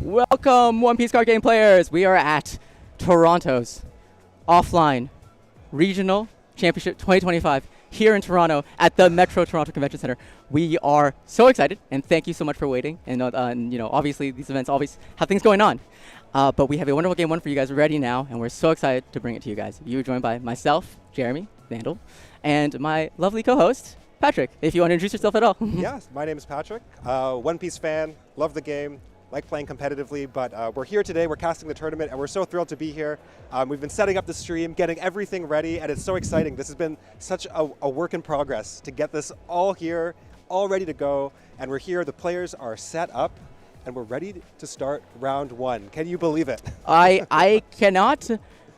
Welcome, One Piece card game players. We are at Toronto's offline regional championship 2025 here in Toronto at the Metro Toronto Convention Center. We are so excited, and thank you so much for waiting. And obviously these events always have things going on, but we have a wonderful game one for you guys ready now, and we're so excited to bring it to you guys. You are joined by myself, Jeremy Vandal, and my lovely co-host, Patrick. If you want to introduce yourself at all. Yes, my name is Patrick. One Piece fan, love the game, like playing competitively, but we're here today, we're casting the tournament, and we're so thrilled to be here. We've been setting up the stream, getting everything ready, and it's so exciting. This has been such a work in progress to get this all here, all ready to go, and we're here, the players are set up, and we're ready to start round one. Can you believe it? I cannot,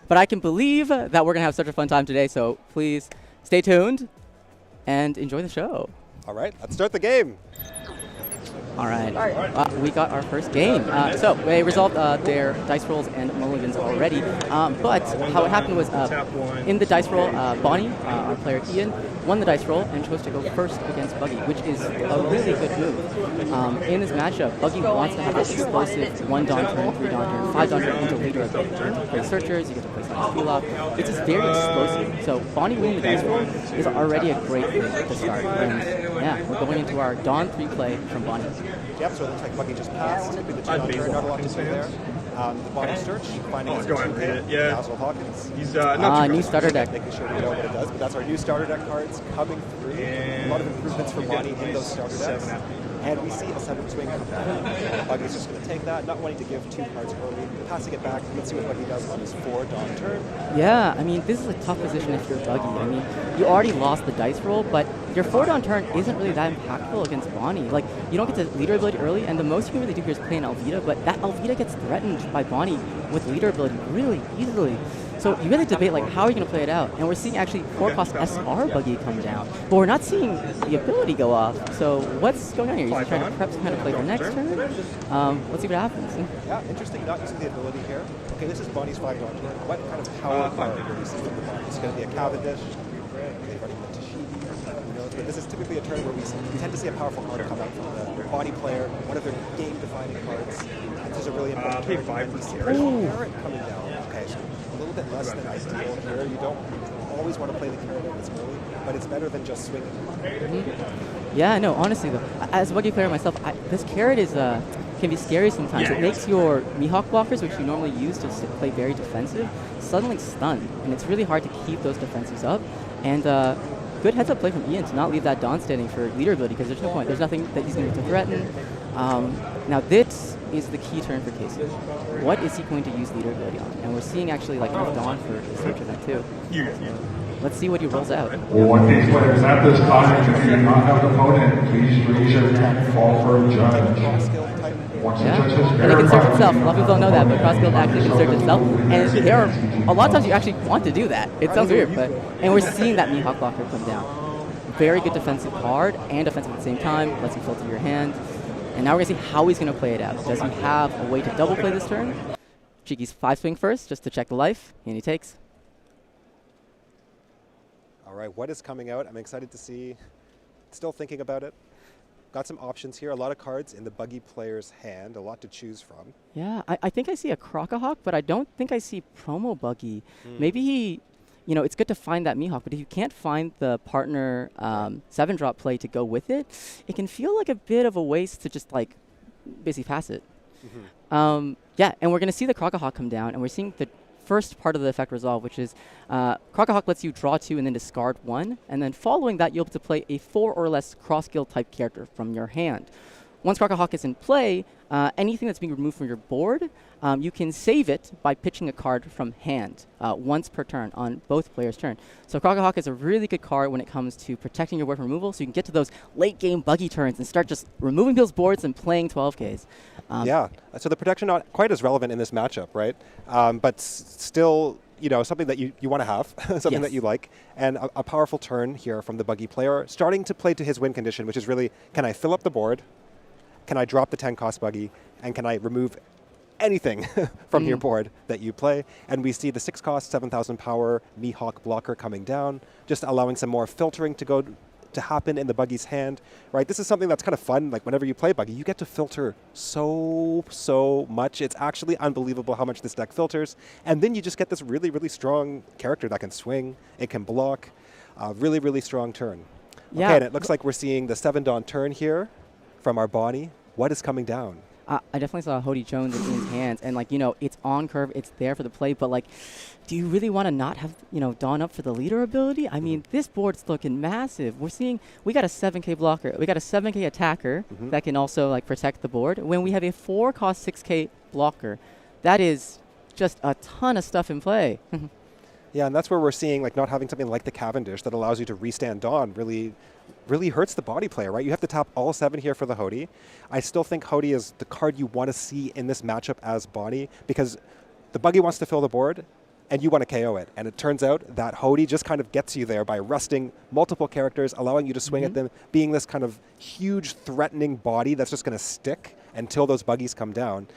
but I can believe that we're going to have such a fun time today, so please stay tuned and enjoy the show. All right, let's start the game. All right, we got our first game. So they resolved their dice rolls and mulligans already, but how it happened was in the dice roll, Bonney, our player Aidan, won the dice roll and chose to go first against Buggy, which is a really good move. In this matchup, Buggy wants to have this explosive 1 Dawn turn, 3 Dawn turn, 5 Dawn turn into leader ability. You get to play Searchers, you get to play PLuffy. It's just very explosive. So Bonney winning the dice roll is already a great thing to start. And yeah, we're going into our Dawn 3 play from Bonney. Yep, so it looks like Buggy just passed. Could be the 2 Dawn turn, not a lot to say there. The Bonney Search, finding his 2 Basil Hawkins. He's new starter deck. Making sure we know what it does, but that's our new starter deck cards coming through. A lot of improvements for Bonney in those starter decks. And we see a 7th swing come down. Buggy's just going to take that, not wanting to give 2 cards early, passing it back. Let's see what Buggy does on his 4 Dawn turn. Yeah, I mean, this is a tough position if you're Buggy. I mean, you already lost the dice roll, but your 4 Dawn turn isn't really that impactful against Bonney. Like, you don't get to leader ability early, and the most you can really do here is play an Alvida, but that Alvida gets threatened by Bonney with leader ability really easily. So you really debate, like, how are you going to play it out? And we're seeing actually 4-cost SR Buggy come down, but we're not seeing the ability go off. So what's going on here? He's trying to prep some kind of play for next turn? Let's see what happens. Yeah, interesting, not using the ability here. Okay, this is Bonney's 5 Dawn turn. What kind of power card will we see from the Bonney? It's going to be a Cavendish. They've already been Tashibi. Who knows? But this is typically a turn where we tend to see a powerful card come out from the Bonney player, one of their game-defining cards. And this is a really important turn. And we see Carrot coming down. Okay, so a little bit less than ideal here. You don't always want to play the carrot this early, but it's better than just swinging. Yeah, no, honestly though, as a Buggy player myself, this carrot is can be scary sometimes. It makes your Mihawk blockers, which you normally use to play very defensive, suddenly stunned, and it's really hard to keep those defenses up. And good heads-up play from Ian to not leave that Dawn standing for leader ability, because there's no point. There's nothing that he's going to threaten. Now this is the key turn for Kayson. What is he going to use leader ability on? And we're seeing actually like enough Dawn for the search event too. Let's see what he rolls out. One Piece players at this time, if you do not have an opponent, please raise your hand, fall for a judge. Yeah, and it can search itself. A lot of people don't know that, but cross guild actually can search itself. And there are a lot of times you actually want to do that. It sounds weird, but and we're seeing that Mihawk blocker come down. Very good defensive card and offensive at the same time. Lets you filter your hand. And now we're going to see how he's going to play it out. Does he have a way to double play this turn? Cheeky's 5 swing first, just to check the life, and he takes. All right, what is coming out? I'm excited to see. Still thinking about it. Got some options here. A lot of cards in the Buggy player's hand. A lot to choose from. Yeah, I think I see a Crocahawk, but I don't think I see promo Buggy. Maybe he... You know, it's good to find that Mihawk, but if you can't find the partner 7-drop play to go with it, it can feel like a bit of a waste to just, like, basically pass it. Yeah, and we're going to see the Crocahawk come down, and we're seeing the first part of the effect resolve, which is Crocahawk lets you draw 2 and then discard 1, and then following that, you'll be able to play a 4 or less cross-guild type character from your hand. Once Crocahawk is in play, anything that's being removed from your board, you can save it by pitching a card from hand once per turn on both players' turn. So Crocahawk is a really good card when it comes to protecting your board from removal, so you can get to those late-game Buggy turns and start just removing people's boards and playing 12Ks. Yeah, so the protection not quite as relevant in this matchup, right? But still, you know, something that you want to have, something that you like, and a powerful turn here from the Buggy player, starting to play to his win condition, which is really, can I fill up the board? Can I drop the 10-cost Buggy? And can I remove anything from your board that you play? And we see the 6-cost, 7,000 power Mihawk blocker coming down, just allowing some more filtering to go to happen in the Buggy's hand, right? This is something that's kind of fun. Like whenever you play Buggy, you get to filter so much. It's actually unbelievable how much this deck filters. And then you just get this really strong character that can swing, it can block. Really strong turn. Yeah. Okay, and it looks like we're seeing the 7-Dawn turn here from our Bonney. What is coming down? I definitely saw Hody Jones in Ian's hands, and like, you know, it's on curve, it's there for the play, but like, do you really want to not have, you know, Dawn up for the leader ability? I mean, this board's looking massive. We got a 7K blocker, we got a 7K attacker that can also like protect the board. When we have a 4-cost 6K blocker, that is just a ton of stuff in play. Yeah, and that's where we're seeing like not having something like the Cavendish that allows you to restand Dawn really hurts the body player, right? You have to tap all 7 here for the Hody. I still think Hody is the card you want to see in this matchup as Bonney, because the Buggy wants to fill the board and you want to KO it. And it turns out that Hody just kind of gets you there by rusting multiple characters, allowing you to swing at them, being this kind of huge threatening body that's just going to stick until those Buggies come down.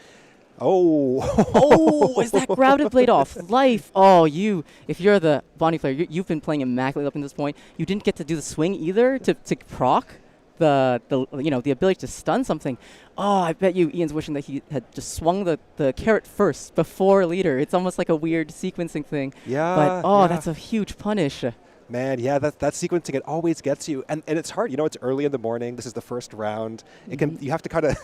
Oh, is that Grounded Blade off life? Oh, if you're the Bonney player, you've been playing immaculately up to this point. You didn't get to do the swing either to proc the ability to stun something. Oh, I bet you Ian's wishing that he had just swung the carrot first before leader. It's almost like a weird sequencing thing. Yeah. But that's a huge punish. Man, yeah, that sequencing, it always gets you. And it's hard. You know, it's early in the morning. This is the first round. It can you have to kind of,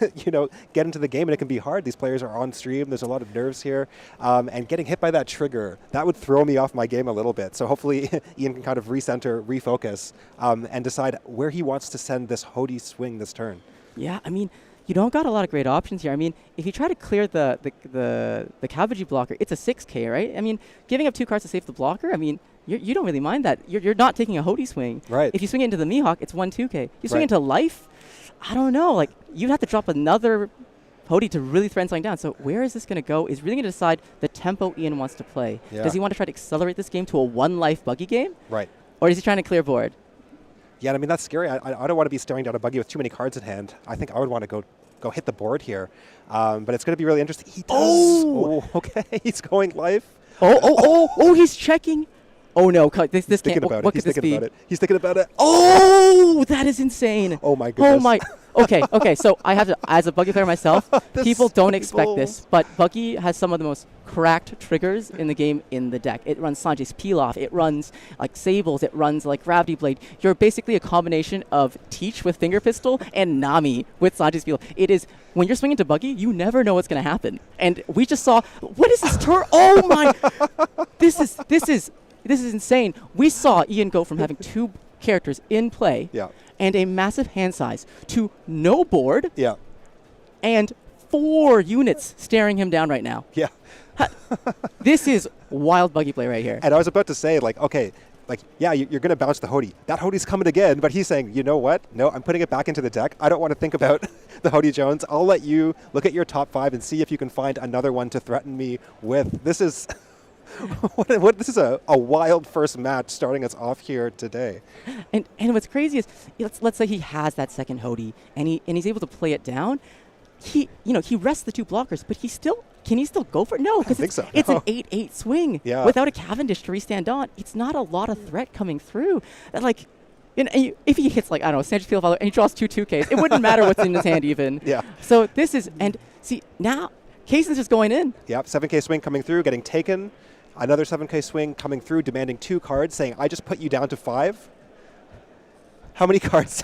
get into the game, and it can be hard. These players are on stream. There's a lot of nerves here. And getting hit by that trigger, that would throw me off my game a little bit. So hopefully Ian can kind of recenter, refocus, and decide where he wants to send this Hody swing this turn. Yeah, I mean, you don't got a lot of great options here. I mean, if you try to clear the Cabbagey blocker, it's a 6K, right? I mean, giving up 2 cards to save the blocker, I mean, you don't really mind that. You're not taking a Hody swing. Right. If you swing it into the Mihawk, it's 1-2K. You swing into life, I don't know. Like, you'd have to drop another Hody to really threaten something down. So where is this going to go is really going to decide the tempo Ian wants to play. Yeah. Does he want to try to accelerate this game to a 1-life Buggy game? Right. Or is he trying to clear board? Yeah, I mean, that's scary. I don't want to be staring down a Buggy with too many cards in hand. I think I would want to go hit the board here. But it's going to be really interesting. He does. Oh, okay. He's going life. Oh, he's checking. Oh no! This can't. What could this be? He's thinking about it. Oh, that is insane! Oh my goodness! Oh my. Okay. So I have to, as a Buggy player myself, people don't expect this, but Buggy has some of the most cracked triggers in the game in the deck. It runs Sanjay's Peel-Off. It runs like Sables. It runs like Gravity Blade. You're basically a combination of Teach with Finger Pistol and Nami with Sanjay's Peel. It is, when you're swinging to Buggy, you never know what's going to happen. And we just saw, what is this turn? Oh my! This is insane. We saw Ian go from having 2 characters in play and a massive hand size to no board and 4 units staring him down right now. Yeah. This is wild Buggy play right here. And I was about to say, like, okay, like, yeah, you're going to bounce the Hody. That Hody's coming again, but he's saying, you know what? No, I'm putting it back into the deck. I don't want to think about the Hody Jones. I'll let you look at your top 5 and see if you can find another one to threaten me with. This is... This is a wild first match starting us off here today. And what's crazy is, let's say he has that second Hody and he's able to play it down. He rests the 2 blockers, but can he still go for it? No, because it's an 8-8 swing without a Cavendish to restand on. It's not a lot of threat coming through. Like, if he hits, like, I don't know, Sanchez Field Follower and he draws 2 2Ks, it wouldn't matter what's in his hand even. Yeah. So this is, and see, now Kayson's just going in. Yep, 7K swing coming through, getting taken. Another 7K swing coming through, demanding 2 cards, saying, I just put you down to 5. How many cards?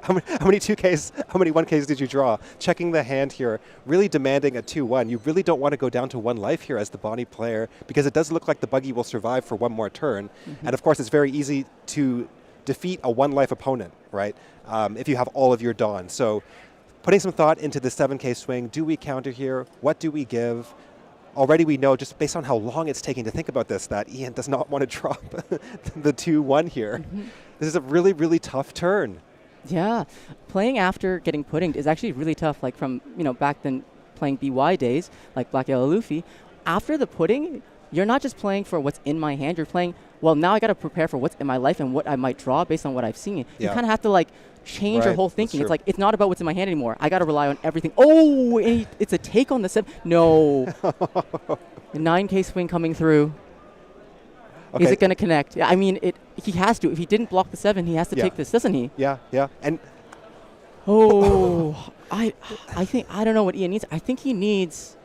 how many 2Ks, how many 1Ks did you draw? Checking the hand here, really demanding a 2-1. You really don't want to go down to 1 life here as the Bonney player, because it does look like the Buggy will survive for 1 more turn. And of course, it's very easy to defeat a 1-life opponent, right? If you have all of your Dawn. So putting some thought into the 7K swing, do we counter here? What do we give? Already we know, just based on how long it's taking to think about this, that Ian does not want to drop the 2-1 here. This is a really, really tough turn. Yeah. Playing after getting puddinged is actually really tough, like from, back then playing BY days, like Black Yellow Luffy. After the pudding, you're not just playing for what's in my hand, you're playing, well, now I got to prepare for what's in my life and what I might draw based on what I've seen. You kind of have to, like, change your whole thinking. It's like, it's not about what's in my hand anymore. I got to rely on everything. Oh, and it's a take on the 7. No. The 9K swing coming through. Okay. Is it going to connect? I mean, he has to. If he didn't block the 7, he has to take this, doesn't he? Yeah, yeah. And I think I don't know what Ian needs. I think he needs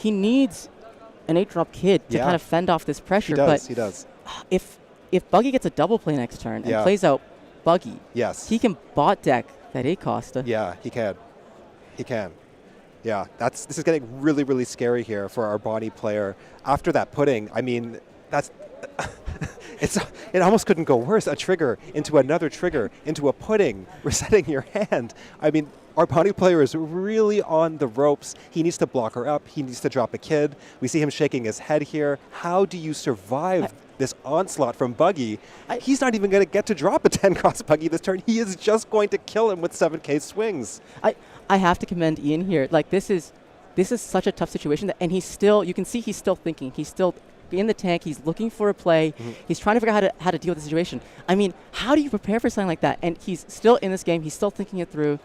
an 8-drop kid to kind of fend off this pressure. He does. If Buggy gets a double play next turn and plays out Buggy, he can bot deck that 8 Costa. Yeah, he can. He can. Yeah, this is getting really, really scary here for our Bonney player. After that pudding, I mean, that's it almost couldn't go worse. A trigger into another trigger into a pudding, resetting your hand. I mean, our Bonney player is really on the ropes. He needs to block her up. He needs to drop a kid. We see him shaking his head here. How do you survive this onslaught from Buggy? He's not even going to get to drop a 10-cost Buggy this turn. He is just going to kill him with 7K swings. I have to commend Ian here. Like, this is such a tough situation, and he's still, you can see he's still thinking. He's still in the tank. He's looking for a play. He's trying to figure out how to deal with the situation. I mean, how do you prepare for something like that? And he's still in this game. He's still thinking it through.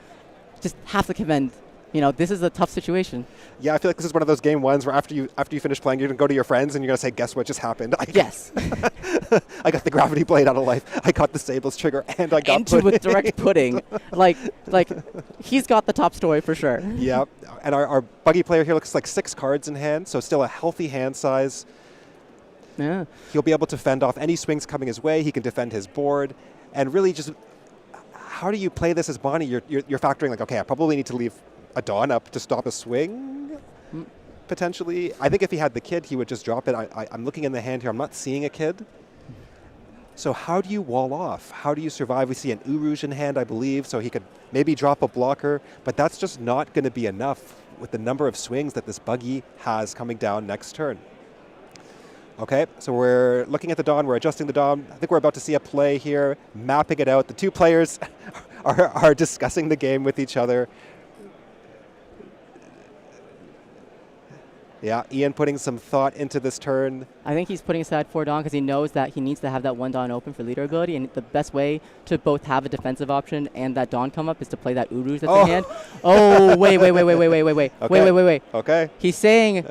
Just have to commend. You know, this is a tough situation. Yeah, I feel like this is one of those game ones where after you finish playing, you're going to go to your friends and you're going to say, guess what just happened? Yes. I got the gravity blade out of life. I got the Sable's trigger, and I got into a direct pudding. like he's got the top story for sure. Yeah, and our Buggy player here looks like 6 cards in hand, so still a healthy hand size. Yeah. He'll be able to fend off any swings coming his way. He can defend his board, and really just how do you play this as Bonney? You're factoring like, okay, I probably need to leave a Dawn up to stop a swing, potentially. I think if he had the kid, he would just drop it. I'm looking in the hand here. I'm not seeing a kid. So how do you wall off? How do you survive? We see an Uruj in hand, I believe, so he could maybe drop a blocker, but that's just not going to be enough with the number of swings that this Buggy has coming down next turn. Okay, so we're looking at the Dawn. We're adjusting the Dawn. I think we're about to see a play here, mapping it out. The two players are discussing the game with each other. Yeah, Ian putting some thought into this turn. I think he's putting aside 4 Dawn because he knows that he needs to have that 1 Dawn open for leader ability, and the best way to both have a defensive option and that Dawn come up is to play that Uruj that's in hand. Oh, wait. Okay. Okay. He's saying,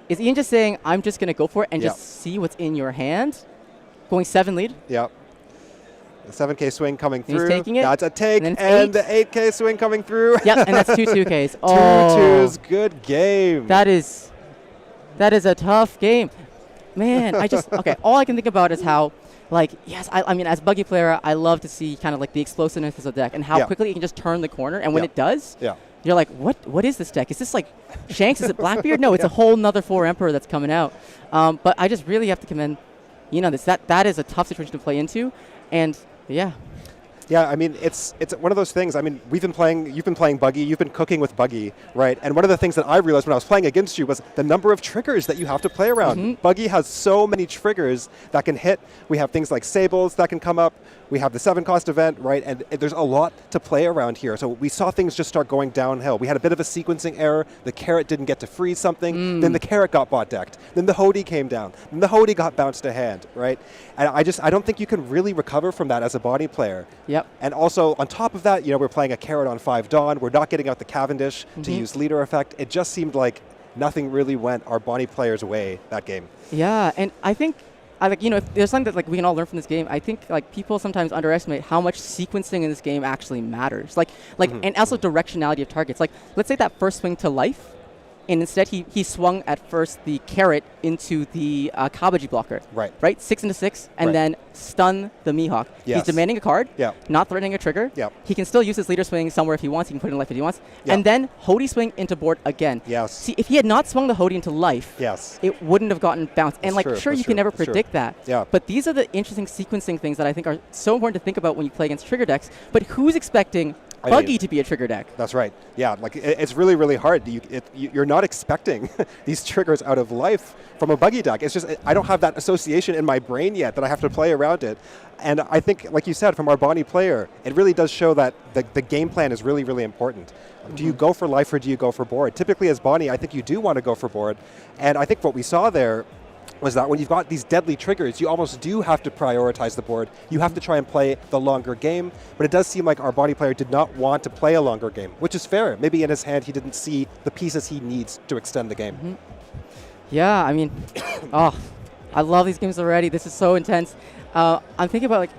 is Ian just saying, I'm just going to go for it and just see what's in your hand? Going 7 lead? Yep. The 7K swing coming through. He's taking it. That's a take. And the 8K swing coming through. Yep, and that's 2 2Ks. Oh. 2-2s. Good game. That is a tough game. Man, okay, all I can think about is how, like, yes, I mean, as Buggy player, I love to see kind of like the explosiveness of the deck and how quickly it can just turn the corner. And when it does, you're like, what is this deck? Is this like Shanks? Is it Blackbeard? No, it's a whole nother 4 Emperor that's coming out. But I just really have to commend, that is a tough situation to play into. And yeah. Yeah, I mean, it's one of those things. I mean, you've been playing Buggy, you've been cooking with Buggy, right? And one of the things that I realized when I was playing against you was the number of triggers that you have to play around. Buggy has so many triggers that can hit. We have things like Sables that can come up. We have the 7-cost event, right? And there's a lot to play around here. So we saw things just start going downhill. We had a bit of a sequencing error. The carrot didn't get to freeze something. Then the carrot got bot decked. Then the Hody came down. Then the Hody got bounced to hand, right? And I don't think you can really recover from that as a Bonney player. Yep. And also, on top of that, we're playing a carrot on 5 Dawn. We're not getting out the Cavendish to use leader effect. It just seemed like nothing really went our Bonney players' way that game. Yeah, and I think, if there's something that we can all learn from this game, I think people sometimes underestimate how much sequencing in this game actually matters. And also directionality of targets. Like, let's say that first swing to life, and instead he swung at first the carrot into the Kabaji blocker. Right? 6 into 6, and then stun the Mihawk. Yes. He's demanding a card, not threatening a trigger. He can still use his leader swing somewhere if he wants. He can put it in life if he wants. And then Hody swing into board again. Yes. See, if he had not swung the Hody into life, it wouldn't have gotten bounced. And sure, you can never predict that. Yeah. But these are the interesting sequencing things that I think are so important to think about when you play against trigger decks. But who's expecting Buggy to be a trigger deck? That's right. Yeah, it's really, really hard. You're not expecting these triggers out of life from a Buggy deck. It's just I don't have that association in my brain yet that I have to play around it. And I think, like you said, from our Bonney player, it really does show that the game plan is really, really important. Do you go for life or do you go for board? Typically as Bonney, I think you do want to go for board. And I think what we saw there was that when you've got these deadly triggers, you almost do have to prioritize the board. You have to try and play the longer game, but it does seem like our Bonney player did not want to play a longer game, which is fair. Maybe in his hand he didn't see the pieces he needs to extend the game. Yeah, I mean, I love these games already. This is so intense. I'm thinking about, like,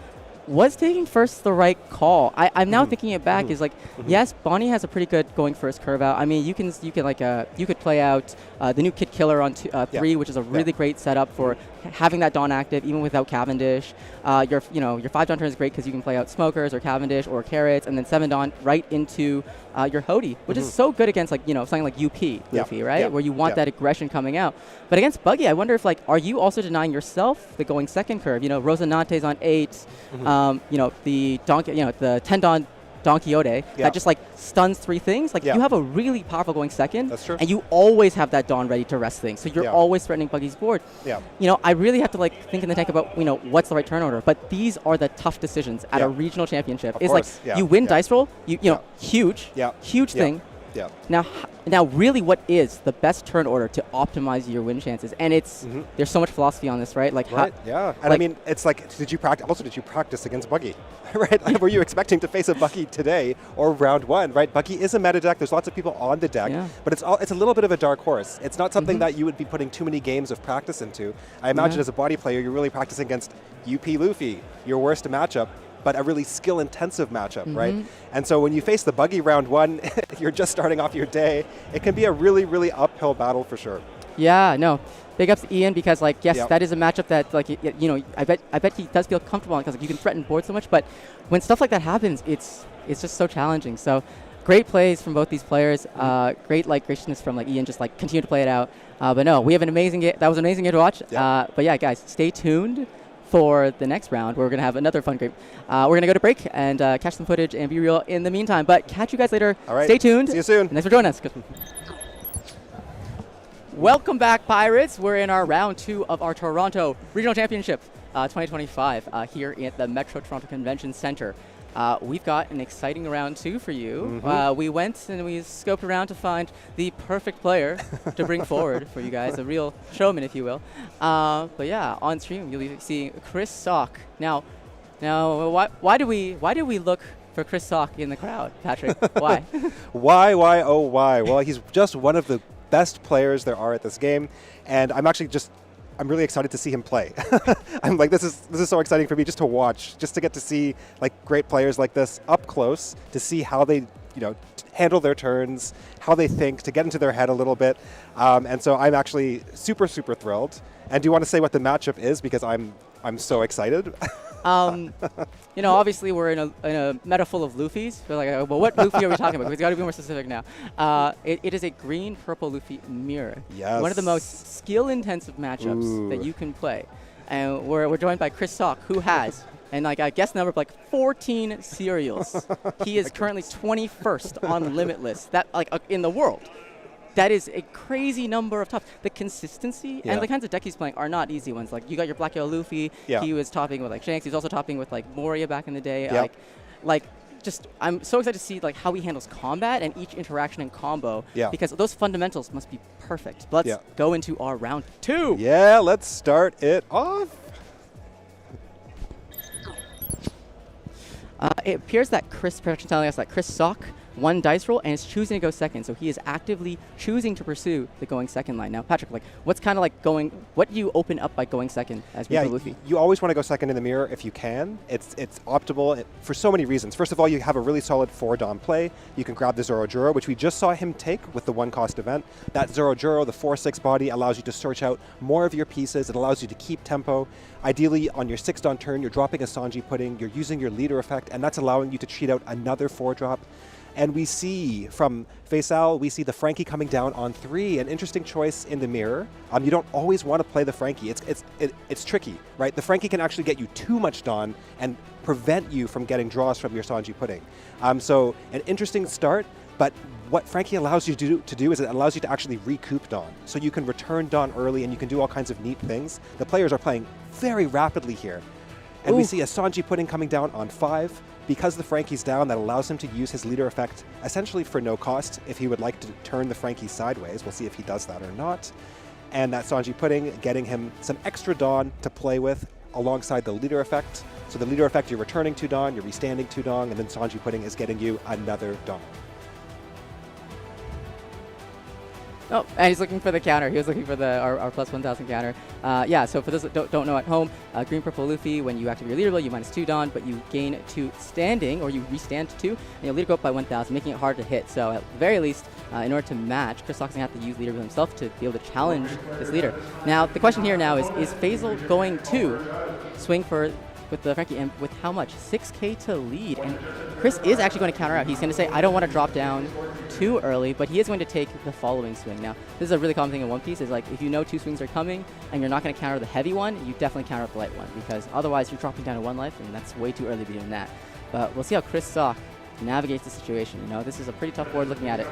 was taking first the right call? I'm now thinking it back is like, yes, Bonney has a pretty good going first curve out. I mean, you could play out the new Kid Killer on 3, which is a really great setup for having that Dawn active even without Cavendish. Your 5 Dawn turn is great because you can play out Smokers or Cavendish or Carrots, and then 7 Dawn right into your Hody, which is so good against, like, something like UP Luffy, right? Where you want that aggression coming out. But against Buggy, I wonder if, like, are you also denying yourself the going second curve? Rosinante's on 8. The Donkey, the 10 Dawn Don Quixote that just, like, stuns 3 things. Like, you have a really powerful going second. That's true. And you always have that Dawn ready to rest things. So you're always threatening Buggy's board. I really have to, like, think in the tank about, what's the right turn order. But these are the tough decisions at a regional championship. It's like, you win dice roll, huge thing. Now, really, what is the best turn order to optimize your win chances? And it's there's so much philosophy on this, right? Like, and like, I mean, it's like, did you practice against Buggy, right? Like, were you expecting to face a Buggy today or round 1, right? Buggy is a meta deck. There's lots of people on the deck, but it's a little bit of a dark horse. It's not something that you would be putting too many games of practice into. I imagine as a body player, you're really practicing against UP Luffy, your worst matchup, but a really skill-intensive matchup, right? And so when you face the Buggy round 1, you're just starting off your day, it can be a really, really uphill battle for sure. Yeah, no. Big ups to Ian because, like, yes, that is a matchup that, like, I bet he does feel comfortable on because, like, you can threaten board so much, but when stuff like that happens, it's just so challenging. So great plays from both these players. Great, like, graciousness from, like, Ian, just, like, continue to play it out. But no, we have an amazing game. That was an amazing game to watch. But yeah, guys, stay tuned for the next round, where we're going to have another fun game. We're going to go to break and catch some footage and be real in the meantime. But catch you guys later. All right. Stay tuned. See you soon. And thanks for joining us. Welcome back, Pirates. We're in our round 2 of our Toronto Regional Championship 2025 here at the Metro Toronto Convention Center. We've got an exciting round 2 for you. We went and we scoped around to find the perfect player to bring forward for you guys, a real showman, if you will. But yeah, on stream you'll be seeing Chris Sock. Now, why do we look for Chris Sock in the crowd, Patrick? Why? Why? Well, he's just one of the best players there are at this game, and I'm really excited to see him play. I'm like, this is so exciting for me just to watch, just to get to see, like, great players like this up close, to see how they, handle their turns, how they think, to get into their head a little bit. And so I'm actually super, super thrilled. And do you want to say what the matchup is? Because I'm so excited. Obviously we're in a meta full of Luffys. We're like, well, what Luffy are we talking about? We've got to be more specific now. It is a green-purple Luffy mirror. Yes. One of the most skill-intensive matchups that you can play. And we're joined by Chris Sock, who has, and, like, I guess number, like, 14 serials. He is currently 21st on Limitless, that, like, in the world. That is a crazy number of tops. The consistency and the kinds of deck he's playing are not easy ones. Like, you got your Black Yellow Luffy. He was topping with, like, Shanks. He was also topping with, like, Moria back in the day. I'm so excited to see, like, how he handles combat and each interaction and combo. Because those fundamentals must be perfect. But let's go into our round 2. Yeah, let's start it off. It appears that Chris production telling us that Chris Sock 1 dice roll and is choosing to go second. So he is actively choosing to pursue the going second line. Now, Patrick, like, what's kind of like what do you open up by going second as Luffy? You always want to go second in the mirror if you can. It's optimal for so many reasons. First of all, you have a really solid 4 Dawn play. You can grab the Zoro Juro, which we just saw him take with the 1-cost event. That Zoro Juro, the 4/6 body, allows you to search out more of your pieces. It allows you to keep tempo. Ideally, on your 6 Dawn turn, you're dropping a Sanji Pudding, you're using your leader effect, and that's allowing you to cheat out another 4-drop. And we see from Faysal, we see the Frankie coming down on 3, an interesting choice in the mirror. You don't always want to play the Frankie. It's tricky, right? The Frankie can actually get you too much Dawn and prevent you from getting draws from your Sanji Pudding. So an interesting start, but what Frankie allows you to do is it allows you to actually recoup Dawn. So you can return Dawn early and you can do all kinds of neat things. The players are playing very rapidly here. And we see a Sanji Pudding coming down on 5. Because the Frankie's down, that allows him to use his leader effect essentially for no cost if he would like to turn the Frankie sideways. We'll see if he does that or not. And that Sanji Pudding getting him some extra Dawn to play with alongside the leader effect. So the leader effect, you're returning 2 Dawn, you're restanding 2 Dawn, and then Sanji Pudding is getting you another Dawn. Oh, and he's looking for the counter. He was looking for our plus 1,000 counter. Yeah, so for those that don't know at home, green purple Luffy, when you activate your leader ability, you minus 2 Dawn, but you gain 2 standing, or you restand 2, and your leader go up by 1,000, making it hard to hit. So at the very least, in order to match, Chris Sock's going to have to use leader himself to be able to challenge this leader. Now, the question here now is Faysal going to swing for with the Frankie, and with how much? 6k to lead. And Chris is actually going to counter out. He's going to say, I don't want to drop down too early, but he is going to take the following swing. Now, this is a really common thing in One Piece, is like, if you know 2 swings are coming and you're not going to counter the heavy one, you definitely counter the light one, because otherwise you're dropping down to 1 life, and that's way too early to be doing that. But we'll see how Chris Sock navigates the situation. You know, this is a pretty tough board looking at it.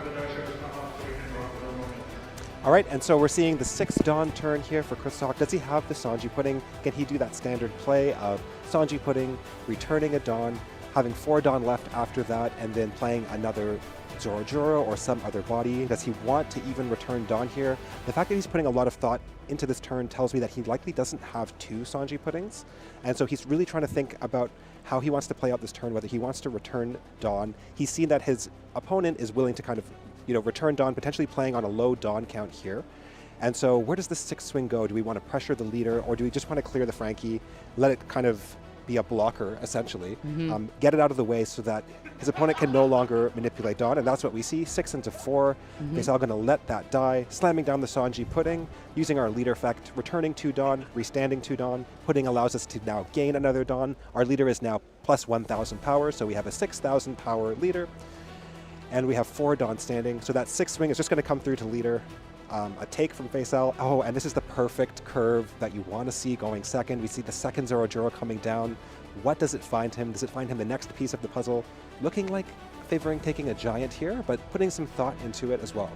All right, and so we're seeing the 6th Dawn turn here for Chris Sock. Does he have the Sanji Pudding? Can he do that standard play of Sanji Pudding, returning a Dawn, having 4 Dawn left after that, and then playing another Zoro or some other body? Does he want to even return Dawn here? The fact that he's putting a lot of thought into this turn tells me that he likely doesn't have 2 Sanji Puddings, and so he's really trying to think about how he wants to play out this turn, whether he wants to return Dawn. He's seen that his opponent is willing to kind of, return Dawn, potentially playing on a low Dawn count here. And so where does the 6th swing go? Do we want to pressure the leader, or do we just want to clear the Frankie, let it kind of be a blocker, essentially, get it out of the way so that his opponent can no longer manipulate Dawn? And that's what we see, 6 into 4. Faysal going to let that die, slamming down the Sanji Pudding, using our leader effect, returning 2 Dawn, restanding 2 Dawn. Pudding allows us to now gain another Dawn. Our leader is now plus 1,000 power, so we have a 6,000 power leader. And we have 4 Dawn standing, so that 6th swing is just going to come through to leader. A take from Faysal. Oh, and this is the perfect curve that you want to see going second. We see the second Zoro coming down. What does it find him? Does it find him the next piece of the puzzle? Looking like favoring taking a giant here, but putting some thought into it as well.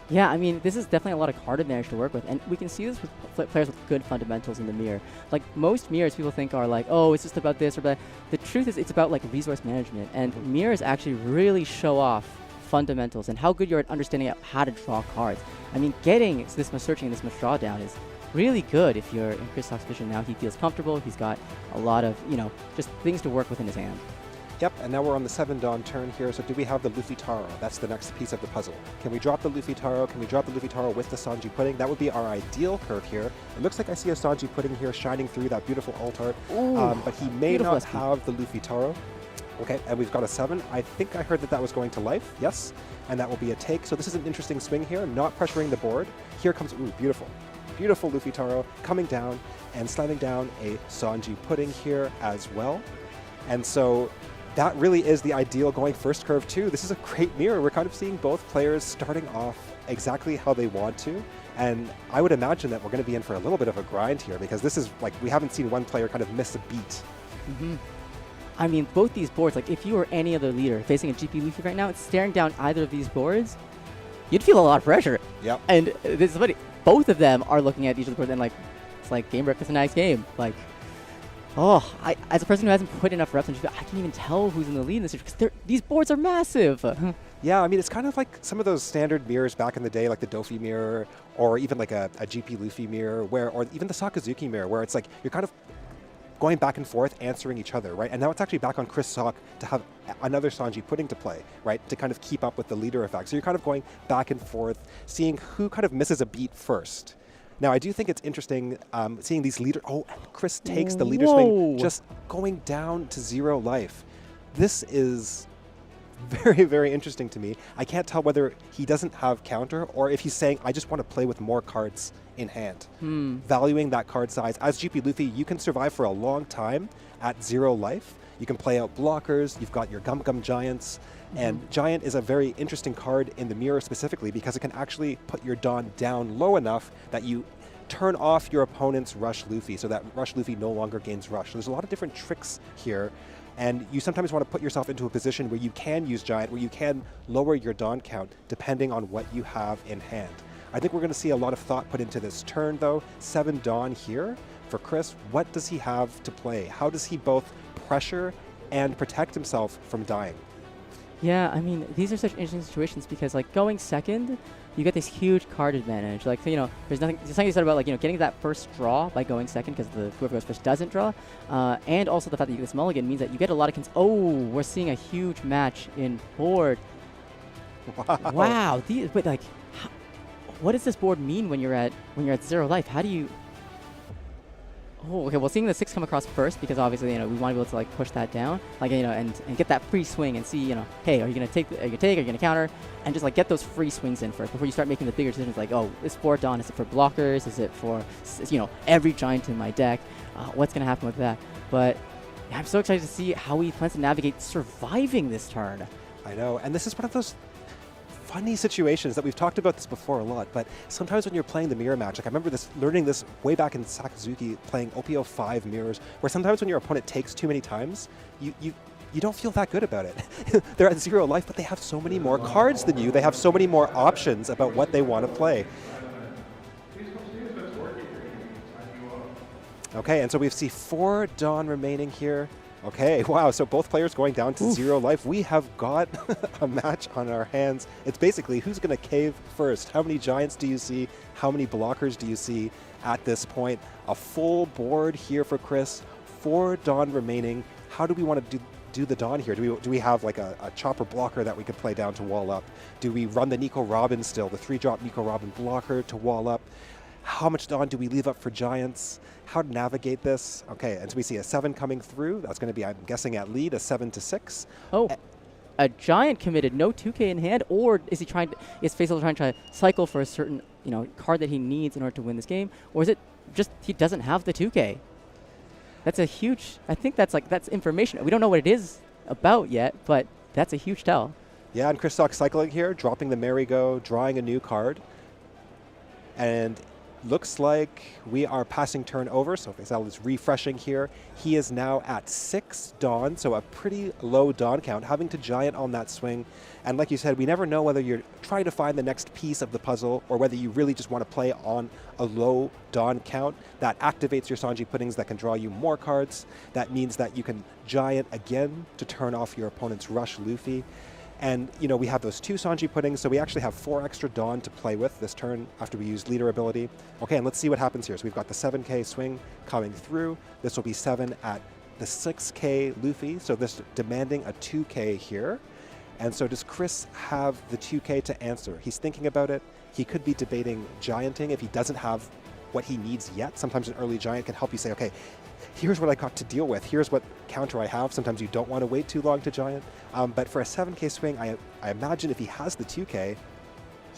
Yeah, I mean, this is definitely a lot of card advantage to work with, and we can see this with players with good fundamentals in the mirror. Like, most mirrors people think are like, oh, it's just about this or that. The truth is it's about like resource management, and mirrors actually really show off fundamentals and how good you're at understanding how to draw cards. I mean, getting this much searching and this much drawdown is really good if you're in Chris Sock's vision. Now he feels comfortable. He's got a lot of, just things to work with in his hand. Yep, and now we're on the 7 Dawn turn here, so do we have the Luffy Taro? That's the next piece of the puzzle. Can we drop the Luffy Taro? Can we drop the Luffy Taro with the Sanji Pudding? That would be our ideal curve here. It looks like I see a Sanji Pudding here shining through that beautiful alt art, but he may not have the Luffy Taro. Okay, and we've got a 7. I think I heard that was going to life, yes, and that will be a take. So this is an interesting swing here, not pressuring the board. Here comes, beautiful. Beautiful Luffy Taro coming down and slamming down a Sanji Pudding here as well. And so that really is the ideal going first curve too. This is a great mirror. We're kind of seeing both players starting off exactly how they want to. And I would imagine that we're going to be in for a little bit of a grind here, because this is like, we haven't seen one player kind of miss a beat. I mean, both these boards, like if you were any other leader facing a GP Luffy right now, it's staring down either of these boards, you'd feel a lot of pressure. Yep. And this is funny. Both of them are looking at each of the boards and like, it's like, game rep is a nice game. Like, as a person who hasn't put enough reps on GP, I can't even tell who's in the lead in this because these boards are massive. Yeah, I mean, it's kind of like some of those standard mirrors back in the day, like the Dofi mirror, or even like a GP Luffy mirror, or even the Sakazuki mirror, where it's like you're kind of going back and forth, answering each other, right? And now it's actually back on Chris Sock to have another Sanji Pudding to play, right? To kind of keep up with the leader effect. So you're kind of going back and forth, seeing who kind of misses a beat first. Now, I do think it's interesting seeing these leader... Oh, and Chris takes the leader swing, just going down to 0 life. This is very, very interesting to me. I can't tell whether he doesn't have counter or if he's saying, I just want to play with more cards in hand. Valuing that card size. As GP Luffy, you can survive for a long time at 0 life. You can play out blockers. You've got your Gum Gum Giants. And Giant is a very interesting card in the mirror specifically because it can actually put your Dawn down low enough that you turn off your opponent's Rush Luffy so that Rush Luffy no longer gains Rush. So there's a lot of different tricks here. And you sometimes want to put yourself into a position where you can use Giant, where you can lower your Dawn count depending on what you have in hand. I think we're going to see a lot of thought put into this turn, though. 7 Dawn here for Chris. What does he have to play? How does he both pressure and protect himself from dying? Yeah, I mean, these are such interesting situations because, like, going second, you get this huge card advantage. Like, there's something you said about, like, getting that first draw by going second because whoever goes first doesn't draw. And also the fact that you get this mulligan means that you get a lot of... we're seeing a huge match in board. Wow. Wow. But like, what does this board mean when you're at 0 life? How do you? Oh, okay. Well, seeing the 6 come across first, because obviously we want to be able to like push that down, like and get that free swing and see hey, are you gonna take? Are you gonna counter? And just like get those free swings in first before you start making the bigger decisions. Like, oh, is 4 Dawn? Is it for blockers? Is it for every giant in my deck? What's gonna happen with that? But I'm so excited to see how he plans to navigate surviving this turn. I know, and this is one of those funny situations that we've talked about this before a lot, but sometimes when you're playing the mirror match, like I remember learning this way back in Sakazuki playing OPO 5 mirrors, where sometimes when your opponent takes too many times, you don't feel that good about it. They're at 0 life, but they have so many more cards than you. They have so many more options about what they want to play. Okay, and so we see 4 Dawn remaining here. Okay, wow, so both players going down to 0 life. We have got a match on our hands. It's basically who's going to cave first. How many giants do you see? How many blockers do you see at this point? A full board here for Chris. 4 Dawn remaining. How do we want to do the Dawn here? Do we have like a chopper blocker that we could play down to wall up? Do we run the Nico Robin still, the 3-drop Nico Robin blocker to wall up? How much Dawn do we leave up for giants? How to navigate this? Okay, and so we see a 7 coming through. That's going to be, I'm guessing, at lead, a 7-6. Oh, a giant committed, no 2K in hand, or is Faysal trying to cycle for a certain card that he needs in order to win this game, or is it just he doesn't have the 2K? That's a huge. I think that's information. We don't know what it is about yet, but that's a huge tell. Yeah, and Chris cycling here, dropping the merry-go, drawing a new card, and looks like we are passing turn over, so Faysal is refreshing here. He is now at 6 Dawn, so a pretty low Dawn count, having to giant on that swing. And like you said, we never know whether you're trying to find the next piece of the puzzle or whether you really just want to play on a low Dawn count. That activates your Sanji Puddings that can draw you more cards. That means that you can giant again to turn off your opponent's Rush Luffy. And, we have those 2 Sanji Puddings, so we actually have 4 extra Dawn to play with this turn after we use leader ability. Okay, and let's see what happens here. So we've got the 7K swing coming through. This will be 7 at the 6K Luffy, so this demanding a 2K here. And so does Chris have the 2K to answer? He's thinking about it. He could be debating gianting if he doesn't have what he needs yet. Sometimes an early giant can help you say, okay, here's what I got to deal with. Here's what counter I have. Sometimes you don't want to wait too long to giant. But for a 7K swing, I imagine if he has the 2K,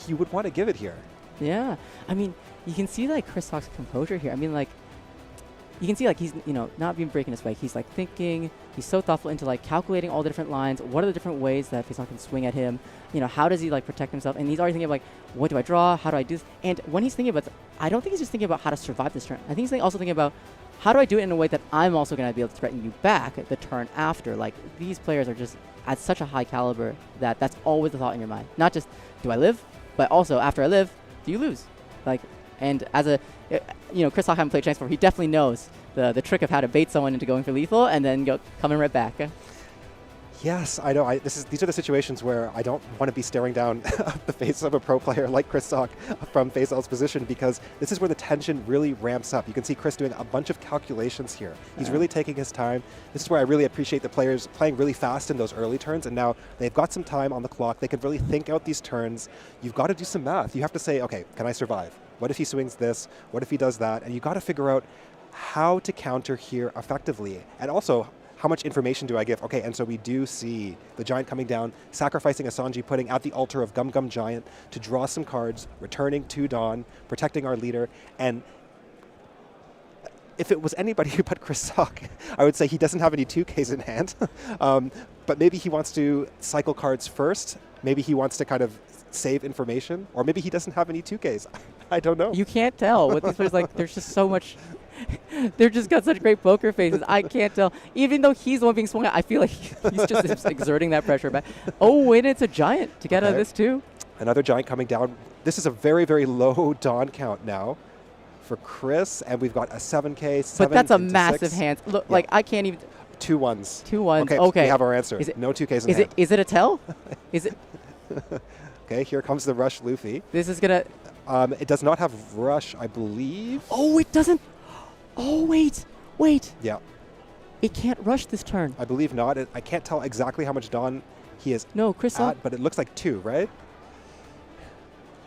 he would want to give it here. Yeah. I mean, you can see like Chris Hawk's composure here. I mean, like, you can see like he's, not being breaking his spike. He's like thinking, he's so thoughtful into like calculating all the different lines. What are the different ways that Faysal can swing at him? How does he like protect himself? And he's already thinking of like, what do I draw? How do I do this? And when he's thinking about I don't think he's just thinking about how to survive this turn. I think he's also thinking about how do I do it in a way that I'm also going to be able to threaten you back the turn after? Like, these players are just at such a high caliber that that's always the thought in your mind. Not just, do I live? But also, after I live, do you lose? Like, and as a, Chris Hawk hasn't played Chance before. He definitely knows the trick of how to bait someone into going for lethal and then coming right back. Yes, I know. These are the situations where I don't want to be staring down the face of a pro player like Chris Hawk from Faysal's position, because this is where the tension really ramps up. You can see Chris doing a bunch of calculations here. He's really taking his time. This is where I really appreciate the players playing really fast in those early turns, and now they've got some time on the clock. They can really think out these turns. You've got to do some math. You have to say, okay, can I survive? What if he swings this? What if he does that? And you've got to figure out how to counter here effectively. And also, how much information do I give? Okay, and so we do see the giant coming down, sacrificing a Sanji Pudding at the altar of Gum Gum Giant to draw some cards, returning to Dawn, protecting our leader. And if it was anybody but Chris Hawk, I would say he doesn't have any 2Ks in hand. But maybe he wants to cycle cards first. Maybe he wants to kind of save information. Or maybe he doesn't have any 2Ks. I don't know. You can't tell with these players. Like, there's just so much. They've just got such great poker faces. I can't tell. Even though he's the one being swung at, I feel like he's just exerting that pressure back. Oh, and it's a giant to get out of this too. Another giant coming down. This is a very, very low Dawn count now for Chris, and we've got a 7K, 7 But that's a into massive 6. hand. Look, like, I can't even. 2 1s. 2 1s. Okay. We have our answer. No 2Ks in hand. Is it a tell? Is it? Okay, here comes the Rush Luffy. This is going to. It does not have Rush, I believe. Oh, it doesn't. Oh, wait. Yeah. It can't rush this turn. I believe not. I can't tell exactly how much Dawn he is No, Chris Sock. but it looks like 2, right?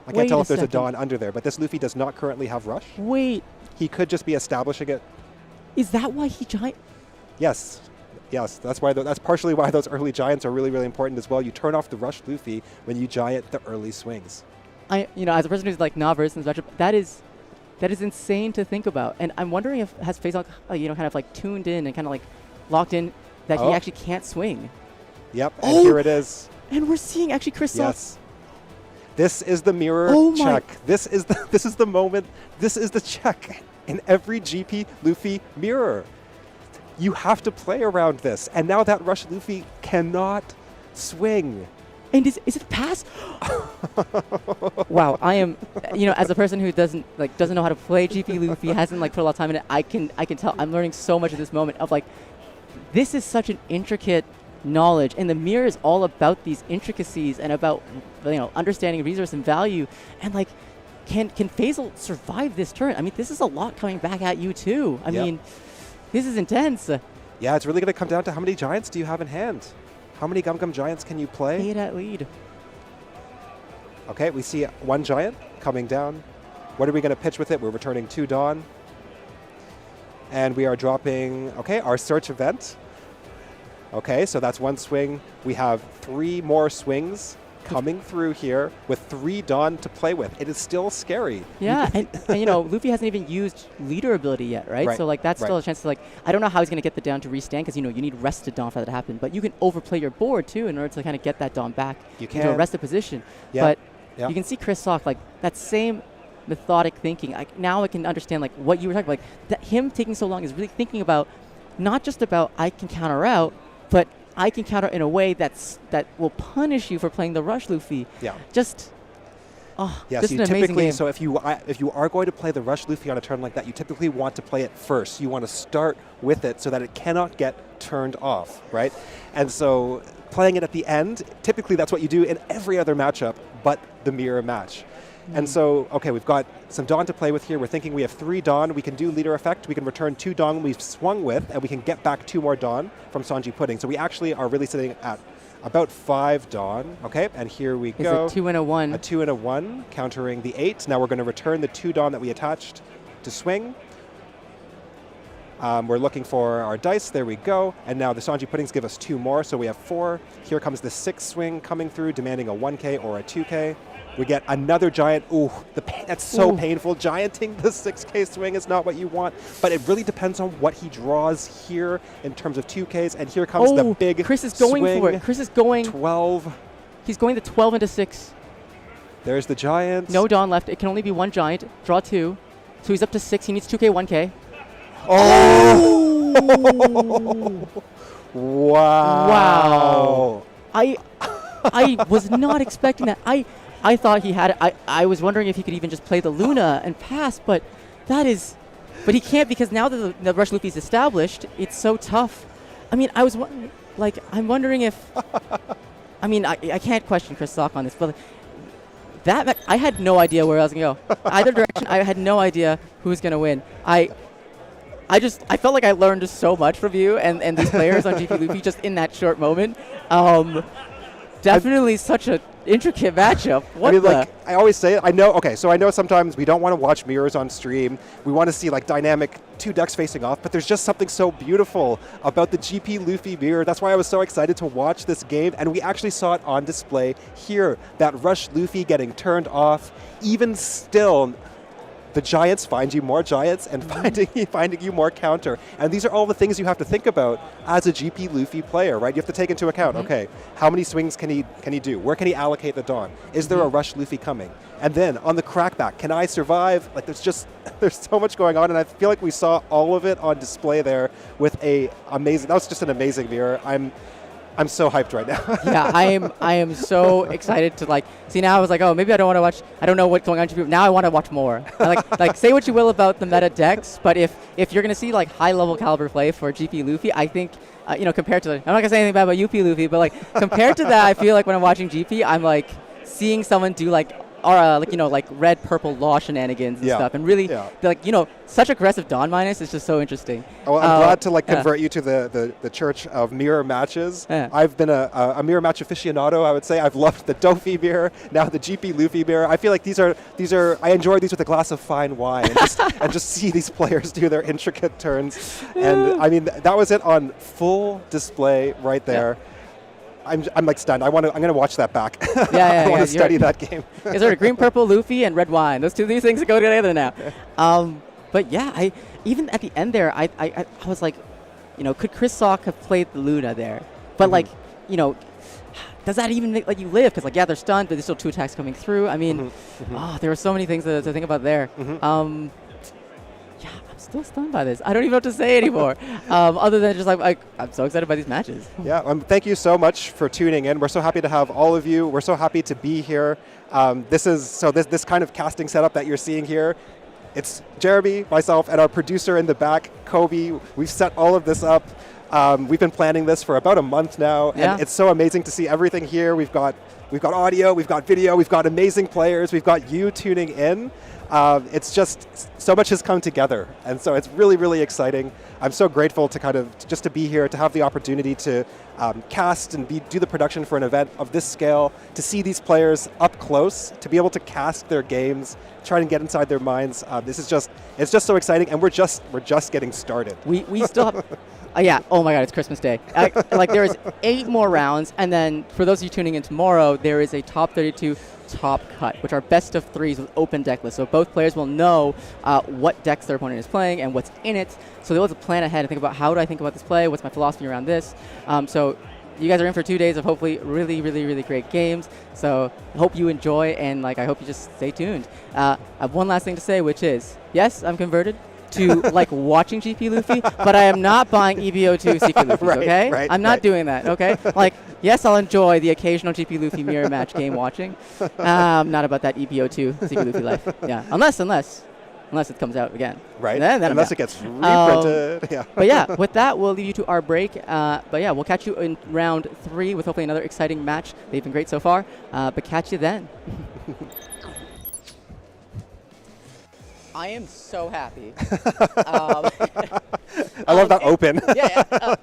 I Wait can't tell a if there's a second. Dawn under there, but this Luffy does not currently have Rush. Wait, He could just be establishing it. is that why he giant? Yes. Yes, that's why. That's partially why those early giants are really, really important as well. You turn off the Rush Luffy when you giant the early swings. As a person who's like not versed in this matchup, that is insane to think about. And I'm wondering if has Faysal, kind of like tuned in and kind of like locked in that he actually can't swing. Yep, and here it is. And we're seeing actually Chris Sock. Yes. This is the mirror check. This is the moment. This is the check in every GP Luffy mirror. You have to play around this. And now that Rush Luffy cannot swing. And is it pass? Wow, I am, as a person who doesn't know how to play GP Luffy, hasn't like put a lot of time in it, I can tell I'm learning so much at this moment of like, this is such an intricate knowledge, and the mirror is all about these intricacies and about understanding resource and value, and like, can Faysal survive this turn? I mean, this is a lot coming back at you too. I mean, this is intense. Yeah, it's really going to come down to how many giants do you have in hand. How many Gum Gum Giants can you play? 8 at lead. Okay, we see 1 giant coming down. What are we going to pitch with it? We're returning 2 Dawn. And we are dropping, our search event. Okay, so that's 1 swing. We have 3 more swings coming through here with 3 Dawn to play with. It is still scary. Yeah, and Luffy hasn't even used leader ability yet, right? So like that's still a chance to I don't know how he's going to get the Dawn to restand because you need rested Dawn for that to happen. But you can overplay your board too in order to kind of get that Dawn back into a rested position. But you can see Chris Sock like that same methodic thinking. Now I can understand like what you were talking about. Like that him taking so long is really thinking about not just about I can counter out, but I can counter in a way that will punish you for playing the Rush Luffy. Yeah. Just Yes, an amazing game. So if you are going to play the Rush Luffy on a turn like that, you typically want to play it first. You want to start with it so that it cannot get turned off, right? And so playing it at the end, typically that's what you do in every other matchup but the mirror match. And so, we've got some Dawn to play with here. We're thinking we have 3 Dawn. We can do leader effect. We can return 2 Dawn we've swung with, and we can get back 2 more Dawn from Sanji Pudding. So we actually are really sitting at about 5 Dawn. Okay, and here we go. It's a 2 and a 1. A 2 and a 1, countering the 8. Now we're going to return the 2 Dawn that we attached to swing. We're looking for our dice. There we go. And now the Sanji Puddings give us 2 more, so we have 4. Here comes the 6 swing coming through, demanding a 1K or a 2K. We get another giant. Ooh, that's so painful. Gianting the 6K swing is not what you want, but it really depends on what he draws here in terms of 2Ks. And here comes the big Chris is going swing. for it. Chris is going 12. He's going the 12 into 6. There's the giant. No Dawn left. It can only be 1 giant. Draw 2. So he's up to 6. He needs 2K, 1K. Oh! Wow. I was not expecting that. I thought he had it. I was wondering if he could even just play the Luna and pass, but but he can't because now that the Rush Luffy's established, it's so tough. I mean, I'm wondering if, I can't question Chris Sock on this, but I had no idea where I was going to go. Either direction, I had no idea who was going to win. I felt like I learned so much from you and these players on GP Luffy just in that short moment. Definitely such a intricate matchup. I always say, I know sometimes we don't want to watch mirrors on stream. We want to see dynamic 2 decks facing off, but there's just something so beautiful about the GP Luffy mirror. That's why I was so excited to watch this game, and we actually saw it on display here, that Rush Luffy getting turned off. Even still, the giants find you more giants and finding you more counter. And these are all the things you have to think about as a GP Luffy player, right? You have to take into account, how many swings can he do? Where can he allocate the Dawn? Is there a Rush Luffy coming? And then on the crackback, can I survive? There's so much going on, and I feel like we saw all of it on display there with that was just an amazing mirror. I'm so hyped right now. Yeah, I am so excited to see now. I was like, maybe I don't want to watch. I don't know what's going on. Now I want to watch more. Like say what you will about the meta decks, but if you're gonna see high level caliber play for GP Luffy, I think compared to I'm not gonna say anything bad about UP Luffy, but compared to that, I feel like when I'm watching GP, I'm seeing someone do like, like red, purple law shenanigans and Yeah. stuff. And really, Yeah. like, such aggressive Dawn minus is just so interesting. Oh, I'm glad to yeah. convert you to the church of mirror matches. Yeah. I've been a mirror match aficionado, I would say. I've loved the Dofi mirror, now the GP Luffy mirror. I feel like these are I enjoy these with a glass of fine wine and just see these players do their intricate turns. And I mean, that was it on full display right there. Yeah. I'm like stunned. I'm gonna watch that back. Yeah, I want to study that game. Is there a green, purple, Luffy, and red wine? These things go together now. But yeah, even at the end there, I was like, could Chris Sock have played the Luna there? But like, does that even make you live? Because they're stunned, but there's still 2 attacks coming through. I mean, there were so many things to think about there. Yeah, I'm still stunned by this. I don't even know what to say anymore, other than just I'm so excited by these matches. Yeah, thank you so much for tuning in. We're so happy to have all of you. We're so happy to be here. This kind of casting setup that you're seeing here, it's Jeremy, myself, and our producer in the back, Kobe. We've set all of this up. We've been planning this for about a month now, and it's so amazing to see everything here. We've got audio, we've got video, we've got amazing players, we've got you tuning in. It's just so much has come together, and so it's really, really exciting. I'm so grateful to just to be here, to have the opportunity to cast and do the production for an event of this scale, to see these players up close, to be able to cast their games, try and get inside their minds. It's just so exciting, and we're just getting started. We still have. Yeah, oh my God, it's Christmas Day. There is 8 more rounds, and then for those of you tuning in tomorrow, there is a top 32 top cut, which are best of 3s with open deck lists. So both players will know what decks their opponent is playing and what's in it. So they'll have to plan ahead and think about, how do I think about this play? What's my philosophy around this? So you guys are in for 2 days of hopefully really, really, really great games. So I hope you enjoy, and I hope you just stay tuned. I have one last thing to say, which is, yes, I'm converted to watching GP Luffy, but I am not buying EBO2 Secret Luffy, okay? Right, I'm not doing that, okay? Yes, I'll enjoy the occasional GP Luffy mirror match game watching. Not about that EBO2 Secret Luffy life. Yeah, unless it comes out again. Right, then unless it gets reprinted. Yeah. But yeah, with that, we'll leave you to our break. But yeah, we'll catch you in round 3 with hopefully another exciting match. They've been great so far, but catch you then. I am so happy. I love that open.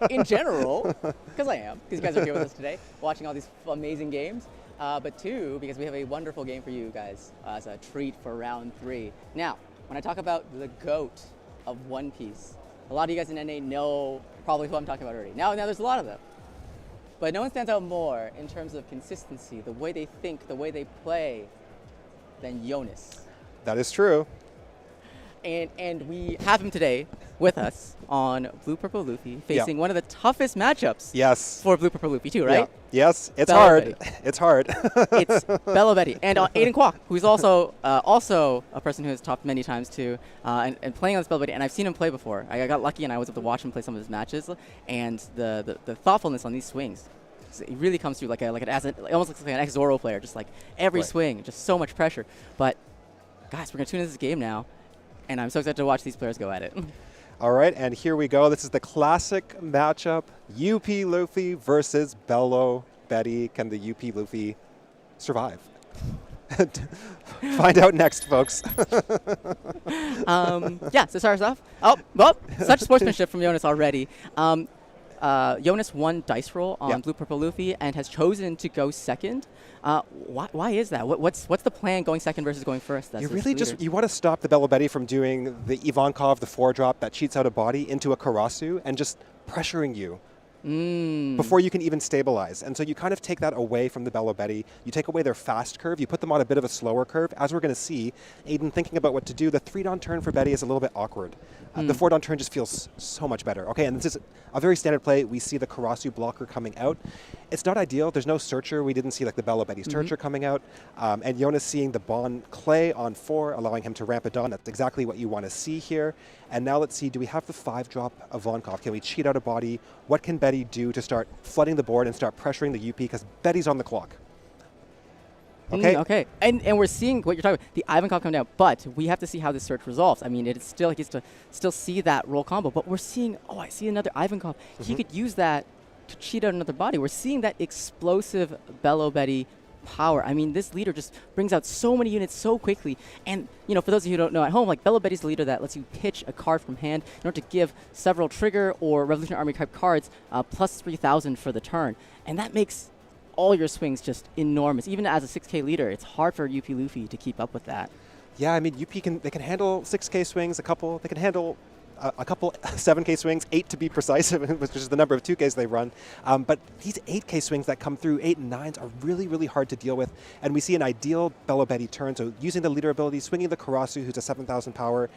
In general, because I am, because you guys are here with us today, watching all these amazing games. But 2, because we have a wonderful game for you guys as a treat for round 3. Now, when I talk about the GOAT of One Piece, a lot of you guys in NA know probably who I'm talking about already. Now there's a lot of them. But no one stands out more in terms of consistency, the way they think, the way they play, than Yonas. That is true. And we have him today with us on Blue Purple Luffy, facing one of the toughest matchups. Yes. For Blue Purple Luffy too, right? Yeah. Yes, it's Belo hard. Betty. It's hard. It's Belo Betty and Aidan Kwok, who's also a person who has topped many times too, and playing on this Belo Betty. And I've seen him play before. I got lucky and I was able to watch him play some of his matches, and the thoughtfulness on these swings. It really comes through it almost looks like an ex-Zoro player, just every swing, just so much pressure. But guys, we're gonna tune into this game now. And I'm so excited to watch these players go at it. All right, and here we go. This is the classic matchup, UP Luffy versus Belo Betty. Can the UP Luffy survive? Find out next, folks. So start us off. Such sportsmanship from Yonas already. Yonas won dice roll on Blue Purple Luffy and has chosen to go second. Why is that? What's the plan going second versus going first? You really you want to stop the Belo Betty from doing the Ivankov, the 4-drop that cheats out a body into a Karasu and just pressuring you before you can even stabilize. And so you kind of take that away from the Belo Betty. You take away their fast curve. You put them on a bit of a slower curve. As we're going to see, Aidan thinking about what to do. The 3-don turn for Betty is a little bit awkward. The 4-don turn just feels so much better. Okay, and this is a very standard play. We see the Karasu blocker coming out. It's not ideal. There's no searcher. We didn't see the Belo Betty's searcher coming out. And Yonas seeing the Bon Clay on 4, allowing him to ramp it on. That's exactly what you want to see here. And now let's see, do we have the 5-drop Ivankov? Can we cheat out a body? What can Betty do to start flooding the board and start pressuring the UP? Because Betty's on the clock. Okay. Okay. And we're seeing what you're talking about, the Ivankov coming down, but we have to see how this search resolves. I mean, it's still, he gets to still see that roll combo, but we're seeing, I see another Ivankov. He could use that to cheat out another body. We're seeing that explosive Belo Betty power. I mean, this leader just brings out so many units so quickly. And, you know, for those of you who don't know at home, like, Belo Betty's the leader that lets you pitch a card from hand in order to give several trigger or Revolutionary Army type cards plus 3,000 for the turn. And that makes all your swings just enormous. Even as a 6K leader, it's hard for UP Luffy to keep up with that. Yeah, I mean, UP they can handle 6K swings, they can handle a couple 7K swings, 8 to be precise, which is the number of 2Ks they run. But these 8K swings that come through, 8 and 9s, are really, really hard to deal with. And we see an ideal Belo Betty turn, so using the leader ability, swinging the Karasu, who's a 7,000 power,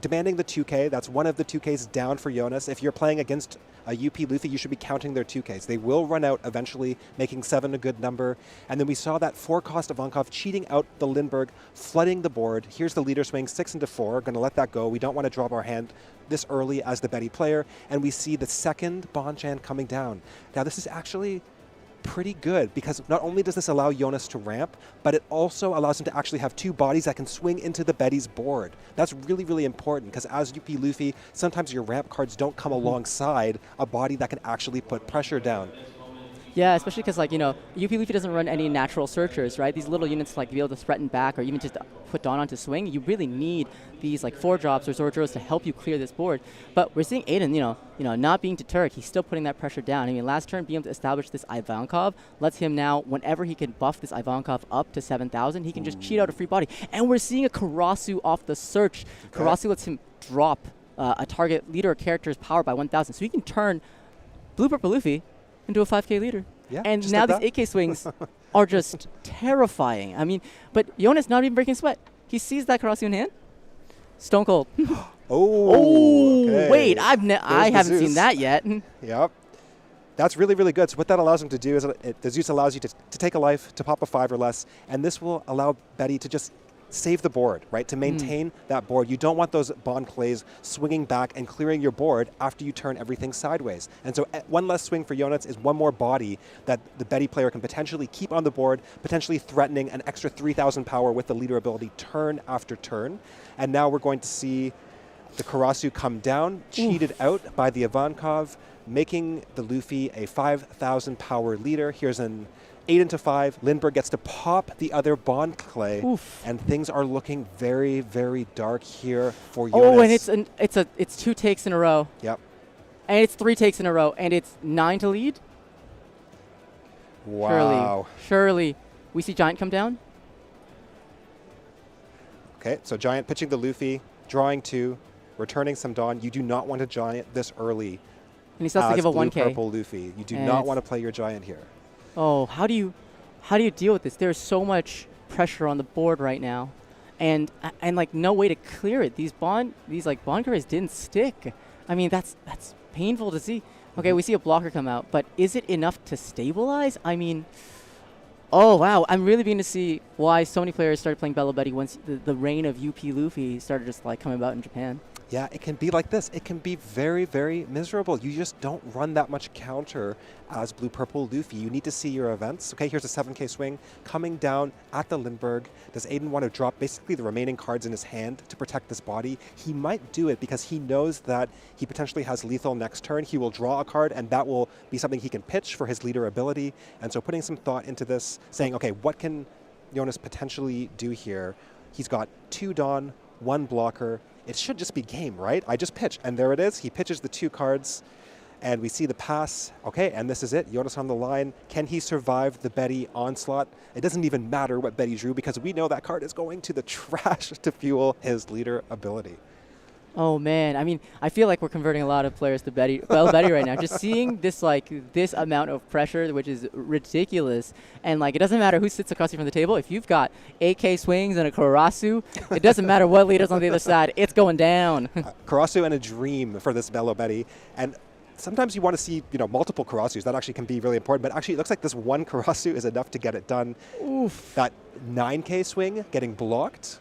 demanding the 2K. That's one of the 2Ks down for Yonas. If you're playing against a UP Luffy, you should be counting their 2Ks. They will run out eventually, making 7 a good number. And then we saw that 4-cost Ivankov cheating out the Lindbergh, flooding the board. Here's the leader swing, 6 into 4. Going to let that go. We don't want to drop our hand this early as the Betty player. And we see the second Bonchan coming down. Now, this is actually pretty good, because not only does this allow Yonas to ramp, but it also allows him to actually have 2 bodies that can swing into the Betty's board. That's really, really important, because as UP Luffy, sometimes your ramp cards don't come alongside a body that can actually put pressure down. Yeah, especially because, like, you know, UP Luffy doesn't run any natural searchers, right? These little units, like, to be able to threaten back or even just put Dawn onto swing, you really need these, like, 4-drops or Zordros to help you clear this board. But we're seeing Aidan, you know, not being deterred. He's still putting that pressure down. I mean, last turn, being able to establish this Ivankov lets him now, whenever he can buff this Ivankov up to 7,000, he can just cheat out a free body. And we're seeing a Karasu off the search. Okay. Karasu lets him drop a target leader or character's power by 1,000. So he can turn Blue Purple Luffy into a 5K leader. Yeah, and now like these 8K swings are just terrifying. I mean, but Yonas not even breaking sweat. He sees that Karasu in hand. Stone cold. Okay. Wait, I haven't seen that yet. Yep. That's really, really good. So what that allows him to do is the Zeus allows you to take a life, to pop a 5 or less, and this will allow Betty to just save the board, right? To maintain that board. You don't want those Bond plays swinging back and clearing your board after you turn everything sideways. And so one less swing for Yonas is one more body that the Betty player can potentially keep on the board, potentially threatening an extra 3,000 power with the leader ability turn after turn. And now we're going to see the Karasu come down, cheated out by the Ivankov, making the Luffy a 5,000 power leader. Here's an 8 into 5. Lindbergh gets to pop the other Bond clay, and things are looking very, very dark here for Yonas. Oh, and it's 2 takes in a row. Yep. And it's 3 takes in a row, and it's 9 to lead. Wow. Surely. We see Giant come down. Okay, so Giant pitching the Luffy, drawing 2, returning some Dawn. You do not want a Giant this early. And he still has to give a 1K. Purple Luffy. You do not want to play your Giant here. Oh, how do you deal with this? There's so much pressure on the board right now, and like no way to clear it. These bond carries didn't stick. I mean, that's painful to see. Okay, we see a blocker come out, but is it enough to stabilize? I mean, oh wow, I'm really beginning to see why so many players started playing Belo Betty once the reign of UP Luffy started just like coming about in Japan. Yeah, it can be like this. It can be very, very miserable. You just don't run that much counter as Blue-Purple Luffy. You need to see your events. Okay, here's a 7K swing coming down at the Lindbergh. Does Aidan want to drop basically the remaining cards in his hand to protect this body? He might do it because he knows that he potentially has lethal next turn. He will draw a card, and that will be something he can pitch for his leader ability. And so putting some thought into this, saying, okay, what can Yonas potentially do here? He's got 2 Dawn, 1 blocker. It should just be game, right? I just pitch, and there it is. He pitches the 2 cards, and we see the pass. Okay, and this is it. Yonas on the line. Can he survive the Betty onslaught? It doesn't even matter what Betty drew because we know that card is going to the trash to fuel his leader ability. Oh man, I mean, I feel like we're converting a lot of players to Belo Betty right now. Just seeing this this amount of pressure, which is ridiculous, and like it doesn't matter who sits across you from the table. If you've got AK swings and a Karasu, it doesn't matter what leader's on the other side. It's going down. Karasu and a dream for this Belo Betty, and sometimes you want to see multiple Karasus. That actually can be really important. But actually, it looks like this 1 Karasu is enough to get it done. Oof. That 9K swing getting blocked.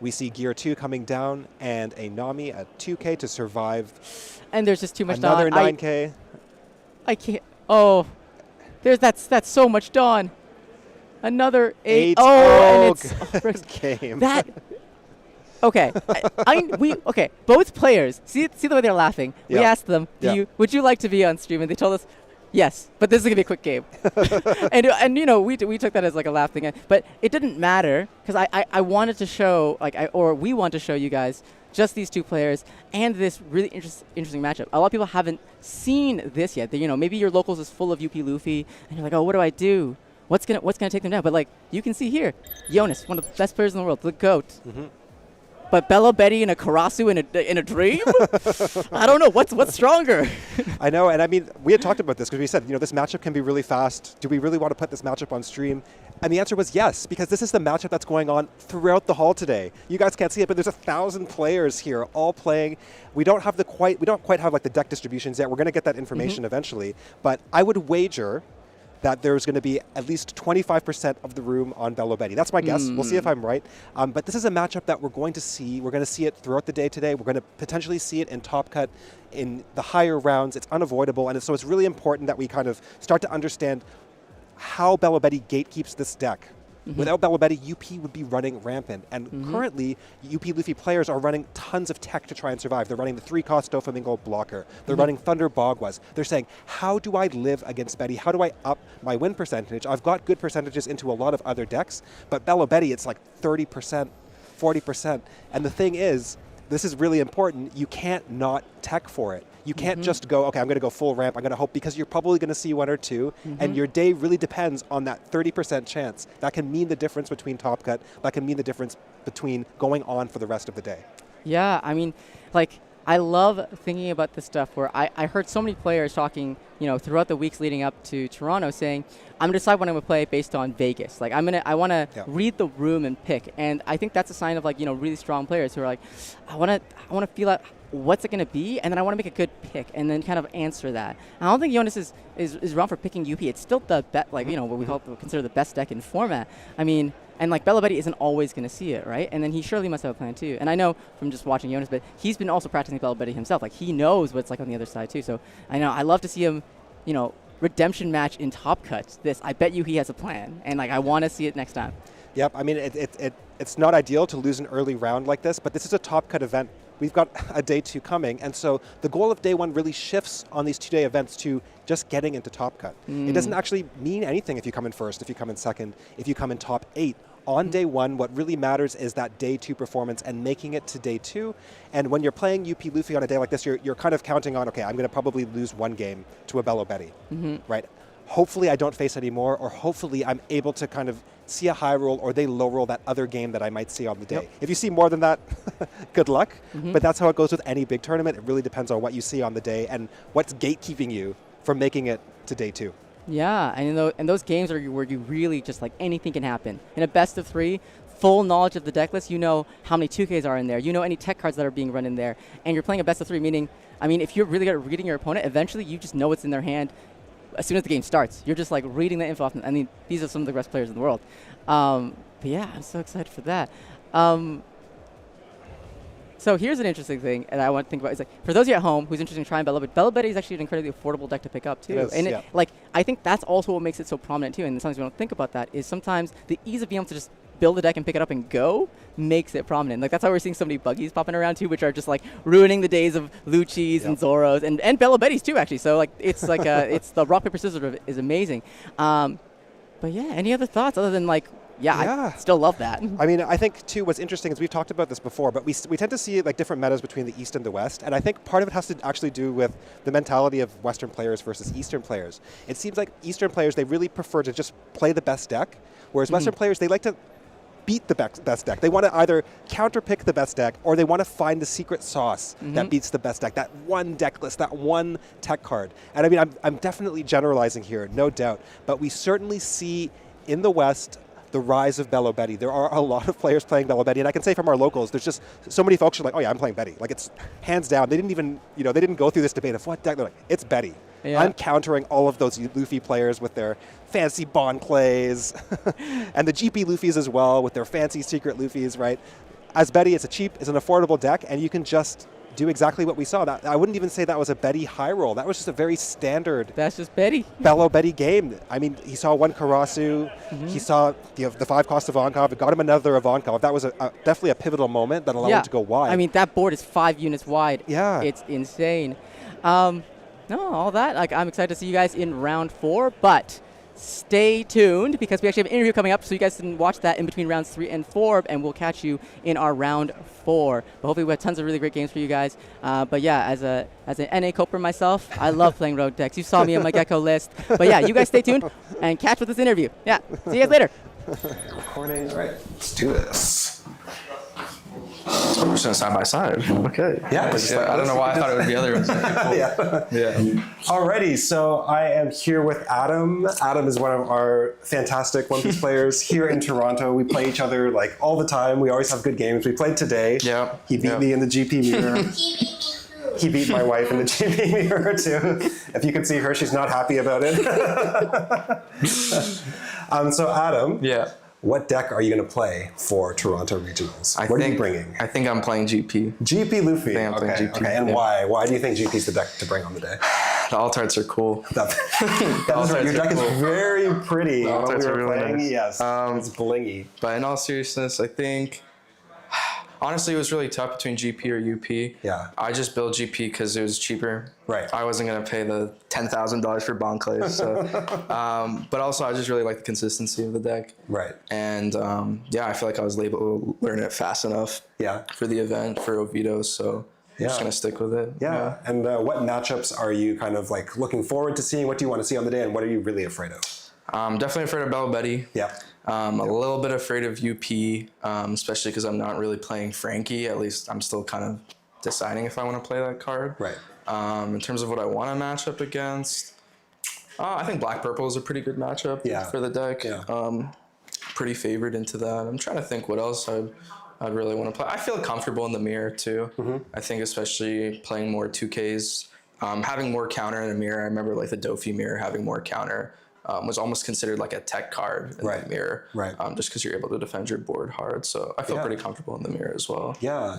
We see Gear 2 coming down and a Nami at 2K to survive. And there's just too much Another Dawn. 9K. I can't. Oh, that's so much Dawn. Another 8. Oh, and it's game. That. Okay, okay. Both players see the way they're laughing. We asked them, would you like to be on stream? And they told us, Yes, but this is gonna be a quick game, and you know we took that as like a laugh thing, but it didn't matter because I wanted to show we want to show you guys just these two players and this really interesting matchup. A lot of people haven't seen this yet. You know, maybe your locals is full of Luffy, and you're like, oh, what do I do? What's gonna take them down? But like you can see here, Yonas, one of the best players in the world, the GOAT. Mm-hmm. But Belo, Betty, and a Karasu in a dream? I don't know. What's stronger? I know, and I mean, we had talked about this because we said, this matchup can be really fast. Do we really want to put this matchup on stream? And the answer was yes, because this is the matchup that's going on throughout the hall today. You guys can't see it, but there's 1,000 players here all playing. We don't quite have like the deck distributions yet. We're going to get that information eventually, but I would wager that there's going to be at least 25% of the room on Belo Betty. That's my guess. We'll see if I'm right. But this is a matchup that we're going to see. We're going to see it throughout the day today. We're going to potentially see it in Top Cut in the higher rounds. It's unavoidable, and so it's really important that we kind of start to understand how Belo Betty gatekeeps this deck. Without Belo Betty, UP would be running rampant. And currently, UP Luffy players are running tons of tech to try and survive. They're running the 3-cost Doflamingo blocker. They're running Thunder Bagwas. They're saying, how do I live against Betty? How do I up my win percentage? I've got good percentages into a lot of other decks, but Belo Betty, it's like 30%, 40%. And the thing is, this is really important. You can't not tech for it. You can't just go, okay, I'm going to go full ramp. I'm going to hope, because you're probably going to see one or two, and your day really depends on that 30% chance. That can mean the difference between Top Cut. That can mean the difference between going on for the rest of the day. Yeah, I mean, like, I love thinking about this stuff where I heard so many players talking, throughout the weeks leading up to Toronto saying, I'm going to decide what I'm going to play based on Vegas. Like, I want to read the room and pick. And I think that's a sign of, like, really strong players who are like, I want to feel out what's it going to be, and then I want to make a good pick and then kind of answer that. I don't think Yonas is wrong for picking UP. It's still the best, like, what we consider the best deck in format. I mean, and like Belo Betty isn't always going to see it, right? And then he surely must have a plan too. And I know from just watching Yonas, but he's been also practicing Belo Betty himself. Like, he knows what it's like on the other side too. So I love to see him, redemption match in Top Cut. I bet you he has a plan, and like I want to see it next time. Yep, I mean, it's not ideal to lose an early round like this, but this is a Top Cut event. We've got a day 2 coming, and so the goal of day 1 really shifts on these 2-day events to just getting into Top Cut. It doesn't actually mean anything if you come in first, if you come in second, if you come in top 8. On day 1, what really matters is that day 2 performance and making it to day 2. And when you're playing UP Luffy on a day like this, you're kind of counting on, okay, I'm going to probably lose one game to a Belo Betty, right? Hopefully I don't face any more, or hopefully I'm able to kind of see a high roll or they low roll that other game that I might see on the day. If you see more than that, good luck. But that's how it goes with any big tournament. It really depends on what you see on the day and what's gatekeeping you from making it to day 2. Yeah, and those games are where you really just, like, anything can happen. In a best of 3, full knowledge of the deck list, you know how many 2Ks are in there, you know any tech cards that are being run in there, and you're playing a best of 3, meaning, I mean, if you're really good at reading your opponent, eventually you just know what's in their hand as soon as the game starts. You're just, like, reading the info off them. I mean, these are some of the best players in the world. But yeah, I'm so excited for that. So here's an interesting thing, and I want to think about. It's like, for those of you at home who's interested in trying Belo Betty is actually an incredibly affordable deck to pick up too. Like, I think that's also what makes it so prominent too. And sometimes we don't think about that. Is sometimes the ease of being able to just build a deck and pick it up and go makes it prominent. Like, that's why we're seeing so many Buggies popping around too, which are just like ruining the days of Lucci's and Zoros and Belo Betty's too, actually. So like, it's like it's the rock paper scissors is amazing. But yeah, any other thoughts other than like? Yeah, I still love that. I mean, I think, too, what's interesting is we've talked about this before, but we tend to see like different metas between the East and the West, and I think part of it has to actually do with the mentality of Western players versus Eastern players. It seems like Eastern players, they really prefer to just play the best deck, whereas Western players, they like to beat the best deck. They want to either counterpick the best deck, or they want to find the secret sauce that beats the best deck, that one deck list, that one tech card. And I mean, I'm definitely generalizing here, no doubt, but we certainly see in the West the rise of Belo Betty. There are a lot of players playing Belo Betty, and I can say from our locals, there's just so many folks who are like, oh yeah, I'm playing Betty. Like, it's hands down. They didn't even, they didn't go through this debate of what deck. They're like, it's Betty. Yeah. I'm countering all of those Luffy players with their fancy Bond plays, and the GP Luffys as well with their fancy secret Luffys, right? As Betty, it's an affordable deck, and you can just do exactly what we saw. That I wouldn't even say that was a Betty high roll. That was just a very standard. That's just Betty. Belo Betty game. I mean, he saw one Karasu. He saw the 5-cost Ivankov. It got him another Ivankov. That was definitely a pivotal moment that allowed him to go wide. I mean, that board is 5 units wide. Yeah. It's insane. No, all that. Like, I'm excited to see you guys in round 4, but stay tuned because we actually have an interview coming up, so you guys can watch that in between rounds 3 and 4, and we'll catch you in our round 4. But hopefully we have tons of really great games for you guys. But yeah, as an NA Coper myself, I love playing rogue decks. You saw me on my Gecko list. But yeah, you guys stay tuned and catch with this interview. Yeah, see you guys later. Recording. All right, let's do this. So we're just gonna side by side. Okay. Yeah. I don't know why I thought it would be other ones. Cool. Yeah. Alrighty, so I am here with Adam. Adam is one of our fantastic One Piece players here in Toronto. We play each other like all the time. We always have good games. We played today. Yeah. He beat me in the GP mirror. He beat my wife in the GP mirror too. If you could see her, she's not happy about it. So Adam. Yeah. What deck are you going to play for Toronto Regionals? What are you bringing? I think I'm playing GP. GP Luffy. I'm playing GP. Okay. And why? Why do you think GP is the deck to bring on the day? The alt-arts are cool. Your deck is very pretty. The alt-arts are really playing. nice. Yes, it's blingy. But in all seriousness, I think, honestly, it was really tough between GP or UP. Yeah. I just built GP because it was cheaper. Right. I wasn't going to pay the $10,000 for bond clays. So, but also, I just really like the consistency of the deck. Right. And yeah, I feel like I was able to learn it fast enough for the event, for Oviedo. So I'm just going to stick with it. Yeah. And what matchups are you kind of like looking forward to seeing? What do you want to see on the day? And what are you really afraid of? Definitely afraid of Belo Betty. Yeah. A little bit afraid of UP, especially because I'm not really playing Frankie. At least I'm still kind of deciding if I want to play that card. Right. In terms of what I want to match up against, I think Black Purple is a pretty good matchup for the deck. Yeah. Pretty favored into that. I'm trying to think what else I'd really want to play. I feel comfortable in the mirror too. Mm-hmm. I think especially playing more 2Ks, having more counter in the mirror. I remember like the Dofi mirror having more counter. Was almost considered like a tech card in the mirror, just because you're able to defend your board hard. So I feel pretty comfortable in the mirror as well. Yeah.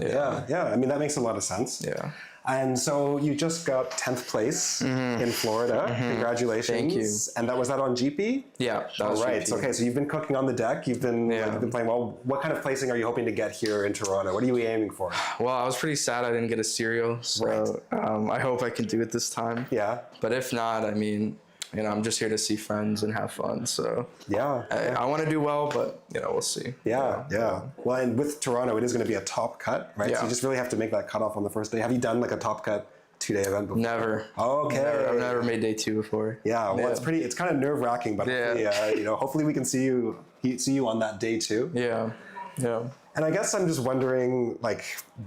I mean, that makes a lot of sense. Yeah. And so you just got 10th place in Florida. Congratulations. Thank you. And that was that on GP? Yeah, that was right. GP. Okay, so you've been cooking on the deck. You've been playing well. What kind of placing are you hoping to get here in Toronto? What are you aiming for? Well, I was pretty sad I didn't get a cereal, so I hope I can do it this time. Yeah. But if not, I mean, I'm just here to see friends and have fun. So I want to do well, but we'll see. Yeah. Well, and with Toronto, it is going to be a top cut, right? Yeah. So you just really have to make that cutoff on the first day. Have you done like a top cut 2-day event before? Never. Okay. I've never made day 2 before. Yeah. Well, it's kind of nerve wracking, but hopefully we can see you on that day too. Yeah. And I guess I'm just wondering, like,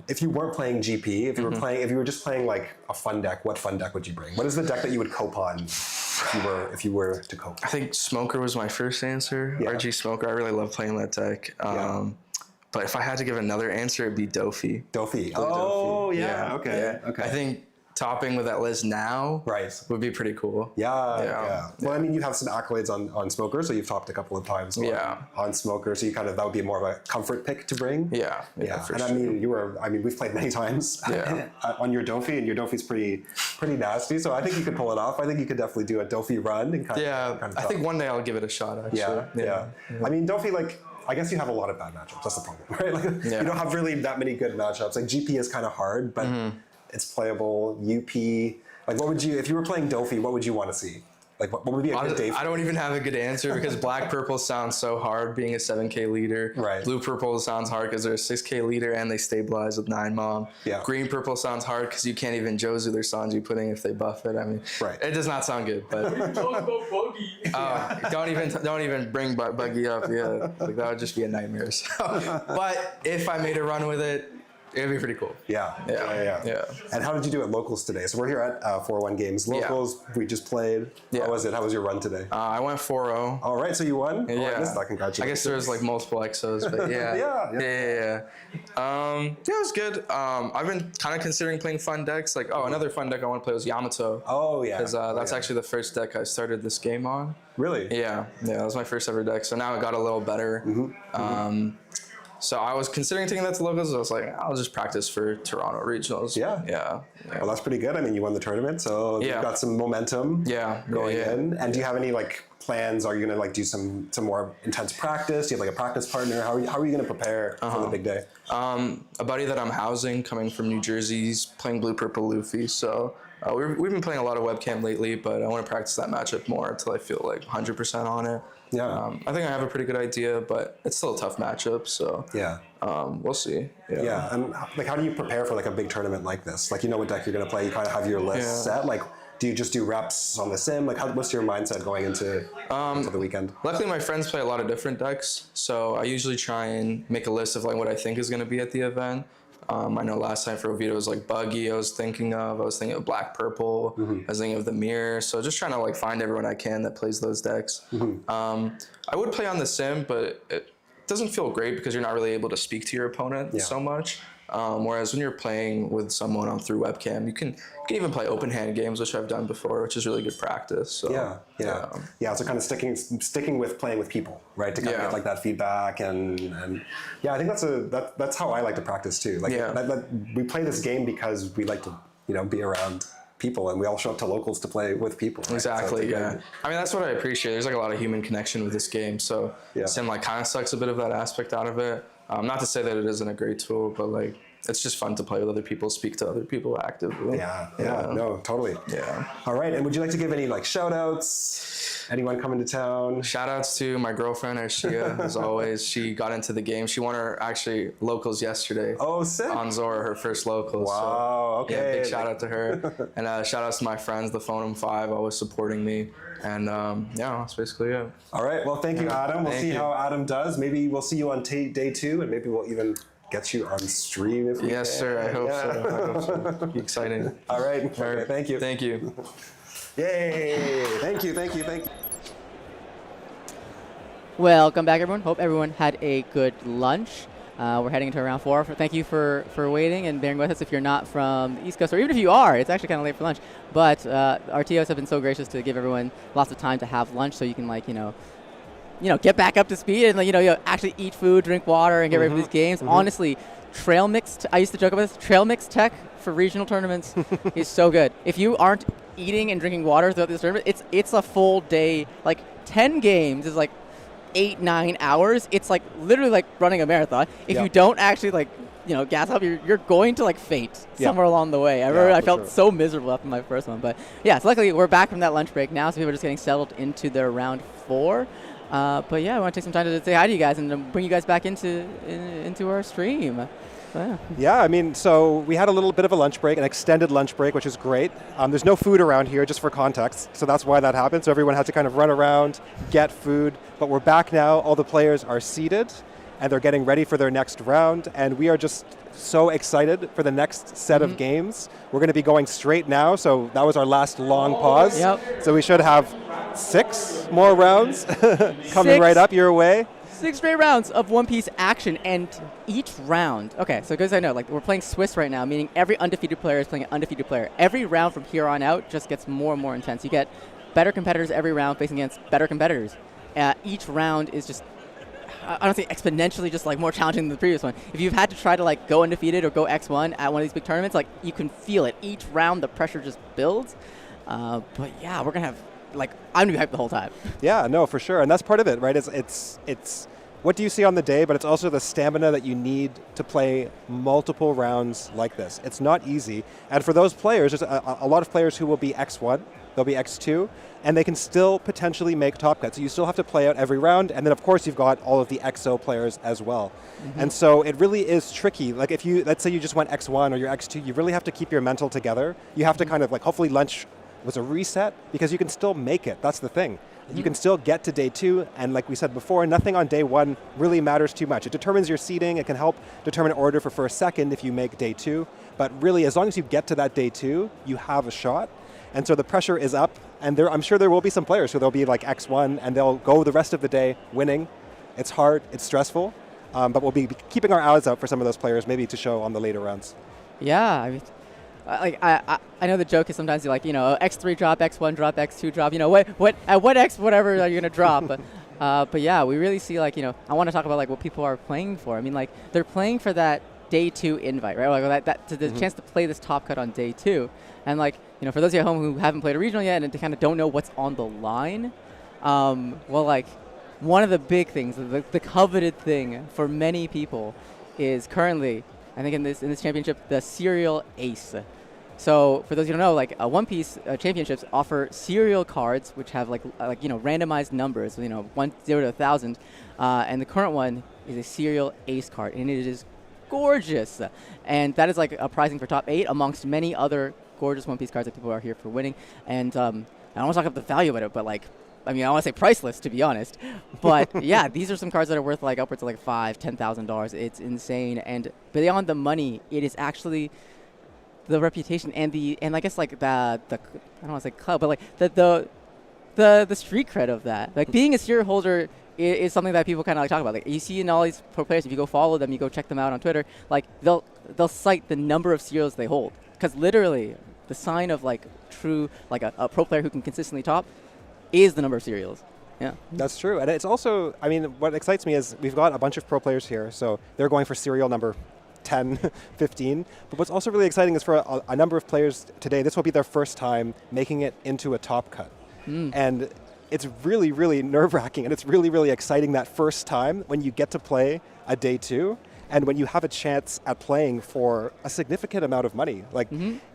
if you weren't playing GP, if you were just playing like a fun deck, what fun deck would you bring? What is the deck that you would cope on if you were to cope? I think Smoker was my first answer. Yeah. RG Smoker. I really love playing that deck. But if I had to give another answer, it'd be Dofi. Dofi. Oh, yeah. Okay. I think topping with that list now would be pretty cool. Yeah. Well, I mean, you have some accolades on Smoker, so you've topped a couple of times on Smoker, so that would be more of a comfort pick to bring. Yeah. And I mean, we've played many times on your Dofi, and your Dofi's pretty nasty, so I think you could pull it off. I think you could definitely do a Dofi run and kind of I think one day I'll give it a shot, actually. Yeah. I mean, Dofi, like, I guess you have a lot of bad matchups. That's the problem, right? Like, you don't have really that many good matchups. Like, GP is kind of hard, but it's playable. UP, like, what would you, if you were playing Dofi, what would you want to see? Like, what would be a good day? I don't even have a good answer because Black Purple sounds so hard being a 7K leader. Right. Blue Purple sounds hard because they're a 6K leader and they stabilize with 9 mom. Yeah. Green Purple sounds hard because you can't even Jozu their Sanji pudding if they buff it. I mean, it does not sound good. But don't even bring Buggy up. Yeah, like, that would just be a nightmare. So, but if I made a run with it, it'd be pretty cool. Yeah. And how did you do at locals today? So we're here at 401 Games. Locals, we just played. Yeah. How was it? How was your run today? I went 4-0. All right, so you won? Yeah. Oh, I missed that. Congratulations. I guess there was like multiple exos, but yeah. It was good. I've been kind of considering playing fun decks. Like, another fun deck I want to play was Yamato. Oh, yeah. Because that's actually the first deck I started this game on. Really? Yeah, that was my first ever deck. So now it got a little better. So I was considering taking that to locals. I was like, I'll just practice for Toronto regionals. Yeah. Well, that's pretty good. I mean, you won the tournament, so you've got some momentum going in. And do you have any like plans? Are you gonna like do some more intense practice? Do you have like a practice partner? How are you gonna prepare for the big day? A buddy that I'm housing coming from New Jersey, he's playing Blue Purple Luffy, so We've been playing a lot of webcam lately, but I want to practice that matchup more until I feel like 100% on it. Yeah. I think I have a pretty good idea, but it's still a tough matchup, so Yeah. we'll see. Yeah, and like, how do you prepare for like a big tournament like this? Like, you know what deck you're gonna play. You kind of have your list set. Like, do you just do reps on the sim? Like, what's your mindset going into the weekend? Luckily, my friends play a lot of different decks, so I usually try and make a list of like what I think is going to be at the event. I know last time for Oviedo it was like Buggy I was thinking of. I was thinking of Black Purple. I was thinking of the Mirror. So just trying to like find everyone I can that plays those decks. I would play on the sim, but it doesn't feel great because you're not really able to speak to your opponent so much. Whereas when you're playing with someone on through webcam, you can even play open hand games, which I've done before, which is really good practice. So yeah. So kind of sticking with playing with people, right? To kind of get like that feedback and yeah, I think that's how I like to practice too. Like we play this game because we like to be around people, and we all show up to locals to play with people. Right? Exactly. So I mean, that's what I appreciate. There's like a lot of human connection with this game. So sim like kind of sucks a bit of that aspect out of it. Not to say that it isn't a great tool, but like it's just fun to play with other people, speak to other people actively. Yeah, no, totally. Yeah. All right, and would you like to give any like shout outs? Anyone coming to town? Shout outs to my girlfriend, Arshia, as always. She got into the game. She won her actually locals yesterday. Oh, sick. On Zora, her first locals. Wow, okay. Yeah, big shout out to her. And shout outs to my friends, the Phonum 5, always supporting me. And yeah, that's basically it. All right, well, thank you, Adam. We'll see how Adam does. Maybe we'll see you on day 2, and maybe we'll even get you on stream if we can. Sir, I hope so. Be exciting. All right. Okay, thank you. Thank you. Yay! Thank you. Welcome back, everyone. Hope everyone had a good lunch. We're heading into round 4. Thank you for waiting and bearing with us if you're not from the East Coast, or even if you are. It's actually kind of late for lunch. But our TOs have been so gracious to give everyone lots of time to have lunch, so you can get back up to speed and actually eat food, drink water, and get ready for these games. Honestly, trail mix. I used to joke about this. Trail mix tech for regional tournaments is so good. If you aren't eating and drinking water throughout this tournament, it's a full day. Like 10 games is like 8-9 hours. It's like literally like running a marathon. If you don't actually gas up, you're going to faint somewhere along the way. I felt so miserable after my first one. But yeah, so luckily we're back from that lunch break now, so people are just getting settled into their round 4. But yeah, I want to take some time to say hi to you guys and bring you guys back into our stream. Yeah, I mean, so we had a little bit of a lunch break, an extended lunch break, which is great. There's no food around here, just for context, so that's why that happened. So everyone had to kind of run around, get food, but we're back now. All the players are seated, and they're getting ready for their next round, and we are just so excited for the next set of games. We're going to be going straight now, so that was our last long pause. So we should have 6 more rounds coming right up your way. 6 straight rounds of One Piece action, and each round. Okay, so because I know, we're playing Swiss right now, meaning every undefeated player is playing an undefeated player. Every round from here on out just gets more and more intense. You get better competitors every round facing against better competitors. Each round is just, I don't think exponentially, just more challenging than the previous one. If you've had to try to go undefeated or go X1 at one of these big tournaments, you can feel it. Each round the pressure just builds. But yeah, we're gonna have I'm gonna be hyped the whole time. Yeah, no, for sure, and that's part of it, right? It's what do you see on the day, but it's also the stamina that you need to play multiple rounds like this. It's not easy, and for those players, there's a lot of players who will be X1, they'll be X2, and they can still potentially make top cuts. So you still have to play out every round, and then of course you've got all of the XO players as well. And so it really is tricky. If you, let's say you just went X1 or you're X2, you really have to keep your mental together. You have to kind of hopefully lunch was a reset, because you can still make it. That's the thing. You can still get to day 2, and like we said before, nothing on day 1 really matters too much. It determines your seeding. It can help determine order for first, second if you make day 2. But really, as long as you get to that day 2, you have a shot. And so the pressure is up, and I'm sure there will be some players who they'll be X1, and they'll go the rest of the day winning. It's hard, it's stressful, but we'll be keeping our eyes out for some of those players, maybe to show on the later rounds. Yeah, I mean, I know the joke is sometimes X3 drop, X1 drop, X2 drop. At what X whatever are you gonna drop? But yeah, we really see I want to talk about what people are playing for. I mean, they're playing for that day 2 invite, right? The chance to play this top cut on day 2, and for those of you at home who haven't played a regional yet and kind of don't know what's on the line, one of the big things, the coveted thing for many people, is currently, I think in this championship, the serial ace. So for those who don't know, like One Piece championships offer serial cards, which have like randomized numbers, 1 0 to 1,000, and the current one is a serial ace card, and it is gorgeous, and that is like a prizing for top 8 amongst many other gorgeous One Piece cards that people are here for winning. And I don't want to talk about the value of it, but like, I want to say priceless, to be honest. But yeah, these are some cards that are worth like upwards of like $5,000-$10,000. It's insane, and beyond the money, it is actually the reputation and I guess like the I don't want to say club, but like the street cred of that. Like being a serial holder is something that people kind of like talk about. Like you see in all these pro players, if you go follow them, you go check them out on Twitter, like they'll cite the number of serials they hold, because literally the sign of like true like a pro player who can consistently top is the number of serials. Yeah, that's true. And it's also, what excites me is we've got a bunch of pro players here, so they're going for serial number 10, 15. But what's also really exciting is for a number of players today, this will be their first time making it into a top cut. And it's really, really nerve-wracking, and it's really, really exciting that first time when you get to play a day 2, and when you have a chance at playing for a significant amount of money. Like,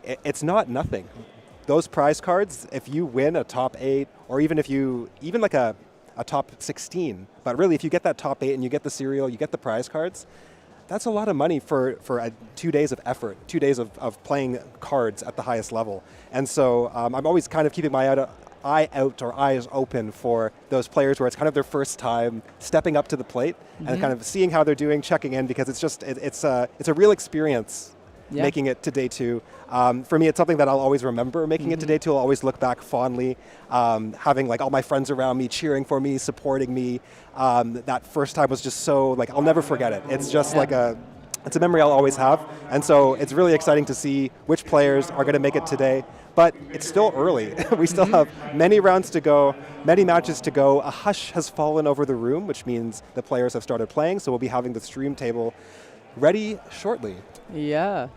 it's not nothing. Those prize cards, if you win a top 8, or even like a top 16, but really if you get that top 8 and you get the serial, you get the prize cards, that's a lot of money for 2 days of effort, 2 days of playing cards at the highest level. And so I'm always kind of keeping my eyes open for those players where it's kind of their first time stepping up to the plate and kind of seeing how they're doing, checking in, because it's just, it's a real experience making it to day 2. For me, it's something that I'll always remember. Making it to day 2, I'll always look back fondly, having like all my friends around me cheering for me, supporting me. That first time was just so, like, I'll never forget it. It's just it's a memory I'll always have. And so it's really exciting to see which players are going to make it today. But it's still early. We still have many rounds to go, many matches to go. A hush has fallen over the room, which means the players have started playing. So we'll be having the stream table ready shortly. Yeah.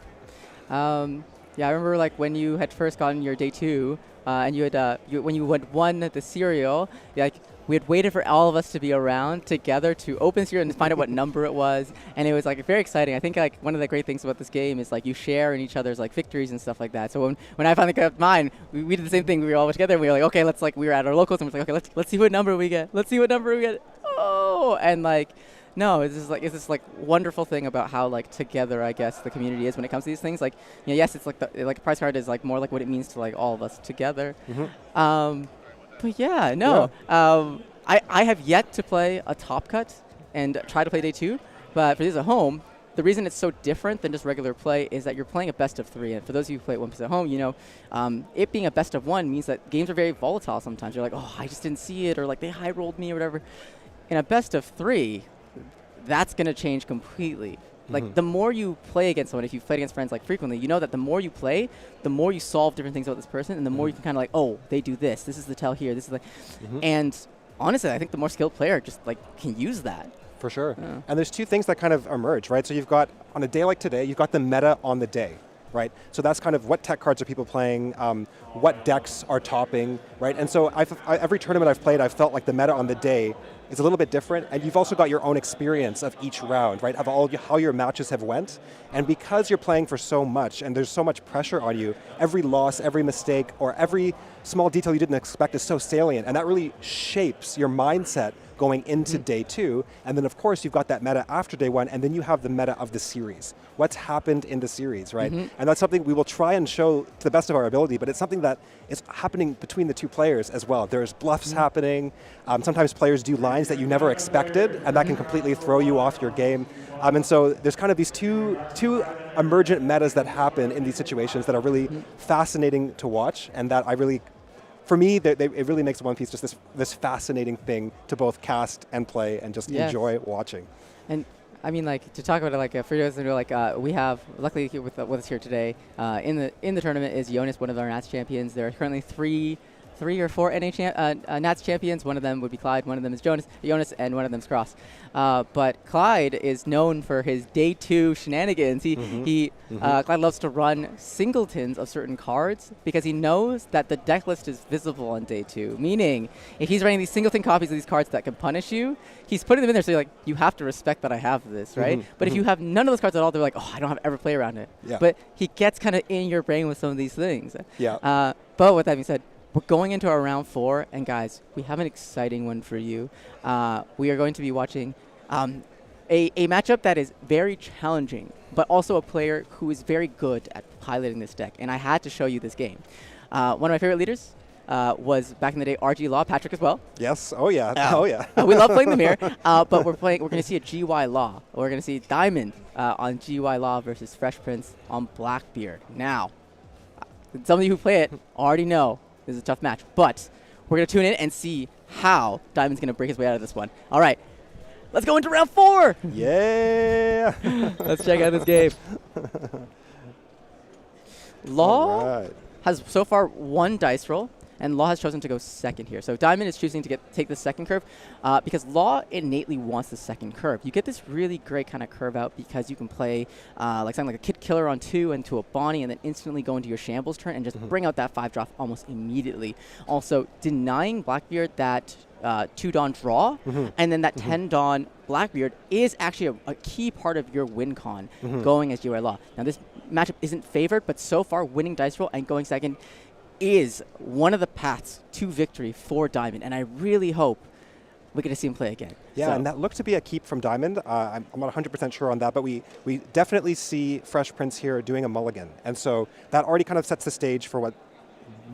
Yeah, I remember like when you had first gotten your day 2, and you had when you had won the cereal, like we had waited for all of us to be around together to open the cereal and find out what number it was, and it was like very exciting. I think like one of the great things about this game is like you share in each other's like victories and stuff like that. So when I finally got mine, we did the same thing. We were all together. And we were like, okay, we were at our locals and we were like, okay, let's see what number we get. Let's see what number we get. Oh, and like. No, it's this wonderful thing about how like together I guess the community is when it comes to these things. Like, yes, it's like a prize card is like more like what it means to like all of us together. But yeah, no, I have yet to play a top cut and try to play day 2. But for these at home, the reason it's so different than just regular play is that you're playing a best of 3. And for those of you who play One Piece at home, it being a best of 1 means that games are very volatile sometimes. You're like, oh, I just didn't see it, or like they high rolled me or whatever. In a best of 3, that's going to change completely. Like, the more you play against someone, if you've played against friends, like, frequently, you know that the more you play, the more you solve different things about this person, and the more you can kind of, like, oh, they do this. This is the tell here. This is like... And, honestly, I think the more skilled player just, like, can use that. For sure. Yeah. And there's 2 things that kind of emerge, right? So you've got, on a day like today, you've got the meta on the day, right? So that's kind of what tech cards are people playing, what decks are topping, right? And so every tournament I've played, I've felt like the meta on the day is a little bit different, and you've also got your own experience of each round, right? Of how your matches have went, and because you're playing for so much, and there's so much pressure on you, every loss, every mistake, or every small detail you didn't expect is so salient, and that really shapes your mindset going into day 2, and then of course you've got that meta after day 1, and then you have the meta of the series. What's happened in the series, right? And that's something we will try and show to the best of our ability, but it's something that is happening between the 2 players as well. There's bluffs happening, sometimes players do lines that you never expected, and that can completely throw you off your game. And so there's kind of these two emergent metas that happen in these situations that are really fascinating to watch, and that I really, for me, it really makes One Piece just this fascinating thing to both cast and play and just enjoy watching. And I mean, like, to talk about it, like, for those who know, like, we have, luckily with us here today, in the tournament is Yonas, one of our Nats champions. There are currently three 3 or 4 Nats champions. One of them would be Clyde, one of them is Yonas, and one of them's Cross. But Clyde is known for his day 2 shenanigans. Clyde loves to run singletons of certain cards because he knows that the deck list is visible on day 2. Meaning, if he's running these singleton copies of these cards that can punish you, he's putting them in there so you're like, you have to respect that I have this, right? But if you have none of those cards at all, they're like, oh, I don't have ever play around it. Yeah. But he gets kind of in your brain with some of these things. Yeah. But with that being said, we're going into our round 4, and guys, we have an exciting one for you. We are going to be watching a matchup that is very challenging, but also a player who is very good at piloting this deck. And I had to show you this game. One of my favorite leaders was back in the day RG Law, Patrick as well. Yes. Oh yeah. Oh yeah. We love playing the mirror, but we're going to see a GY Law. We're going to see Diamond on GY Law versus Fresh Prince on Blackbeard. Now, some of you who play it already know this is a tough match, but we're going to tune in and see how Diamond's going to break his way out of this one. All right, let's go into round 4. Yeah. Let's check out this game. Law has so far 1 dice roll, and Law has chosen to go second here. So Diamond is choosing to take the second curve because Law innately wants the second curve. You get this really great kind of curve out because you can play something like a Kid Killer on 2 into a Bonney and then instantly go into your Shambles turn and just bring out that 5-drop almost immediately. Also, denying Blackbeard that 2-Dawn draw and then that 10-Dawn Blackbeard is actually a key part of your win con going as GY Law. Now, this matchup isn't favored, but so far winning dice roll and going second is one of the paths to victory for Diamond, and I really hope we get to see him play again. Yeah, and that looked to be a keep from Diamond. I'm not 100% sure on that, but we definitely see Fresh Prince here doing a mulligan, and so that already kind of sets the stage for what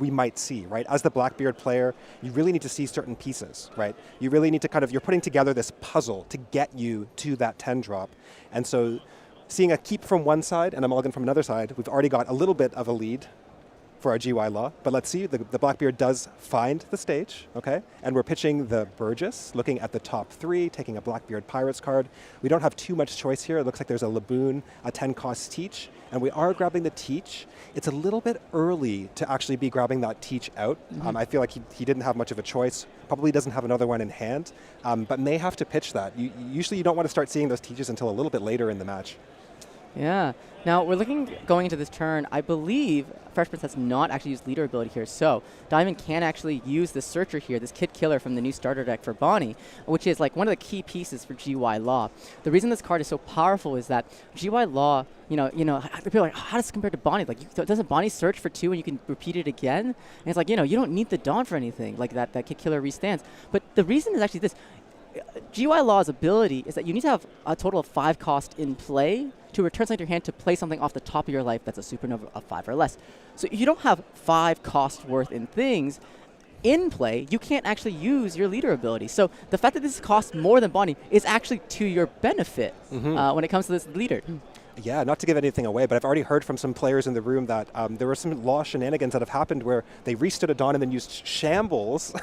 we might see, right? As the Blackbeard player, you really need to see certain pieces, right? You really need to you're putting together this puzzle to get you to that 10 drop, and so seeing a keep from one side and a mulligan from another side, we've already got a little bit of a lead for our GY Law. But let's see, the Blackbeard does find the stage, okay? And we're pitching the Burgess, looking at the top 3, taking a Blackbeard Pirates card. We don't have too much choice here. It looks like there's a Laboon, a 10-cost Teach, and we are grabbing the Teach. It's a little bit early to actually be grabbing that Teach out. I feel like he didn't have much of a choice, probably doesn't have another one in hand, but may have to pitch that. Usually you don't want to start seeing those Teaches until a little bit later in the match. Yeah. Now, we're going into this turn, I believe Fresh Prince has not actually used leader ability here, so Diamond can actually use the Searcher here, this Kid Killer from the new starter deck for Bonney, which is like one of the key pieces for GY Law. The reason this card is so powerful is that GY Law, people are like, how does this compare to Bonney? Like, doesn't Bonney search for 2 and you can repeat it again? And it's like, you don't need the Dawn for anything, like that Kid Killer restands. But the reason is actually this. GY Law's ability is that you need to have a total of 5 cost in play to return something to your hand to play something off the top of your life that's a supernova of 5 or less. So if you don't have 5 cost worth in things in play, you can't actually use your leader ability. So the fact that this costs more than Bonney is actually to your benefit when it comes to this leader. Yeah, not to give anything away, but I've already heard from some players in the room that there were some Law shenanigans that have happened where they restood a Dawn and then used Shambles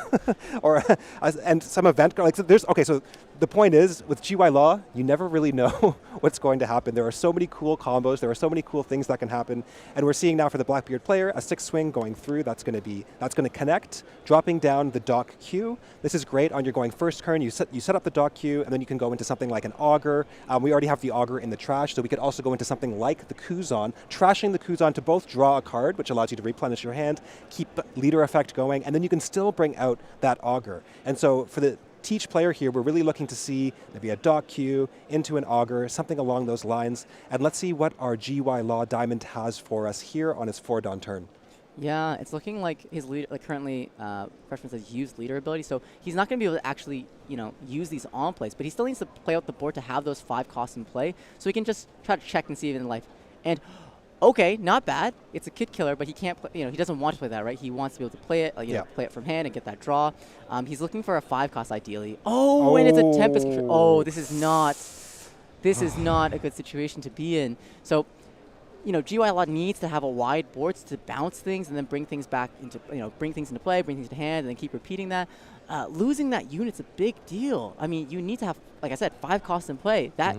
and some event. So the point is, with GY Law, you never really know what's going to happen. There are so many cool combos. There are so many cool things that can happen. And we're seeing now for the Blackbeard player, a 6 swing going through. That's going to connect, dropping down the Dock Q. This is great on your going first turn. You set up the Dock Q, and then you can go into something like an Augur. We already have the Augur in the trash, so we could also go into something like the Kuzan, trashing the Kuzan to both draw a card, which allows you to replenish your hand, keep leader effect going, and then you can still bring out that Augur. And so for the Teach player here, we're really looking to see maybe a Dock Q into an Augur, something along those lines. And let's see what our GY Law Diamond has for us here on his 4-Dawn turn. Yeah, it's looking like his leader, currently, Fresh Prince has used leader ability, so he's not going to be able to actually, use these on plays, but he still needs to play out the board to have those 5 costs in play, so he can just try to check and see it in life. And okay, not bad. It's a Kid Killer, but he can't play, he doesn't want to play that, right? He wants to be able to play it, play it from hand and get that draw. He's looking for a 5 cost ideally. Oh, and it's a Tempest. Oh, this is not a good situation to be in. So, GY Law needs to have a wide board to bounce things and then bring things back into, bring things into play, bring things to hand, and then keep repeating that. Losing that unit's a big deal. I mean, you need to have, like I said, 5 costs in play. That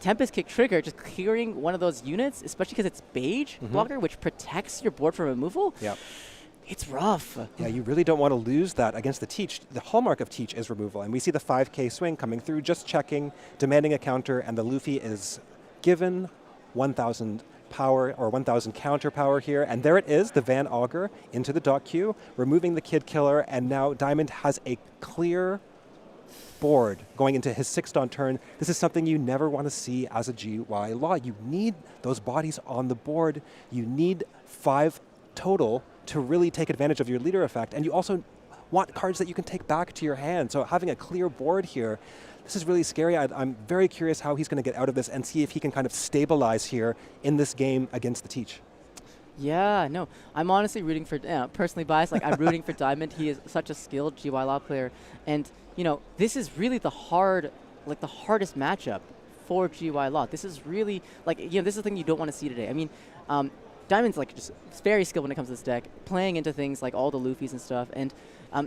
Tempest Kick trigger, just clearing one of those units, especially because it's Beige blocker, which protects your board from removal. Yep. It's rough. Yeah, you really don't want to lose that against the Teach. The hallmark of Teach is removal, and we see the 5K swing coming through, just checking, demanding a counter, and the Luffy is given 1,000 power or 1,000 counter power here, and there it is, the Van Augur into the dot queue, removing the Kid Killer, and now Diamond has a clear board going into his 6th on turn. This is something you never want to see as a GY Law. You need those bodies on the board. You need 5 total to really take advantage of your leader effect, and you also want cards that you can take back to your hand. So having a clear board here, this is really scary. I'm very curious how he's going to get out of this and see if he can kind of stabilize here in this game against the Teach. Yeah, no, I'm honestly rooting for, personally biased, like I'm rooting for Diamond. He is such a skilled GY Law player, and this is really the hardest matchup for GY Law. This is really, this is the thing you don't want to see today. I mean, Diamond's just very skilled when it comes to this deck, playing into things like all the Luffys and stuff, and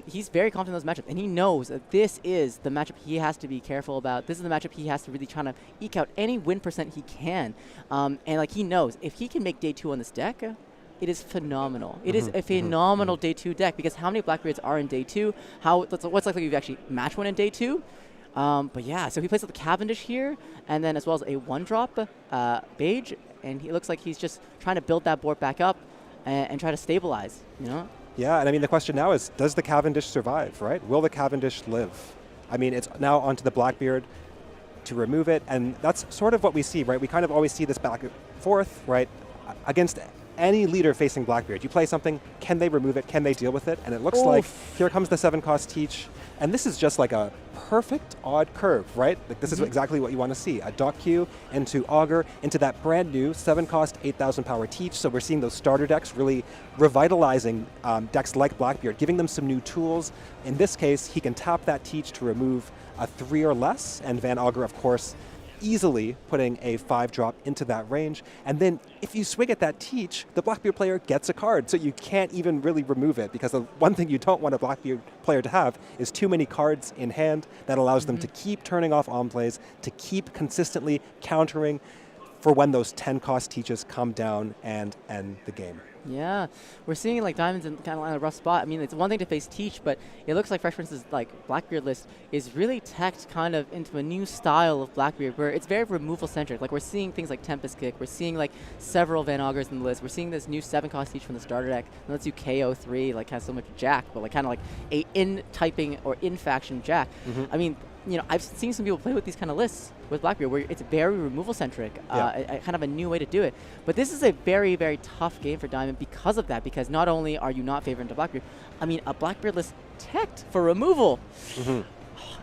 he's very confident in those matchups, and he knows that this is the matchup he has to be careful about. This is the matchup he has to really try to eke out any win percent he can, and he knows if he can make day 2 on this deck, it is phenomenal. It is a phenomenal day 2 deck, because how many Blackbeards are in day 2? What's likely you've actually matched one in day 2? But yeah, so he plays with the Cavendish here, and then as well as a 1-drop Beige, and he looks like he's just trying to build that board back up and try to stabilize, Yeah, and I mean, the question now is, does the Cavendish survive, right? Will the Cavendish live? I mean, it's now onto the Blackbeard to remove it, and that's sort of what we see, right? We kind of always see this back and forth, right? Against any leader facing Blackbeard. You play something, can they remove it? Can they deal with it? And it looks like here comes the 7-cost Teach, and this is just like a perfect odd curve, right? Like this is exactly what you want to see. A dot queue into Augur, into that brand new 7-cost, 8,000 power Teach. So we're seeing those starter decks really revitalizing decks like Blackbeard, giving them some new tools. In this case, he can tap that Teach to remove a 3 or less, and Van Augur, of course, easily putting a 5-drop into that range. And then if you swing at that Teach, the Blackbeard player gets a card, so you can't even really remove it, because the one thing you don't want a Blackbeard player to have is too many cards in hand. That allows them to keep turning off on plays, to keep consistently countering for when those 10-cost Teaches come down and end the game. Yeah, we're seeing Diamond's in kind of a rough spot. I mean, it's one thing to face Teach, but it looks like Fresh Prince's Blackbeard list is really teched kind of into a new style of Blackbeard, where it's very removal centric. We're seeing things like Tempest Kick, we're seeing several Van Augurs in the list. We're seeing this new 7-cost Teach from the starter deck that lets you KO 3, has so much Jack, but kind of a in-typing or in-faction Jack. I mean, I've seen some people play with these kind of lists with Blackbeard, where it's very removal centric, kind of a new way to do it. But this is a very, very tough game for Diamond because of that, because not only are you not favoring to Blackbeard, I mean, a Blackbeard list teched for removal.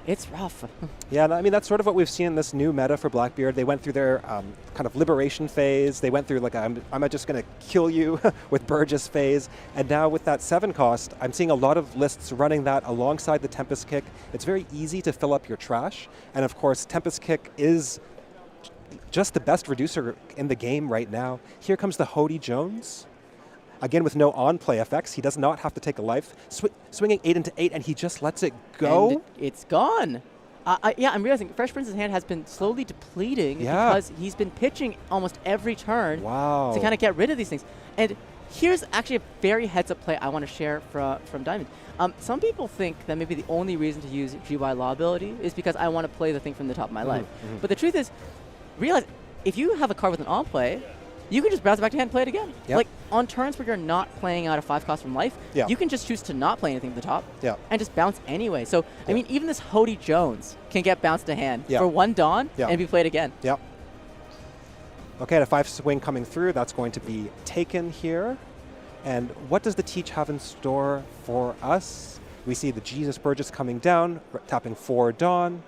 It's rough. Yeah, I mean, that's sort of what we've seen in this new meta for Blackbeard. They went through their kind of liberation phase. They went through I'm just going to kill you with Burgess phase. And now with that 7-cost, I'm seeing a lot of lists running that alongside the Tempest Kick. It's very easy to fill up your trash. And of course, Tempest Kick is just the best reducer in the game right now. Here comes the Hody Jones. Again, with no on-play effects, he does not have to take a life. Swinging 8 into 8, and he just lets it go. And it's gone. Yeah, I'm realizing Fresh Prince's hand has been slowly depleting because he's been pitching almost every turn to kind of get rid of these things. And here's actually a very heads-up play I want to share from Diamond. Some people think that maybe the only reason to use GY Law ability is because I want to play the thing from the top of my life. But the truth is, realize if you have a card with an on-play, you can just bounce it back to hand and play it again. On turns where you're not playing out a 5-cost from life, you can just choose to not play anything at the top and just bounce anyway. So, I mean, even this Hody Jones can get bounced to hand for 1 Dawn and be played again. Okay, a 5 swing coming through. That's going to be taken here. And what does the Teach have in store for us? We see the Jesus Burgess coming down, tapping 4 Dawn.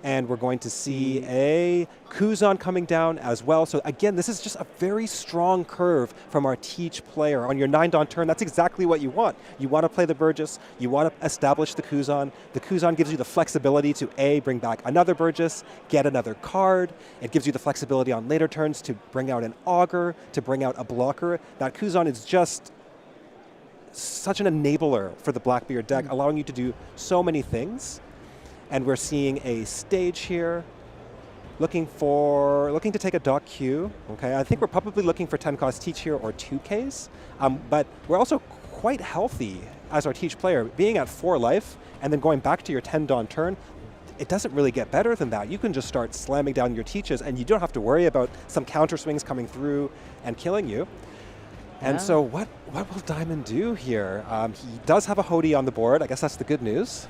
And we're going to see a Kuzan coming down as well. So again, this is just a very strong curve from our Teach player. On your 9-Dawn turn, that's exactly what you want. You want to play the Burgess. You want to establish the Kuzan. The Kuzan gives you the flexibility to A, bring back another Burgess, get another card. It gives you the flexibility on later turns to bring out an Augur, to bring out a blocker. That Kuzan is just such an enabler for the Blackbeard deck, allowing you to do so many things. And we're seeing a stage here, looking to take a dot queue. Okay, I think we're probably looking for 10-cost Teach here or 2Ks, but we're also quite healthy as our Teach player. Being at 4 life and then going back to your 10 Dawn turn, it doesn't really get better than that. You can just start slamming down your Teaches, and you don't have to worry about some counter swings coming through and killing you. And so what will Diamond do here? He does have a Hody on the board. I guess that's the good news.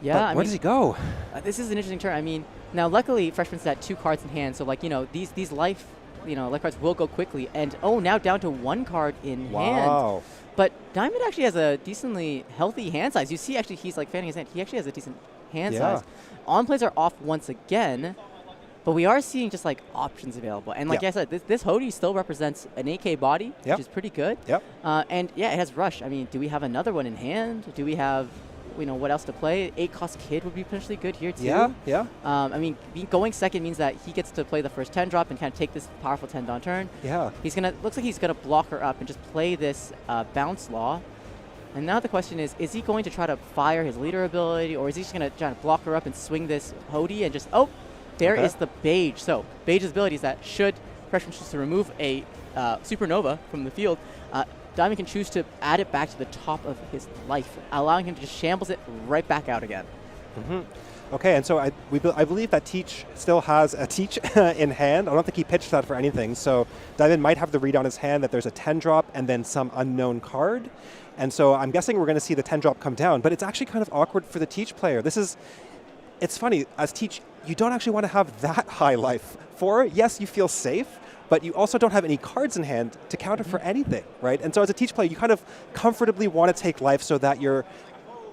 Yeah, but where does he go? This is an interesting turn. I mean, now luckily Freshman's had 2 cards in hand, so like, you know, these life cards will go quickly. And now down to 1 card in hand. But Diamond actually has a decently healthy hand size. You see, actually, he's like fanning his hand. He actually has a decent hand size. On plays are off once again, but we are seeing just like options available. And like I said, this Hody still represents an 8K body, which is pretty good. And yeah, it has Rush. I mean, do we have another one in hand? Do we have, what else to play? 8-cost Kid would be potentially good here too. I mean, going second means that he gets to play the first 10 drop and kind of take this powerful 10 Dawn turn. Looks like he's gonna block her up and just play this Bounce Law. And now the question is he going to try to fire his leader ability, or is he just going to try to block her up and swing this Hody and just, there is the Beige. So Beige's ability is that should Freshman choose to remove a Supernova from the field, Diamond can choose to add it back to the top of his life, allowing him to just shambles it right back out again. Okay, and so I believe that Teach still has a Teach in hand. I don't think he pitched that for anything. So Diamond might have the read on his hand that there's a 10 drop and then some unknown card. And so I'm guessing we're going to see the 10 drop come down, but it's actually kind of awkward for the Teach player. It's funny, as Teach, you don't actually want to have that high life. 4, yes, you feel safe, but you also don't have any cards in hand to counter for anything, right? And so as a Teach player, you kind of comfortably want to take life so that you're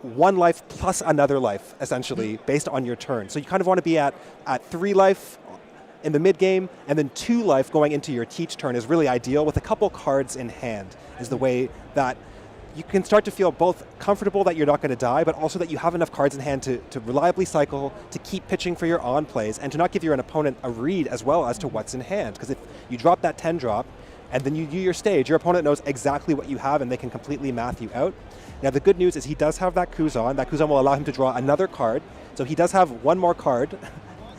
1 life plus another life, essentially, based on your turn. So you kind of want to be at 3 life in the mid game, and then 2 life going into your Teach turn is really ideal with a couple cards in hand, is the way that you can start to feel both comfortable that you're not going to die, but also that you have enough cards in hand to reliably cycle, to keep pitching for your on plays, and to not give your opponent a read as well as to what's in hand. Because if you drop that 10 drop, and then you do your stage, your opponent knows exactly what you have, and they can completely math you out. Now the good news is he does have that Kuzan. That Kuzan will allow him to draw another card. So he does have 1 more card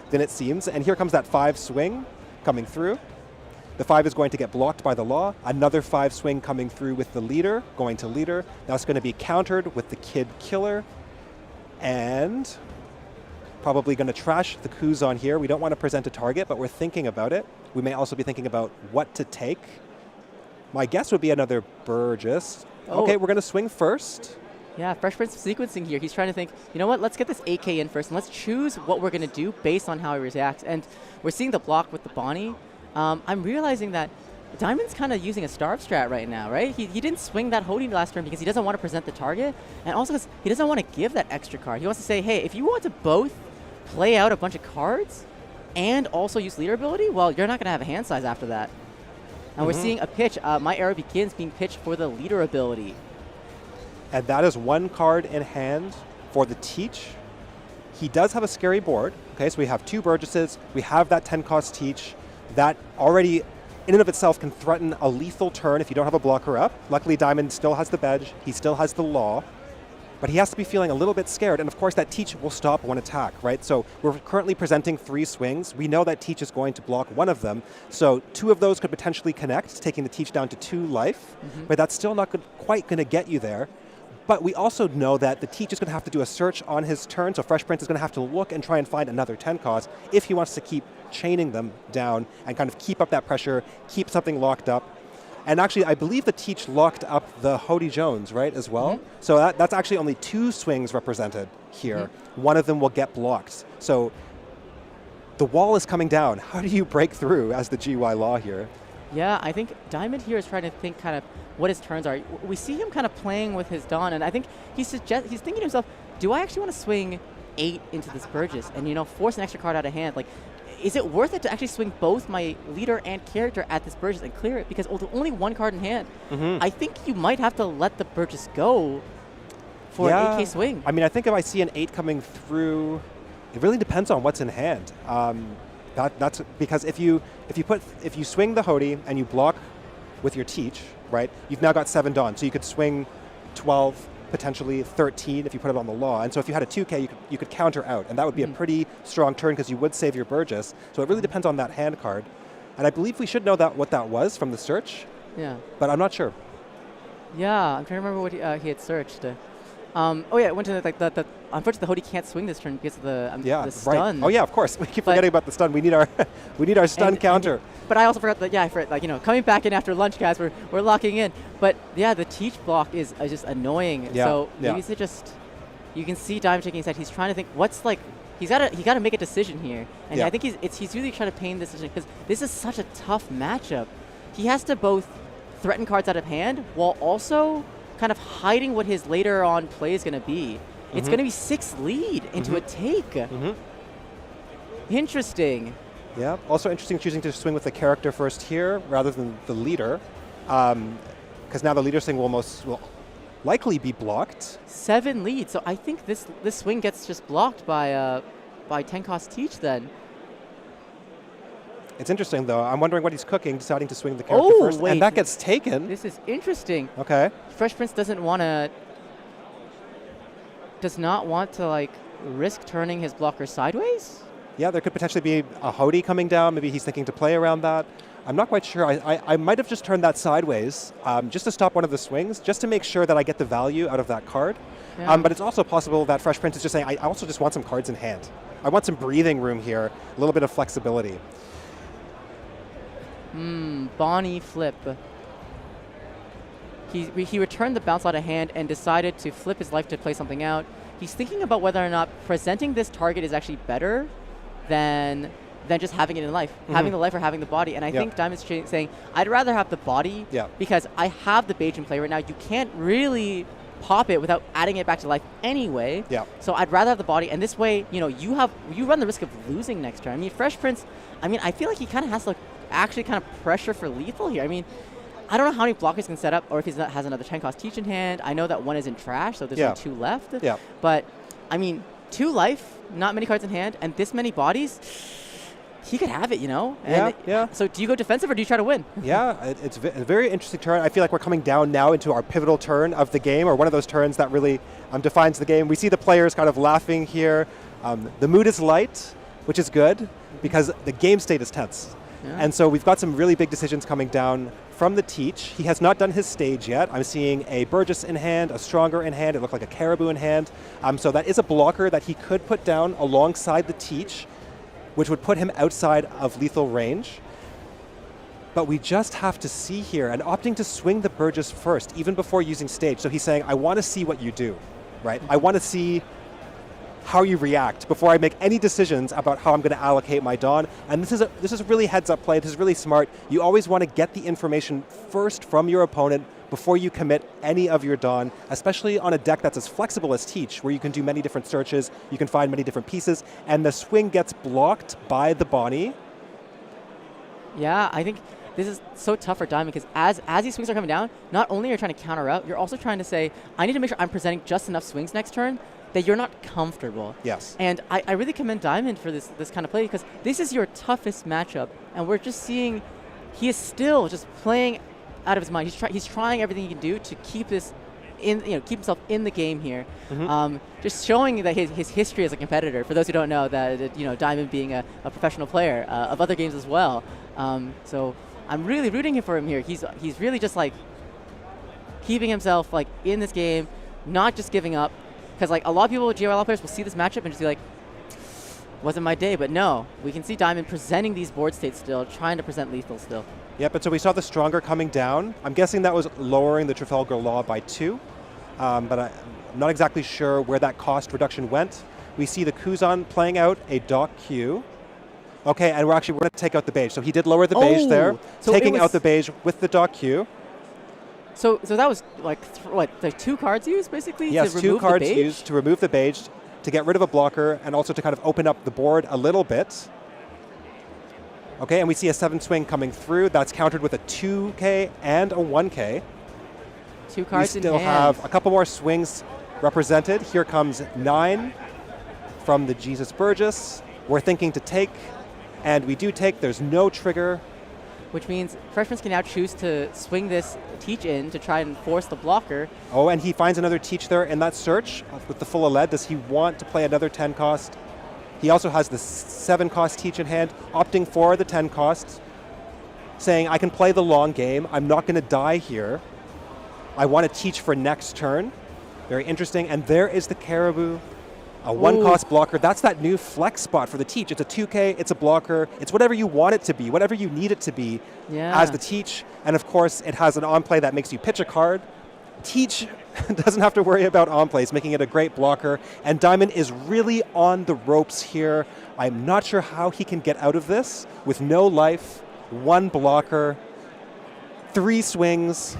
than it seems, and here comes that 5 swing coming through. The 5 is going to get blocked by the Law. Another 5 swing coming through with the leader, going to leader. That's going to be countered with the Kid Killer. And probably going to trash the Kuzan here. We don't want to present a target, but we're thinking about it. We may also be thinking about what to take. My guess would be another Burgess. Okay, we're going to swing first. Yeah, Fresh Prince sequencing here. He's trying to think, you know what, let's get this 8K in first, and let's choose what we're going to do based on how he reacts. And we're seeing the block with the Bonney. I'm realizing that Diamond's kind of using a starve strat right now, right? He didn't swing that Hody last turn because he doesn't want to present the target, and also because he doesn't want to give that extra card. He wants to say, hey, if you want to both play out a bunch of cards and also use leader ability, well, you're not going to have a hand size after that. And we're seeing a pitch. My Era Begins being pitched for the leader ability. And that is 1 card in hand for the Teach. He does have a scary board. Okay, so we have 2 Burgesses. We have that 10-cost Teach. That already, in and of itself, can threaten a lethal turn if you don't have a blocker up. Luckily, Diamond still has the Bedge. He still has the Law. But he has to be feeling a little bit scared. And of course, that Teach will stop one attack, right? So we're currently presenting 3 swings. We know that Teach is going to block 1 of them. So 2 of those could potentially connect, taking the Teach down to 2 life. But that's still not quite going to get you there. But we also know that the Teach is going to have to do a search on his turn, so Fresh Prince is going to have to look and try and find another 10 cost if he wants to keep chaining them down and kind of keep up that pressure, keep something locked up. And actually, I believe the Teach locked up the Hody Jones, right, as well? So that's actually only 2 swings represented here. 1 of them will get blocked. So the wall is coming down. How do you break through as the GY Law here? Yeah, I think Diamond here is trying to think kind of what his turns are. We see him kind of playing with his Dawn, and I think he's thinking to himself, do I actually want to swing 8 into this Burgess and, force an extra card out of hand? Like, is it worth it to actually swing both my leader and character at this Burgess and clear it? Because with only 1 card in hand, I think you might have to let the Burgess go for an 8K swing. I mean, I think if I see an 8 coming through, it really depends on what's in hand. That's because if you swing the Hody and you block with your Teach, right, you've now got 7 Dawn, so you could swing 12, potentially 13 if you put it on the Law. And so if you had a 2K, you could counter out, and that would be a pretty strong turn because you would save your Burgess. So it really depends on that hand card. And I believe we should know what that was from the search. Yeah. But I'm not sure. Yeah, I'm trying to remember what he had searched. Oh yeah, it went to the unfortunately the Hody can't swing this turn because of the stun. Right. Oh yeah, of course. We keep forgetting about the stun. We need our stun counter. But I also forgot that I forgot coming back in after lunch, guys. We're locking in. But yeah, the teach block is just annoying. Yeah. So yeah. maybe you can see Diamond shaking his head. He's trying to think what's like. He got to make a decision here, and Yeah. I think he's really trying to pain this decision because this is such a tough matchup. He has to both threaten cards out of hand while also kind of hiding what his later on play is going to be. It's going to be 6 lead into a take. Interesting. Yeah. Also interesting choosing to swing with the character first here rather than the leader, because now the leader swing will likely be blocked. 7 lead. So I think this swing gets just blocked by 10 cost teach then. It's interesting though. I'm wondering what he's cooking, deciding to swing the character first, wait. and that gets taken. This is interesting. Okay. Fresh Prince does not want to like risk turning his blocker sideways. Yeah, there could potentially be a Hody coming down. Maybe he's thinking to play around that. I'm not quite sure. I might have just turned that sideways just to stop one of the swings, just to make sure that I get the value out of that card. Yeah. But it's also possible that Fresh Prince is just saying, I also just want some cards in hand. I want some breathing room here, a little bit of flexibility. Bonney flip. He returned the bounce out of hand and decided to flip his life to play something out. He's thinking about whether or not presenting this target is actually better than just having it in life, having the life or having the body. And I think Diamond's saying, I'd rather have the body because I have the Beijing play right now. You can't really pop it without adding it back to life anyway. Yeah. So I'd rather have the body. And this way, you run the risk of losing next turn. I mean, Fresh Prince, I feel like he kind of has to actually kind of pressure for lethal here. I mean, I don't know how many blockers he can set up or if he has another 10 cost teach in hand. I know that one is in trash, so there's only 2 left. Yeah. But, 2 life, not many cards in hand, and this many bodies, he could have it, And yeah. So do you go defensive or do you try to win? Yeah, it's a very interesting turn. I feel like we're coming down now into our pivotal turn of the game, or one of those turns that really defines the game. We see the players kind of laughing here. The mood is light, which is good, because the game state is tense. Yeah. And so we've got some really big decisions coming down from the teach. He has not done his stage yet. I'm seeing a Burgess in hand, a Stronger in hand. It looked like a Caribou in hand. So that is a blocker that he could put down alongside the teach, which would put him outside of lethal range. But we just have to see here, and opting to swing the Burgess first, even before using stage. So he's saying, I want to see what you do, right? I want to see how you react before I make any decisions about how I'm going to allocate my Dawn. And this is really heads-up play. This is really smart. You always want to get the information first from your opponent before you commit any of your Dawn, especially on a deck that's as flexible as Teach, where you can do many different searches, you can find many different pieces, and the swing gets blocked by the Bonney. Yeah, I think this is so tough for Diamond because as these swings are coming down, not only are you trying to counter out, you're also trying to say, I need to make sure I'm presenting just enough swings next turn that you're not comfortable. Yes. And I really commend Diamond for this kind of play because this is your toughest matchup, and we're just seeing he is still just playing out of his mind. He's trying everything he can do to keep this keep himself in the game here. Just showing that his history as a competitor. For those who don't know, that Diamond being a professional player of other games as well. So I'm really rooting for him here. He's really just like keeping himself like in this game, not just giving up. Because like a lot of people, GRL players will see this matchup and just be like, wasn't my day. But no, we can see Diamond presenting these board states still, trying to present lethal still. Yeah, but so we saw the Stronger coming down. I'm guessing that was lowering the Trafalgar Law by 2. But I'm not exactly sure where that cost reduction went. We see the Kuzan playing out a Dock Q. Okay, and we're going to take out the beige. So he did lower the beige there, so taking out the beige with the Dock Q. So that was like, the 2 cards used basically? Yes, to 2 remove cards the beige? used to remove the beige, to get rid of a blocker, and also to kind of open up the board a little bit. Okay, and we see a 7 swing coming through. That's countered with a 2K and a 1K. 2 cards in hand. We still have a couple more swings represented. Here comes 9 from the Jesus Burgess. We're thinking to take, and we do take. There's no trigger. Which means Freshmen can now choose to swing this teach in to try and force the blocker. Oh, and he finds another teach there in that search with the full lead. Does he want to play another 10 cost? He also has the 7 cost teach in hand, opting for the 10 costs, saying, I can play the long game. I'm not going to die here. I want to teach for next turn. Very interesting. And there is the Caribou. A one-cost blocker. That's that new flex spot for the teach. It's a 2K, it's a blocker. It's whatever you want it to be, whatever you need it to be as the teach. And of course, it has an on-play that makes you pitch a card. Teach doesn't have to worry about on-plays, making it a great blocker. And Diamond is really on the ropes here. I'm not sure how he can get out of this with no life, one blocker, 3 swings,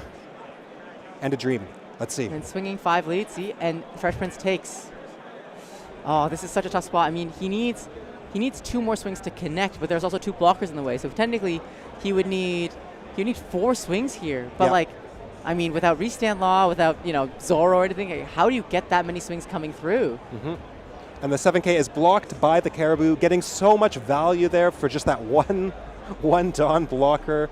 and a dream. Let's see. And swinging 5 leads, see, and Fresh Prince takes. Oh, this is such a tough spot. I mean, he needs 2 more swings to connect, but there's also 2 blockers in the way. So technically, he would need 4 swings here. But like, I mean, without restand law, without Zoro or anything, how do you get that many swings coming through? And the 7K is blocked by the Caribou, getting so much value there for just that one Dawn blocker.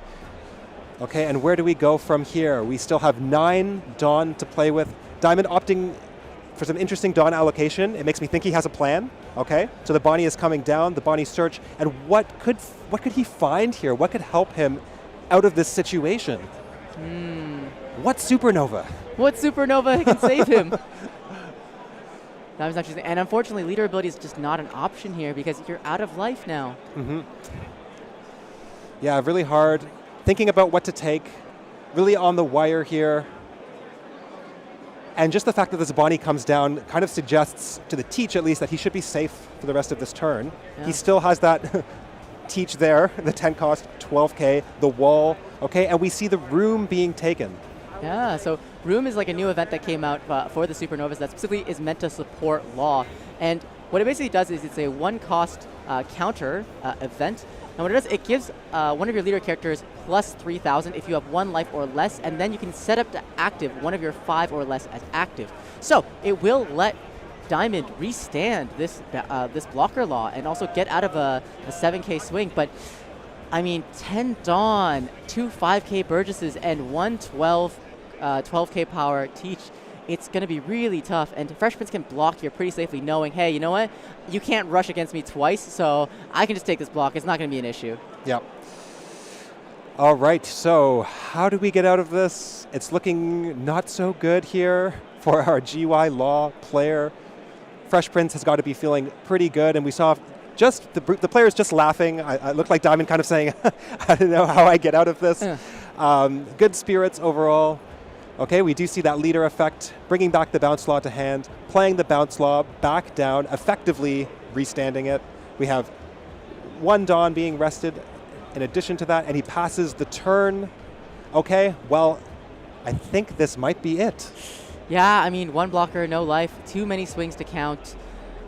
Okay, and where do we go from here? We still have 9 Dawn to play with. Diamond opting for some interesting Dawn allocation. It makes me think he has a plan. Okay, so the Bonney is coming down, the Bonney search, and what could he find here? What could help him out of this situation? What supernova? What supernova can save him? Diamond's not choosing, and unfortunately, leader ability is just not an option here because you're out of life now. Yeah, really hard. Thinking about what to take, really on the wire here. And just the fact that this Bonney comes down kind of suggests, to the teach at least, that he should be safe for the rest of this turn. Yeah. He still has that teach there, the 10 cost, 12K, the wall, okay? And we see the room being taken. Yeah, so Room is like a new event that came out for the Supernovas that specifically is meant to support Law. And what it basically does is it's a 1-cost counter event. And what it does, it gives one of your leader characters plus 3,000 if you have 1 life or less, and then you can set up to active one of your 5 or less as active. So it will let Diamond restand this blocker law and also get out of a 7K swing. But I mean, 10 Dawn, 2 5K Burgesses, and 1 12K power teach. It's going to be really tough, and Fresh Prince can block here pretty safely, knowing, hey, you know what? You can't rush against me twice, so I can just take this block. It's not going to be an issue. Yep. All right, so how do we get out of this? It's looking not so good here for our GY Law player. Fresh Prince has got to be feeling pretty good, and we saw just the players just laughing. I looked like Diamond kind of saying, I don't know how I get out of this. Good spirits overall. Okay, we do see that leader effect, bringing back the bounce law to hand, playing the bounce law back down, effectively restanding it. We have 1 Dawn being rested in addition to that, and he passes the turn. Okay, well, I think this might be it. Yeah, I mean, 1 blocker, no life, too many swings to count.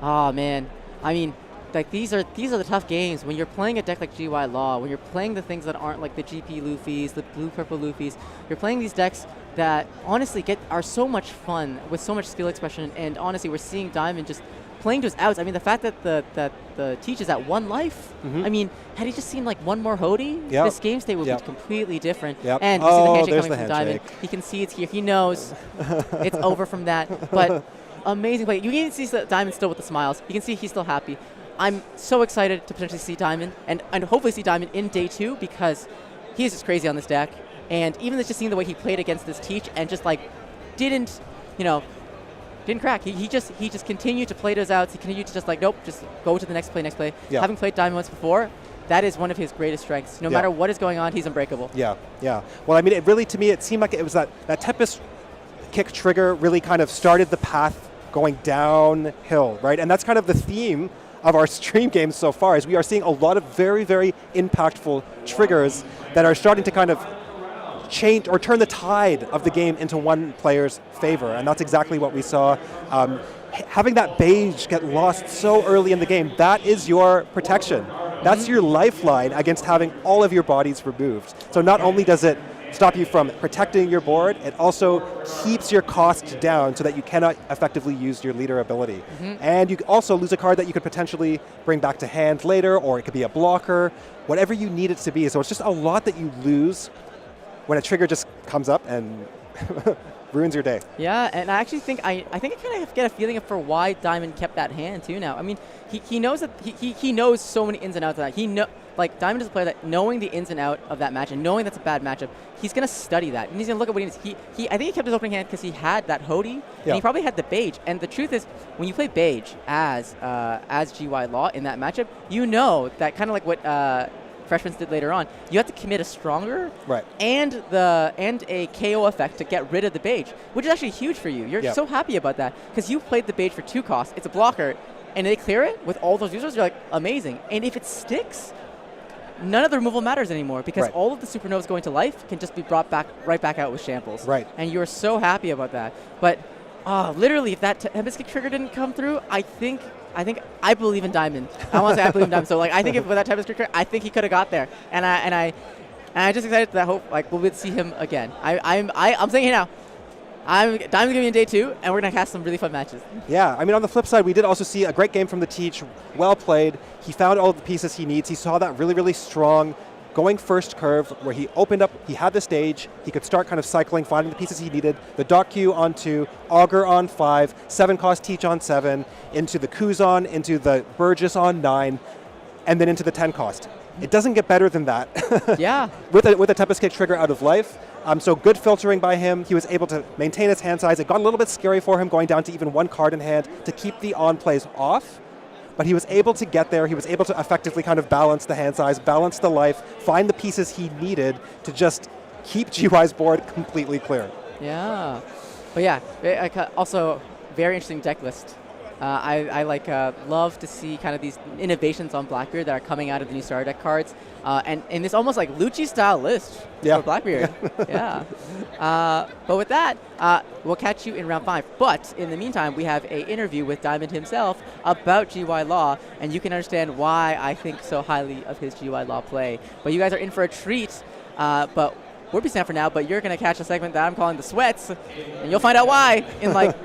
Oh, man. I mean, like these are the tough games. When you're playing a deck like GY Law, when you're playing the things that aren't like the GP Luffys, the blue-purple Luffys, you're playing these decks that honestly are so much fun with so much skill expression, and honestly we're seeing Diamond just playing to his outs. I mean, the fact that the teach is at 1 life, I mean, had he just seen like 1 more Hody, this game state would be completely different. And you see the handshake coming from Diamond. He can see it's here. He knows it's over from that. But amazing play. You can even see Diamond still with the smiles. You can see he's still happy. I'm so excited to potentially see Diamond and hopefully see Diamond in day 2 because he is just crazy on this deck. And even just seeing the way he played against this teach and just like didn't crack. He just continued to play those outs. He continued to just like, nope, just go to the next play. Having played Diamond once before, that is one of his greatest strengths. No matter what is going on, he's unbreakable. Yeah. Well, I mean, to me, it seemed like it was that Tempest kick trigger really kind of started the path going downhill, right? And that's kind of the theme of our stream games so far, is we are seeing a lot of very, very impactful triggers that are starting to kind of change or turn the tide of the game into one player's favor, and that's exactly what we saw. Having that beige get lost so early in the game, that is your protection. That's your lifeline against having all of your bodies removed. So not only does it stop you from protecting your board, it also keeps your cost down so that you cannot effectively use your leader ability. And you also lose a card that you could potentially bring back to hand later, or it could be a blocker, whatever you need it to be. So it's just a lot that you lose when a trigger just comes up and ruins your day. Yeah, and I actually think I kind of get a feeling for why Diamond kept that hand too now. I mean, he knows that he knows so many ins and outs of that. like Diamond is a player that knowing the ins and out of that match and knowing that's a bad matchup, he's gonna study that and he's gonna look at what he needs. I think he kept his opening hand because he had that Hody and he probably had the Beige. And the truth is, when you play Beige as GY Law in that matchup, you know that kind of like what Freshmen did later on, you have to commit a stronger and a KO effect to get rid of the Beige, which is actually huge for you. You're so happy about that because you played the Beige for 2 costs. It's a blocker, and they clear it with all those users. You're like, amazing. And if it sticks, none of the removal matters anymore because all of the supernovas going to life can just be brought back right back out with shambles. And you're so happy about that. But literally, if that Tempest Kick trigger didn't come through, I believe in Diamond. I want to say I believe in Diamond. So like I think if with that Tempest Kick trigger, I think he could have got there. And I'm just excited that hope like we'll see him again. I'm saying it now. Diamond's gonna be in day 2, and we're gonna cast some really fun matches. Yeah, I mean, on the flip side, we did also see a great game from the Teach. Well played. He found all the pieces he needs. He saw that really, really strong going first curve where he opened up, he had the stage, he could start kind of cycling, finding the pieces he needed. The Doc Q on 2, Augur on 5, 7-cost Teach on 7, into the Kuzan, into the Burgess on 9, and then into the 10-cost. It doesn't get better than that. Yeah. With a Tempest Kick trigger out of life. So good filtering by him. He was able to maintain his hand size. It got a little bit scary for him going down to even 1 card in hand to keep the on-plays off. But he was able to get there. He was able to effectively kind of balance the hand size, balance the life, find the pieces he needed to just keep GY's board completely clear. Yeah. But yeah, also very interesting deck list. I love to see kind of these innovations on Blackbeard that are coming out of the new starter deck cards, and in this almost like Lucci style list for Blackbeard. But with that, we'll catch you in round 5. But in the meantime, we have an interview with Diamond himself about GY Law, and you can understand why I think so highly of his GY Law play. But you guys are in for a treat. But we'll be stand for now. But you're gonna catch a segment that I'm calling the Sweats, and you'll find out why in like.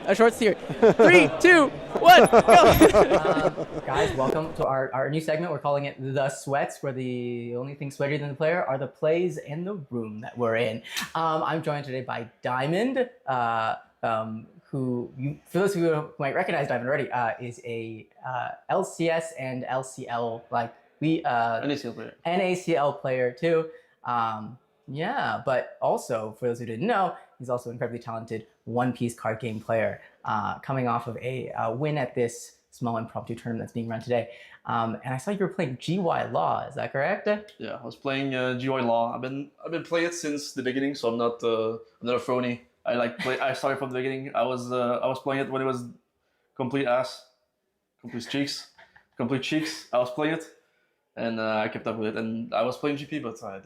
A short steer. 3, 2, 1, go! Guys, welcome to our new segment. We're calling it The Sweats, where the only thing sweatier than the player are the plays in the room that we're in. I'm joined today by Diamond, who, for those who might recognize Diamond already, is a LCS and LCL, NACL player too. But also, for those who didn't know, he's also an incredibly talented one-piece card game player, coming off of a win at this small impromptu tournament that's being run today. And I saw you were playing GY Law. Is that correct? Yeah, I was playing GY Law. I've been playing it since the beginning, so I'm not a phony. I started from the beginning. I was playing it when it was complete cheeks. I was playing it, and I kept up with it. And I was playing GP, but I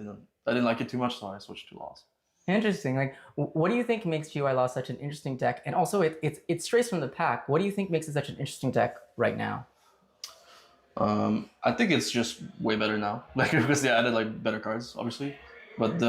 didn't like it too much, so I switched to Laws. Interesting. Like, what do you think makes GY Law such an interesting deck? And also, it strays from the pack. What do you think makes it such an interesting deck right now? I think it's just way better now. Like, because they added like better cards, obviously. But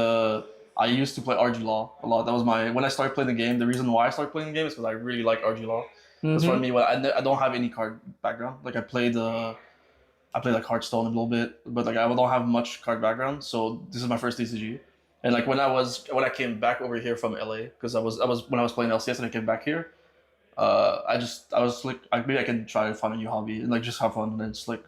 I used to play RG Law a lot. That was when I started playing the game. The reason why I started playing the game is because I really like RG Law. That's for me. I don't have any card background. Like I played like Hearthstone a little bit, but like I don't have much card background. So this is my first TCG. And like when I came back over here from LA, because when I was playing LCS and I came back here, I was like maybe I can try to find a new hobby and like just have fun and just like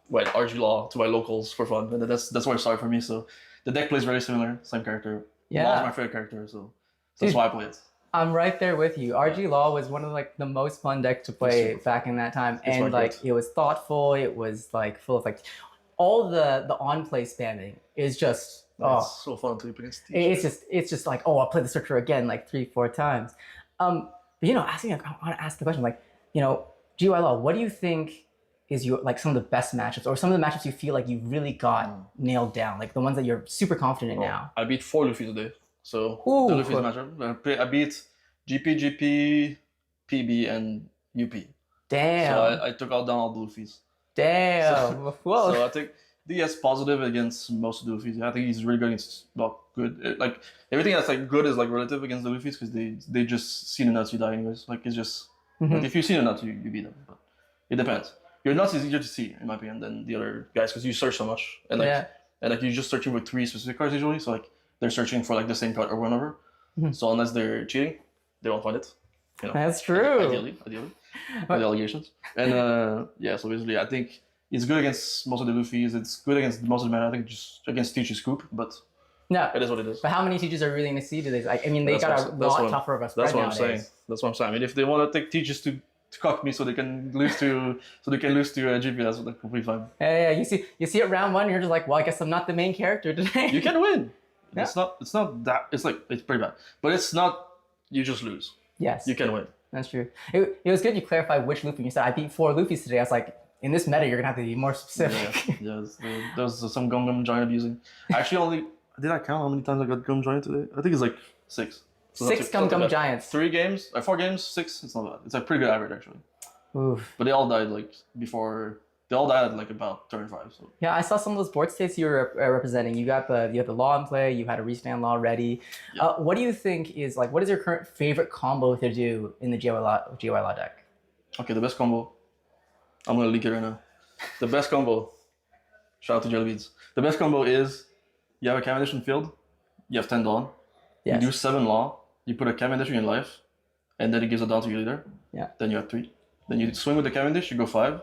went RG Law to my locals for fun, and that's where it started for me. So the deck plays very similar, same character. Yeah, Law is my favorite character, so that's why I play it. I'm right there with you. RG Law was one of like the most fun decks to play back in that time, and like it was thoughtful. It was like full of like all the on play spamming is just. It's so fun to play against. It's just like, I'll play the searcher again like 3-4 times. But I want to ask the question, like, GY Law, what do you think is your like some of the best matchups, or some of the matchups you feel like you really got nailed down, like the ones that you're super confident in now? I beat 4 Luffy today, so the Luffy's matchup. I beat GP, PB, and UP. Damn. So I took down all the Luffys. Damn. So I think. He has positive against most of the Luffys. I think he's really good against good. Like everything that's like good is like relative against the Luffys because they just see the nuts, you die anyways. Like it's just like, if you see the nuts, you beat them. But it depends. Your nuts is easier to see in my opinion than the other guys because you search so much and like you're just searching with 3 specific cards usually. So like they're searching for like the same card over and over. So unless they're cheating, they won't find it. That's true. Ideally, with the allegations. And so basically, I think It's good against most of the Luffys. It's good against most of the meta. I think just against Teach Scoop, but No. it is what it is. But how many teachers are really going to see to this? I mean, they got a lot tougher of a spread That's what nowadays. I'm saying. That's what I'm saying. I mean, if they want to take teachers to cock me so they can lose to GP, that's completely fine. Yeah, you see it round 1, you're just like, well, I guess I'm not the main character today. You can win. Yeah. It's not that. It's pretty bad, but it's not. You just lose. Yes. You can win. That's true. It was good you clarified which Luffy. You said I beat 4 Luffys today. I was like, in this meta, you're gonna have to be more specific. Yes. There's some Gum Giant abusing. Actually, did I count how many times I got Gum Giant today? I think it's like 6. So 6 Gum Giants. 3 games, 4 games, 6. It's not bad. It's a pretty good average actually. Oof. But they all died before. They all died at about turn 5. So. Yeah, I saw some of those board states you were representing. You had the law in play. You had a restand law ready. Yeah. What do you think is what is your current favorite combo to do in the GY law deck? Okay, the best combo. I'm gonna leak it right now. The best combo. Shout out to Jelly Beans. The best combo is you have a Cavendish in field. You have 10 Dawn. Yes. You do 7 law. You put a Cavendish in your life, and then it gives a Dawn to your leader. Yeah. Then you have 3. Then you swing with the Cavendish. You go 5.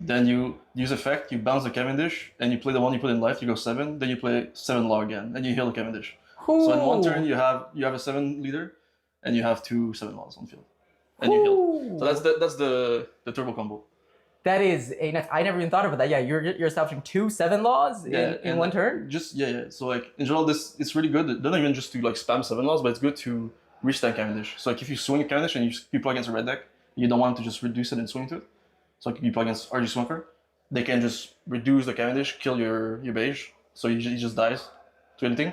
Then you use effect, you bounce the Cavendish, and you play the one you put in life, you go 7, then you play 7 law again, and you heal the Cavendish. Ooh. So in one turn you have a 7 leader, and you have 2 7 laws on field. And you heal. So that's the turbo combo. That is I never even thought about that. Yeah, you're establishing 2 7 laws in one turn? So in general it's really good. They're not even just to spam 7 laws, but it's good to restand Cavendish. So if you swing a Cavendish and you play against a red deck, you don't want to just reduce it and swing to it. So you play against RG Swimper, they can just reduce the Cavendish, kill your beige, so he just dies to anything.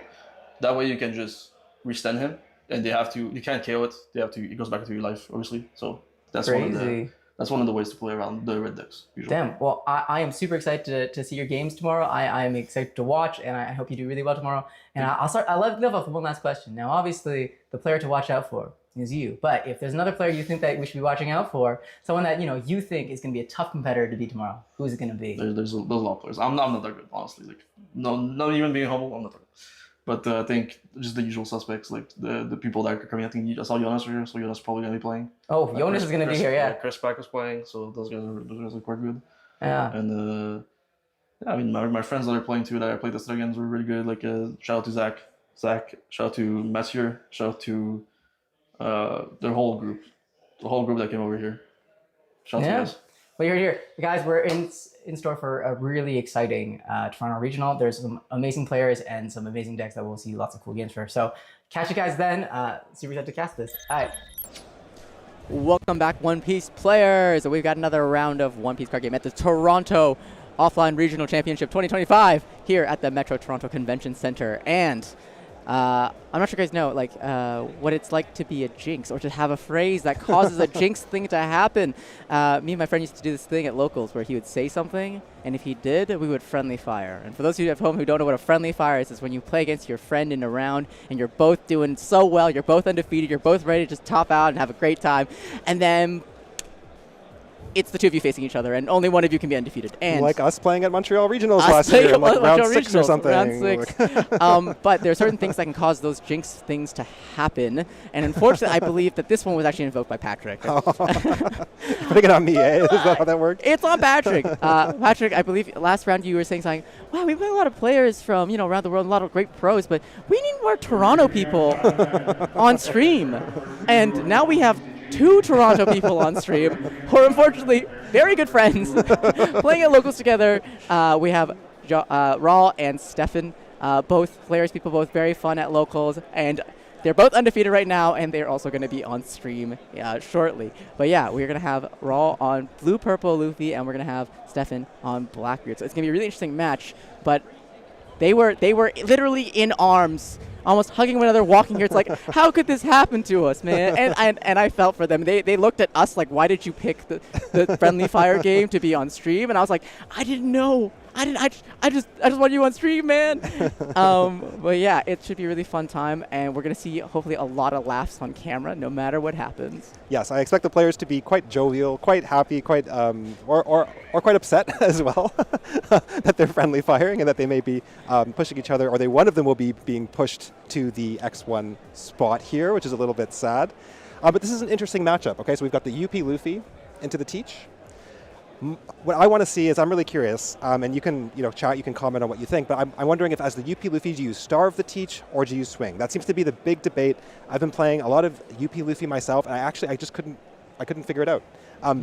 That way you can just restand him, and you can't KO it. It goes back into your life, obviously. So that's crazy. That's one of the ways to play around the red decks. Usually. Damn. Well, I am super excited to see your games tomorrow. I am excited to watch, and I hope you do really well tomorrow. And I'll let you off with one last question. Now, obviously, the player to watch out for is you. But if there's another player you think that we should be watching out for, someone that you think is going to be a tough competitor to beat tomorrow, who's it going to be? There's a lot of players. I'm not that good, honestly. No, not even being humble, I'm not that good. But I think just the usual suspects, the people that are coming. I think I saw Yonas here, so Yonas probably going to be playing. Oh, Yonas is going to be here, yeah. Chris Pack is playing, so those guys are quite good. Yeah. And I mean, my friends that are playing too, that I played this against were really good. Shout out to Zach, shout out to Mathieu, shout out to the whole group that came over here. Shout out to you guys. Well, you're here. Guys, we're in store for a really exciting Toronto Regional. There's some amazing players and some amazing decks that we'll see lots of cool games for. So catch you guys then. Super excited to cast this. All right. Welcome back, One Piece players. We've got another round of One Piece card game at the Toronto Offline Regional Championship 2025 here at the Metro Toronto Convention Center. And I'm not sure you guys know what it's like to be a jinx or to have a phrase that causes a jinx thing to happen. Me and my friend used to do this thing at locals where he would say something, and if he did, we would friendly fire. And for those of you at home who don't know what a friendly fire is, it's when you play against your friend in a round and you're both doing so well, you're both undefeated, you're both ready to just top out and have a great time, and then it's the two of you facing each other, and only one of you can be undefeated. And like us playing at Montreal Regionals last year, round 6 or something. Round 6. But there are certain things that can cause those jinx things to happen, and unfortunately, I believe that this one was actually invoked by Patrick. Putting it on me, eh? Is that how that worked? It's on Patrick. Patrick, I believe last round you were saying something, wow, we play a lot of players from around the world, a lot of great pros, but we need more Toronto people on stream. And now we have 2 Toronto people on stream who are unfortunately very good friends playing at locals together. We have Raul and Stefan, both players, people both very fun at locals, and they're both undefeated right now, and they're also going to be on stream shortly. But yeah, we're going to have Raul on blue-purple Luffy, and we're going to have Stefan on Blackbeard. So it's going to be a really interesting match, but they were literally in arms, almost hugging one another, walking here. It's like, how could this happen to us, man? And I felt for them. They looked at us like, why did you pick the friendly fire game to be on stream? And I was like, I didn't know. I just want you on stream, man. But yeah, it should be a really fun time, and we're gonna see hopefully a lot of laughs on camera, no matter what happens. Yes, I expect the players to be quite jovial, quite happy, quite or quite upset as well that they're friendly firing and that they may be pushing each other, or one of them will be being pushed to the X1 spot here, which is a little bit sad. But this is an interesting matchup. Okay, so we've got the UP Luffy into the Teach. What I want to see is, I'm really curious, and you can, chat, you can comment on what you think, but I'm wondering if as the UP Luffy, do you starve the teach or do you swing? That seems to be the big debate. I've been playing a lot of UP Luffy myself, and I just couldn't figure it out.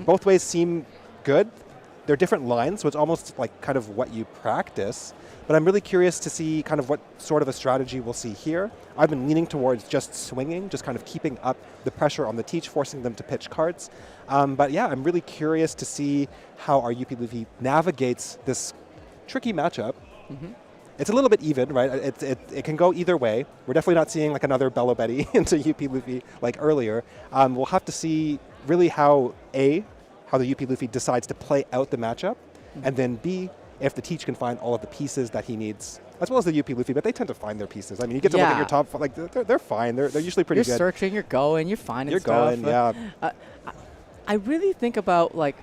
Both ways seem good. They're different lines, so it's almost like kind of what you practice. But I'm really curious to see kind of what sort of a strategy we'll see here. I've been leaning towards just swinging, just kind of keeping up the pressure on the teach, forcing them to pitch cards. But yeah, I'm really curious to see how our UP Luffy navigates this tricky matchup. It's a little bit even, right? It can go either way. We're definitely not seeing like another Belo Betty into UP Luffy like earlier. We'll have to see really how the UP Luffy decides to play out the matchup, and then B, if the teach can find all of the pieces that he needs, as well as the UP Luffy, but they tend to find their pieces. I mean, you get to look at your top, like they're fine. They're usually pretty good. You're searching, you're going, you're finding stuff. You're going, yeah. I really think about, like,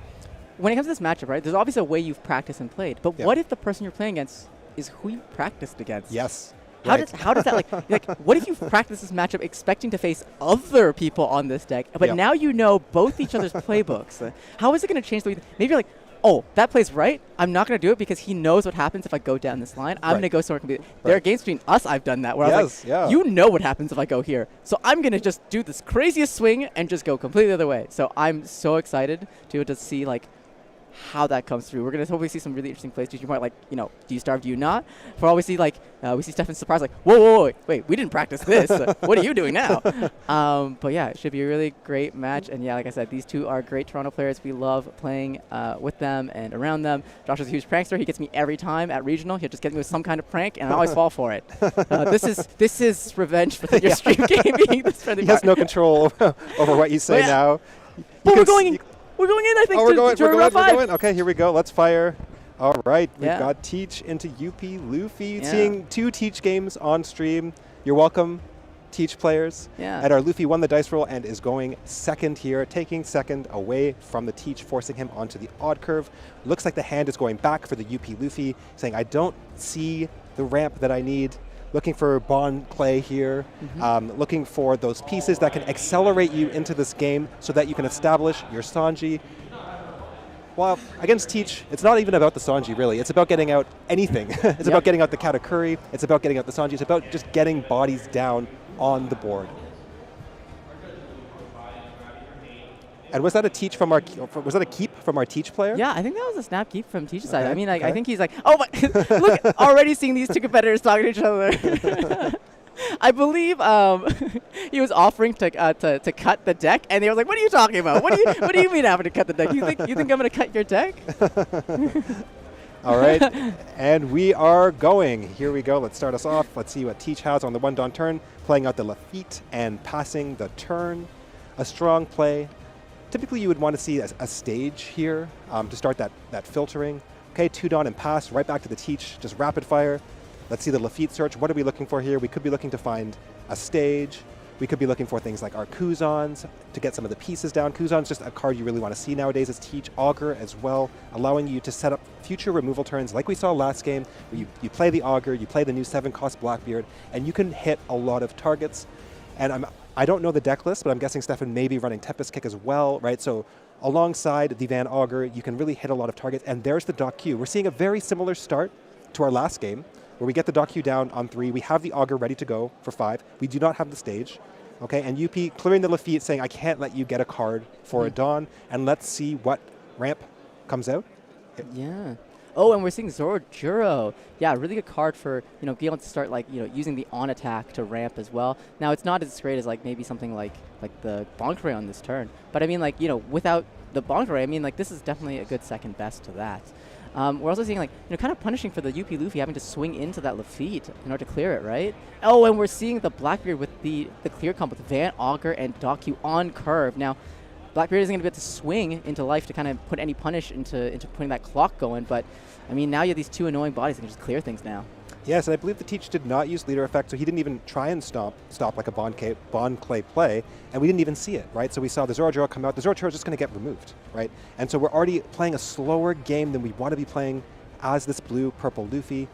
when it comes to this matchup, right, there's obviously a way you've practiced and played, but what if the person you're playing against is who you practiced against? Yes. How does that, like, what if you've practiced this matchup expecting to face other people on this deck, but now you know both each other's playbooks? How is it going to change the way, maybe you're like, oh, that plays right. I'm not going to do it because he knows what happens if I go down this line. I'm going to go somewhere completely. There are games between us I've done that where I was like, you know what happens if I go here. So I'm going to just do this craziest swing and just go completely the other way. So I'm so excited to see, like, how that comes through. We're going to hopefully see some really interesting plays. You might, like, do you starve, do you not? For all we see, like, we see Stefan surprised, like, whoa, wait, we didn't practice this. What are you doing now? But yeah, it should be a really great match. And yeah, like I said, these two are great Toronto players. We love playing with them and around them. Josh is a huge prankster. He gets me every time at regional. He'll just get me with some kind of prank, and I always fall for it. This is revenge for your stream gaming. He has no control over what you say now. But we're going in, I think. We're going. Okay, here we go. Let's fire. All right, we've got Teach into UP Luffy. Seeing 2 Teach games on stream. You're welcome, Teach players. And our Luffy won the dice roll and is going second here, taking second away from the Teach, forcing him onto the odd curve. Looks like the hand is going back for the UP Luffy, saying, I don't see the ramp that I need. Looking for Bon Clay here, looking for those pieces that can accelerate you into this game so that you can establish your Sanji. Well, against Teach, it's not even about the Sanji, really. It's about getting out anything. It's about getting out the Katakuri. It's about getting out the Sanji. It's about just getting bodies down on the board. And was that a teach from was that a keep from our Teach player? Yeah, I think that was a snap keep from Teach's side. I mean, like, I think he's like, oh my, look, already seeing these two competitors talking to each other. I believe he was offering to cut the deck, and they were like, "What are you talking about? What do you mean having to cut the deck? You think I'm gonna cut your deck?" All right, and we are going. Here we go. Let's start us off. Let's see what Teach has on the 1-Don turn, playing out the Lafitte and passing the turn. A strong play. Typically, you would want to see a stage here to start that filtering. Okay, 2-Don and pass, right back to the Teach, just rapid fire. Let's see the Lafitte search. What are we looking for here? We could be looking to find a stage. We could be looking for things like our Kuzons to get some of the pieces down. Kuzon's just a card you really want to see nowadays as Teach. Augur as well, allowing you to set up future removal turns like we saw last game, where you play the Augur, you play the new 7-cost Blackbeard, and you can hit a lot of targets. And I don't know the deck list, but I'm guessing Stefan may be running Tempest Kick as well, right? So alongside the Van Augur, you can really hit a lot of targets. And there's the Dock Q. We're seeing a very similar start to our last game, where we get the Dock Q down on 3. We have the Augur ready to go for 5. We do not have the stage. Okay, and UP clearing the Lafitte, saying, I can't let you get a card for a Dawn, and let's see what ramp comes out. Yeah. Oh, and we're seeing Zoro Juro. Yeah, really good card for, being able to start, like, using the on attack to ramp as well. Now, it's not as great as, like, maybe something like the Bonk on this turn. But, I mean, like, without the Bonk I mean, like, this is definitely a good second best to that. We're also seeing, like, kind of punishing for the UP Luffy having to swing into that Lafitte in order to clear it, right? Oh, and we're seeing the Blackbeard with the clear comp with Van Augur and Dock Q on curve. Now, Blackbeard isn't going to be able to swing into life to kind of put any punish into putting that clock going, but, I mean, now you have these 2 annoying bodies that can just clear things now. Yes, and I believe the Teach did not use leader effect, so he didn't even try and stop like a Bond Clay play, and we didn't even see it, right? So we saw the Zoro Juro come out. The Zoro Juro is just going to get removed, right? And so we're already playing a slower game than we want to be playing as this blue-purple Luffy,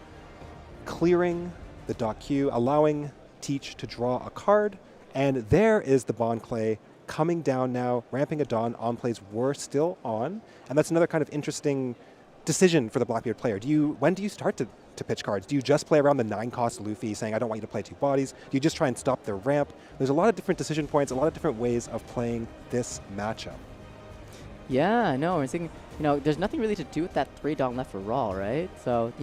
clearing the Dock Q, allowing Teach to draw a card, and there is the Bond Clay coming down now, ramping a Dawn, on plays were still on, and that's another kind of interesting decision for the Blackbeard player. When do you start to pitch cards? Do you just play around the 9-cost Luffy, saying, I don't want you to play 2 bodies? Do you just try and stop their ramp? There's a lot of different decision points, a lot of different ways of playing this matchup. Yeah, I know. We're thinking, there's nothing really to do with that 3 Dawn left for Raul, right? So,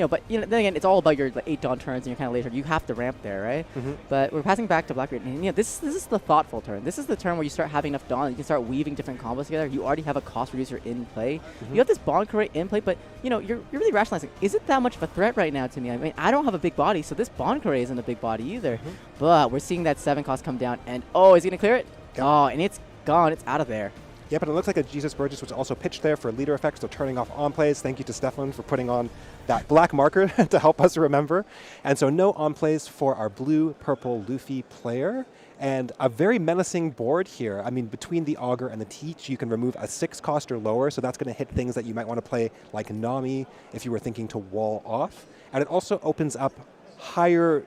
but then again, it's all about your 8 Dawn turns and your kind of later. You have to ramp there, right? But we're passing back to Blackbeard, and this is the thoughtful turn. This is the turn where you start having enough Dawn, you can start weaving different combos together. You already have a cost reducer in play. You have this Bond Crate in play, but you're really rationalizing. Is it that much of a threat right now to me? I mean, I don't have a big body, so this Bond Crate isn't a big body either. But we're seeing that 7 cost come down, and is he gonna clear it? Yep. Oh, and it's gone. It's out of there. Yeah, but it looks like a Jesus Burgess was also pitched there for leader effects, so turning off on plays. Thank you to Stefan for putting on that black marker to help us remember. And so no on plays for our blue-purple Luffy player. And a very menacing board here. I mean, between the Augur and the Teach, you can remove a 6 cost or lower, so that's going to hit things that you might want to play like Nami if you were thinking to wall off. And it also opens up higher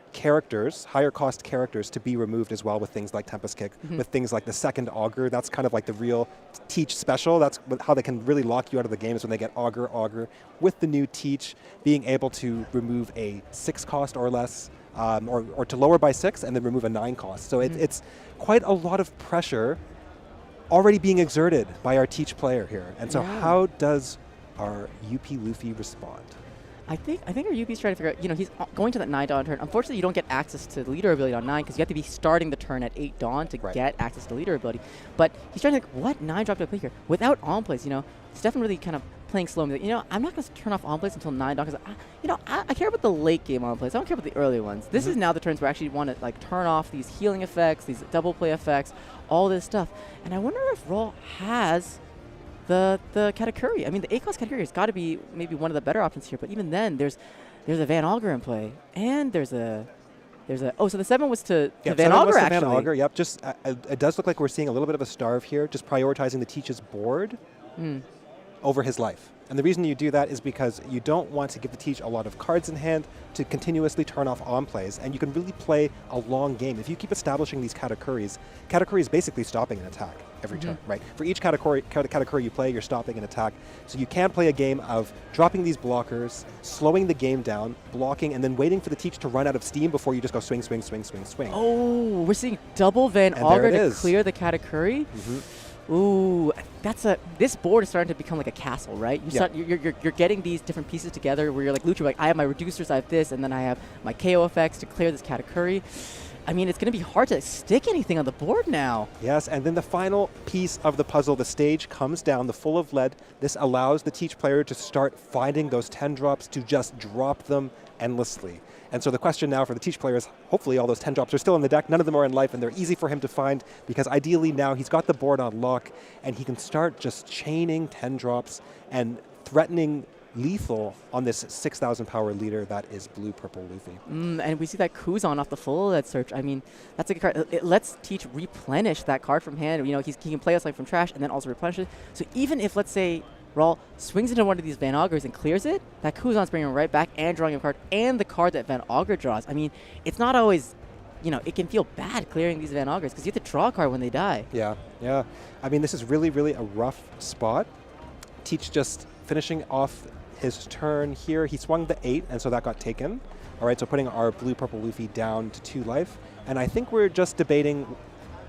cost characters to be removed as well with things like Tempest Kick, with things like the second Augur. That's kind of like the real Teach special. That's how they can really lock you out of the game, is when they get Augur. With the new Teach, being able to remove a 6 cost or less, or to lower by 6 and then remove a 9 cost. So it's quite a lot of pressure already being exerted by our Teach player here. And so how does our UP Luffy respond? I think our UP's trying to figure out, he's going to that 9 Dawn turn. Unfortunately, you don't get access to the leader ability on 9 because you have to be starting the turn at 8 Dawn to get access to leader ability. But he's trying to think, what 9 drop do I play here? Without on plays, Stefan really kind of playing slow. Like, I'm not going to turn off on plays until 9 Dawn because, I care about the late game on plays. I don't care about the early ones. This is now the turns where I actually want to turn off these healing effects, these double play effects, all this stuff. And I wonder if Raul has the Katakuri. I mean, the 8-cost Katakuri has got to be maybe one of the better options here, but even then, there's a Van Augur in play, and so the 7 was to Van Augur, actually. Van Augur, yep. Just it does look like we're seeing a little bit of a starve here, just prioritizing the Teach's board over his life. And the reason you do that is because you don't want to give the Teach a lot of cards in hand to continuously turn off on plays, and you can really play a long game. If you keep establishing these Katakuri is basically stopping an attack every turn, right? For each Katakuri you play, you're stopping an attack. So you can play a game of dropping these blockers, slowing the game down, blocking, and then waiting for the Teach to run out of steam before you just go swing, swing, swing, swing, swing. Oh, we're seeing double Van Augur to clear the Katakuri. Ooh, this board is starting to become like a castle, right? You're getting these different pieces together where you're like Lucha, I have my reducers, I have this, and then I have my KO effects to clear this Katakuri. I mean, it's going to be hard to stick anything on the board now. Yes, and then the final piece of the puzzle, the stage comes down, the Full of Lead. This allows the Teach player to start finding those 10 drops, to just drop them endlessly. And so the question now for the Teach player is, hopefully all those 10 drops are still in the deck, none of them are in life, and they're easy for him to find, because ideally now he's got the board on lock, and he can start just chaining 10 drops and threatening lethal on this 6,000 power leader that is blue-purple Luffy. And we see that Kuzan off the Full of Lead search. I mean, that's a good card. It lets Teach replenish that card from hand. He can play us like from trash and then also replenish it. So even if, let's say, Raul swings into one of these Van Augurs and clears it, that Kuzan's bringing him right back and drawing a card, and the card that Van Augur draws. I mean, it's not always, it can feel bad clearing these Van Augurs because you have to draw a card when they die. Yeah. I mean, this is really, really a rough spot. Teach just finishing off his turn here. He swung the 8, and so that got taken. All right, so putting our blue-purple Luffy down to 2 life. And I think we're just debating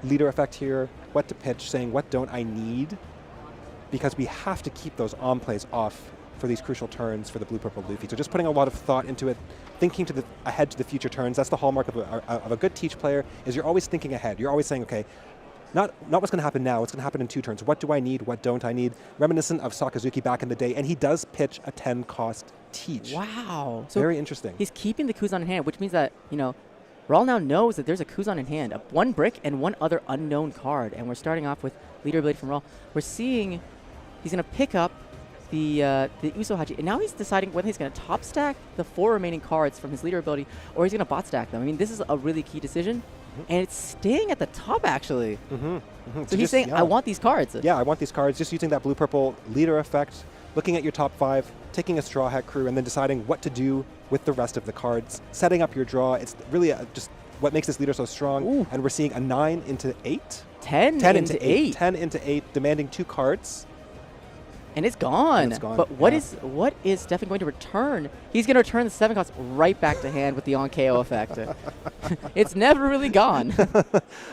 leader effect here, what to pitch, saying what don't I need, because we have to keep those on plays off for these crucial turns for the blue-purple Luffy. So just putting a lot of thought into it, thinking ahead to the future turns. That's the hallmark of a good Teach player, is you're always thinking ahead. You're always saying, okay, not what's going to happen now, what's going to happen in 2 turns. What do I need, what don't I need? Reminiscent of Sakazuki back in the day, and he does pitch a 10-cost Teach. Wow. So very interesting. He's keeping the Kuzan in hand, which means that, Raul now knows that there's a Kuzan in hand, 1 brick and 1 other unknown card, and we're starting off with Leader Ability from Raul. We're seeing he's going to pick up the Usohachi, and now he's deciding whether he's going to top stack the 4 remaining cards from his Leader Ability, or he's going to bot stack them. I mean, this is a really key decision. And it's staying at the top, actually. So he's saying, I want these cards. Yeah, I want these cards. Just using that blue-purple leader effect, looking at your top 5, taking a Straw Hat Crew, and then deciding what to do with the rest of the cards, setting up your draw. It's really just what makes this leader so strong. Ooh. And we're seeing a 9 into 8. 10 into 8. 10 into 8, demanding 2 cards. And it's gone. And it's gone, But what yeah. is Stefan going to return? He's going to return the 7 cost right back to hand with the on KO effect. It's never really gone.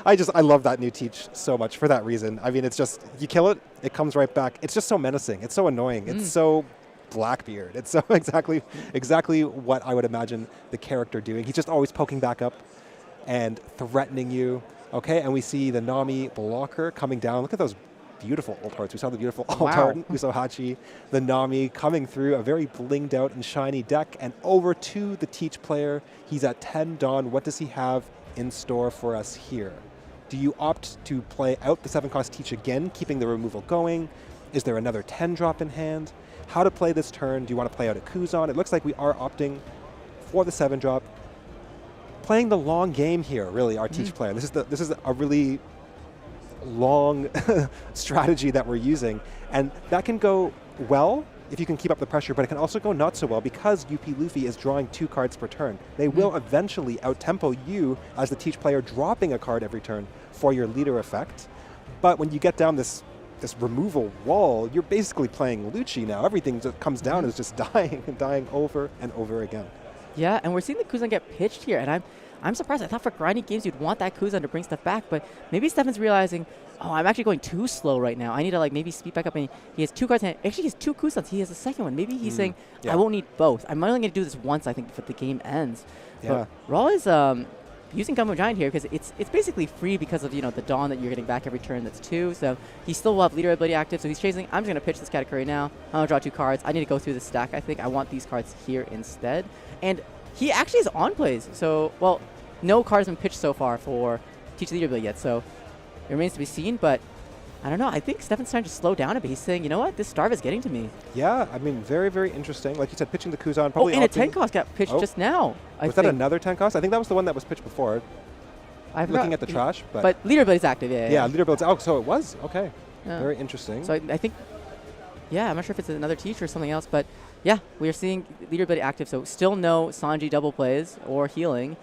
I love that new teach so much for that reason. I mean, it's just, you kill it, it comes right back. It's just so menacing. It's so annoying. It's so Blackbeard. It's so exactly what I would imagine the character doing. He's just always poking back up and threatening you. Okay, and we see the Nami blocker coming down. Look at those beautiful ult arts. We saw the beautiful ult art, Usohachi, the Nami coming through a very blinged out and shiny deck, and over to the Teach player. He's at 10 Dawn. What does he have in store for us here? Do you opt to play out the 7 cost Teach again, keeping the removal going? Is there another 10 drop in hand? How to play this turn? Do you want to play out a Kuzan? It looks like we are opting for the 7 drop. Playing the long game here, really, our Teach player. This is a really long strategy that we're using, and that can go well if you can keep up the pressure, but it can also go not so well because PLuffy is drawing 2 cards per turn. They will eventually out-tempo you as the Teach player, dropping a card every turn for your leader effect. But when you get down this removal wall, you're basically playing Lucci now. Everything that comes down is just dying and dying over and over again. Yeah, and we're seeing the Kuzan get pitched here, and I'm surprised. I thought for grinding games you'd want that Kuzan to bring stuff back, but maybe Stefan's realizing, oh, I'm actually going too slow right now. I need to like maybe speed back up. And he has 2 cards. Actually, he has 2 Kuzans. He has a second one. Maybe he's saying, I won't need both. I'm only going to do this once, I think, before the game ends. Yeah. But Raul is using Gumbo Giant here because it's basically free because of, the Dawn that you're getting back every turn that's 2. So he still will have leader ability active. So he's chasing, I'm just going to pitch this category now. I'm going to draw 2 cards. I need to go through the stack, I think. I want these cards here instead. And he actually is on plays. So, well, no cards have been pitched so far for Teach Leader ability yet. So it remains to be seen. But I don't know. I think Stefan's trying to slow down a bit. He's saying, you know what? This Starve is getting to me. Yeah, I mean, very, very interesting. Like you said, pitching the Kuzan. Probably and a 10 cost got pitched just now. Was that another 10 cost? I think that was the one that was pitched before. I'm looking at the trash. But leader ability is active, Yeah, leader ability. Oh, so it was? Okay. Yeah. Very interesting. So I think, I'm not sure if it's another Teach or something else, but yeah, we are seeing leader ability active. So still no Sanji double plays or healing,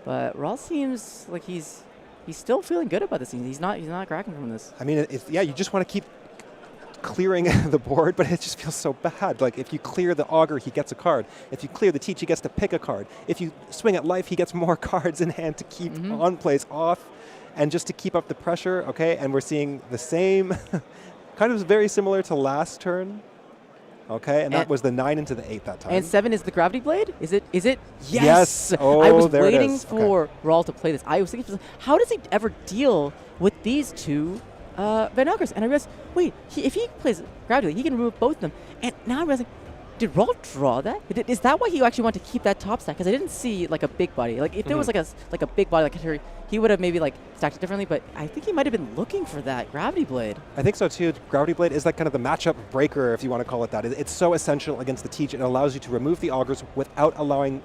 but Raul seems like he's still feeling good about this. He's not cracking from this. I mean, you just want to keep clearing the board, but it just feels so bad. Like if you clear the Augur, he gets a card. If you clear the Teach, he gets to pick a card. If you swing at life, he gets more cards in hand to keep on plays off and just to keep up the pressure, okay? And we're seeing the same, kind of very similar to last turn, okay? And that was the 9 into the 8 that time. And 7 is the Gravity Blade? Is it? Yes! Oh, I was there waiting it is. for Raul to play this. I was thinking, how does he ever deal with these 2 Van Ogres? And I realized, wait, if he plays Gravity Blade, he can remove both of them. And now I'm realizing, did Raul draw that? Is that why he actually wanted to keep that top stack? Because I didn't see like a big body. Like if there was like a big body like Hattori, he would have maybe like stacked it differently. But I think he might have been looking for that Gravity Blade. I think so too. Gravity Blade is like kind of the matchup breaker, if you want to call it that. It's so essential against the Teach. It allows you to remove the Augurs without allowing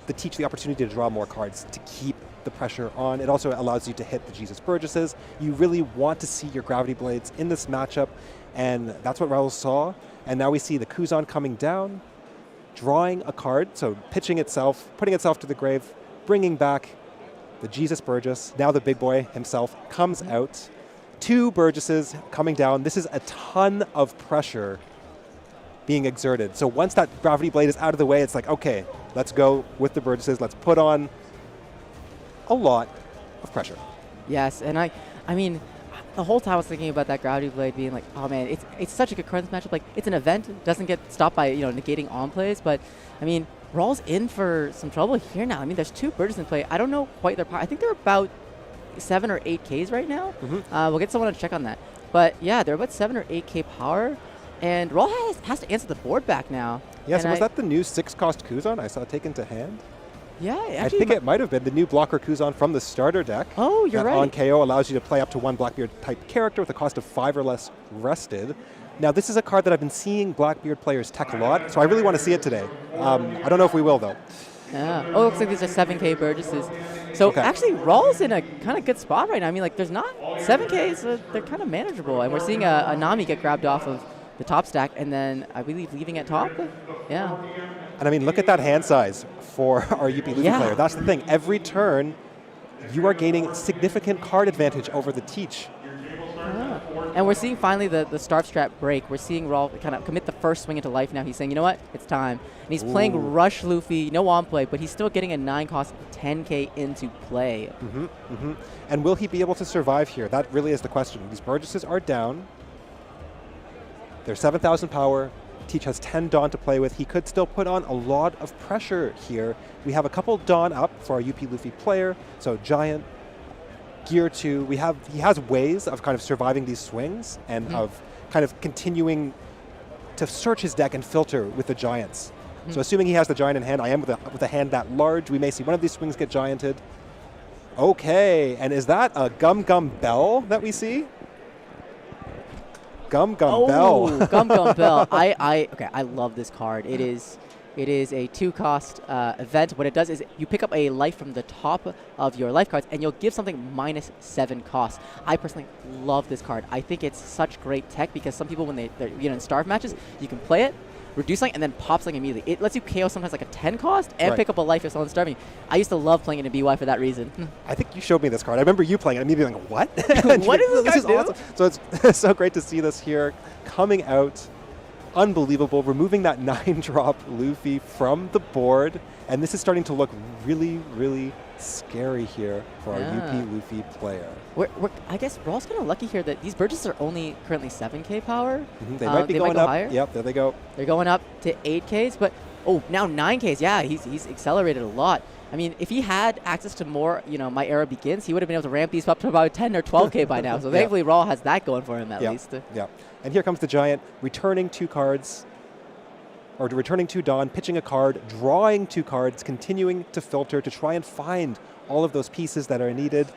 the Teach the opportunity to draw more cards to keep the pressure on. It also allows you to hit the Jesus Burgesses. You really want to see your Gravity Blades in this matchup, and that's what Raul saw. And now we see the Kuzan coming down, drawing a card, so pitching itself, putting itself to the grave, bringing back the Jesus Burgess. Now the big boy himself comes out. 2 Burgesses coming down. This is a ton of pressure being exerted. So once that Gravity Blade is out of the way, it's like, okay, let's go with the Burgesses. Let's put on a lot of pressure. Yes, and I mean, the whole time I was thinking about that Gravity Blade being like, oh man, it's such a good card in this matchup. Like, it's an event, it doesn't get stopped by, negating on plays, but I mean, Raul's in for some trouble here now. I mean, there's 2 Burgesses in play. I don't know quite their power. I think they're about 7 or 8 Ks right now. We'll get someone to check on that. But yeah, they're about 7 or 8 K power, and Raul has to answer the board back now. Yeah, so was that the new 6 cost Kuzan I saw taken to hand? Yeah, actually, I think it might have been the new blocker Kuzan from the starter deck. Oh, you're right. On KO allows you to play up to 1 Blackbeard type character with a cost of 5 or less rested. Now, this is a card that I've been seeing Blackbeard players tech a lot, so I really want to see it today. I don't know if we will, though. Yeah. Oh, it looks like these are 7K Burgesses. So actually, Raul's in a kind of good spot right now. I mean, like, there's not 7Ks, so they're kind of manageable. And we're seeing a Nami get grabbed off of the top stack, and then I believe leaving at top. Yeah. And I mean, look at that hand size for our PLuffy player. That's the thing. Every turn, you are gaining significant card advantage over the Teach. And we're seeing finally the Starve Strat break. We're seeing Raul kind of commit the first swing into life now. He's saying, you know what, it's time. And he's playing Rush Luffy, no on play, but he's still getting a 9 cost 10k into play. And will he be able to survive here? That really is the question. These Burgesses are down. They're 7,000 power. Teach has 10 Dawn to play with. He could still put on a lot of pressure here. We have a couple Dawn up for our UP Luffy player. So Giant, Gear 2. He has ways of kind of surviving these swings and of kind of continuing to search his deck and filter with the Giants. So assuming he has the Giant in hand, I am with a hand that large. We may see one of these swings get Gianted. Okay, and is that a Gum Gum Bell that we see? Gum Gum Bell. Gum Gum Bell. I love this card. It is a 2-cost event. What it does is you pick up a life from the top of your life cards, and you'll give something -7 cost. I personally love this card. I think it's such great tech because some people, when they're in Starve matches, you can play it, reduce something, and then pop something immediately. It lets you KO sometimes like a 10 cost and pick up a life if someone's starving. I used to love playing it in BY for that reason. I think you showed me this card. I remember you playing it and me being like, what? What does this guy do? Awesome. So it's so great to see this here coming out. Unbelievable, removing that 9-drop Luffy from the board. And this is starting to look really, really scary here for our UP Luffy player. I guess Raw's kind of lucky here that these Burgesses are only currently 7k power. They might be going go up. Higher. Yep, there they go. They're going up to 8ks, but now 9ks. Yeah, he's accelerated a lot. I mean, if he had access to more, My Era Begins, he would have been able to ramp these up to about 10 or 12k by now. So thankfully, Raul has that going for him at least. Yeah. And here comes the Giant, returning 2 cards, or returning 2 Dawn, pitching a card, drawing 2 cards, continuing to filter to try and find all of those pieces that are needed.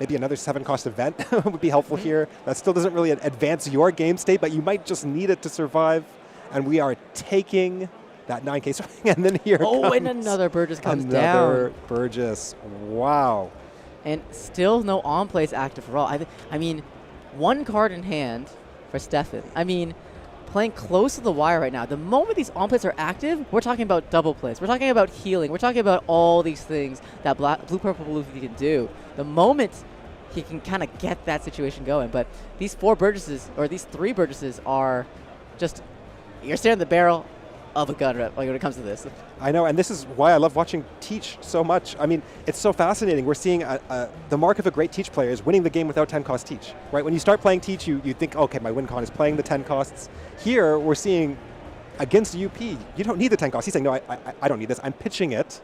Maybe another 7-cost event would be helpful here. That still doesn't really advance your game state, but you might just need it to survive. And we are taking that 9k swing, and then here comes and another Burgess comes down. Another Burgess. Wow. And still no on-plays active for Raul. I mean, 1 card in hand for Stefan. I mean, playing close to the wire right now. The moment these on-plays are active, we're talking about double plays. We're talking about healing. We're talking about all these things that Blue-Purple Luffy can do. The moment he can kind of get that situation going. But these 4 Burgesses, or these 3 Burgesses, are just, you're staring at the barrel of a gun when it comes to this. I know, and this is why I love watching Teach so much. I mean, it's so fascinating. We're seeing the mark of a great Teach player is winning the game without 10 cost Teach, right? When you start playing Teach, you think, okay, my win con is playing the 10 costs. Here, we're seeing against UP, you don't need the 10 costs. He's saying, no, I don't need this. I'm pitching it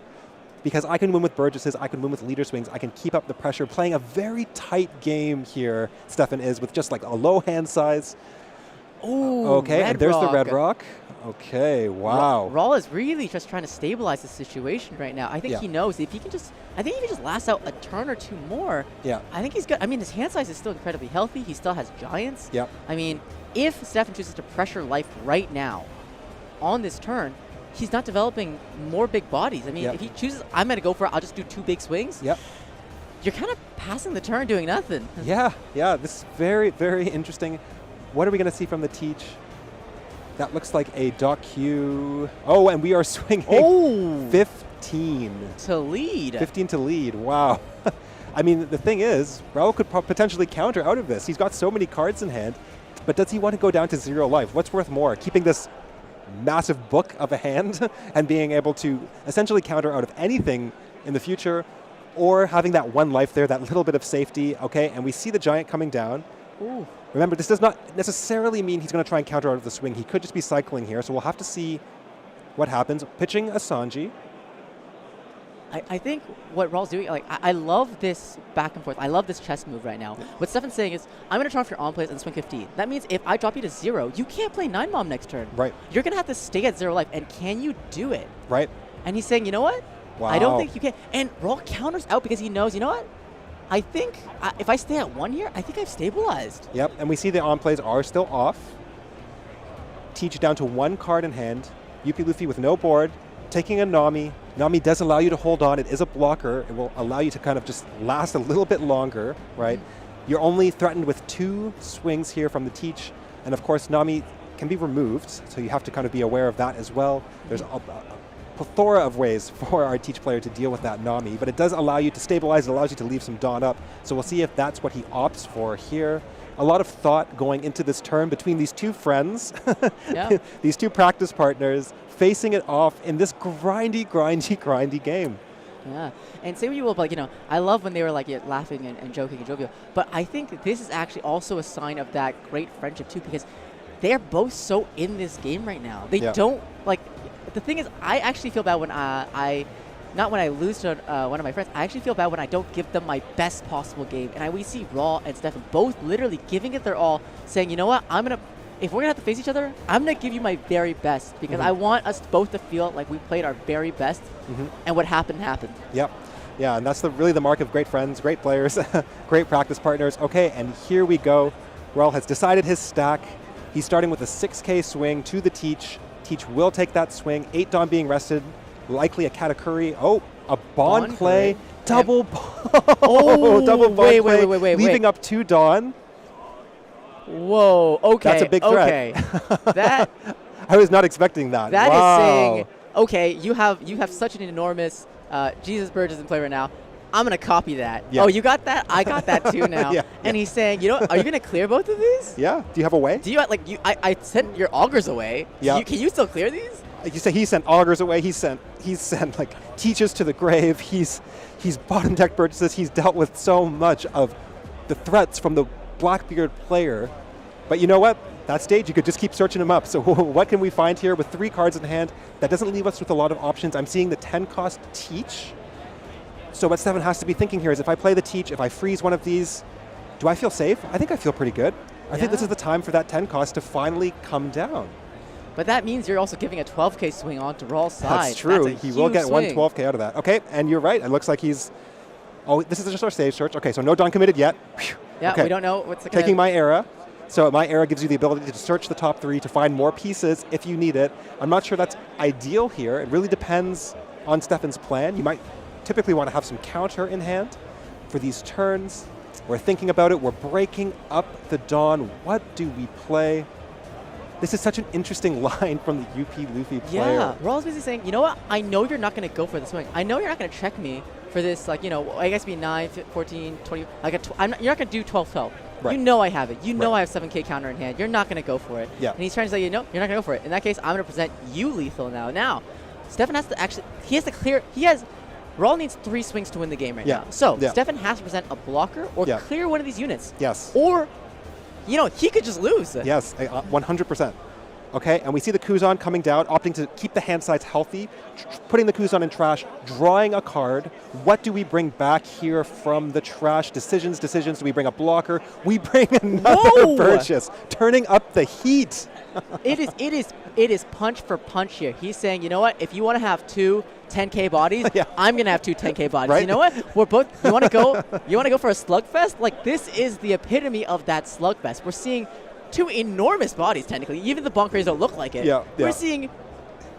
because I can win with Burgesses, I can win with leader swings, I can keep up the pressure, playing a very tight game here, Stefan is, with just like a low hand size. Ooh, okay, and there's the Red Rock. Okay, wow. Raul is really just trying to stabilize the situation right now. I think he knows if he can just, last out a turn or 2 more. Yeah. I think he's good. I mean, his hand size is still incredibly healthy. He still has Giants. Yep. I mean, if Stefan chooses to pressure life right now on this turn, he's not developing more big bodies. I mean, if he chooses, I'm going to go for it, I'll just do 2 big swings. Yep. You're kind of passing the turn doing nothing. Yeah, this is very, very interesting. What are we going to see from the Teach? That looks like a Doc Q. Oh, and we are swinging 15. To lead. 15 to lead, wow. I mean, the thing is, Raul could potentially counter out of this. He's got so many cards in hand, but does he want to go down to 0 life? What's worth more, keeping this massive book of a hand and being able to essentially counter out of anything in the future, or having that 1 life there, that little bit of safety, okay? And we see the Giant coming down. Ooh. Remember, this does not necessarily mean he's going to try and counter out of the swing. He could just be cycling here, so we'll have to see what happens. Pitching a Sanji. I think what Raul's doing, I love this back and forth. I love this chess move right now. What Stefan's saying is, I'm going to turn off your on-plays and swing 15. That means if I drop you to 0, you can't play 9-bomb next turn. Right. You're going to have to stay at 0 life, and can you do it? Right. And he's saying, you know what? Wow. I don't think you can. And Raul counters out because he knows, you know what? I think if I stay at 1 here, I think I've stabilized. Yep, and we see the on-plays are still off. Teach down to 1 card in hand. UP Luffy with no board, taking a Nami. Nami does allow you to hold on. It is a blocker. It will allow you to kind of just last a little bit longer, right? You're only threatened with 2 swings here from the Teach. And of course, Nami can be removed, so you have to kind of be aware of that as well. There's plethora of ways for our Teach player to deal with that Nami, but it does allow you to stabilize, it allows you to leave some Dawn up. So we'll see if that's what he opts for here. A lot of thought going into this turn between these two friends, Yeah. these two practice partners, facing it off in this grindy game. Yeah, and say what you will, but I love when they were like laughing and joking and jovial. But I think this is actually also a sign of that great friendship too, because they're both so in this game right now. They don't like. The thing is, I actually feel bad when not when I lose to one of my friends. I actually feel bad when I don't give them my best possible game. And we see Raul and Stefan both literally giving it their all, saying, you know what, if we're gonna have to face each other, I'm gonna give you my very best because I want us both to feel like we played our very best, and what happened happened. Yep. Yeah, and that's really the mark of great friends, great players, great practice partners. Okay, and here we go. Raul has decided his stack. He's starting with a 6K swing to the Teach. Teach will take that swing. 8 Dawn being rested, likely a Katakuri. Oh, a Bond Clay. Double double Bond Clay, wait. leaving up 2 Dawn. Whoa, okay. That's a big threat. Okay. That I was not expecting that. That wow. is saying, okay, you have such an enormous Jesus Burge is in play right now. I'm gonna copy that. Yeah. Oh, you got that? I got that too now. And he's saying, are you gonna clear both of these? Yeah. Do you have a way? Do you I sent your augers away. Yeah. Can you still clear these? You say he sent augers away. He sent like Teaches to the grave. He's bottom deck purchases. He's dealt with so much of the threats from the Blackbeard player. But you know what? That stage, you could just keep searching him up. So what can we find here with 3 cards in hand? That doesn't leave us with a lot of options. I'm seeing the 10 cost Teach. So what Stefan has to be thinking here is if I play the Teach, if I freeze one of these, do I feel safe? I think I feel pretty good. I think this is the time for that 10 cost to finally come down. But that means you're also giving a 12K swing onto Raw's side. That's true. That's he will get swing. one 12K out of that. Okay, and you're right. It looks like he's... Oh, this is just our save search. Okay, so no Dawn committed yet. Whew. Yeah, okay. we don't know what's Taking my era. So my era gives you the ability to search the top 3 to find more pieces if you need it. I'm not sure that's ideal here. It really depends on Stefan's plan. You might typically want to have some counter in hand for these turns. We're thinking about it. We're breaking up the Dawn. What do we play? This is such an interesting line from the UP Luffy player. Yeah, Raw's basically saying, you know what? I know you're not going to go for the swing. I know you're not going to check me for this, I guess be 9, 14, 20. You're not going to do 12, 12. Right. You know I have it. You know I have 7K counter in hand. You're not going to go for it. Yeah. And he's trying to say, you're not going to go for it. In that case, I'm going to present you lethal now. Now, Stefan has to actually, he has to clear, Raul needs 3 swings to win the game right now. So, Stefan has to present a blocker or clear one of these units. Yes. Or, he could just lose. Yes, 100%. Okay, and we see the Kuzan coming down, opting to keep the hand sides healthy, putting the Kuzan in trash, drawing a card. What do we bring back here from the trash? Decisions. Do we bring a blocker? We bring another purchase, turning up the heat. It is punch for punch here. He's saying, you know what? If you want to have 2 10K bodies, I'm going to have 2 10K bodies. Right? You know what? We're both, you want to go for a slugfest? Like, this is the epitome of that slugfest. We're seeing 2 enormous bodies, technically. Even the bunkers don't look like it. We're seeing,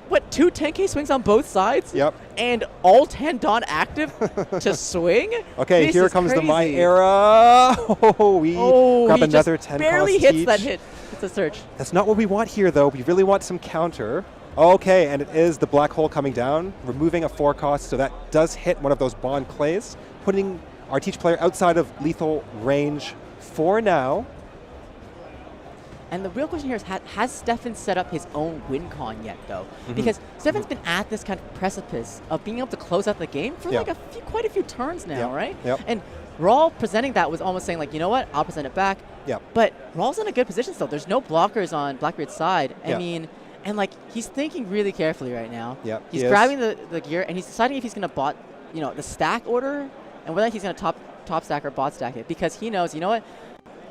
2 10K swings on both sides? Yep. And all 10 Dawn active to swing? Okay, here comes the My Era. We grab another 10 barely cost hits Teach. that hit. It's a search. That's not what we want here, though. We really want some counter. Okay, and it is the Black Hole coming down, removing a 4 cost, so that does hit one of those Bond Clays, putting our Teach player outside of lethal range for now. And the real question here is, has Stefan set up his own win con yet, though? Because Stefan's been at this kind of precipice of being able to close out the game for quite a few turns now, right? Yep. And Raul presenting that was almost saying, like, you know what, I'll present it back. Yep. But Raw's in a good position still. There's no blockers on Blackbeard's side. I mean, and like, he's thinking really carefully right now. Yep. He's grabbing the gear, and he's deciding if he's going to bot, the stack order, and whether he's going to top stack or bot stack it, because he knows, you know what,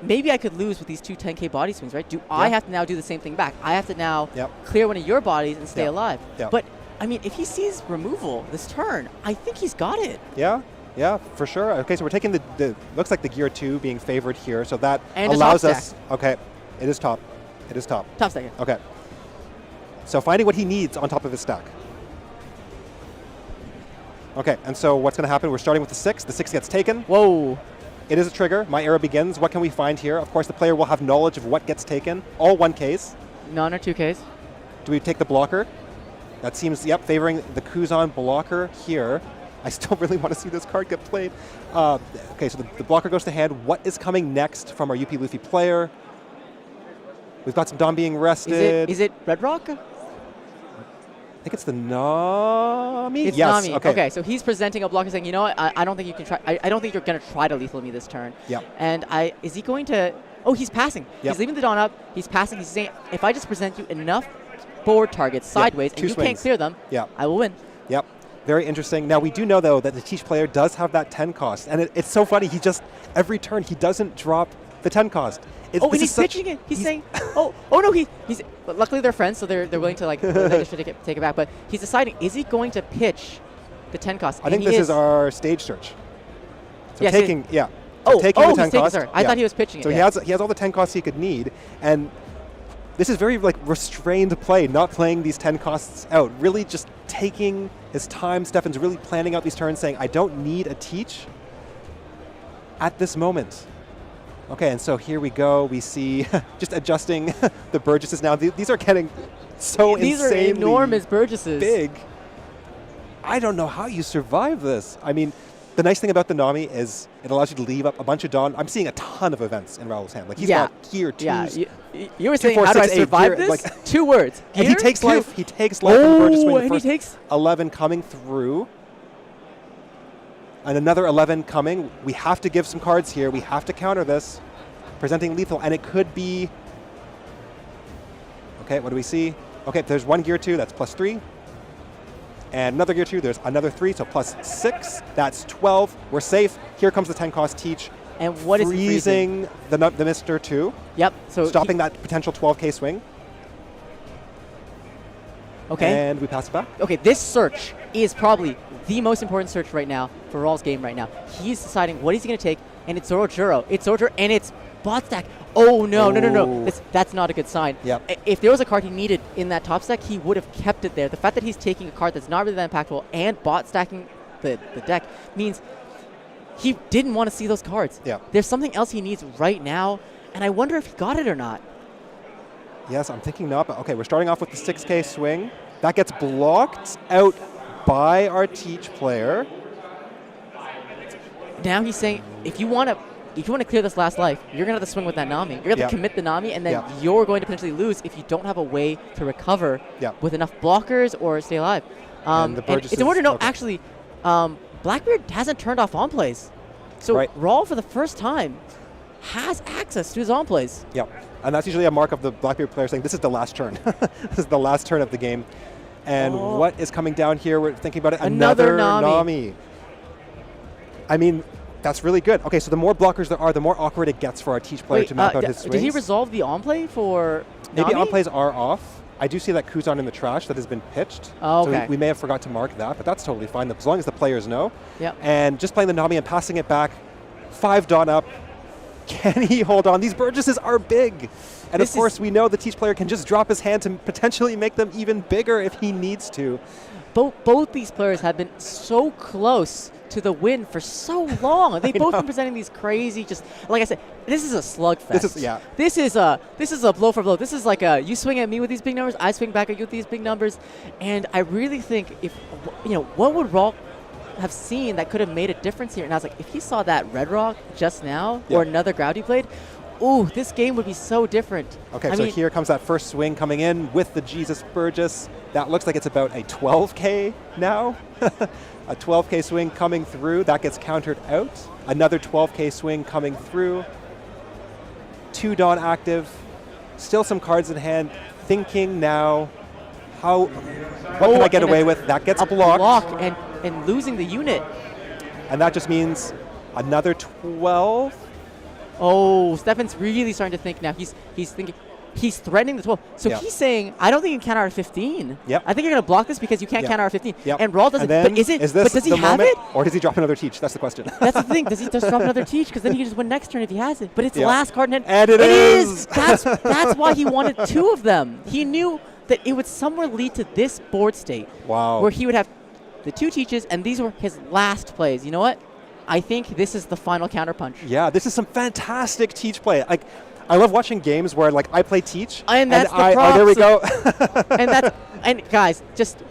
maybe I could lose with these 2 10K body swings, right? I have to now do the same thing back? I have to now clear one of your bodies and stay alive. But, I mean, if he sees removal this turn, I think he's got it. Yeah, for sure. Okay, so we're taking the looks like the gear 2 being favored here, so that and allows us... Okay, it is top. Top stack. Okay. So finding what he needs on top of his stack. Okay, and so what's going to happen? We're starting with the 6. The 6 gets taken. Whoa. It is a trigger. My era begins. What can we find here? Of course, the player will have knowledge of what gets taken. All 1Ks. None or 2Ks. Do we take the blocker? That seems, favoring the Kuzan blocker here. I still really want to see this card get played. Okay, so the blocker goes to hand. What is coming next from our UP-Luffy player? We've got some Dom being rested. Is it Red Rock? I think it's the Nami. It's yes. Nami. Okay, so he's presenting a blocker saying, you know what, I don't think you can try. I don't think you're going to try to lethal me this turn. Yeah. And is he going to? Oh, he's passing. Yep. He's leaving the Dawn up. He's passing. He's saying, if I just present you enough board targets sideways and two you swings. can't clear them, Yep. I will win. Yep. Very interesting. Now, we do know, though, that the Teach player does have that 10 cost. And it's so funny. He just, every turn, he doesn't drop the 10 cost. And he's pitching it. He's saying, oh no, he's. But luckily, they're friends, so they're willing to take it back. But he's deciding, is he going to pitch the 10 cost? I think this is our stage search. So yes, taking, taking the 10 he's cost. taking, I thought he was pitching it. So he has all the 10 costs he could need, and this is very restrained play, not playing these 10 costs out. Really just taking his time. Stefan's really planning out these turns, saying, I don't need a teach at this moment. Okay, and so here we go. We see just adjusting the Burgesses now. These are getting so these insanely are enormous Burgesses. big. I don't know how you survive this. I mean, the nice thing about the Nami is it allows you to leave up a bunch of Dawn. I'm seeing a ton of events in Raul's hand. Like he's got gear 2. Yeah, you were saying, how do I survive this? 2 words. Gear, and he takes 2. life. He takes life from the Burgess swing. And The first he takes 11 coming through. And another 11 coming. We have to give some cards here. We have to counter this. Presenting lethal, and it could be... Okay, what do we see? Okay, there's one gear 2, that's +3. And another gear 2, there's another 3, so +6. That's 12. We're safe. Here comes the 10 cost teach. And what is freezing the Mr. 2. Yep. So stopping that potential 12k swing. Okay. And we pass it back. Okay, this search is probably the most important search right now for Raul's game right now. He's deciding what he's going to take, and it's Zorojuro. It's Zorojuro, and it's bot stack. Oh, no. That's not a good sign. Yep. If there was a card he needed in that top stack, he would have kept it there. The fact that he's taking a card that's not really that impactful and bot stacking the deck means he didn't want to see those cards. Yeah. There's something else he needs right now, and I wonder if he got it or not. Yes, I'm thinking not, but okay, we're starting off with the 6k swing. That gets blocked out by our teach player. Now he's saying, if you want to clear this last life, you're going to have to swing with that Nami. You're going to have to commit the Nami, and then you're going to potentially lose if you don't have a way to recover with enough blockers or stay alive. And it's important to know, actually, Blackbeard hasn't turned off on plays. So Raul, for the first time, has access to his on plays. Yeah, and that's usually a mark of the Blackbeard player saying, this is the last turn. This is the last turn of the game. And what is coming down here? We're thinking about it. Another Nami. I mean, that's really good. Okay, so the more blockers there are, the more awkward it gets for our teach player to map out his swings. Did he resolve the on-play for Maybe Nami? on-plays are off. I do see that Kuzan in the trash that has been pitched. Oh, okay. So we may have forgot to mark that, but that's totally fine, as long as the players know. Yep. And just playing the Nami and passing it back, 5 Dawn up. Can he hold on? These Burgesses are big. And of course, we know the teach player can just drop his hand to potentially make them even bigger if he needs to. Both these players have been so close to the win for so long. They've both been presenting these crazy, just like I said, this is a slugfest. This is a blow for blow. This is like a, you swing at me with these big numbers, I swing back at you with these big numbers. And I really think if, what would Raul have seen that could have made a difference here? And I was like, if he saw that Red Rock just now or another ground he played, ooh, this game would be so different. Okay, so here comes that first swing coming in with the Jesus Burgess. That looks like it's about a 12K now. A 12K swing coming through. That gets countered out. Another 12K swing coming through. 2 Dawn active. Still some cards in hand. Thinking now, what can I get away with? That gets blocked. And losing the unit. And that just means another 12. Oh, Stefan's really starting to think now. He's thinking, he's threatening the 12. So he's saying, I don't think you can counter our 15. Yep. I think you're going to block this because you can't counter our 15. Yep. And Raul doesn't. But does he have it? Or does he drop another teach? That's the question. That's the thing. Does he just drop another teach? Because then he can just win next turn if he has it. But it's the last card in hand. And it is. That's why he wanted 2 of them. He knew that it would somewhere lead to this board state. Wow. Where he would have the 2 teaches, and these were his last plays. You know what? I think this is the final counterpunch. Yeah, this is some fantastic teach play. I love watching games where I play teach. And that's the props. there we go. And And guys, just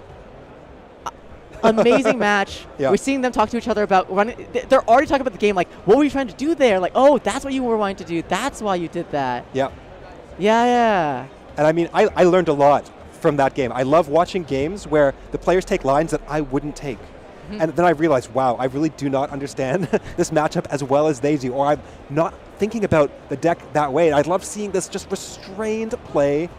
amazing match. Yeah. We're seeing them talk to each other about running. They're already talking about the game. Like, what were you trying to do there? Like, oh, that's what you were wanting to do. That's why you did that. Yeah. Yeah. And I mean, I learned a lot from that game. I love watching games where the players take lines that I wouldn't take. And then I realized, wow, I really do not understand this matchup as well as they do, or I'm not thinking about the deck that way. And I love seeing this just restrained play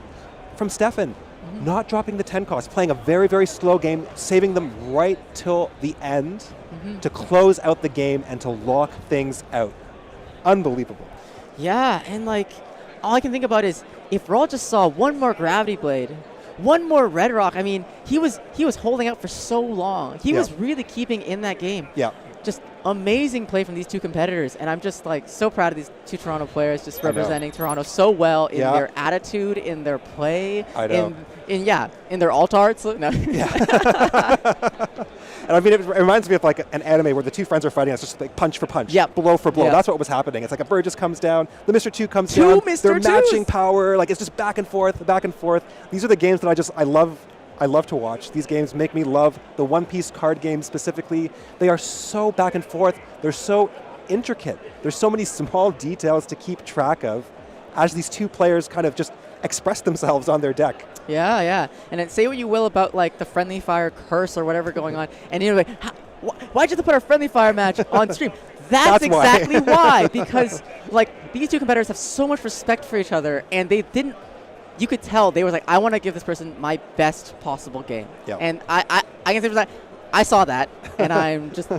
from Stefan, not dropping the 10 cost, playing a very, very slow game, saving them right till the end to close out the game and to lock things out. Unbelievable. Yeah, and like, all I can think about is if Raul just saw one more Gravity Blade, one more Red Rock. I mean, he was holding out for so long. He was really keeping in that game. Yeah. Just amazing play from these two competitors, and I'm just like so proud of these two Toronto players, just representing Toronto so well in their attitude, in their play, in their alt arts. No. And I mean, it reminds me of like an anime where the two friends are fighting. It's just like punch for punch, blow for blow. That's what was happening. It's like a bird just comes down, the Mr. 2 comes down. They're matching power. Like it's just back and forth, back and forth. These are the games that I love to watch. These games make me love the One Piece card games specifically. They are so back and forth. They're so intricate. There's so many small details to keep track of as these two players kind of just express themselves on their deck. Yeah. And then say what you will about like the friendly fire curse or whatever going on, and you're like, why'd you have to put a friendly fire match on stream? That's exactly why. Because like these two competitors have so much respect for each other, and they didn't. You could tell they were like, I want to give this person my best possible game. Yep. And I can say that I saw that, and I'm just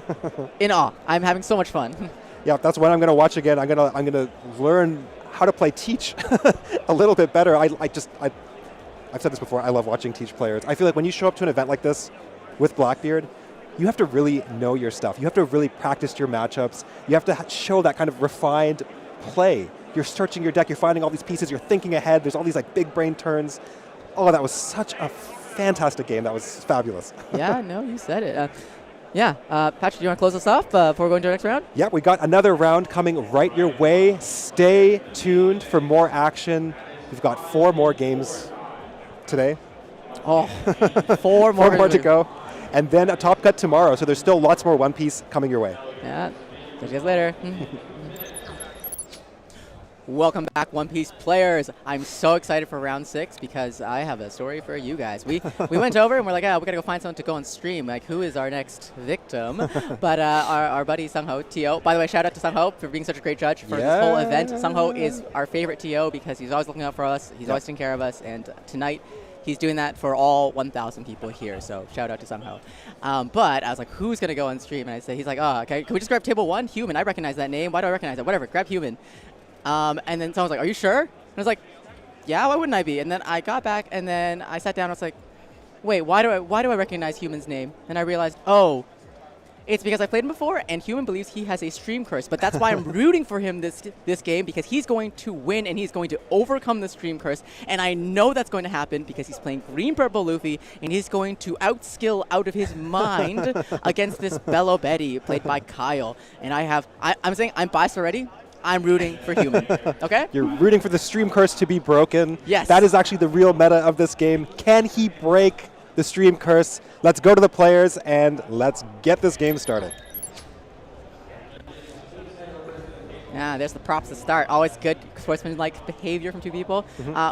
in awe. I'm having so much fun. Yeah, that's what I'm going to watch again. I'm going to learn how to play Teach a little bit better. I've said this before. I love watching Teach players. I feel like when you show up to an event like this with Blackbeard, you have to really know your stuff. You have to really practice your matchups. You have to show that kind of refined play. You're searching your deck, you're finding all these pieces, you're thinking ahead, there's all these like big brain turns. Oh, that was such a fantastic game. That was fabulous. Yeah, no, you said it. Patrick, do you want to close us off before we go into the next round? Yeah, we got another round coming right your way. Stay tuned for more action. We've got 4 more games today. Oh, 4 more. 4 more to go. And then a Top Cut tomorrow, so there's still lots more One Piece coming your way. Yeah, catch you guys later. Welcome back, One Piece players. I'm so excited for round 6 because I have a story for you guys. We went over and we're like, we gotta go find someone to go on stream. Like, who is our next victim? But our buddy Sungho, T.O. By the way, shout out to Sungho for being such a great judge for this whole event. Sungho is our favorite T.O. because he's always looking out for us. He's always taking care of us. And tonight, he's doing that for all 1,000 people here. So shout out to Sungho. But I was like, who's gonna go on stream? And he's like, okay, can we just grab table 1? Human. I recognize that name. Why do I recognize that? Whatever. Grab Human. And then someone was like, are you sure? And I was like, yeah, why wouldn't I be? And then I got back, and then I sat down, and I was like, wait, why do I recognize Human's name? And I realized, oh, it's because I played him before, and Human believes he has a stream curse. But that's why I'm rooting for him this game, because he's going to win, and he's going to overcome the stream curse. And I know that's going to happen because he's playing green-purple Luffy, and he's going to outskill out of his mind against this Belo Betty, played by Kyle. And I'm saying I'm biased already. I'm rooting for Human, okay? You're rooting for the stream curse to be broken. Yes. That is actually the real meta of this game. Can he break the stream curse? Let's go to the players and let's get this game started. Yeah, there's the props to start. Always good sportsman-like behavior from two people.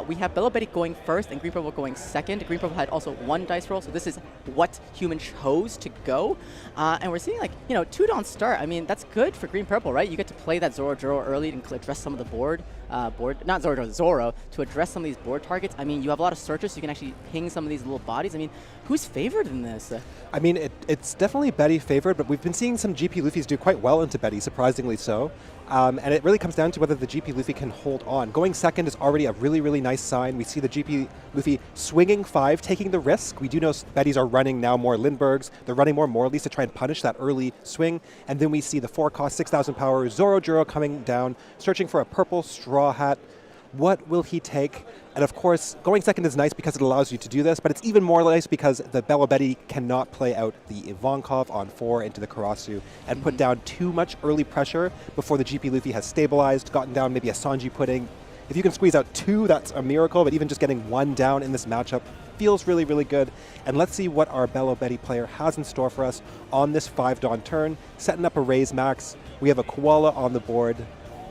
We have Belo Betty going first and Green Purple going second. Green Purple had also 1 dice roll, so this is what Human chose to go. And we're seeing 2 down start. I mean, that's good for Green Purple, right? You get to play that Zoro early and address some of the Zoro to address some of these board targets. I mean, you have a lot of searches, so you can actually ping some of these little bodies. I mean, who's favored in this? I mean, it's definitely Betty favored, but we've been seeing some GP Luffys do quite well into Betty, surprisingly so. And it really comes down to whether the GP Luffy can hold on. Going second is already a really, really nice sign. We see the GP Luffy swinging 5, taking the risk. We do know Bettys are running now more Lindberghs. They're running more Morleys to try and punish that early swing. And then we see the 4-cost, 6,000 power Zoro coming down, searching for a purple straw hat. What will he take? And of course, going second is nice because it allows you to do this, but it's even more nice because the Belo Betty cannot play out the Ivankov on 4 into the Karasu and put down too much early pressure before the GP Luffy has stabilized, gotten down maybe a Sanji pudding, If you can squeeze out 2, that's a miracle, but even just getting 1 down in this matchup feels really, really good. And let's see what our Belo Betty player has in store for us on this 5 Dawn turn. Setting up a raise max. We have a Koala on the board,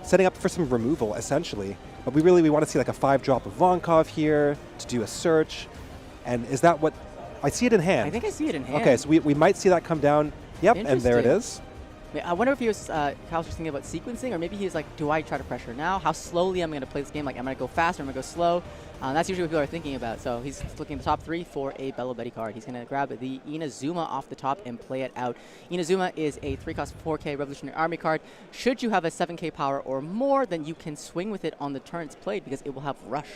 setting up for some removal, essentially. But we want to see like a 5-drop of Vonkov here to do a search. And is that what... I see it in hand. I think I see it in hand. Okay, so we might see that come down. Yep, and there it is. I wonder if he was, Kyle's just thinking about sequencing, or maybe he was like, do I try to pressure now? How slowly am I going to play this game? Like, am I going to go fast or am I going to go slow? That's usually what people are thinking about. So he's looking at the top 3 for a Belo Betty card. He's going to grab the Inazuma off the top and play it out. Inazuma is a 3-cost 4K Revolutionary Army card. Should you have a 7K power or more, then you can swing with it on the turn it's played because it will have Rush.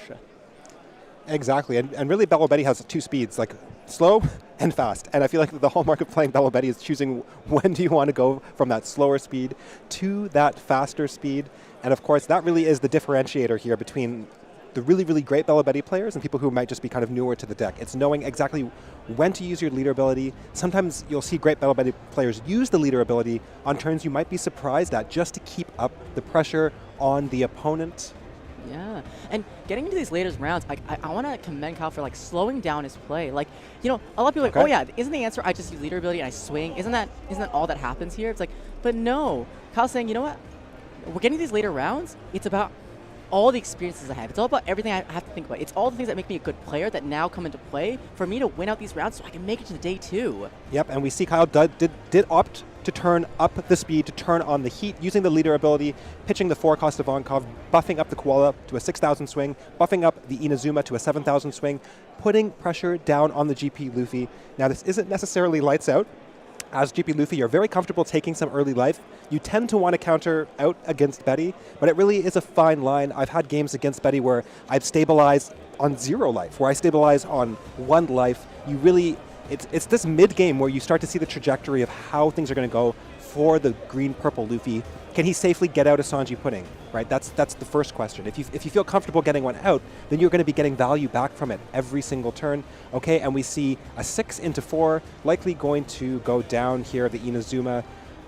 Exactly, and really Belo Betty has 2 speeds, like slow and fast. And I feel like the hallmark of playing Belo Betty is choosing when do you want to go from that slower speed to that faster speed. And of course, that really is the differentiator here between the really, really great Belo Betty players and people who might just be kind of newer to the deck. It's knowing exactly when to use your leader ability. Sometimes you'll see great Belo Betty players use the leader ability on turns you might be surprised at just to keep up the pressure on the opponent. Yeah, and getting into these later rounds, I want to commend Kyle for like slowing down his play. Like, you know, a lot of people are like, oh yeah, isn't the answer I just use leader ability and I swing? Isn't that all that happens here? It's like, but no. Kyle's saying, you know what? We're getting these later rounds. It's about all the experiences I have. It's all about everything I have to think about. It's all the things that make me a good player that now come into play for me to win out these rounds so I can make it to the day 2. Yep, and we see Kyle did opt to turn up the speed, to turn on the heat, using the leader ability, pitching the 4-cost of Vonkov, buffing up the Koala to a 6,000 swing, buffing up the Inazuma to a 7,000 swing, putting pressure down on the GP Luffy. Now, this isn't necessarily lights out. As GP Luffy, you're very comfortable taking some early life. You tend to want to counter out against Betty, but it really is a fine line. I've had games against Betty where I've stabilized on 0 life, where I stabilize on 1 life. You really... It's this mid-game where you start to see the trajectory of how things are going to go for the green-purple Luffy. Can he safely get out a Sanji Pudding? Right, that's the first question. If you feel comfortable getting one out, then you're going to be getting value back from it every single turn. Okay, and we see a 6 into 4, likely going to go down here, the Inazuma.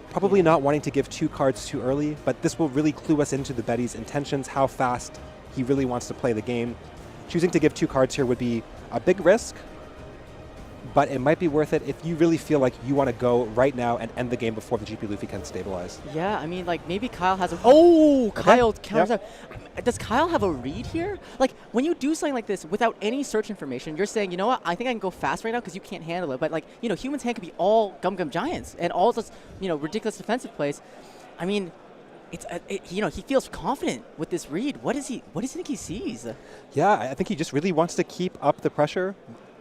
Probably not wanting to give 2 cards too early, but this will really clue us into the Betty's intentions, how fast he really wants to play the game. Choosing to give 2 cards here would be a big risk, but it might be worth it if you really feel like you want to go right now and end the game before the GP Luffy can stabilize. Yeah, I mean, like, maybe Kyle has a... Oh, Kyle counters Yep. out. Does Kyle have a read here? Like, when you do something like this without any search information, you're saying, you know what, I think I can go fast right now because you can't handle it. But, like, you know, Human's Hand could be all Gum Gum Giants and all this, you know, ridiculous defensive plays. I mean... you know, he feels confident with this read. What does he think he sees? Yeah, I think he just really wants to keep up the pressure.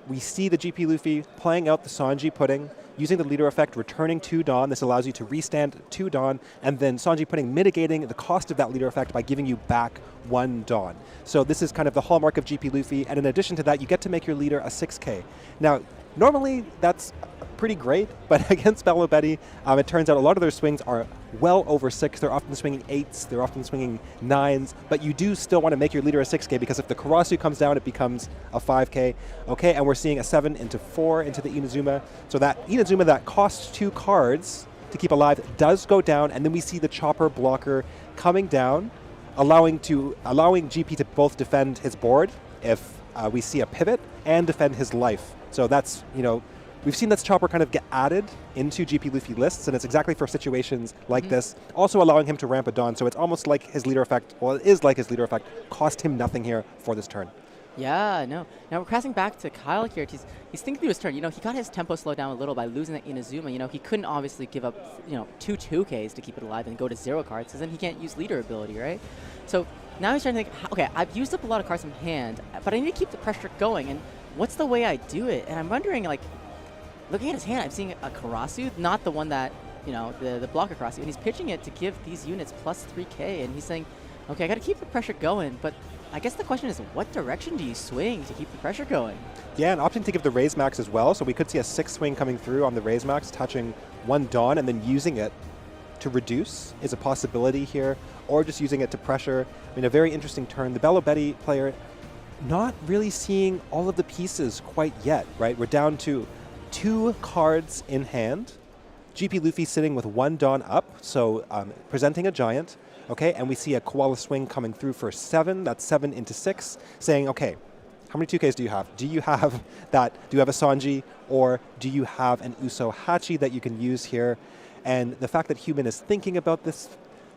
We see the GP Luffy playing out the Sanji Pudding, using the leader effect, returning 2 Dawn. This allows you to restand 2 Dawn, and then Sanji Pudding mitigating the cost of that leader effect by giving you back 1 Dawn. So this is kind of the hallmark of GP Luffy, and in addition to that, you get to make your leader a 6K. Now, normally that's pretty great, but against Belo Betty, it turns out a lot of their swings are well over 6. They're often swinging 8s, they're often swinging 9s, but you do still want to make your leader a 6K because if the Karasu comes down, it becomes a 5K. Okay, and we're seeing a 7 into 4 into the Inazuma. So that Inazuma that costs 2 cards to keep alive does go down, and then we see the Chopper blocker coming down, allowing GP to both defend his board if we see a pivot and defend his life. So that's, you know, we've seen this Chopper kind of get added into GP Luffy lists, and it's exactly for situations like this, also allowing him to ramp a Dawn. So it's almost like his leader effect, well, it is like his leader effect, cost him nothing here for this turn. Yeah, no. Now we're crossing back to Kyle here. He's thinking through his turn. You know, he got his tempo slowed down a little by losing that Inazuma. You know, he couldn't obviously give up, you know, 2/2Ks to keep it alive and go to 0 cards, because then he can't use leader ability, right? So now he's trying to think, okay, I've used up a lot of cards from hand, but I need to keep the pressure going, and what's the way I do it? And I'm wondering, like, looking at his hand, I'm seeing a Karasu, not the one that, you know, the blocker Karasu, and he's pitching it to give these units plus 3K, and he's saying, okay, I got to keep the pressure going, but I guess the question is, what direction do you swing to keep the pressure going? Yeah, and opting to give the raise max as well, so we could see a 6 swing coming through on the raise max, touching 1 Dawn, and then using it to reduce is a possibility here, or just using it to pressure. I mean, a very interesting turn. The Belo Betty player not really seeing all of the pieces quite yet, right? We're down to 2 cards in hand. GP Luffy sitting with 1 Dawn up, so presenting a giant. Okay, and we see a koala swing coming through for 7. That's 7 into 6, saying, okay, how many 2Ks do you have? Do you have that? Do you have a Sanji, or do you have an Uso Hachi that you can use here? And the fact that Human is thinking about this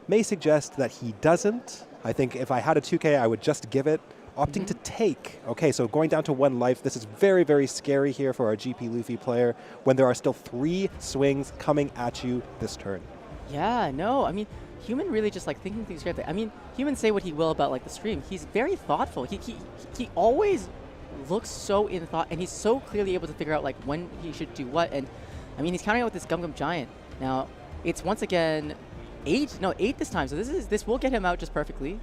may suggest that he doesn't. I think if I had a 2K, I would just give it. Opting to take. Okay, so going down to 1 life. This is very, very scary here for our GP Luffy player when there are still 3 swings coming at you this turn. Yeah, no, I mean, Human really just like thinking things through. I mean, Human say what he will about like the stream. He's very thoughtful. He always looks so in thought, and he's so clearly able to figure out like when he should do what. And I mean, he's counting out with this Gum Gum Giant. Now, it's once again 8 this time. So this will get him out just perfectly.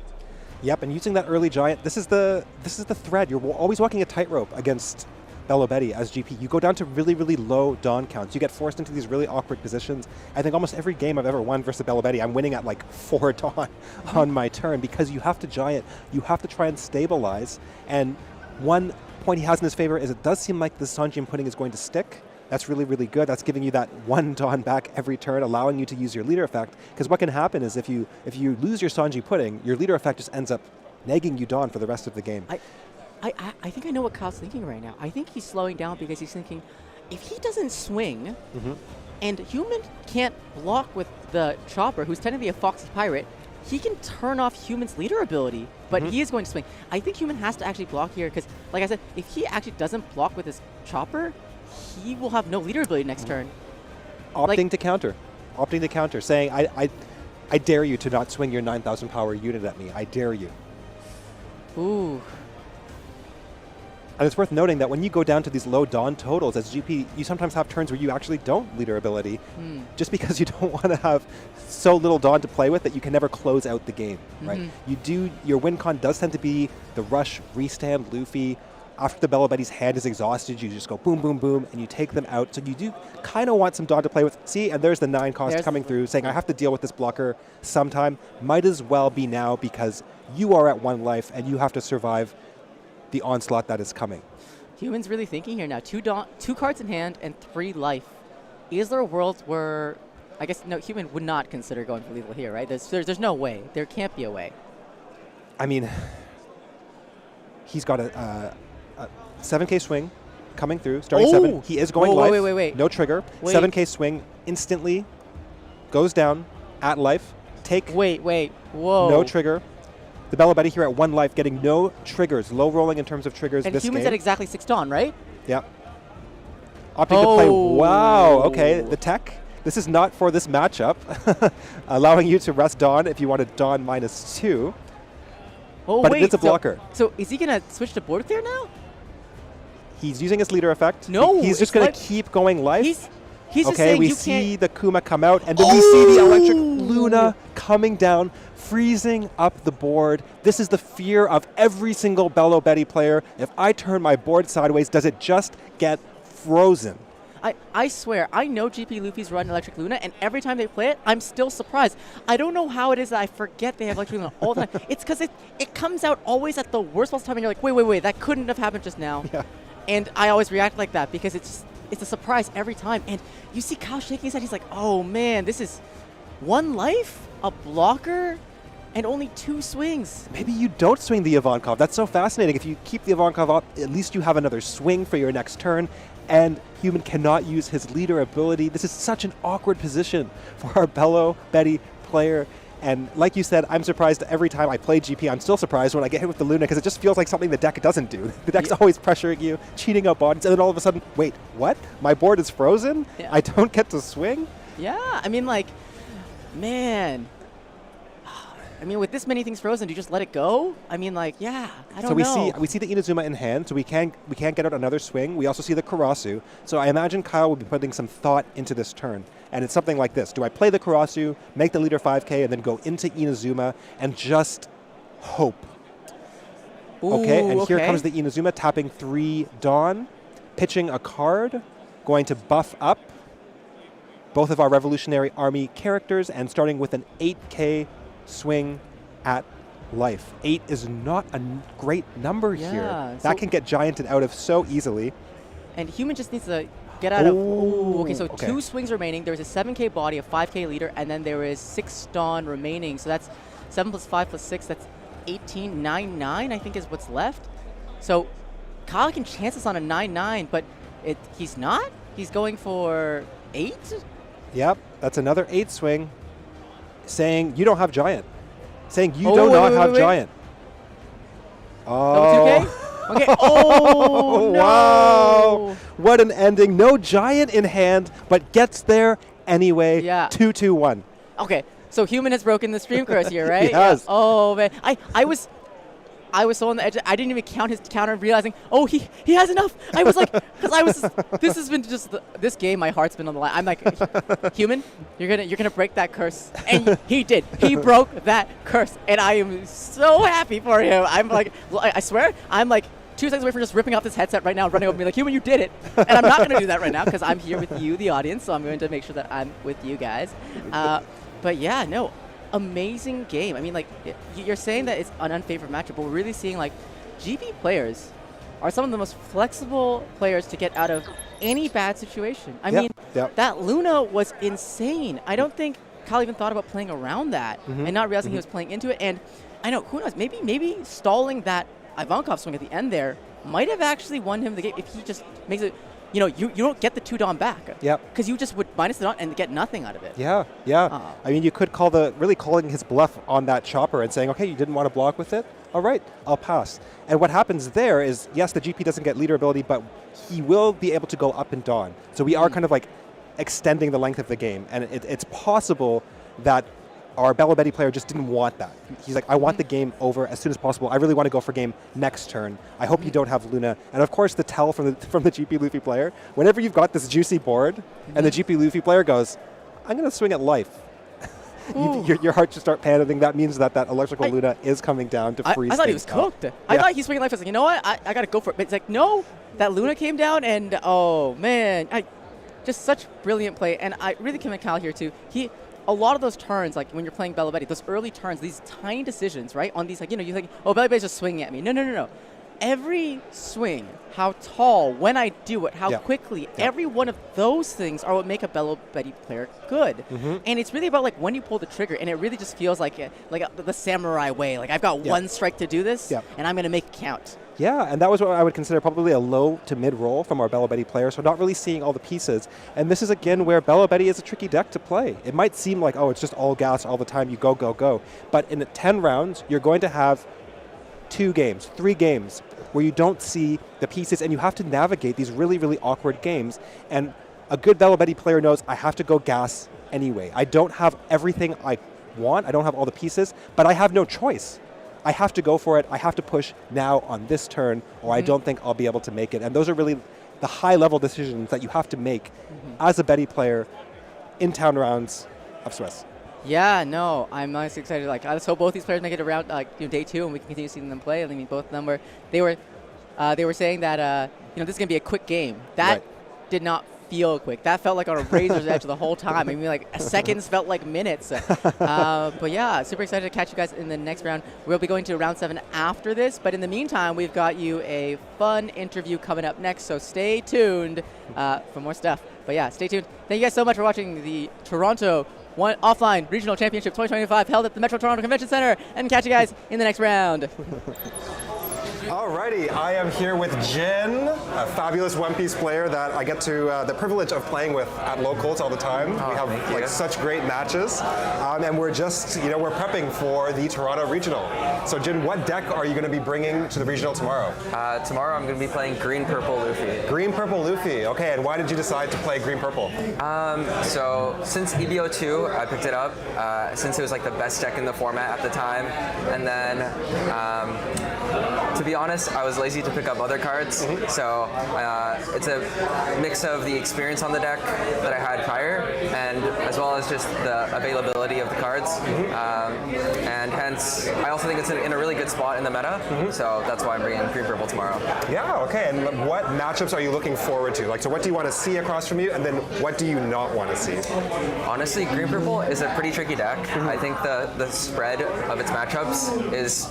Yep, and using that early giant, this is the thread. You're always walking a tightrope against Belo Betty as GP. You go down to really, really low Dawn counts. You get forced into these really awkward positions. I think almost every game I've ever won versus Belo Betty, I'm winning at like 4 Dawn on my turn because you have to giant. You have to try and stabilize. And one point he has in his favor is it does seem like the Sanji pudding is going to stick. That's really, really good. That's giving you that 1 Dawn back every turn, allowing you to use your leader effect. Because what can happen is if you lose your Sanji pudding, your leader effect just ends up nagging you Dawn for the rest of the game. I think I know what Kyle's thinking right now. I think he's slowing down because he's thinking, if he doesn't swing, and Human can't block with the Chopper, who's technically a Foxy Pirate, he can turn off Human's leader ability, but he is going to swing. I think Human has to actually block here because, like I said, if he actually doesn't block with his Chopper, he will have no leader ability next turn. Opting to counter, saying, I dare you to not swing your 9,000 power unit at me. I dare you. Ooh. And it's worth noting that when you go down to these low Dawn totals as GP, you sometimes have turns where you actually don't leader ability just because you don't want to have so little Dawn to play with that you can never close out the game, right? Your win con does tend to be the rush, restand Luffy. After the Belo Betty's hand is exhausted, you just go boom, boom, boom, and you take them out. So you do kind of want some Dawn to play with. See, and there's the 9 cost coming through, saying I have to deal with this blocker sometime. Might as well be now because you are at 1 life and you have to survive the onslaught that is coming. Human's really thinking here now. 2 cards in hand and 3 life. Is there a world where, I guess, no, Human would not consider going for lethal here, right? There's no way. There can't be a way. I mean, he's got a 7K swing coming through, starting 7. He is going life. Wait. No trigger. 7K swing instantly goes down at life. Take. Wait. Whoa. No trigger. The Belo Betty here at 1 life, getting no triggers, low rolling in terms of triggers and this game. Human's at exactly 6 Dawn, right? Yeah. Opting to play. Wow. Okay. The tech. This is not for this matchup. Allowing you to rest Dawn if you wanted Dawn -2. Oh, but wait, it's a blocker. So is he going to switch to board clear now? He's using his leader effect. No. He's just going to keep going life. He's just saying we you see can't. the Kuma come out, and then we see the electric Luna coming down, freezing up the board. This is the fear of every single Belo Betty player. If I turn my board sideways, does it just get frozen? I swear, I know GP Luffy's run Electric Luna, and every time they play it, I'm still surprised. I don't know how it is that I forget they have Electric Luna all the time. It's because it comes out always at the worst possible time, and you're like, wait, that couldn't have happened just now. Yeah. And I always react like that because it's a surprise every time. And you see Kyle shaking his head. He's like, oh, man, this is 1 life, a blocker, and only 2 swings. Maybe you don't swing the Ivankov. That's so fascinating. If you keep the Ivankov up, at least you have another swing for your next turn. And Human cannot use his leader ability. This is such an awkward position for our Belo Betty player. And like you said, I'm surprised every time I play GP. I'm still surprised when I get hit with the Luna because it just feels like something the deck doesn't do. The deck's always pressuring you, cheating out bodies, and then all of a sudden, wait, what? My board is frozen? Yeah. I don't get to swing? Yeah, I mean, like, man. I mean, with this many things frozen, do you just let it go? I mean, like, yeah, I don't know. So we see the Inazuma in hand, so we can't get out another swing. We also see the Karasu. So I imagine Kyle will be putting some thought into this turn. And it's something like this. Do I play the Karasu, make the leader 5K, and then go into Inazuma and just hope? Ooh, okay, and here comes the Inazuma tapping 3 Dawn, pitching a card, going to buff up both of our Revolutionary Army characters, and starting with an 8K swing at life. 8 is not a great number here. That can get gianted out of so easily. And Human just needs to get out of... Ooh, okay, so 2 swings remaining. There is a 7K body, a 5K leader, and then there is 6 Dawn remaining. So that's 7 plus 5 plus 6, that's 18. 9-9, I think, is what's left. So Kyle can chance us on a 9-9, but he's not? He's going for 8? Yep, that's another 8 swing, saying you don't have giant. Saying you Oh, do not have wait. giant. Oh. 2K? Okay. Oh, no. Wow. What an ending. No giant in hand, but gets there anyway. Yeah. 2-2-1. Okay, so Human has broken the stream curse here, right? He has. Yeah. Oh, man. I was so on the edge. I didn't even count his counter, realizing, oh, he has enough. I was like, this has been just this game. My heart's been on the line. I'm like, Human, you're gonna break that curse, and he did. He broke that curse, and I am so happy for him. I'm like, I swear, I'm like 2 seconds away from just ripping off this headset right now, running over me like, Human, you did it. And I'm not gonna do that right now because I'm here with you, the audience. So I'm going to make sure that I'm with you guys. But yeah, no. Amazing game. I mean, like, you're saying that it's an unfavored matchup, but we're really seeing, like, GP players are some of the most flexible players to get out of any bad situation. I mean, that Luna was insane. I don't think Kyle even thought about playing around that and not realizing he was playing into it. And I know, who knows, maybe stalling that Ivankov swing at the end there might have actually won him the game if he just makes it. You know, you don't get the 2 Dom back. Yep. Because you just would minus the Dom and get nothing out of it. Yeah. I mean, you could really calling his bluff on that chopper and saying, okay, you didn't want to block with it? All right, I'll pass. And what happens there is, yes, the GP doesn't get leader ability, but he will be able to go up and down. So we are kind of like extending the length of the game. And it's possible that our Belo player just didn't want that. He's like, I want the game over as soon as possible. I really want to go for game next turn. I hope you don't have Luna. And of course, the tell from the GP Luffy player, whenever you've got this juicy board and the GP Luffy player goes, I'm going to swing at life. Your heart should start panicking. That means that electrical Luna is coming down to freeze. I thought he was cooked. I thought he's swinging life. I was like, you know what? I got to go for it. But it's like, no, that Luna came down and, oh, man. Just such brilliant play. And I really commend Kyle here, too. A lot of those turns, like when you're playing Belo, those early turns, these tiny decisions, right? On these, like, you think, oh, Belo just swinging at me. No. Every swing, how tall, when I do it, how quickly, every one of those things are what make a Belo player good. And it's really about, like, when you pull the trigger, and it really just feels like the samurai way. Like, I've got one strike to do this, and I'm going to make it count. Yeah, and that was what I would consider probably a low to mid roll from our Belo player, so not really seeing all the pieces. And this is, again, where Belo is a tricky deck to play. It might seem like, oh, it's just all gas all the time, you go. But in 10 rounds, you're going to have 2 games, 3 games, where you don't see the pieces, and you have to navigate these really, really awkward games. And a good Belo player knows I have to go gas anyway. I don't have everything I want, I don't have all the pieces, but I have no choice. I have to go for it. I have to push now on this turn, or I don't think I'll be able to make it. And those are really the high-level decisions that you have to make as a Betty player in town rounds of Swiss. Yeah, no, I'm honestly excited. Like, let's hope both these players make it around day 2, and we can continue seeing them play. I mean, both of them were saying that this is gonna be a quick game. That did not feel quick. That felt like on a razor's edge the whole time. I mean, like, seconds felt like minutes. But yeah, super excited to catch you guys in the next round. We'll be going to round 7 after this, but in the meantime, we've got you a fun interview coming up next, so stay tuned for more stuff. But yeah, stay tuned. Thank you guys so much for watching the Toronto Offline Regional Championship 2025 held at the Metro Toronto Convention Center, and catch you guys in the next round. Alrighty, I am here with Jin, a fabulous One Piece player that I get to the privilege of playing with at locals all the time. We have such great matches, and we're just we're prepping for the Toronto Regional. So Jin, what deck are you going to be bringing to the Regional tomorrow? Tomorrow I'm going to be playing Green Purple Luffy. Green Purple Luffy. Okay, and why did you decide to play Green Purple? So since EBO2, I picked it up since it was like the best deck in the format at the time, and then to be honest, I was lazy to pick up other cards, so it's a mix of the experience on the deck that I had prior, and as well as just the availability of the cards, and hence I also think it's in a really good spot in the meta, so that's why I'm bringing Green Purple tomorrow. Yeah, okay, and what matchups are you looking forward to? Like, so what do you want to see across from you, and then what do you not want to see? Honestly, Green Purple is a pretty tricky deck. I think the spread of its matchups is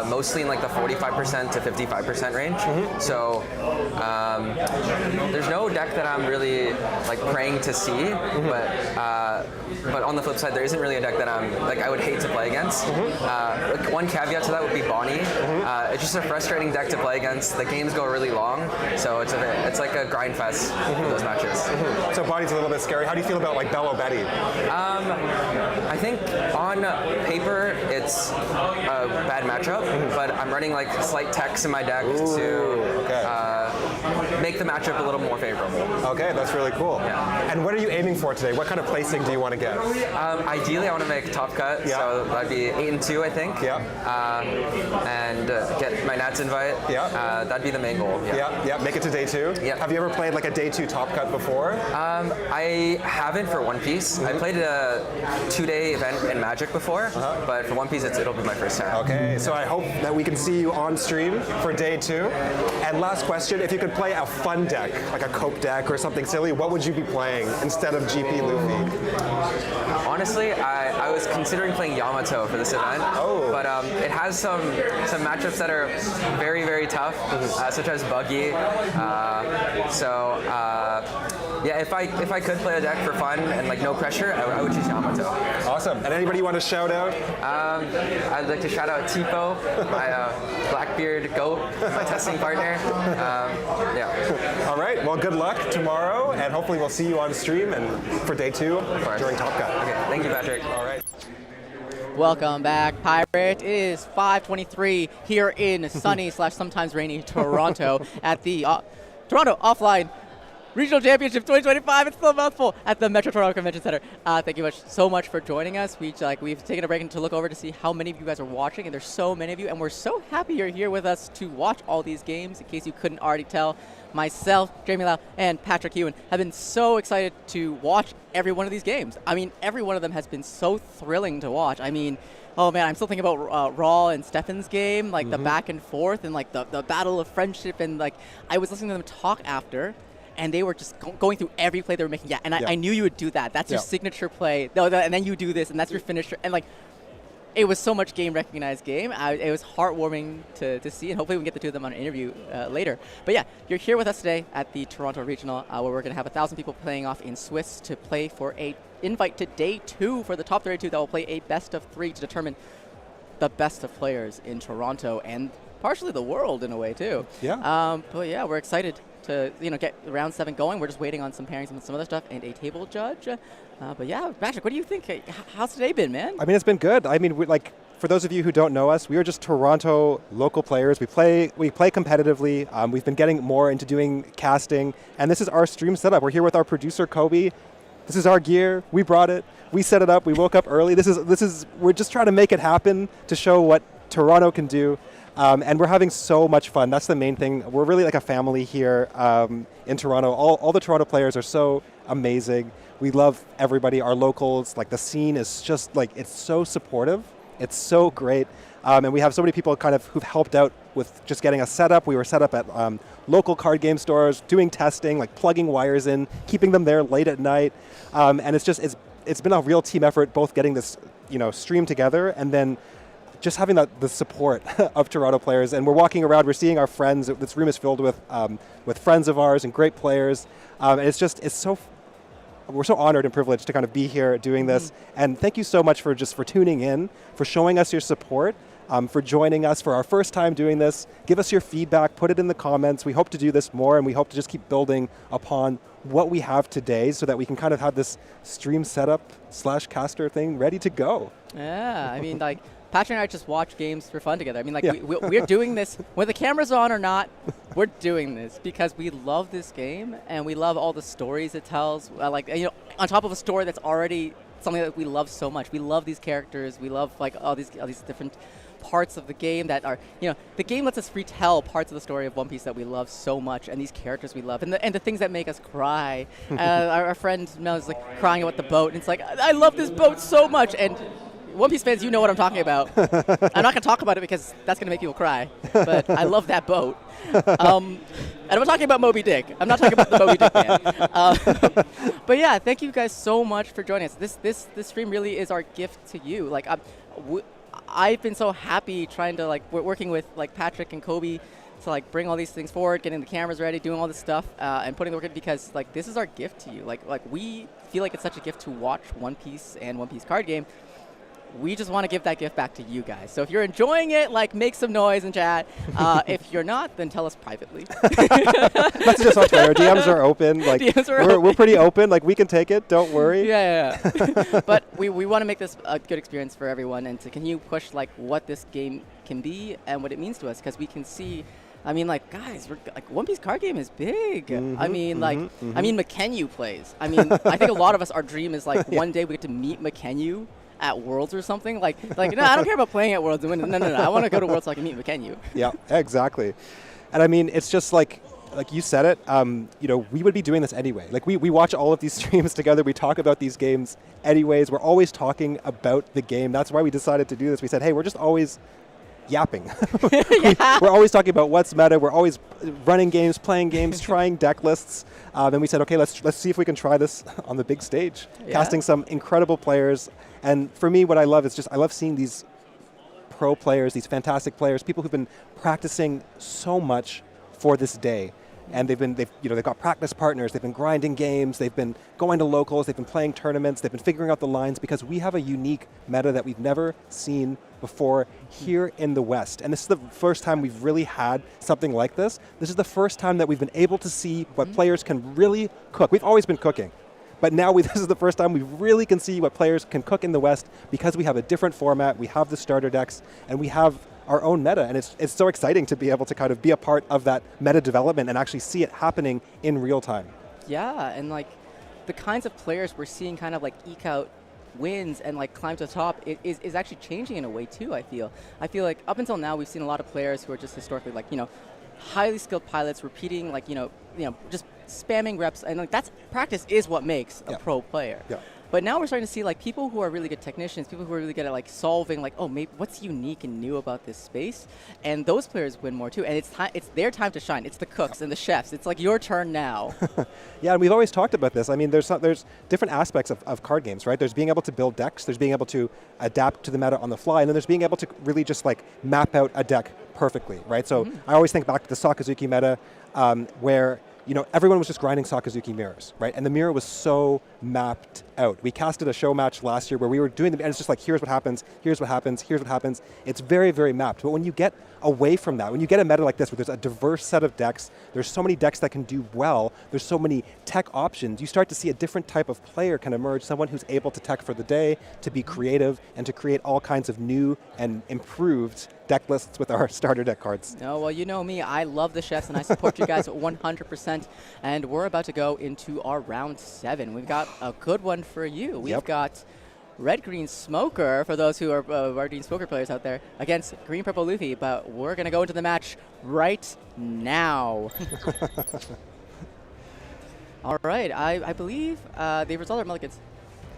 mostly in like the 45% to 55% range. So there's no deck that I'm really like praying to see, but on the flip side, there isn't really a deck that I would hate to play against. Like one caveat to that would be Bonney. It's just a frustrating deck to play against. The games go really long, so it's like a grind fest for those matches. So Bonney's a little bit scary. How do you feel about like Belo Betty? I think on paper it's a bad matchup, but I'm running like slight techs in my deck to make the matchup a little more favorable. Okay, that's really cool. Yeah. And what are you aiming for today? What kind of placing do you want to get? Ideally, I want to make top cut, so that'd be 8-2, I think. Yeah. And get my Nats invite. Yeah. That'd be the main goal. Yeah. Make it to day 2. Yeah. Have you ever played like a day 2 top cut before? I haven't for One Piece. I played a 2-day event in Magic before, but for One Piece, it'll be my first time. Okay, so I hope that we can see you on stream for day 2. And last question, if you could play a fun deck, like a Cope deck or something silly, what would you be playing instead of GP Luffy? Honestly, I was considering playing Yamato for this event, but it has some matchups that are very, very tough, such as Buggy. Yeah, if I could play a deck for fun and like no pressure, I would choose Yamato. Awesome. And anybody you want to shout out? I'd like to shout out Tipo, my Blackbeard goat, my testing partner. Yeah. All right. Well, good luck tomorrow, and hopefully we'll see you on stream and for day 2 during Top Cut. Okay. Thank you, Patrick. All right. Welcome back, Pirate. It is 5:23 here in sunny / sometimes rainy Toronto at the Toronto Offline Regional Championship 2025. It's still a mouthful at the Metro Toronto Convention Center. Thank you so much for joining us. We've taken a break to look over to see how many of you guys are watching, and there's so many of you, and we're so happy you're here with us to watch all these games. In case you couldn't already tell, myself, Jamie Lau, and Patrick Ewan have been so excited to watch every one of these games. I mean, every one of them has been so thrilling to watch. I mean, oh man, I'm still thinking about Raul and Stefan's game, like the back and forth and like the battle of friendship, and like I was listening to them talk after, and they were just going through every play they were making. Yeah, and I knew you would do that. That's your signature play. And then you do this, and that's your finisher. And like, it was so much recognized game. It was heartwarming to see, and hopefully we can get the two of them on an interview later. But yeah, you're here with us today at the Toronto Regional, where we're going to have 1,000 people playing off in Swiss to play for a invite to day 2 for the top 32 that will play a best of 3 to determine the best of players in Toronto and partially the world in a way too. Yeah. But yeah, we're excited to get round 7 going. We're just waiting on some pairings and some other stuff and a table judge. But yeah, Patrick, what do you think? How's today been, man? I mean, it's been good. I mean, for those of you who don't know us, we are just Toronto local players. We play competitively. We've been getting more into doing casting, and this is our stream setup. We're here with our producer Kobe. This is our gear. We brought it. We set it up. We woke up early. We're just trying to make it happen to show what Toronto can do. And we're having so much fun. That's the main thing. We're really like a family here in Toronto. All the Toronto players are so amazing. We love everybody, our locals. Like the scene is just like, it's so supportive. It's so great. And we have so many people kind of who've helped out with just getting us set up. We were set up at local card game stores, doing testing, like plugging wires in, keeping them there late at night. And it's been a real team effort, both getting this stream together and then just having the support of Toronto players. And we're walking around, we're seeing our friends. This room is filled with friends of ours and great players. And we're so honored and privileged to kind of be here doing this. And thank you so much for tuning in, for showing us your support, for joining us for our first time doing this. Give us your feedback, put it in the comments. We hope to do this more, and we hope to just keep building upon what we have today so that we can kind of have this stream setup / caster thing ready to go. Yeah, I mean, like, Patrick and I just watch games for fun together. I mean, like, we're doing this, whether the camera's on or not, we're doing this because we love this game and we love all the stories it tells. On top of a story that's already something that we love so much. We love these characters. We love, like, all these different parts of the game that are, the game lets us retell parts of the story of One Piece that we love so much, and these characters we love, and the things that make us cry. Our friend Mel is like crying about the boat, and it's like, I love this boat so much, and One Piece fans, you know what I'm talking about. I'm not going to talk about it because that's going to make people cry, but I love that boat. And I'm talking about Moby Dick. I'm not talking about the Moby Dick man. But yeah, thank you guys so much for joining us. This stream really is our gift to you. Like, I've been so happy trying to, like, we're working with, like, Patrick and Kobe to like bring all these things forward, getting the cameras ready, doing all this stuff, and putting the work in because like this is our gift to you. Like we feel like it's such a gift to watch One Piece and One Piece card game. We just want to give that gift back to you guys. So if you're enjoying it, like make some noise in chat. If you're not, then tell us privately. That's just on Twitter. DMs are open. Like we're pretty open. Like we can take it. Don't worry. Yeah. But we want to make this a good experience for everyone and to continue push like what this game can be and what it means to us because we can see. I mean, like, guys, like One Piece card game is big. I mean, I mean, McKenyu plays. I mean, I think a lot of us, our dream is like one day we get to meet McKenyu at Worlds or something. Like no, I don't care about playing at Worlds. No. I want to go to Worlds so I can meet McKenyu. Yeah, exactly. And I mean, it's just like you said it. You know, we would be doing this anyway. Like we watch all of these streams together. We talk about these games anyways. We're always talking about the game. That's why we decided to do this. We said, hey, we're just always yapping. We're always talking about what's meta. We're always running games, playing games, trying deck lists. Then we said, okay, let's see if we can try this on the big stage. Yeah. Casting some incredible players. And for me, what I love is just I love seeing these pro players, these fantastic players, people who've been practicing so much for this day. And they've got practice partners, they've been grinding games, they've been going to locals, they've been playing tournaments, they've been figuring out the lines because we have a unique meta that we've never seen before here in the West. And this is the first time we've really had something like this. This is the first time that we've been able to see what players can really cook. We've always been cooking. But now this is the first time we really can see what players can cook in the West because we have a different format, we have the starter decks, and we have our own meta. And it's so exciting to be able to kind of be a part of that meta development and actually see it happening in real time. Yeah, and like the kinds of players we're seeing kind of like eke out wins and like climb to the top is actually changing in a way too, I feel like up until now we've seen a lot of players who are just historically like, you know, highly skilled pilots repeating like, you know, just spamming reps, and like that's practice is what makes a pro player. Yeah. But now we're starting to see like people who are really good technicians, people who are really good at like solving like, oh, maybe what's unique and new about this space, and those players win more too. And it's their time to shine. It's the cooks and the chefs. It's like your turn now. Yeah, and we've always talked about this. I mean, there's different aspects of card games, right? There's being able to build decks. There's being able to adapt to the meta on the fly, and then there's being able to really just like map out a deck perfectly, right? So I always think back to the Sakazuki meta, where everyone was just grinding Sakazuki mirrors, right? And the mirror was so mapped out. We casted a show match last year where we were doing and it's just like, here's what happens, here's what happens, here's what happens. It's very, very mapped. But when you get away from that, when you get a meta like this where there's a diverse set of decks, there's so many decks that can do well, there's so many tech options, you start to see a different type of player can emerge, someone who's able to tech for the day, to be creative, and to create all kinds of new and improved deck lists with our starter deck cards. Oh, well, you know me. I love the chefs, and I support you guys 100%. And we're about to go into our round 7. We've got a good one for you. We've got Red-Green Smoker, for those who are Red-Green Smoker players out there, against Green-Purple Luffy. But we're going to go into the match right now. All right. I believe the result are mulligans.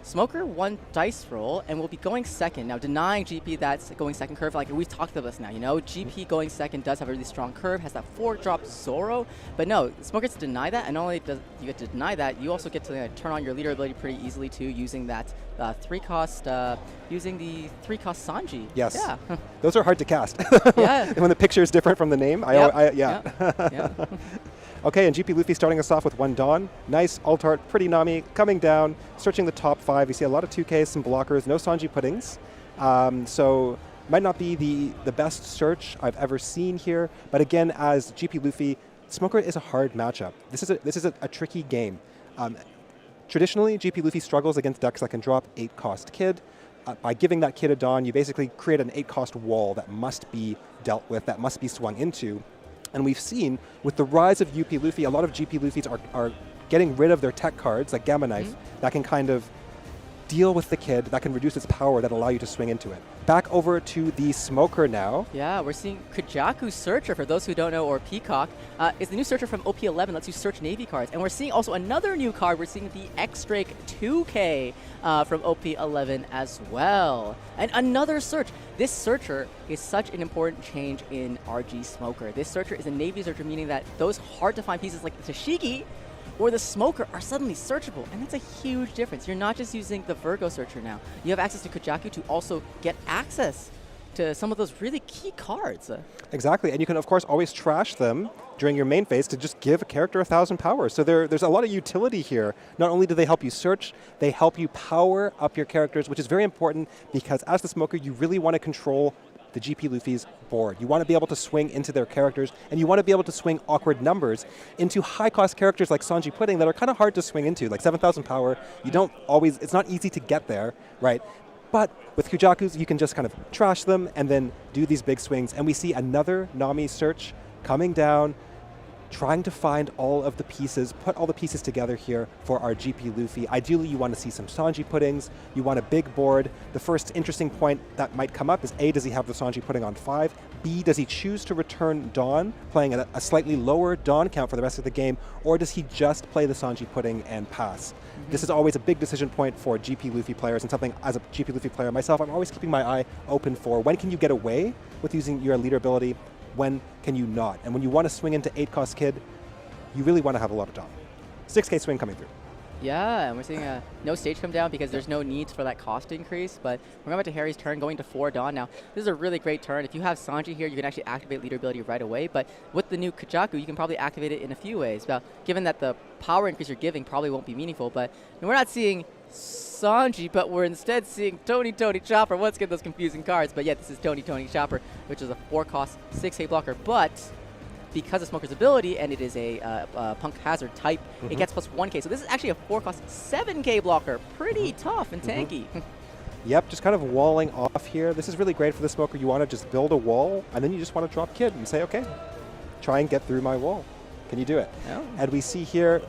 Smoker won dice roll and will be going second. Now, denying GP that's going second curve, like we've talked about this now, GP going second does have a really strong curve, has that 4-drop Zoro, but no, Smoker gets to deny that, and not only does you get to deny that, you also get to turn on your leader ability pretty easily too, using that 3-cost, using the 3-cost Sanji. Yes. Yeah. Those are hard to cast. Yeah. When the picture is different from the name, Yeah. Okay, and GP Luffy starting us off with 1 Dawn. Nice, Altart, pretty Nami, coming down, searching the top 5. You see a lot of 2Ks, some blockers, no Sanji puddings. So might not be the best search I've ever seen here, but again, as GP Luffy, Smoker is a hard matchup. This is a tricky game. Traditionally, GP Luffy struggles against decks that can drop 8-cost Kid. By giving that Kid a Dawn, you basically create an 8-cost wall that must be dealt with, that must be swung into. And we've seen, with the rise of UP Luffy, a lot of GP Luffys are getting rid of their tech cards, like Gamma Knife, that can kind of deal with the Kid, that can reduce its power, that allow you to swing into it. Back over to the Smoker now. Yeah, we're seeing Kujaku Searcher, for those who don't know, or Peacock, is the new Searcher from OP11, lets you search Navy cards. And we're seeing also another new card, we're seeing the X-Drake 2K from OP11 as well. And another search. This Searcher is such an important change in RG Smoker. This Searcher is a Navy Searcher, meaning that those hard-to-find pieces like the Tashigi or the Smoker are suddenly searchable, and that's a huge difference. You're not just using the Virgo Searcher now. You have access to Kujaku to also get access to some of those really key cards. Exactly, and you can of course always trash them during your main phase to just give a character 1,000 power. So there's a lot of utility here. Not only do they help you search, they help you power up your characters, which is very important because as the smoker, you really want to control the GP Luffy's board. You want to be able to swing into their characters, and you want to be able to swing awkward numbers into high-cost characters like Sanji Pudding that are kind of hard to swing into, like 7,000 power. You don't always, it's not easy to get there, right? But with Kujakus, you can just kind of trash them and then do these big swings. And we see another Nami search coming down, trying to find all of the pieces, put all the pieces together here for our GP Luffy. Ideally, you want to see some Sanji Puddings. You want a big board. The first interesting point that might come up is A, does he have the Sanji Pudding on 5? B, does he choose to return Dawn, playing at a slightly lower Dawn count for the rest of the game? Or does he just play the Sanji Pudding and pass? This is always a big decision point for GP Luffy players, and something as a GP Luffy player myself, I'm always keeping my eye open for. When can you get away with using your leader ability? When can you not? And when you want to swing into 8-cost Kid, you really want to have a lot of Dawn. 6K swing coming through. Yeah, and we're seeing no stage come down because there's no need for that cost increase. But we're going back to Harry's turn, going to 4 Dawn now. This is a really great turn. If you have Sanji here, you can actually activate leader ability right away. But with the new Kajaku, you can probably activate it in a few ways. Now, given that the power increase you're giving probably won't be meaningful, but we're not seeing Sanji, but we're instead seeing Tony Chopper. Let's get those confusing cards. But yeah, this is Tony Chopper, which is a 4-cost 6K blocker. But because of Smoker's ability, and it is a Punk Hazard type, it gets plus 1K. So this is actually a 4-cost 7K blocker. Pretty tough and tanky. Yep, just kind of walling off here. This is really great for the Smoker. You want to just build a wall, and then you just want to drop Kid and say, okay, try and get through my wall. Can you do it? Yeah. And we see here,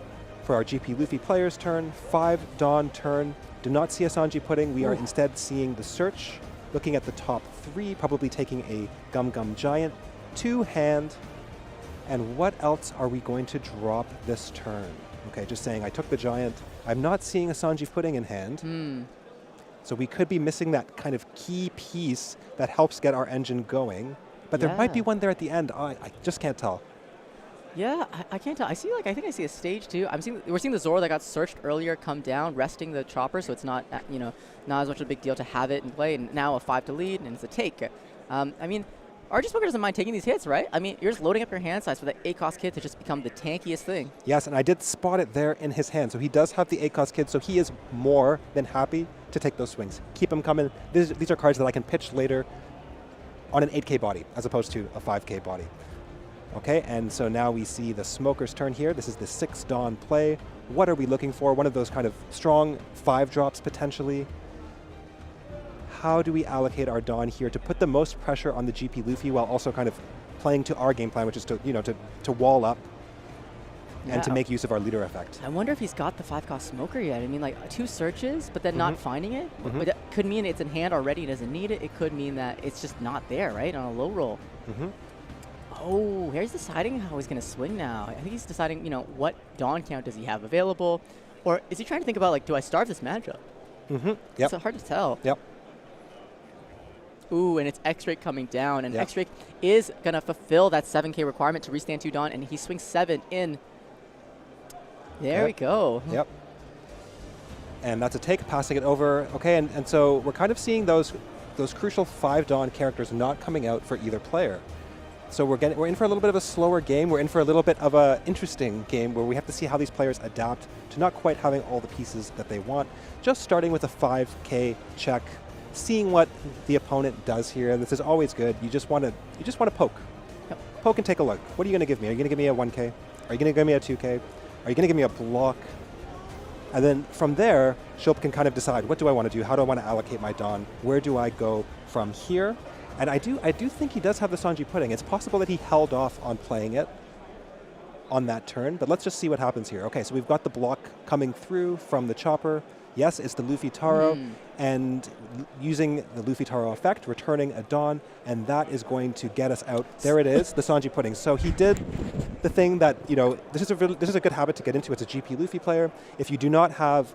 for our GP Luffy player's turn, 5 Dawn turn. Do not see a Sanji Pudding. We are instead seeing the search, looking at the top 3, probably taking a Gum Gum Giant, 2 hand. And what else are we going to drop this turn? Okay, just saying, I took the Giant. I'm not seeing a Sanji Pudding in hand. So we could be missing that kind of key piece that helps get our engine going. But there might be one there at the end. I just can't tell. Yeah, I can't tell. I think I see a stage 2. We're seeing the Zoro that got searched earlier come down, resting the Chopper, so it's not not as much of a big deal to have it in play. And now a 5 to lead, and it's a take. I mean, RG Smoker doesn't mind taking these hits, right? I mean, you're just loading up your hand size for the 8-cost Kid to just become the tankiest thing. Yes, and I did spot it there in his hand. So he does have the 8-cost Kid, so he is more than happy to take those swings. Keep them coming. These are cards that I can pitch later on an 8K body as opposed to a 5K body. Okay, and so now we see the Smoker's turn here. This is the 6 Dawn play. What are we looking for? One of those kind of strong 5 drops potentially. How do we allocate our Dawn here to put the most pressure on the GP Luffy while also kind of playing to our game plan, which is to wall up and to make use of our leader effect? I wonder if he's got the 5-cost Smoker yet. I mean, like 2 searches, but then not finding it. But that could mean it's in hand already, he doesn't need it. It could mean that it's just not there, right, on a low roll. Oh, Harry's deciding how he's going to swing now. I think he's deciding, what Dawn count does he have available? Or is he trying to think about, like, do I starve this matchup? Yep. It's hard to tell. Yep. Ooh, and it's X-Ray coming down. And X-Ray is going to fulfill that 7K requirement to restand 2 Dawn, and he swings 7 in. There we go. Yep. And that's a take, passing it over. Okay, and so we're kind of seeing those crucial 5 Dawn characters not coming out for either player. So we're in for a little bit of a slower game. We're in for a little bit of an interesting game where we have to see how these players adapt to not quite having all the pieces that they want. Just starting with a 5K check, seeing what the opponent does here. This is always good. You just want to poke. Yep. Poke and take a look. What are you going to give me? Are you going to give me a 1K? Are you going to give me a 2K? Are you going to give me a block? And then from there, Shilp can kind of decide, what do I want to do? How do I want to allocate my Dawn? Where do I go from here? And I do think he does have the Sanji Pudding. It's possible that he held off on playing it on that turn, but let's just see what happens here. Okay, so we've got the block coming through from the Chopper. Yes, it's the Luffy Taro, and using the Luffy Taro effect, returning a Dawn, and that is going to get us out. There it is, the Sanji Pudding. So he did the thing that, this is a good habit to get into as a GP Luffy player. If you do not have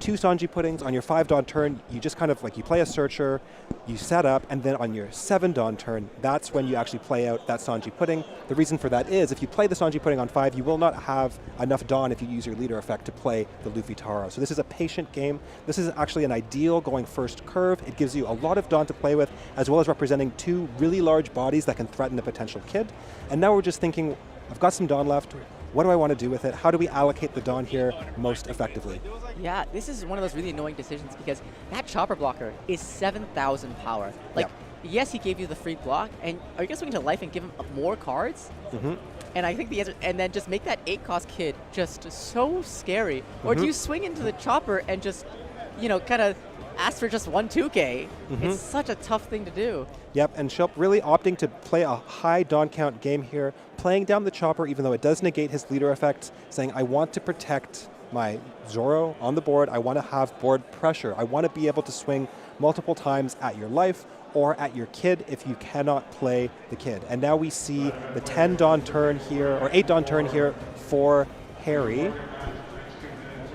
2 Sanji Puddings. On your 5 Dawn turn, you just kind of like, you play a Searcher, you set up, and then on your 7 Dawn turn, that's when you actually play out that Sanji Pudding. The reason for that is, if you play the Sanji Pudding on 5, you will not have enough Dawn if you use your leader effect to play the Luffy Taro. So this is a patient game. This is actually an ideal going first curve. It gives you a lot of Dawn to play with, as well as representing 2 really large bodies that can threaten a potential kid. And now we're just thinking, I've got some Dawn left. What do I want to do with it? How do we allocate the Dawn here most effectively? Yeah, this is one of those really annoying decisions because that chopper blocker is 7,000 power. Like, yes, he gave you the free block, and are you going to swing into life and give him more cards? And I think the answer, and then just make that 8-cost kid just so scary. Or do you swing into the chopper and just, you know, kind of ask for just 1 2K? It's such a tough thing to do. Yep, and Shilp really opting to play a high Dawn count game here, playing down the chopper even though it does negate his leader effect, saying I want to protect my Zoro on the board, I want to have board pressure, I want to be able to swing multiple times at your life or at your kid if you cannot play the kid. And now we see the 10 Dawn turn here, or 8 Dawn turn here for Harry.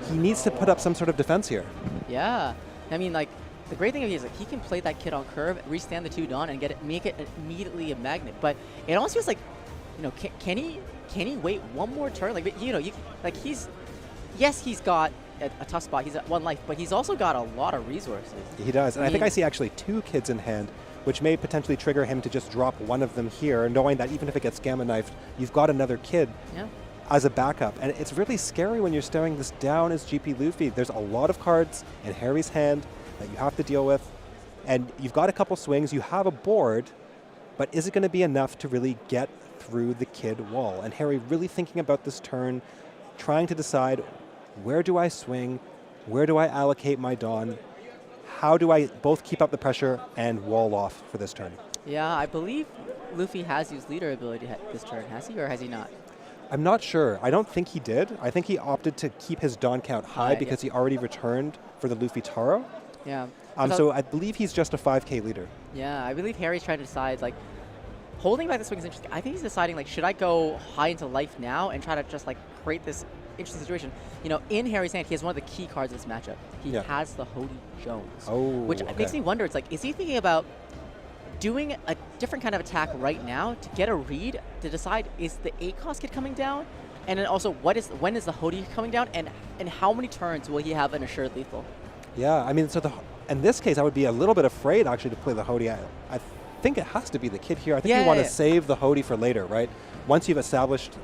He needs to put up some sort of defense here. Yeah, I mean, like, the great thing of it is like he can play that kid on curve, restand the 2 Dawn, and make it immediately a magnet. But it almost feels like, you know, can he wait one more turn? Like, you know, he's got a tough spot. He's at 1 life, but he's also got a lot of resources. He does, and I think I see actually 2 kids in hand, which may potentially trigger him to just drop one of them here, knowing that even if it gets Gamma Knifed, you've got another kid. As a backup. And it's really scary when you're staring this down as GP Luffy. There's a lot of cards in Harry's hand that you have to deal with. And you've got a couple swings, you have a board, but is it going to be enough to really get through the kid wall? And Harry really thinking about this turn, trying to decide, where do I swing? Where do I allocate my Dawn? How do I both keep up the pressure and wall off for this turn? Yeah, I believe Luffy has used leader ability this turn, has he, or has he not? I'm not sure. I don't think he did. I think he opted to keep his Dawn count high because he already returned for the Luffy Taro. Yeah. So I believe he's just a 5K leader. Yeah, I believe Harry's trying to decide, like, holding back the swing is interesting. I think he's deciding, like, should I go high into life now and try to just, like, create this interesting situation? You know, in Harry's hand, he has one of the key cards of this matchup. He has the Hody Jones, which makes me wonder, it's like, is he thinking about doing a different kind of attack right now to get a read to decide, is the 8-cost kid coming down? And then also, when is the Hody coming down? And how many turns will he have an assured lethal? Yeah, I mean, so in this case, I would be a little bit afraid, actually, to play the Hody. I think it has to be the kid here. I think you want to save the Hody for later, right? Once you've established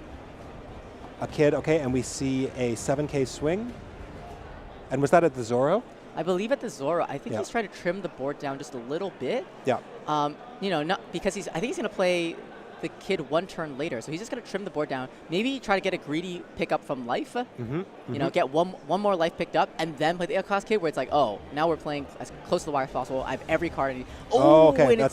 a kid, okay, and we see a 7K swing. And was that at the Zoro? I believe at the Zoro. I think he's trying to trim the board down just a little bit. Yeah. You know, not because I think he's going to play the kid 1 turn later, so he's just going to trim the board down. Maybe try to get a greedy pickup from life. You know, get one more life picked up, and then play the 8-cost kid where it's like, oh, now we're playing as close to the wire as possible. I have every card. Okay,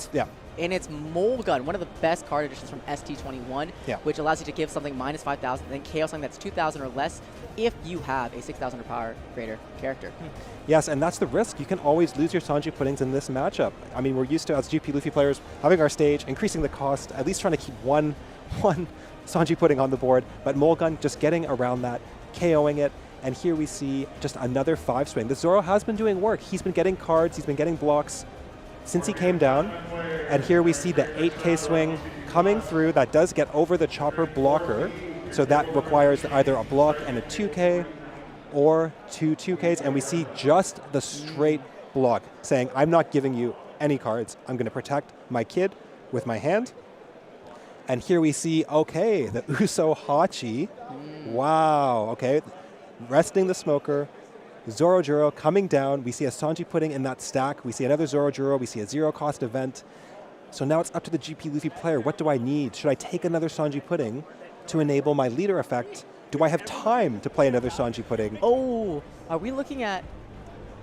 And it's Mole Gun, one of the best card additions from ST21, which allows you to give something minus 5,000, and then Chaos something that's 2,000 or less if you have a 6,000 or power greater character. Yes, and that's the risk. You can always lose your Sanji Puddings in this matchup. I mean, we're used to, as GP Luffy players, having our stage, increasing the cost, at least trying to keep one Sanji Pudding on the board, but Mole Gun just getting around that, KOing it, and here we see just another 5 swing. The Zoro has been doing work. He's been getting cards, he's been getting blocks since he came down, and here we see the 8K swing coming through. That does get over the chopper blocker, so that requires either a block and a 2K or 2 2Ks, and we see just the straight block saying, I'm not giving you any cards. I'm going to protect my kid with my hand. And here we see, okay, the Uso Hachi. Wow, okay. Resting the smoker. Zorojuro coming down. We see a Sanji Pudding in that stack. We see another Zorojuro. We see a 0-cost event. So now it's up to the GP Luffy player. What do I need? Should I take another Sanji Pudding to enable my leader effect? Do I have time to play another Sanji Pudding? Oh, are we looking at,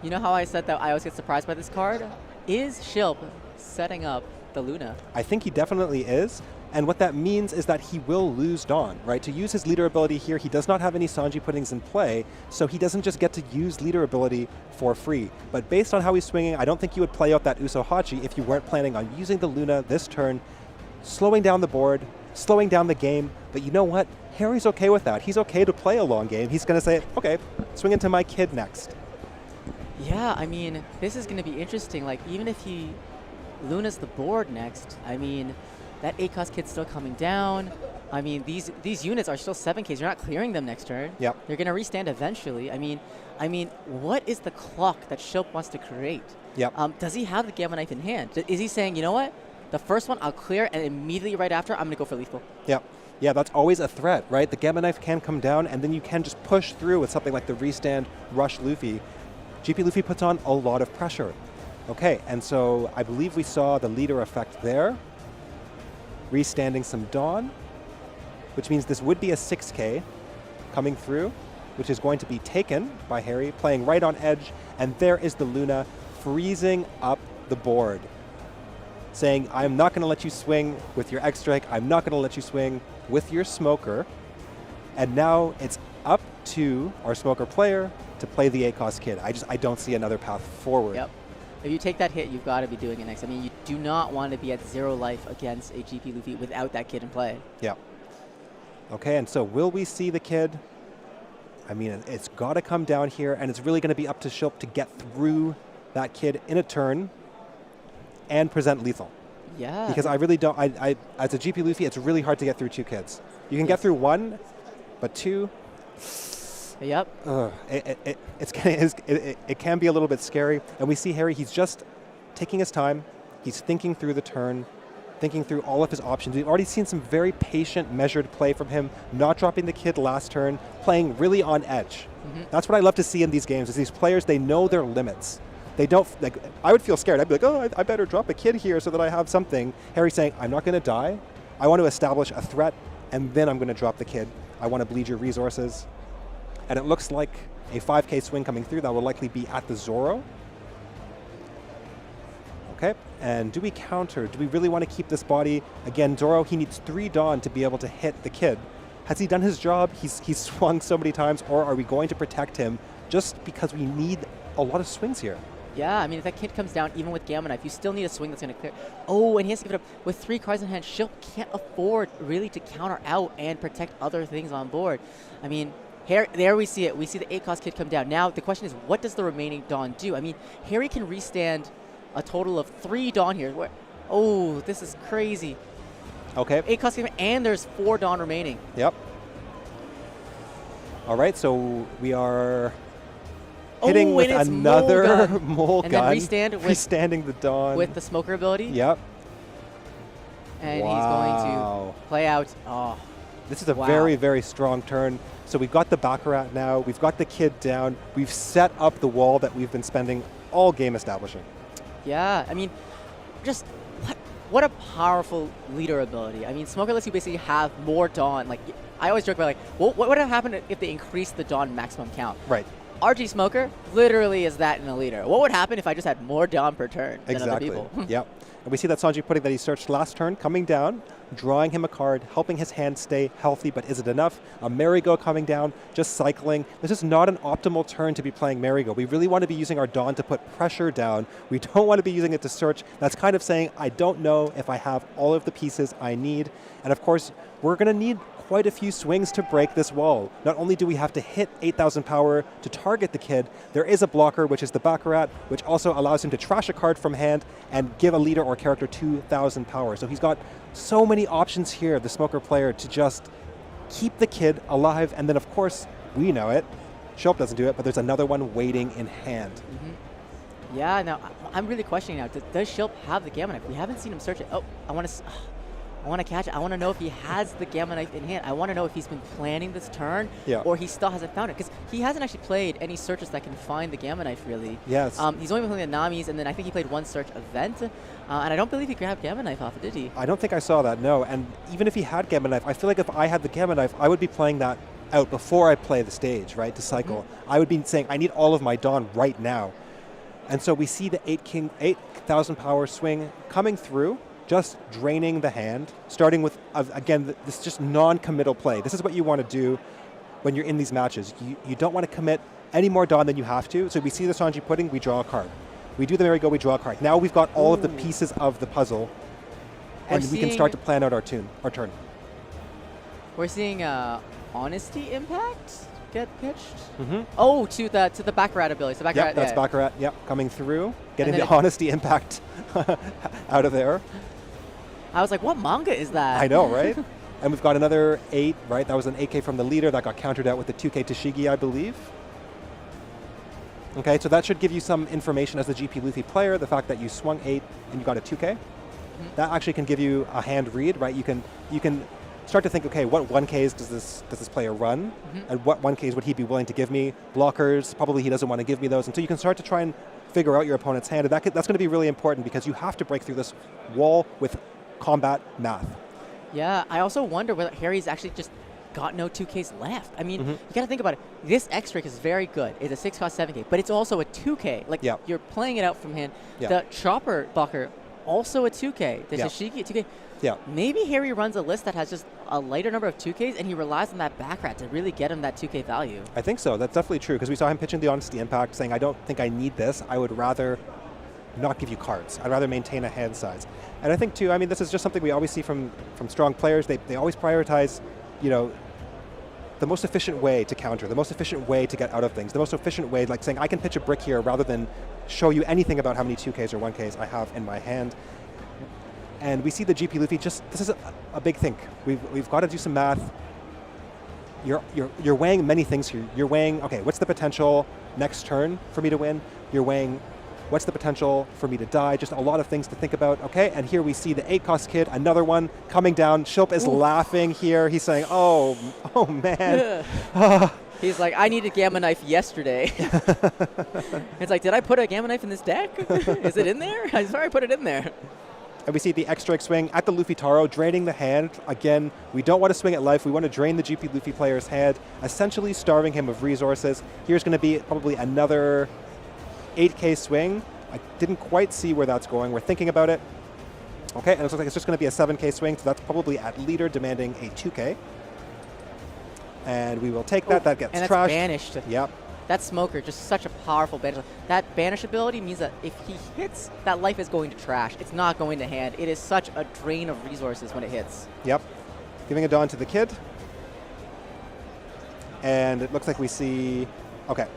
you know how I said that I always get surprised by this card? Is Shilp setting up the Luna? I think he definitely is. And what that means is that he will lose Dawn, right? To use his leader ability here, he does not have any Sanji Puddings in play, so he doesn't just get to use leader ability for free. But based on how he's swinging, I don't think you would play out that Uso Hachi if you weren't planning on using the Luna this turn, slowing down the board, slowing down the game. But you know what? Harry's okay with that. He's okay to play a long game. He's going to say, okay, swing into my kid next. Yeah, I mean, this is going to be interesting. Like, even if he Luna's the board next, I mean, that 8-cost kid's still coming down. I mean, these units are still 7Ks. You're not clearing them next turn. Yep. They're going to restand eventually. I mean, what is the clock that Shilp wants to create? Yep. Does he have the Gamma Knife in hand? Is he saying, you know what? The first one I'll clear, and immediately right after, I'm going to go for lethal. Yep. Yeah, that's always a threat, right? The Gamma Knife can come down, and then you can just push through with something like the restand Rush Luffy. GP Luffy puts on a lot of pressure. Okay, and so I believe we saw the leader effect there. Restanding some Dawn, which means this would be a 6K coming through, which is going to be taken by Harry, playing right on edge, and there is the Luna freezing up the board, saying, I'm not going to let you swing with your X-Strike, I'm not going to let you swing with your Smoker, and now it's up to our Smoker player to play the 8-cost kid. I don't see another path forward. Yep. If you take that hit, you've got to be doing it next. I mean, you do not want to be at 0 life against a GP Luffy without that kid in play. Yeah. Okay, and so will we see the kid? I mean, it's got to come down here, and it's really going to be up to Shilp to get through that kid in a turn and present lethal. Yeah. Because I really don't, as a GP Luffy, it's really hard to get through 2 kids. You can get through 1, but 2, yep. it can be a little bit scary. And we see Harry, he's just taking his time. He's thinking through the turn, thinking through all of his options. We've already seen some very patient, measured play from him, not dropping the kid last turn, playing really on edge. That's what I love to see in these games, is these players, they know their limits. They don't, like, I would feel scared. I'd be like, oh, I better drop a kid here so that I have something. Harry's saying, I'm not going to die. I want to establish a threat, and then I'm going to drop the kid. I want to bleed your resources. And it looks like a 5K swing coming through that will likely be at the Zoro. Okay, and do we counter? Do we really want to keep this body? Again, Zoro, he needs 3 Dawn to be able to hit the kid. Has he done his job? He's swung so many times, or are we going to protect him just because we need a lot of swings here? Yeah, I mean, if that kid comes down, even with Gamma Knife, you still need a swing that's going to clear. Oh, and he has to give it up. With 3 cards in hand, Shilp can't afford really to counter out and protect other things on board. I mean, there we see it. We see the 8-cost kid come down. Now, the question is, what does the remaining Dawn do? I mean, Harry can restand a total of 3 Dawn here. Oh, this is crazy. Okay. 8-cost kid, and there's 4 Dawn remaining. Yep. All right, so we are hitting with another mole gun. And then restand with, restanding the Dawn. With the Smoker ability. Yep. And he's going to play out. Oh. This is a very, very strong turn. So we've got the Baccarat now. We've got the kid down. We've set up the wall that we've been spending all game establishing. Yeah, I mean, just what a powerful leader ability. I mean, Smoker lets you basically have more Dawn. Like, I always joke about, like, what would have happened if they increased the Dawn maximum count? Right. RG Smoker literally is that in a leader. What would happen if I just had more Dawn per turn than other people? Yep. And we see that Sanji pudding that he searched last turn coming down, drawing him a card, helping his hand stay healthy, but is it enough? A Marigo coming down, just cycling. This is not an optimal turn to be playing Marigo. We really want to be using our Dawn to put pressure down. We don't want to be using it to search. That's kind of saying, I don't know if I have all of the pieces I need. And of course, we're going to need quite a few swings to break this wall. Not only do we have to hit 8,000 power to target the kid, there is a blocker, which is the Baccarat, which also allows him to trash a card from hand and give a leader or character 2,000 power. So he's got so many options here, the Smoker player, to just keep the kid alive. And then, of course, we know it. Shilp doesn't do it, but there's another one waiting in hand. Yeah, now, I'm really questioning now. Does Shilp have the Gamma Knife? We haven't seen him search it. Oh, I want to catch it. I want to know if he has the Gamma Knife in hand. I want to know if he's been planning this turn or he still hasn't found it. Because he hasn't actually played any searches that can find the Gamma Knife, really. Yes. He's only been playing the Namis, and then I think he played one search event. And I don't believe he grabbed Gamma Knife off it, did he? I don't think I saw that, no. And even if he had Gamma Knife, I feel like if I had the Gamma Knife, I would be playing that out before I play the stage, right, to cycle. I would be saying, I need all of my Dawn right now. And so we see the 8,000 power swing coming through, just draining the hand, starting with, again, this just non-committal play. This is what you want to do when you're in these matches. You don't want to commit any more Dawn than you have to. So we see the Sanji pudding, we draw a card. We do the Merry-Go, we draw a card. Now we've got all of the pieces of the puzzle, and we can start to plan out our turn. We're seeing Honesty Impact get pitched? Oh, to the Baccarat ability. So Baccarat, Yep, that's yeah. Baccarat. Yep, coming through, getting then the it- honesty impact out of there. I was like, what manga is that? I know, right? And we've got another 8, right? That was an 8K from the leader that got countered out with the 2K Tashigi, I believe. Okay, so that should give you some information as the GP Luffy player, the fact that you swung 8 and you got a 2K. That actually can give you a hand read, right? You can start to think, okay, what 1Ks does this player run? And what 1Ks would he be willing to give me? Blockers, probably he doesn't want to give me those. And so you can start to try and figure out your opponent's hand. And that's going to be really important because you have to break through this wall with combat math. Yeah, I also wonder whether Harry's actually just got no 2Ks left. I mean, you got to think about it. This X-Drake is very good. It's a 6 cost 7K, but it's also a 2K. Like, Yeah. you're playing it out from hand. Yeah. The Chopper blocker, also a 2K. The Yeah. Tashigi, 2K. Yeah. Maybe Harry runs a list that has just a lighter number of 2Ks, and he relies on that Backrat to really get him that 2K value. I think so. That's definitely true because we saw him pitching the Honesty Impact saying, I don't think I need this. I would rather not give you cards. I'd rather maintain a hand size. And I think, too, I mean, this is just something we always see from strong players. They always prioritize, you know, the most efficient way to counter, the most efficient way to get out of things, the most efficient way, like saying, I can pitch a brick here rather than show you anything about how many 2Ks or 1Ks I have in my hand. And we see the GP Luffy this is a big think. We've got to do some math. You're weighing many things here. You're weighing, okay, what's the potential next turn for me to win? You're weighing, what's the potential for me to die? Just a lot of things to think about. Okay, and here we see the 8-cost kid, another one coming down. Shilp is laughing here. He's saying, oh man. He's like, I need a Gamma Knife yesterday. It's like, did I put a Gamma Knife in this deck? Is it in there? I'm sorry I put it in there. And we see the X-Strike swing at the Luffy Taro, draining the hand. Again, we don't want to swing at life. We want to drain the GP Luffy player's hand, essentially starving him of resources. Here's going to be probably another 8K swing. I didn't quite see where that's going. We're thinking about it. Okay, and it looks like it's just going to be a 7K swing, so that's probably at leader demanding a 2K. And we will take that. That gets and that's trashed. banished. Yep. That Smoker, just such a powerful banish. That banish ability means that if he hits, that life is going to trash. It's not going to hand. It is such a drain of resources when it hits. Yep. Giving a Dawn to the kid. And it looks like we see, okay.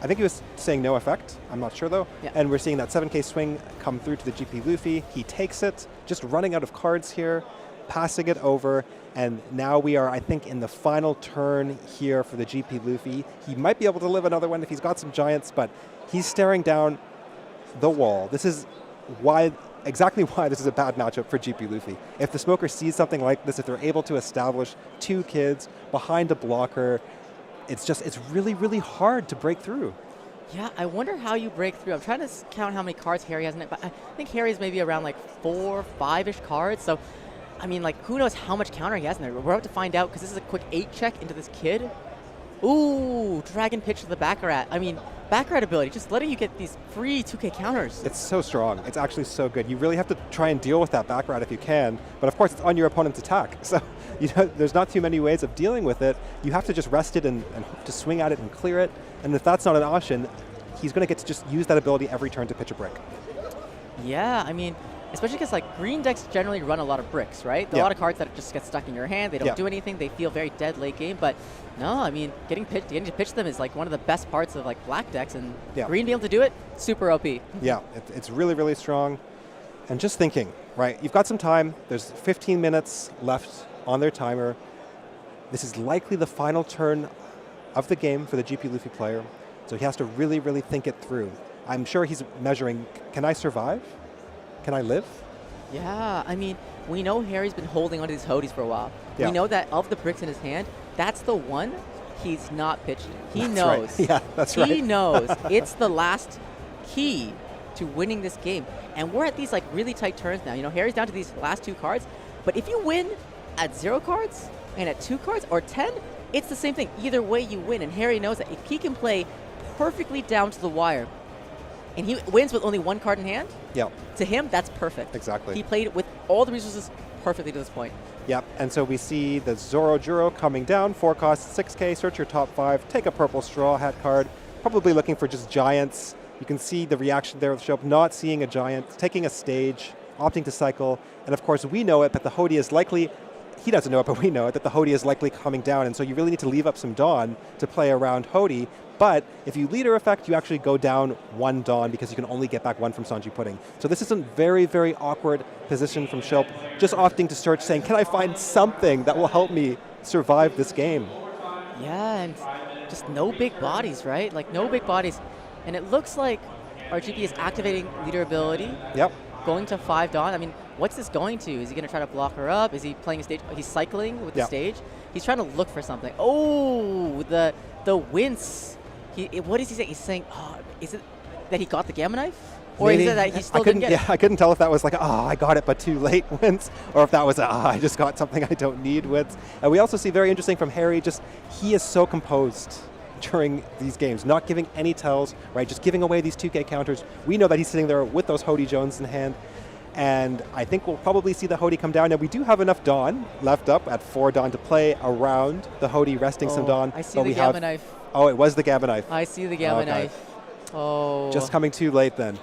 I think he was saying no effect. I'm not sure though. Yeah. And we're seeing that 7K swing come through to the GP Luffy. He takes it, just running out of cards here, passing it over. And now we are, I think, in the final turn here for the GP Luffy. He might be able to live another one if he's got some giants, but he's staring down the wall. This is exactly why this is a bad matchup for GP Luffy. If the Smoker sees something like this, if they're able to establish 2 kids behind a blocker, it's really, really hard to break through. Yeah, I wonder how you break through. I'm trying to count how many cards Harry has in it, but I think Harry's maybe around like 4, 5-ish cards. So, I mean, like, who knows how much counter he has in there. We're about to find out because this is a quick 8 check into this kid. Ooh, Dragon Pitch to the Baccarat. I mean, Baccarat ability, just letting you get these free 2K counters. It's so strong. It's actually so good. You really have to try and deal with that Baccarat if you can. But of course, it's on your opponent's attack. So there's not too many ways of dealing with it. You have to just rest it and hope to swing at it and clear it. And if that's not an option, he's going to get to just use that ability every turn to pitch a brick. Yeah, I mean, especially because like green decks generally run a lot of bricks, right? There are a lot of cards that just get stuck in your hand. They don't do anything. They feel very dead late game. But no, I mean, getting to pitch them is like one of the best parts of like black decks, and green being able to do it, super OP. Yeah, it's really, really strong. And just thinking, right? You've got some time. There's 15 minutes left on their timer. This is likely the final turn of the game for the GP Luffy player, so he has to really, really think it through. I'm sure he's measuring, can I survive? Can I live? Yeah, I mean, we know Harry's been holding onto these Hodies for a while. Yeah. We know that of the bricks in his hand, that's the one he's not pitching. He That's knows. right. Yeah, that's right. He knows. It's the last key to winning this game. And we're at these like really tight turns now. You know, Harry's down to these last 2 cards. But if you win at 0 cards and at 2 cards or 10, it's the same thing. Either way you win. And Harry knows that if he can play perfectly down to the wire, and he wins with only 1 card in hand, to him, that's perfect. Exactly. He played with all the resources perfectly to this point. Yep, and so we see the Zoro Juro coming down, 4 cost, 6K, search your top 5, take a purple Straw Hat card, probably looking for just giants. You can see the reaction there with Shilp, not seeing a giant, taking a stage, opting to cycle, and of course we know it, but the Hodie is likely he doesn't know it, but we know it, that the Hody is likely coming down, and so you really need to leave up some Dawn to play around Hody. But if you leader effect, you actually go down 1 Dawn because you can only get back 1 from Sanji Pudding. So this is a very, very awkward position from Shilp, just opting to search, saying, can I find something that will help me survive this game? Yeah, and just no big bodies, right? Like, no big bodies. And it looks like RGP is activating leader ability. Yep. Going to 5 Dawn. I mean, what's this going to? Is he going to try to block her up? Is he playing a stage? He's cycling with the stage. He's trying to look for something. Oh, the wince. What is he saying? He's saying, oh, is it that he got the Gamma Knife? Or Maybe. is it that he still didn't get it? Yeah, I couldn't tell if that was like, oh, I got it, but too late wince, or if that was, I just got something I don't need wince. And we also see very interesting from Harry, just he is so composed during these games, not giving any tells, right? Just giving away these 2K counters. We know that he's sitting there with those Hody Jones in hand, and I think we'll probably see the Hody come down. Now, we do have enough Dawn left up at 4 Dawn to play around the Hody, resting some Dawn. I see the Gamma Knife. Oh, it was the Gamma Knife. I see the Gamma Knife. Oh. Just coming too late then.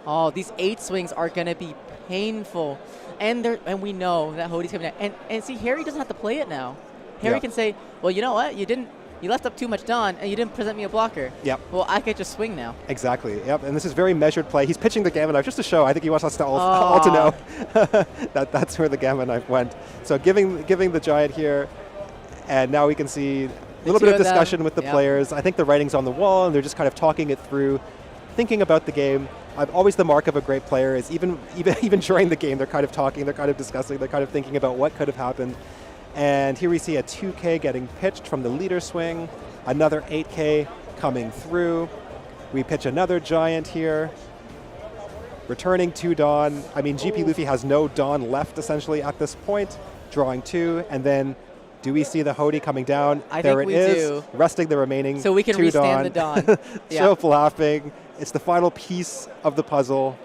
Oh, these 8 swings are going to be painful. And we know that Hody's coming down. And see, Harry doesn't have to play it now. Harry can say, well, you know what? You left up too much Dawn, and you didn't present me a blocker. Yep. Well, I could just swing now. Exactly. Yep. And this is very measured play. He's pitching the Gamma Knife just to show. I think he wants us to all to know that that's where the Gamma Knife went. So giving the Giant here, and now we can see a little bit of discussion with the players. I think the writing's on the wall, and they're just kind of talking it through, thinking about the game. Always the mark of a great player is even during the game, they're kind of talking, they're kind of discussing, they're kind of thinking about what could have happened. And here we see a 2K getting pitched from the leader swing, another 8K coming through. We pitch another Giant here, returning 2 Dawn. I mean, GP Luffy has no Dawn left essentially at this point, drawing 2, and then do we see the Hody coming down? There it is, resting the remaining 2 Dawn. So we can restand the Dawn. Shilp laughing. It's the final piece of the puzzle.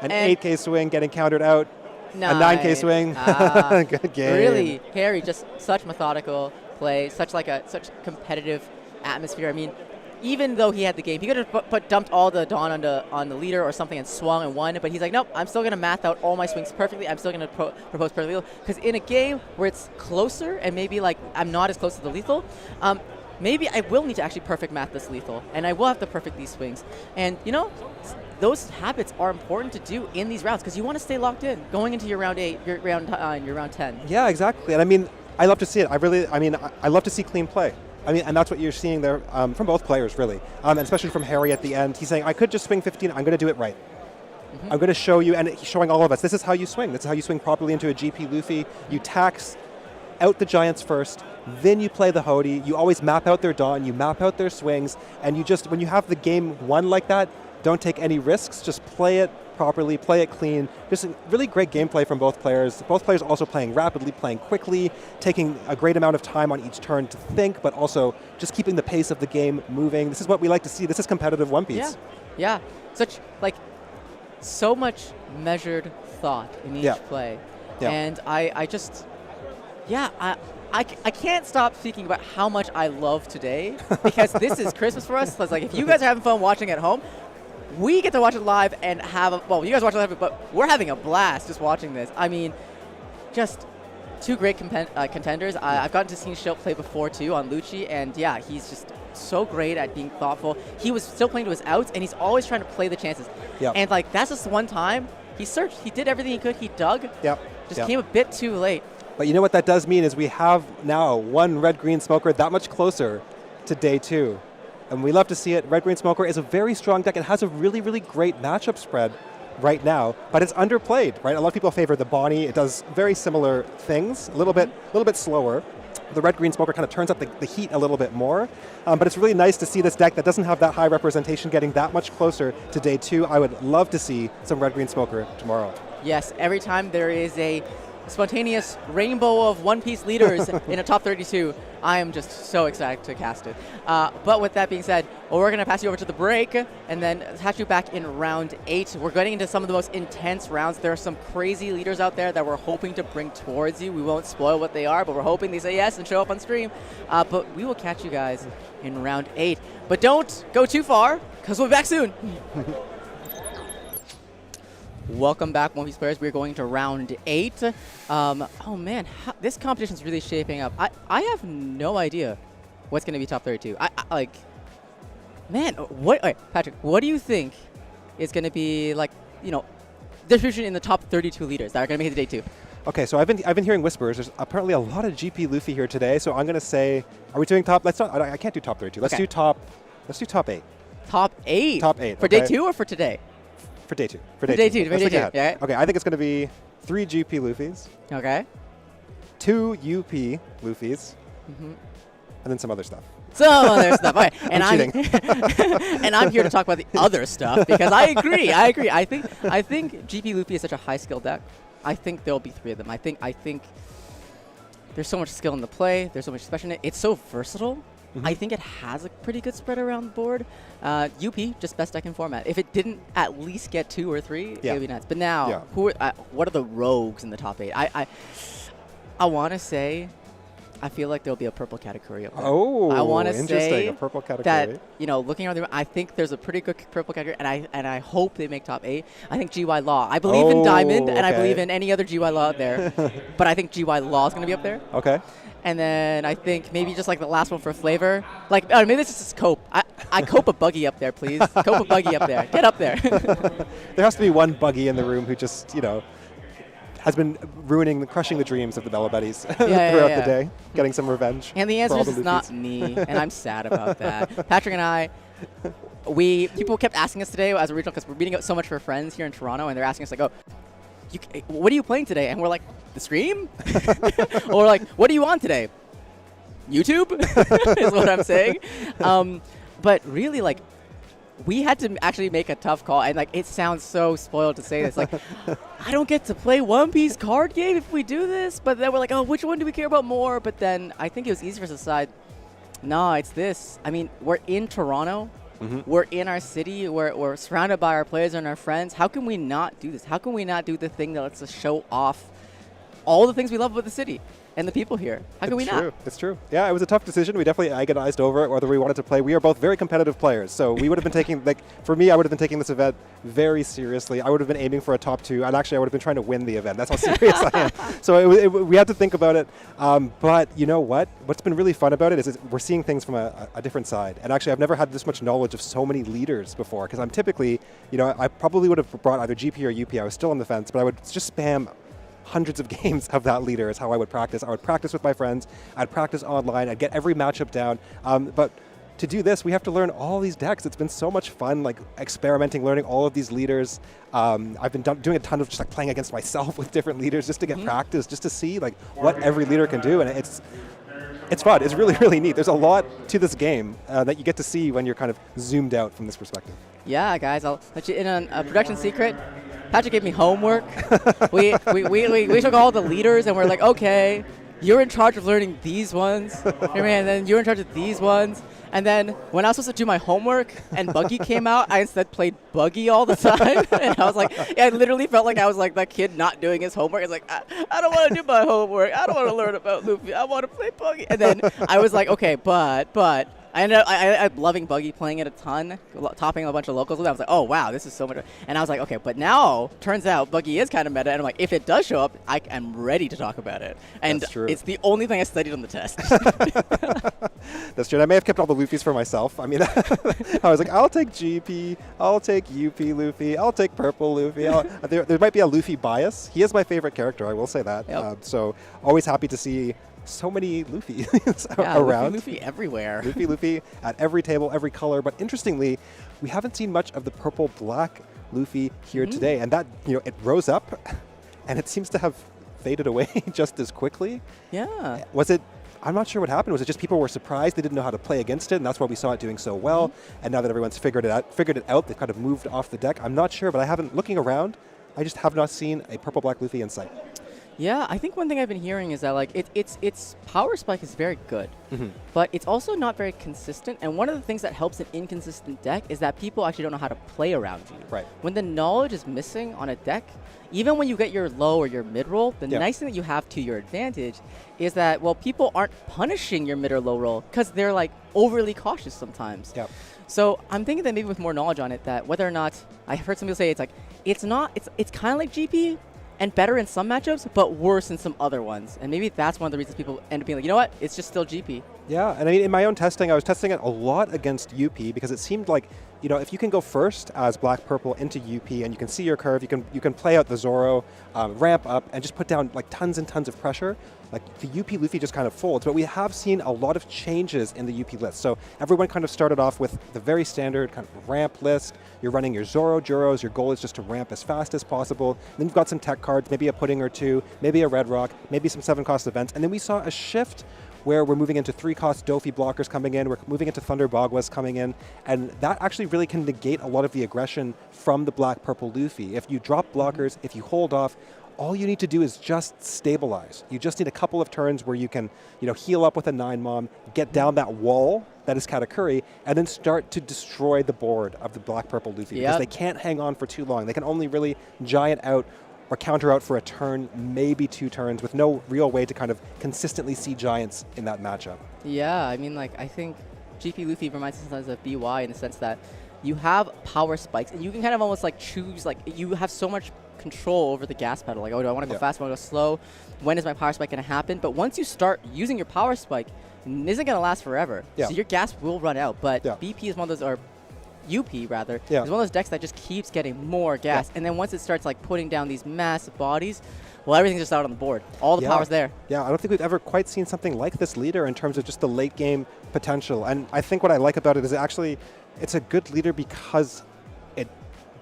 An 8K swing getting countered out. Nice. A 9K swing. Good game. Really, Harry, just such methodical play, such competitive atmosphere. I mean, even though he had the game, he could have dumped all the Dawn on the leader or something and swung and won. But he's like, nope, I'm still going to math out all my swings perfectly. I'm still going to propose perfectly lethal. Because in a game where it's closer and maybe like I'm not as close to the lethal, maybe I will need to actually perfect math this lethal. And I will have to perfect these swings. And, you know, those habits are important to do in these rounds because you want to stay locked in going into your round 8, your round 9, your round 10. Yeah, exactly. And I mean, I love to see it. I love to see clean play. I mean, and that's what you're seeing there from both players, really, and especially from Harry at the end. He's saying, I could just swing 15. I'm going to do it right. Mm-hmm. I'm going to show you, and he's showing all of us, this is how you swing. This is how you swing properly into a GP Luffy. You tax out the Giants first, then you play the Hody. You always map out their Dawn. You map out their swings, and you just, when you have the game won like that, don't take any risks. Just play it properly, play it clean. Just a really great gameplay from both players. Both players also playing rapidly, playing quickly, taking a great amount of time on each turn to think, but also just keeping the pace of the game moving. This is what we like to see. This is competitive One Piece. Yeah. So much measured thought in each play. Yeah. And I can't stop speaking about how much I love today because this is Christmas for us. So it's like if you guys are having fun watching at home, we get to watch it live and you guys watch it live, but we're having a blast just watching this. I mean, just 2 great contenders. I've gotten to see Shilp play before too on Lucci, and yeah, he's just so great at being thoughtful. He was still playing to his outs, and he's always trying to play the chances. Yep. And like that's just one time he searched, he did everything he could, he dug. Came a bit too late. But you know what that does mean is we have now 1 red-green smoker that much closer to day 2. And we love to see it. Red-green smoker is a very strong deck. It has a really, really great matchup spread right now, but it's underplayed, right? A lot of people favor the Bonney. It does very similar things, a little bit slower. The red-green smoker kind of turns up the heat a little bit more, but it's really nice to see this deck that doesn't have that high representation getting that much closer to day 2. I would love to see some red-green smoker tomorrow. Yes, every time there is a spontaneous rainbow of One Piece leaders in a top 32, I am just so excited to cast it. But with that being said, we're going to pass you over to the break and then catch you back in round 8. We're getting into some of the most intense rounds. There are some crazy leaders out there that we're hoping to bring towards you. We won't spoil what they are, but we're hoping they say yes and show up on stream. But we will catch you guys in round 8. But don't go too far, because we'll be back soon. Welcome back, One Piece players. We're going to round 8. Oh man, this competition is really shaping up. I have no idea what's going to be top 32. I like, man, what? All right, Patrick, what do you think is going to be like, you know, distribution in the top 32 leaders that are going to make it to day 2? Okay, so I've been hearing whispers. There's apparently a lot of GP Luffy here today, so I'm gonna say, are we doing top? Let's not. I can't do top 32. Let's Okay. do top. Let's do top 8. Top 8. Top 8 for day 2 or for today? For day 2. For day 2. Let's look ahead. Yeah. Okay, I think it's gonna be 3 GP Luffys, Okay. 2 UP Luffys, and then some other stuff. Some other stuff. Okay. And I'm and I'm here to talk about the other stuff because I agree. I think GP Luffy is such a high skill deck. I think there'll be 3 of them. I think there's so much skill in the play. There's so much special in it. It's so versatile. I think it has a pretty good spread around the board. UP, just best deck in format. If it didn't at least get 2 or 3, it would be nuts. But now, what are the rogues in the top 8? I want to say, I feel like there'll be a purple category up there. Oh, I want to interesting. say A purple category. that, you know, looking around the room, I think there's a pretty good purple category, and I hope they make top 8. I think GY Law. I believe in Diamond, and I believe in any other GY Law out there. But I think GY Law is going to be up there. Okay. And then I think maybe just like the last one for flavor. Like, maybe this is just Cope. I Cope a Buggy up there, please. Cope a Buggy up there. Get up there. There has to be one Buggy in the room who just, you know, has been crushing the dreams of the Belo buddies throughout the day, getting some revenge. And the answer for all is the it's not Luffys. me, and I'm sad about that. Patrick and I, people kept asking us today as a regional, because we're meeting up so much for friends here in Toronto, and they're asking us like, oh, what are you playing today? And we're like, the stream? Or like, what are you on today? YouTube is what I'm saying. But really, like, we had to actually make a tough call, and like, it sounds so spoiled to say this. Like, I don't get to play One Piece card game if we do this. But then we're like, oh, which one do we care about more? But then I think it was easy for us to decide, no, it's this. I mean, we're in Toronto. We're in our city. We're surrounded by our players and our friends. How can we not do this? How can we not do the thing that lets us show off all the things we love about the city and the people here? How can we not? It's true. Yeah, it was a tough decision. We definitely agonized over it, whether we wanted to play. We are both very competitive players, so we would have been taking, like, for me, I would have been taking this event very seriously. I would have been aiming for a top 2, and actually I would have been trying to win the event. That's how serious I am. So we had to think about it. But you know what? What's been really fun about it is we're seeing things from a different side. And actually, I've never had this much knowledge of so many leaders before, because I'm typically, you know, I probably would have brought either GP or UP. I was still on the fence, but I would just spam hundreds of games of that leader is how I would practice. I would practice with my friends. I'd practice online. I'd get every matchup down. But to do this, we have to learn all these decks. It's been so much fun, like experimenting, learning all of these leaders. I've been doing a ton of just like playing against myself with different leaders just to get practice, just to see like what every leader can do. And it's fun. It's really, really neat. There's a lot to this game that you get to see when you're kind of zoomed out from this perspective. Yeah, guys, I'll let you in on a production secret. Patrick gave me homework. we took all the leaders and we're like, okay, you're in charge of learning these ones, and then you're in charge of these ones. And then when I was supposed to do my homework and Buggy came out, I instead played Buggy all the time. And I was like, I literally felt like I was like that kid not doing his homework. It's like, I don't want to do my homework. I don't want to learn about Luffy. I want to play Buggy. And then I was like, okay, but I ended up I'm loving Buggy, playing it a ton, topping a bunch of locals with it. I was like, oh, wow, this is so much. And I was like, okay, but now, turns out, Buggy is kind of meta. And I'm like, if it does show up, I am ready to talk about it. And it's the only thing I studied on the test. That's true. I may have kept all the Luffys for myself. I mean, I was like, I'll take GP, I'll take UP Luffy, I'll take Purple Luffy. There might be a Luffy bias. He is my favorite character, I will say that. Yep. So always happy to see so many Luffy around. Luffy everywhere. Luffy at every table, every color. But interestingly, we haven't seen much of the purple-black Luffy here today. And that, you know, it rose up, and it seems to have faded away just as quickly. Yeah. Was it... I'm not sure what happened. Was it just people were surprised they didn't know how to play against it, and that's why we saw it doing so well? And now that everyone's figured it out, they've kind of moved off the deck. I'm not sure, but I haven't... Looking around, I just have not seen a purple-black Luffy in sight. Yeah, I think one thing I've been hearing is that like its power spike is very good, but it's also not very consistent. And one of the things that helps an inconsistent deck is that people actually don't know how to play around you. Right. When the knowledge is missing on a deck, even when you get your low or your mid roll, the nice thing that you have to your advantage is that, well, people aren't punishing your mid or low roll because they're like overly cautious sometimes. Yep. So I'm thinking that maybe with more knowledge on it, that whether or not, I heard some people say it's like, it's not. It's kind of like GP and better in some matchups, but worse in some other ones. And maybe that's one of the reasons people end up being like, you know what? It's just still GP. Yeah, and I mean, in my own testing, I was testing it a lot against UP because it seemed like, you know, if you can go first as black purple into UP and you can see your curve, you can play out the Zoro, ramp up, and just put down like tons and tons of pressure. Like the UP Luffy just kind of folds, but we have seen a lot of changes in the UP list. So everyone kind of started off with the very standard kind of ramp list. You're running your Zoro Juros. Your goal is just to ramp as fast as possible. Then you've got some tech cards, maybe a pudding or two, maybe a red rock, maybe some 7-cost events. And then we saw a shift where we're moving into 3-cost Dofi blockers coming in, we're moving into Thunder Bagwas coming in, and that actually really can negate a lot of the aggression from the black-purple Luffy. If you drop blockers, if you hold off, all you need to do is just stabilize. You just need a couple of turns where you can, you know, heal up with a 9-mom, get down that wall that is Katakuri, and then start to destroy the board of the black-purple Luffy because they can't hang on for too long. They can only really giant out or counter out for a turn, maybe 2 turns, with no real way to kind of consistently see giants in that matchup. Yeah, I mean, like, I think GP Luffy reminds us sometimes of BY in the sense that you have power spikes, and you can kind of almost like choose, like, you have so much control over the gas pedal. Like, oh, do I want to go fast? Do I want to go slow? When is my power spike going to happen? But once you start using your power spike, it isn't going to last forever. So your gas will run out. But BP is one of those, or UP rather, is one of those decks that just keeps getting more gas. And then once it starts like putting down these massive bodies, well, everything's just out on the board. All the power's there. Yeah, I don't think we've ever quite seen something like this leader in terms of just the late game potential. And I think what I like about it is it's a good leader because it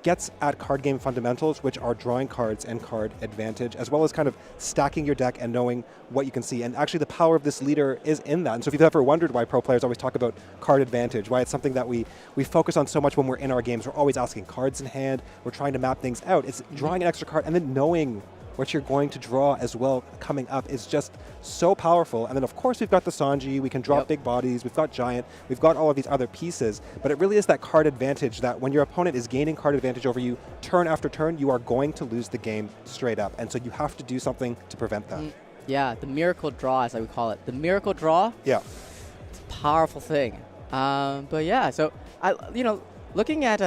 gets at card game fundamentals, which are drawing cards and card advantage, as well as kind of stacking your deck and knowing what you can see. And actually the power of this leader is in that. And so if you've ever wondered why pro players always talk about card advantage, why it's something that we focus on so much when we're in our games, we're always asking cards in hand, we're trying to map things out. It's drawing an extra card and then knowing what you're going to draw as well coming up is just so powerful. And then of course we've got the Sanji, we can draw big bodies, we've got Giant, we've got all of these other pieces, but it really is that card advantage that when your opponent is gaining card advantage over you turn after turn, you are going to lose the game straight up. And so you have to do something to prevent that. Yeah, the miracle draw, as I would call it. The miracle draw, it's a powerful thing. But yeah, so, looking at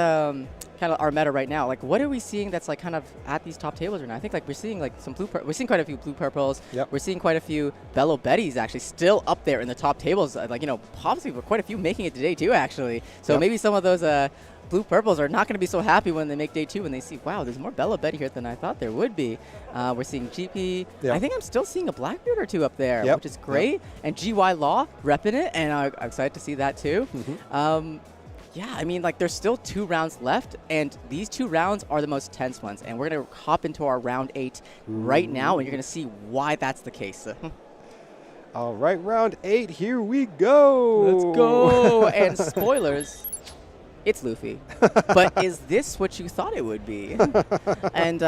kind of our meta right now, like what are we seeing that's like kind of at these top tables right now? I think like we're seeing like some we're seeing quite a few blue purples. We're seeing quite a few Belo Bettys actually still up there in the top tables. Like, obviously quite a few making it today too, actually. So maybe some of those blue purples are not going to be so happy when they make day 2 and they see, wow, there's more Belo Betty here than I thought there would be. We're seing GP. I think I'm still seeing a Blackbeard or 2 up there, which is great. And GY Law repping it, and I'm excited to see that too. Yeah, I mean, like, there's still 2 rounds left, and these 2 rounds are the most tense ones. And we're going to hop into our round 8 right now, and you're going to see why that's the case. All right, round 8, here we go. Let's go. And spoilers, it's Luffy. But is this what you thought it would be? And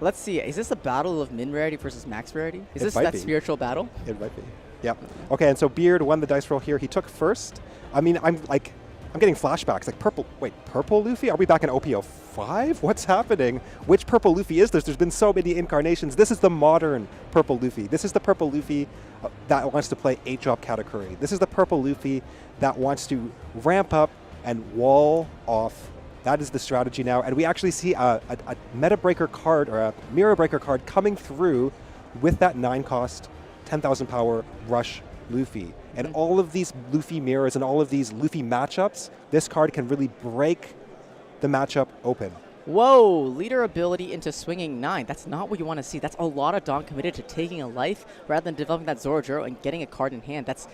let's see, is this a battle of min rarity versus max rarity? Is this that spiritual battle? It might be. Yeah. Okay, and so Beard won the dice roll here. He took first. I mean, I'm getting flashbacks, like purple Luffy? Are we back in OPO 5? What's happening? Which purple Luffy is this? There's been so many incarnations. This is the modern purple Luffy. This is the purple Luffy that wants to play 8-drop Katakuri. This is the purple Luffy that wants to ramp up and wall off. That is the strategy now. And we actually see a meta breaker card or a mirror breaker card coming through with that 9-cost, 10,000 power rush Luffy. And all of these Luffy mirrors and all of these Luffy matchups, this card can really break the matchup open. Whoa, leader ability into swinging 9. That's not what you want to see. That's a lot of Dawn committed to taking a life rather than developing that Zoro and getting a card in hand. That's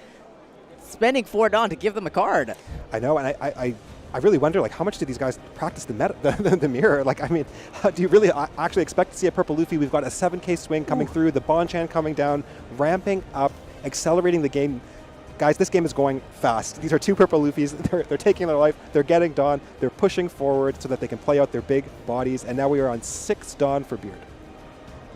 spending 4 Dawn to give them a card. I know, and I really wonder, like, how much do these guys practice the mirror? Like, I mean, do you really actually expect to see a purple Luffy? We've got a 7K swing coming through, the Bonchan coming down, ramping up, accelerating the game. Guys, this game is going fast. These are 2 purple Luffys. They're taking their life. They're getting Dawn. They're pushing forward so that they can play out their big bodies. And now we are on 6 Dawn for Beard.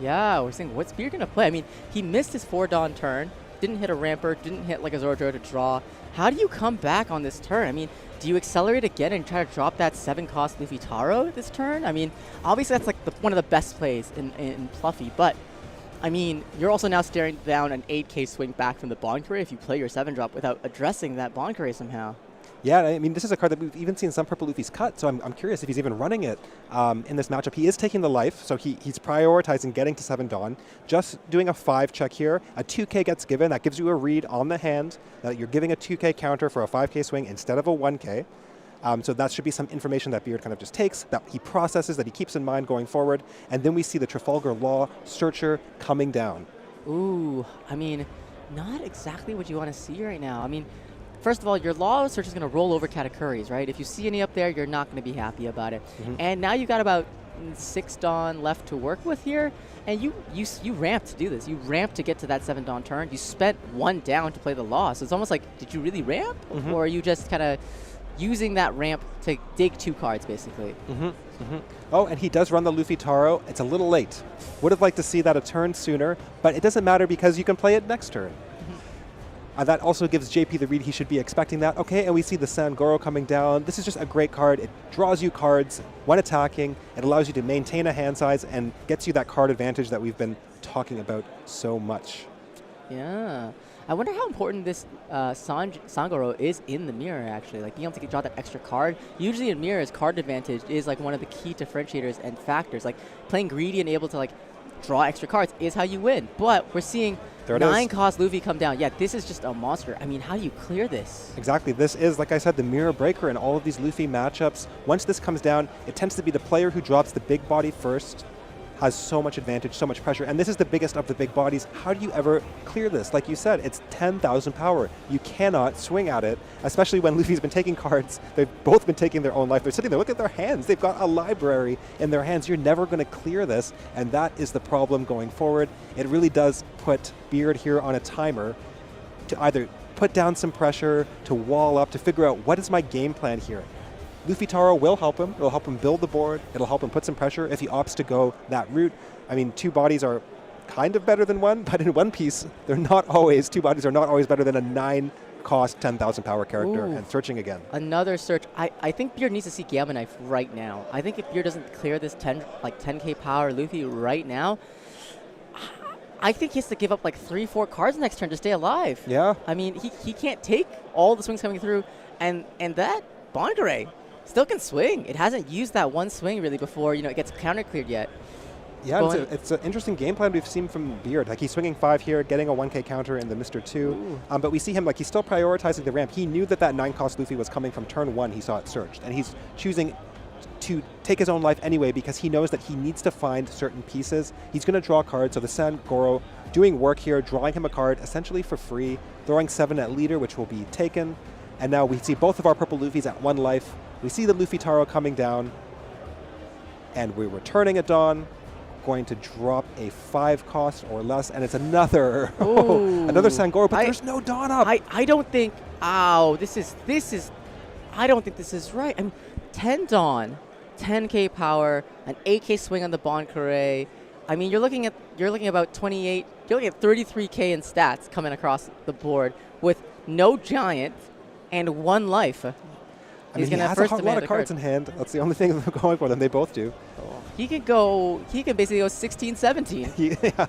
Yeah, we're saying, what's Beard going to play? I mean, he missed his 4 Dawn turn. Didn't hit a ramper. Didn't hit like a Zoro to draw. How do you come back on this turn? I mean, do you accelerate again and try to drop that 7-cost Luffy Taro this turn? I mean, obviously that's like one of the best plays in PLuffy, but I mean, you're also now staring down an 8K swing back from the Bond Courier if you play your 7-drop without addressing that Bond Courier somehow. Yeah, I mean, this is a card that we've even seen some purple Luffy's cut, so I'm curious if he's even running it in this matchup. He is taking the life, so he's prioritizing getting to 7 Dawn. Just doing a 5 check here. A 2K gets given. That gives you a read on the hand that you're giving a 2K counter for a 5K swing instead of a 1K. So that should be some information that Beard kind of just takes, that he processes, that he keeps in mind going forward. And then we see the Trafalgar Law Searcher coming down. Ooh, I mean, not exactly what you want to see right now. I mean, first of all, your Law Search is going to roll over Katakuris, right? If you see any up there, you're not going to be happy about it. And now you got about 6 Dawn left to work with here, and you ramped to do this. You ramped to get to that 7 Dawn turn. You spent 1 down to play the Law, so it's almost like, did you really ramp? Or are you just kind of using that ramp to dig 2 cards, basically? Oh, and he does run the Luffy Taro. It's a little late. Would have liked to see that a turn sooner, but it doesn't matter because you can play it next turn. That also gives JP the read he should be expecting that. Okay, and we see the Sangoro coming down. This is just a great card. It draws you cards when attacking. It allows you to maintain a hand size and gets you that card advantage that we've been talking about so much. Yeah. I wonder how important this Sangoro is in the mirror, actually. Like, being able to draw that extra card. Usually in mirrors, card advantage is like one of the key differentiators and factors. Like, playing greedy and able to like draw extra cards is how you win. But we're seeing 9-cost Luffy come down. Yeah, this is just a monster. I mean, how do you clear this? Exactly. This is, like I said, the mirror breaker in all of these Luffy matchups. Once this comes down, it tends to be the player who drops the big body first has so much advantage, so much pressure, and this is the biggest of the big bodies. How do you ever clear this? Like you said, it's 10,000 power. You cannot swing at it, especially when Luffy's been taking cards. They've both been taking their own life. They're sitting there, look at their hands. They've got a library in their hands. You're never going to clear this, and that is the problem going forward. It really does put Beard here on a timer to either put down some pressure, to wall up, to figure out what is my game plan here. Luffy Taro will help him. It'll help him build the board. It'll help him put some pressure if he opts to go that route. I mean, 2 bodies are kind of better than 1, but in One Piece, they're not always, 2 bodies are not always better than a 9-cost, 10,000 power character. And searching again. Another search. I think Beard needs to see Gamma Knife right now. I think if Beard doesn't clear this 10K power Luffy right now, I think he has to give up like 3-4 cards next turn to stay alive. Yeah. I mean, he can't take all the swings coming through, and that Bonney still can swing. It hasn't used that 1 swing really before, it gets counter cleared yet. Yeah, it's an interesting game plan we've seen from Beard. Like, he's swinging 5 here, getting a 1K counter in the Mr. 2. But we see him, like, he's still prioritizing the ramp. He knew that 9-cost Luffy was coming from turn 1. He saw it searched. And he's choosing to take his own life anyway because he knows that he needs to find certain pieces. He's going to draw cards. So the Sangoro doing work here, drawing him a card essentially for free, throwing 7 at leader, which will be taken. And now we see both of our purple Luffys at 1 life. We see the Luffy Taro coming down. And we're returning at dawn. Going to drop a 5-cost or less, and it's another another Sangoro, but there's no dawn up. I don't think. This is. I don't think this is right. I mean, 10 dawn, 10K power, an 8K swing on the Bonney. I mean, you're looking about 28. You're looking at 33K in stats coming across the board with no giant and 1 life. I mean, he has a lot of cards in hand. That's the only thing they're going for them. They both do. He can basically go 16, 17. Yeah.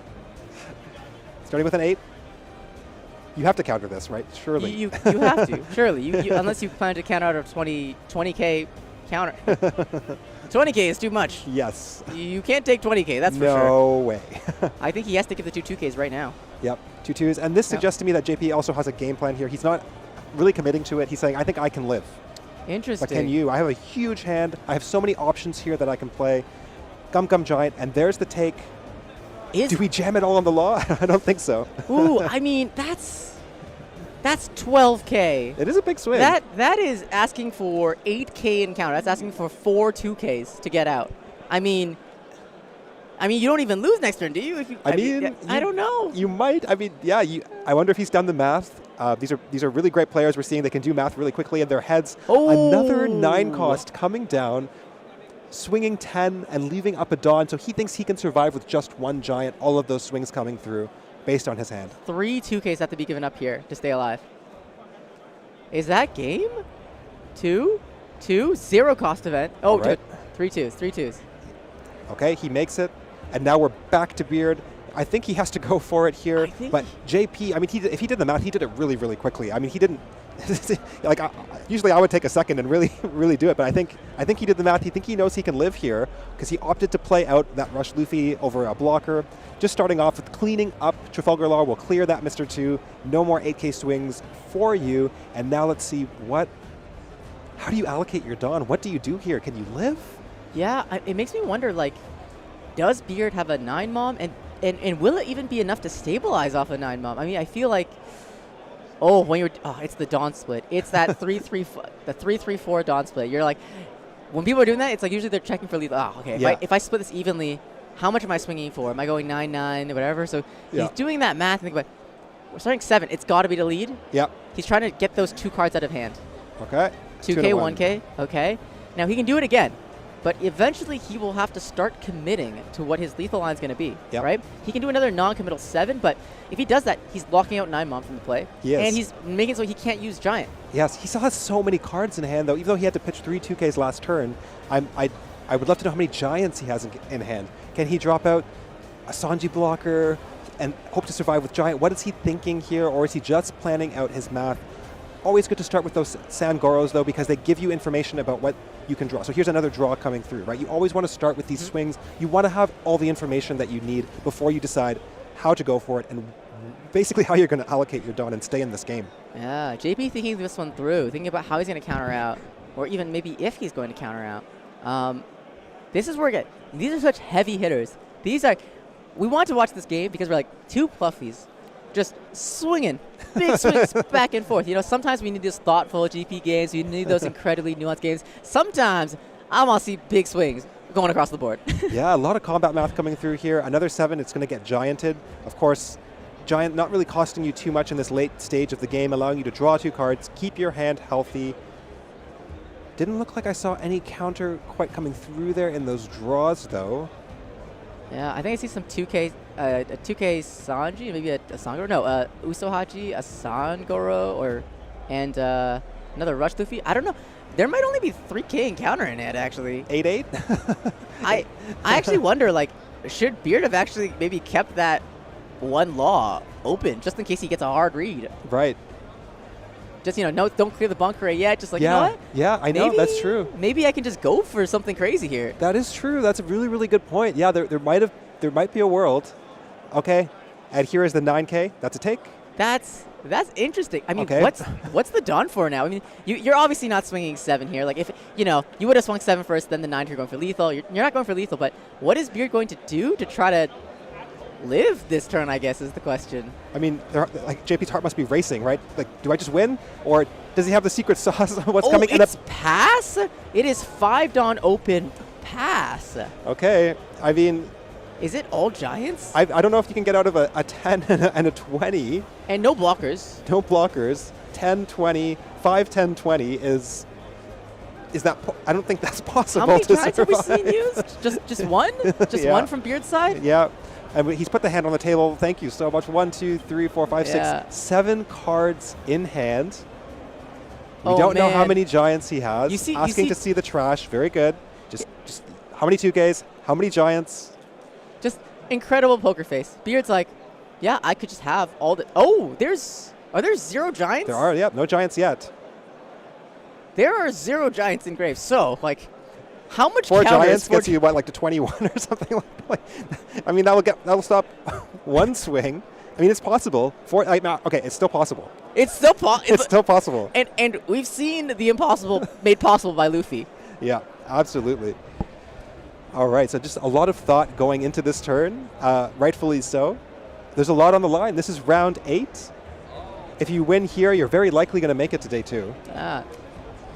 Starting with an 8. You have to counter this, right? Surely. You have to, surely. You unless you plan to count out a 20K counter. 20K is too much. Yes. You can't take 20K, that's for sure. No way. I think he has to give the 2 2Ks right now. Yep, 2 2s. And this suggests to me that JP also has a game plan here. He's not really committing to it. He's saying, I think I can live. Interesting. But can you? I have a huge hand. I have so many options here that I can play. Gum Giant, and there's the take. Do we jam it all on the law? I don't think so. Ooh, I mean, that's 12K. It is a big swing. That is asking for 8K in counter. That's asking for 4 2Ks to get out. I mean, you don't even lose next turn, do you? I don't know. You might. I mean, yeah. I wonder if he's done the math. These are really great players. We're seeing they can do math really quickly in their heads. Another 9-cost coming down, swinging 10 and leaving up a dawn. So he thinks he can survive with just 1 giant. All of those swings coming through based on his hand. 3 2Ks have to be given up here to stay alive. Is that game? 2, 0-cost event. Oh, right. 3 2s. Okay, he makes it. And now we're back to Beard. I think he has to go for it here. But JP, I mean, if he did the math, he did it really, really quickly. I mean, he didn't. Like usually, I would take a second and really, really do it. But I think he did the math. I think he knows he can live here because he opted to play out that rush Luffy over a blocker. Just starting off with cleaning up Trafalgar Law will clear that Mr. 2. No more 8K swings for you. And now let's see how do you allocate your Dawn? What do you do here? Can you live? Yeah, it makes me wonder, like, does Beard have a 9 mom? And will it even be enough to stabilize off a 9 mom? I mean, I feel like, it's the Dawn split. It's that 3-3-4 Dawn split. You're like, when people are doing that, it's like usually they're checking for lethal. Okay, Yeah. if I split this evenly, how much am I swinging for? Am I going 9-9, whatever? So he's doing that math and think about, we're starting 7. It's got to be the lead. Yep. He's trying to get those 2 cards out of hand. Okay. 2K, 1K. Okay. Now he can do it again. But eventually, he will have to start committing to what his lethal line is going to be, right? He can do another non-committal 7, but if he does that, he's locking out 9 mom from the play. And he's making it so he can't use Giant. Yes, he still has so many cards in hand, though. Even though he had to pitch 3 2Ks last turn, I would love to know how many Giants he has in hand. Can he drop out a Sanji blocker and hope to survive with Giant? What is he thinking here, or is he just planning out his math? Always good to start with those Sangoros, though, because they give you information about what you can draw. So here's another draw coming through, right? You always want to start with these swings. You want to have all the information that you need before you decide how to go for it and basically how you're going to allocate your Dawn and stay in this game. Yeah, JP thinking this one through, thinking about how he's going to counter out, or even maybe if he's going to counter out. This is where these are such heavy hitters. We want to watch this game because we're like 2 Pluffies just swinging, big swings back and forth. You know, sometimes we need those thoughtful GP games. We need those incredibly nuanced games. Sometimes I want to see big swings going across the board. Yeah, a lot of combat math coming through here. Another 7, it's going to get Gianted. Of course, Giant not really costing you too much in this late stage of the game, allowing you to draw 2 cards, keep your hand healthy. Didn't look like I saw any counter quite coming through there in those draws, though. Yeah, I think I see some 2K, a 2K Sanji, maybe a Sangoro. No, Usohachi, a Sangoro, and another Rush Luffy. I don't know. There might only be 3K encounter in it, actually. 8-8? I actually wonder, like, should Beard have actually maybe kept that 1 law open just in case he gets a hard read? Right. Just, no, don't clear the bunker yet. Just like, you know what? Yeah, I know, that's true. Maybe I can just go for something crazy here. That is true. That's a really, really good point. Yeah, there might be a world. Okay, and here is the 9K. That's a take. That's interesting. I mean, okay. what's the Dawn for now? I mean, you're obviously not swinging 7 here. Like, if you would have swung 7 first, then the 9 you're going for lethal. You're not going for lethal, but what is Beard going to do to try to live this turn, I guess, is the question. I mean, like JP's heart must be racing, right? Like, do I just win? Or does he have the secret sauce on what's coming? It's pass? It is 5 Dawn open pass. Okay. I mean... Is it all Giants? I don't know if you can get out of a 10 and a 20. And no blockers. No blockers. 10, 20, 5, 10, 20 is that... I don't think that's possible. How many to Giants survive. have we seen used? Just one? Just one from Beard's side? Yeah. And he's put the hand on the table. Thank you so much. 1, 2, 3, 4, 5, 6, 7 cards in hand. We don't know how many Giants he has. Asking to see the trash. Very good. Just how many 2Ks? How many Giants? Just incredible poker face. Beard's like, yeah, I could just have all the... Oh, are there 0 Giants? There are, yeah. No Giants yet. There are 0 Giants engraved. So, like... How much 4 Giants gets you, like to 21 or something like I mean, that'll stop 1 swing. I mean, it's possible. Okay, it's still possible. It's still possible. It's still possible. And we've seen the impossible made possible by Luffy. Yeah, absolutely. All right, so just a lot of thought going into this turn, rightfully so. There's a lot on the line. This is round 8. If you win here, you're very likely going to make it to day 2.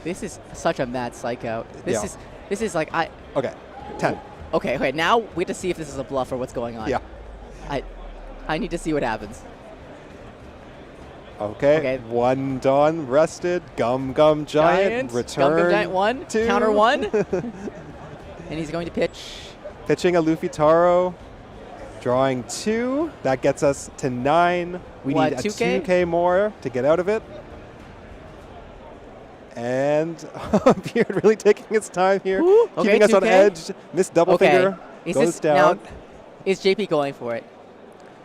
This is such a mad psych out. This is like Okay, 10. Okay. Now we have to see if this is a bluff or what's going on. Yeah. I need to see what happens. Okay. 1 Dawn rested. Gum Giant. Return. Gum Giant 1. 2. Counter 1. And he's going to pitch. Pitching a Luffy Taro. Drawing 2. That gets us to 9. We need a 2K more to get out of it. And Beard really taking his time here. Keeping us on edge. Missed double finger. Goes down. Now, is JP going for it?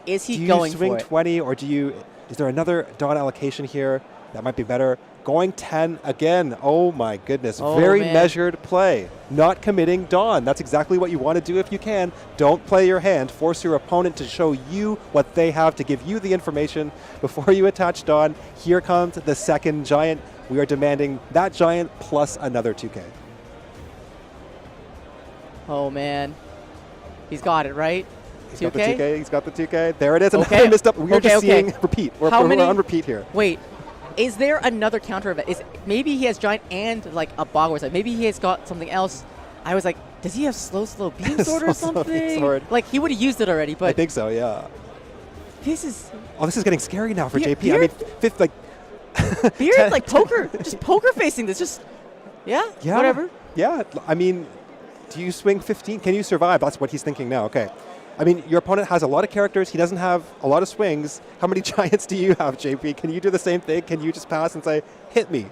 Is he do you going swing for it? 20 or is there another Dawn allocation here that might be better? Going 10 again. Oh my goodness. Oh, Very man. measured play. Not committing Dawn. That's exactly what you want to do if you can. Don't play your hand. Force your opponent to show you what they have to give you the information before you attach Dawn. Here comes the second giant. We are demanding that giant plus another 2K. Oh, man. He's got it, right? He's got the 2K. He's got the 2K. There it is. Okay. Another missed up. We're Okay, just okay. seeing repeat. We're How many- on repeat here. Wait. Is there another counter event? Maybe he has giant and like a bog or something. Maybe he has got something else. I was like, does he have slow beam sword or Slow beam something? sword. Like he would have used it already, I but think so, yeah. this is Oh, this is getting scary now for Beard- JP. I mean, fifth, like... Beard like poker, just poker facing this. Just yeah, whatever. Yeah, I mean, do you swing 15? Can you survive? That's what he's thinking now. Okay. I mean, your opponent has a lot of characters. He doesn't have a lot of swings. How many giants do you have, JP? Can you do the same thing? Can you just pass and say, hit me?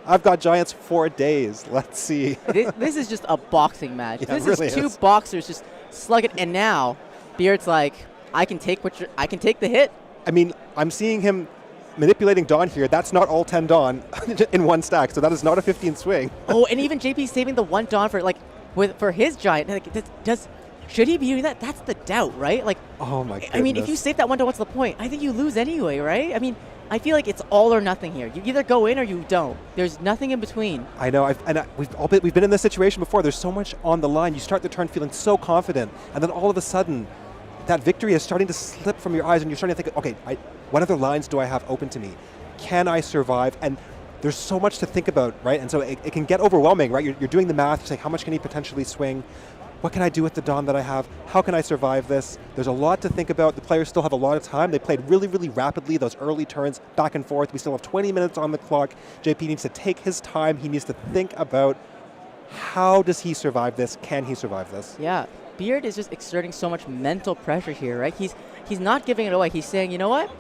I've got giants for days. Let's see. This is just a boxing match. Yeah, This it really is two is. boxers just slugging. And now Beard's like, I can take the hit. I mean, I'm seeing him manipulating Dawn here. That's not all 10 Dawn in one stack, so that is not a 15 swing. Oh, and even JP saving the one Dawn for his giant. Like, should he be doing that? That's the doubt, right? Like, Oh my goodness. I mean, if you save that one Dawn, what's the point? I think you lose anyway, right? I mean, I feel like it's all or nothing here. You either go in or you don't. There's nothing in between. I know, we've been in this situation before. There's so much on the line. You start the turn feeling so confident, and then all of a sudden, that victory is starting to slip from your eyes, and you're starting to think, okay, what other lines do I have open to me? Can I survive? And there's so much to think about, right? And so it can get overwhelming, right? You're doing the math. You're saying, how much can he potentially swing? What can I do with the Dawn that I have? How can I survive this? There's a lot to think about. The players still have a lot of time. They played really, really rapidly, those early turns, back and forth. We still have 20 minutes on the clock. JP needs to take his time. He needs to think about how does he survive this? Can he survive this? Yeah, Beard is just exerting so much mental pressure here, right? He's not giving it away. He's saying, you know what?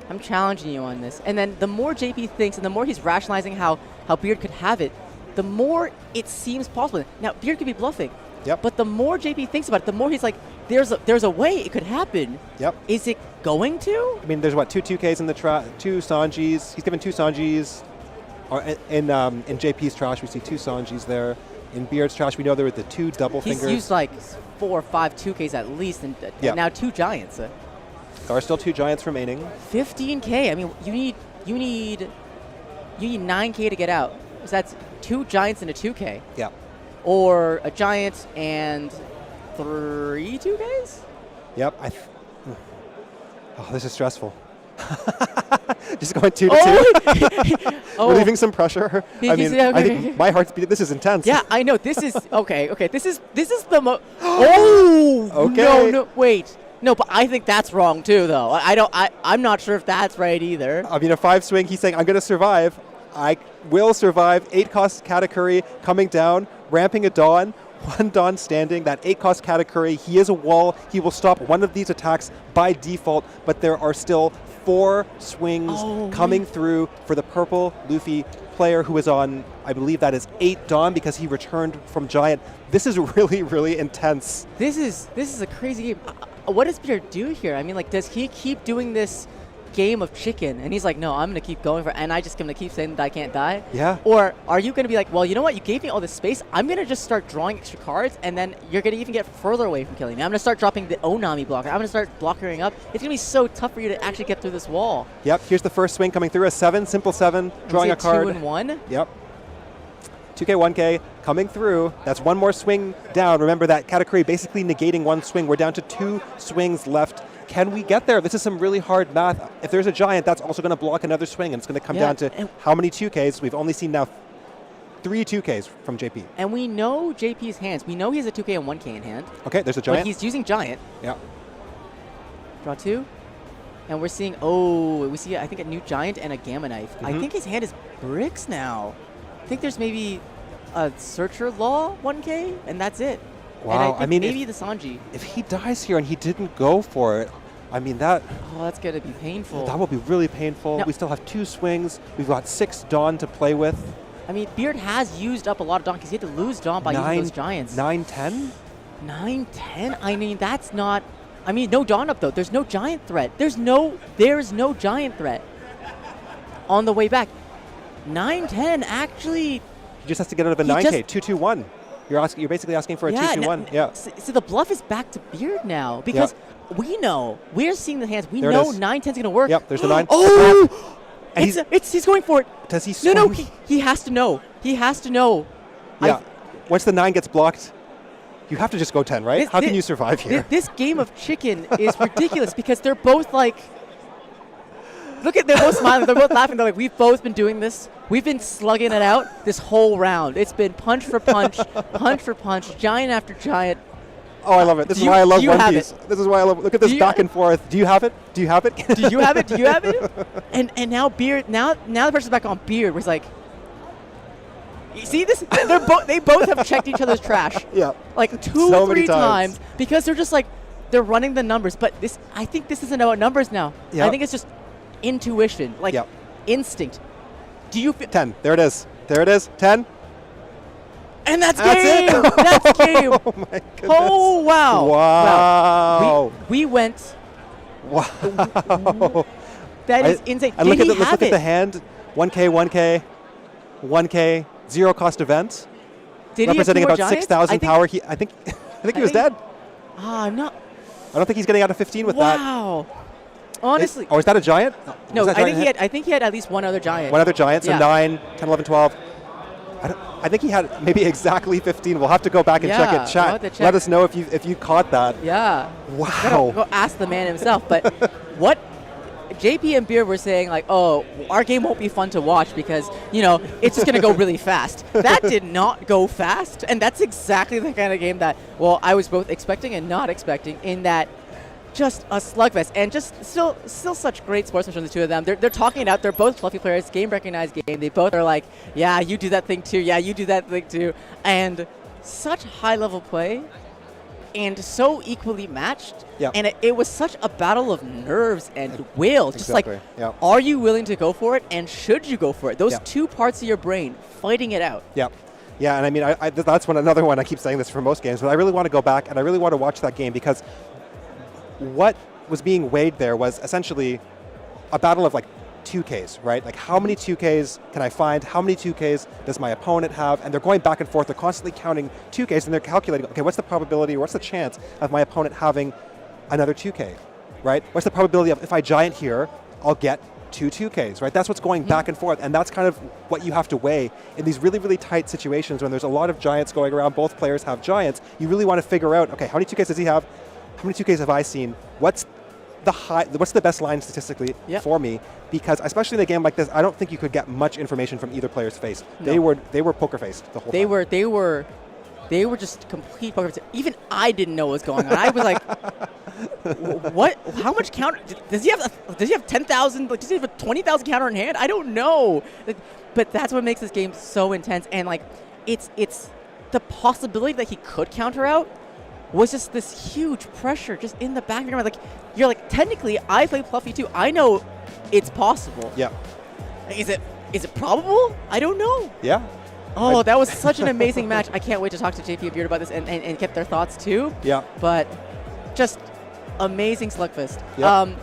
I'm challenging you on this. And then the more JP thinks and the more he's rationalizing how Beard could have it, the more it seems possible. Now, Beard could be bluffing. Yep. But the more JP thinks about it, the more he's like, there's a way it could happen. Yep. Is it going to? I mean, there's what, two 2Ks in the two Sanjis. He's given two Sanjis. In JP's trash, we see two Sanjis there. In Beard's trash, we know there were the two double He's fingers. used like 4 or 5 2Ks at least, and now 2 giants. There are still two giants remaining. 15K. I mean, you need 9K to get out. So that's 2 giants and a 2K. Yeah. Or a giant and 3 2Ks? Yep. Oh, this is stressful. Just going 2 to 2. Relieving some pressure. I mean, okay, I think okay. my heart's beating. This is intense. Yeah, I know. This is okay. This is the Okay. No, wait. No, but I think that's wrong too, though. I'm not sure if that's right either. I mean, a 5 swing. He's saying, I'm going to survive. I will survive. 8 cost Katakuri coming down, ramping a Dawn. 1 Dawn standing. That 8 cost Katakuri. He is a wall. He will stop one of these attacks by default, but there are still 4 swings coming through for the purple Luffy player who is on, I believe that is 8 Dawn because he returned from Giant. This is really, really intense. This is a crazy game. What does Peter do here? I mean, like, does he keep doing this game of chicken? And he's like, no, I'm going to keep going for it, and I just going to keep saying that I can't die? Yeah. Or are you going to be like, well, you know what? You gave me all this space. I'm going to just start drawing extra cards, and then you're going to even get further away from killing me. I'm going to start dropping the Onami blocker. I'm going to start blockering up. It's going to be so tough for you to actually get through this wall. Yep, here's the first swing coming through. A 7, simple 7, drawing a card. 2 and 1? Yep. 2K, 1K coming through. That's 1 more swing down. Remember that Katakuri basically negating 1 swing. We're down to 2 swings left. Can we get there? This is some really hard math. If there's a giant, that's also going to block another swing, and it's going to come down to how many 2Ks. We've only seen now 3 2Ks from JP. And we know JP's hands. We know he has a 2K and 1K in hand. Okay, there's a giant. But he's using giant. Yeah. Draw 2. And we're seeing, we see, I think, a new giant and a gamma knife. I think his hand is bricks now. I think there's maybe a Searcher Law 1K, and that's it. Wow, And I I mean, maybe the Sanji. If he dies here and he didn't go for it, I mean, that That's going to be painful. will be really painful. Now, we still have 2 swings. We've got 6 Dawn to play with. I mean, Beard has used up a lot of Dawn because he had to lose Dawn by using those giants. 9, 10? 9, 10? I mean, that's not I mean, no Dawn Up though. There's no giant threat. There's no giant threat on the way back. 9-10 actually. He just has to get out of a 9K, 2-2-1. You're basically asking for a 2-2-1. Yeah. So the bluff is back to Beard now because we're seeing the hands. We there know 9-10's going to work. Yep, there's the 9. Oh! And he's going for it. Does he swing? No, he has to know. He has to know. Yeah. Once the 9 gets blocked, you have to just go 10, right? How can you survive here? This game of chicken is ridiculous because they're both like, they're both smiling. They're both laughing. They're like, we've both been doing this. We've been slugging it out this whole round. It's been punch for punch, punch for punch, giant after giant. Oh, I love it. This is why I love One Piece. This is why I love it. Look at this back and forth. Do you have it? Do you have it? Do you have it? Do you have it? And now Beard, now the pressure's back on Beard, where he's like, you see this? They both have checked each other's trash. Yeah. Like two or three times because they're just like, they're running the numbers. But I think this isn't about numbers now. Yep. I think it's just intuition, like instinct. Do you 10. There it is. There it is. 10. And that's game. That's game. Oh my goodness. Oh wow. Wow. We went. Wow. That is insane. And let's look at the hand. 1K, 1K, 0 cost event. Did representing he have about 6,000 power. I think he was dead. I'm not. I don't think he's getting out of 15 with that. Wow. Honestly. Is that a giant? No, I think he had at least one other giant. One other giant. So 9, 10, 11, 12. I think he had maybe exactly 15. We'll have to go back and check it. Chat. Let us know if you caught that. Yeah. Wow. Go ask the man himself. But what JP and Beer were saying, like, oh, our game won't be fun to watch because, it's just going to go really fast. That did not go fast. And that's exactly the kind of game that, well, I was both expecting and not expecting in that just a slugfest. And just still such great sportsmanship from the two of them. They're talking it out. They're both Fluffy players, game recognized game. They both are like, yeah, you do that thing too. Yeah, you do that thing too. And such high-level play. And so equally matched. Yep. And it was such a battle of nerves and will. Just exactly. like, are you willing to go for it? And should you go for it? Those two parts of your brain fighting it out. Yep. Yeah, and I mean, that's another one. I keep saying this for most games, but I really want to go back and I really want to watch that game because what was being weighed there was essentially a battle of like 2Ks, right? Like how many 2Ks can I find? How many 2Ks does my opponent have? And they're going back and forth. They're constantly counting 2Ks and they're calculating, okay, what's the probability or what's the chance of my opponent having another 2K, right? What's the probability of if I giant here, I'll get 2 2Ks, right? That's what's going back and forth. And that's kind of what you have to weigh in these really, really tight situations when there's a lot of giants going around. Both players have giants. You really want to figure out, okay, how many 2Ks does he have? How many 2Ks have I seen? What's the best line statistically for me? Because especially in a game like this, I don't think you could get much information from either player's face. No. They were poker faced the whole time. They were just complete poker face. Even I didn't know what was going on. I was like, what? How much counter? Does he have 10,000? Does he have a 20,000 counter in hand? I don't know. But that's what makes this game so intense. And like, it's the possibility that he could counter out was just this huge pressure just in the back of your mind. Like, you're like, technically, I play Fluffy too. I know it's possible. Yeah. Is it probable? I don't know. Yeah. Oh, that was such an amazing match. I can't wait to talk to JP and Beard about this and get their thoughts too. Yeah. But just amazing slugfest. Yep.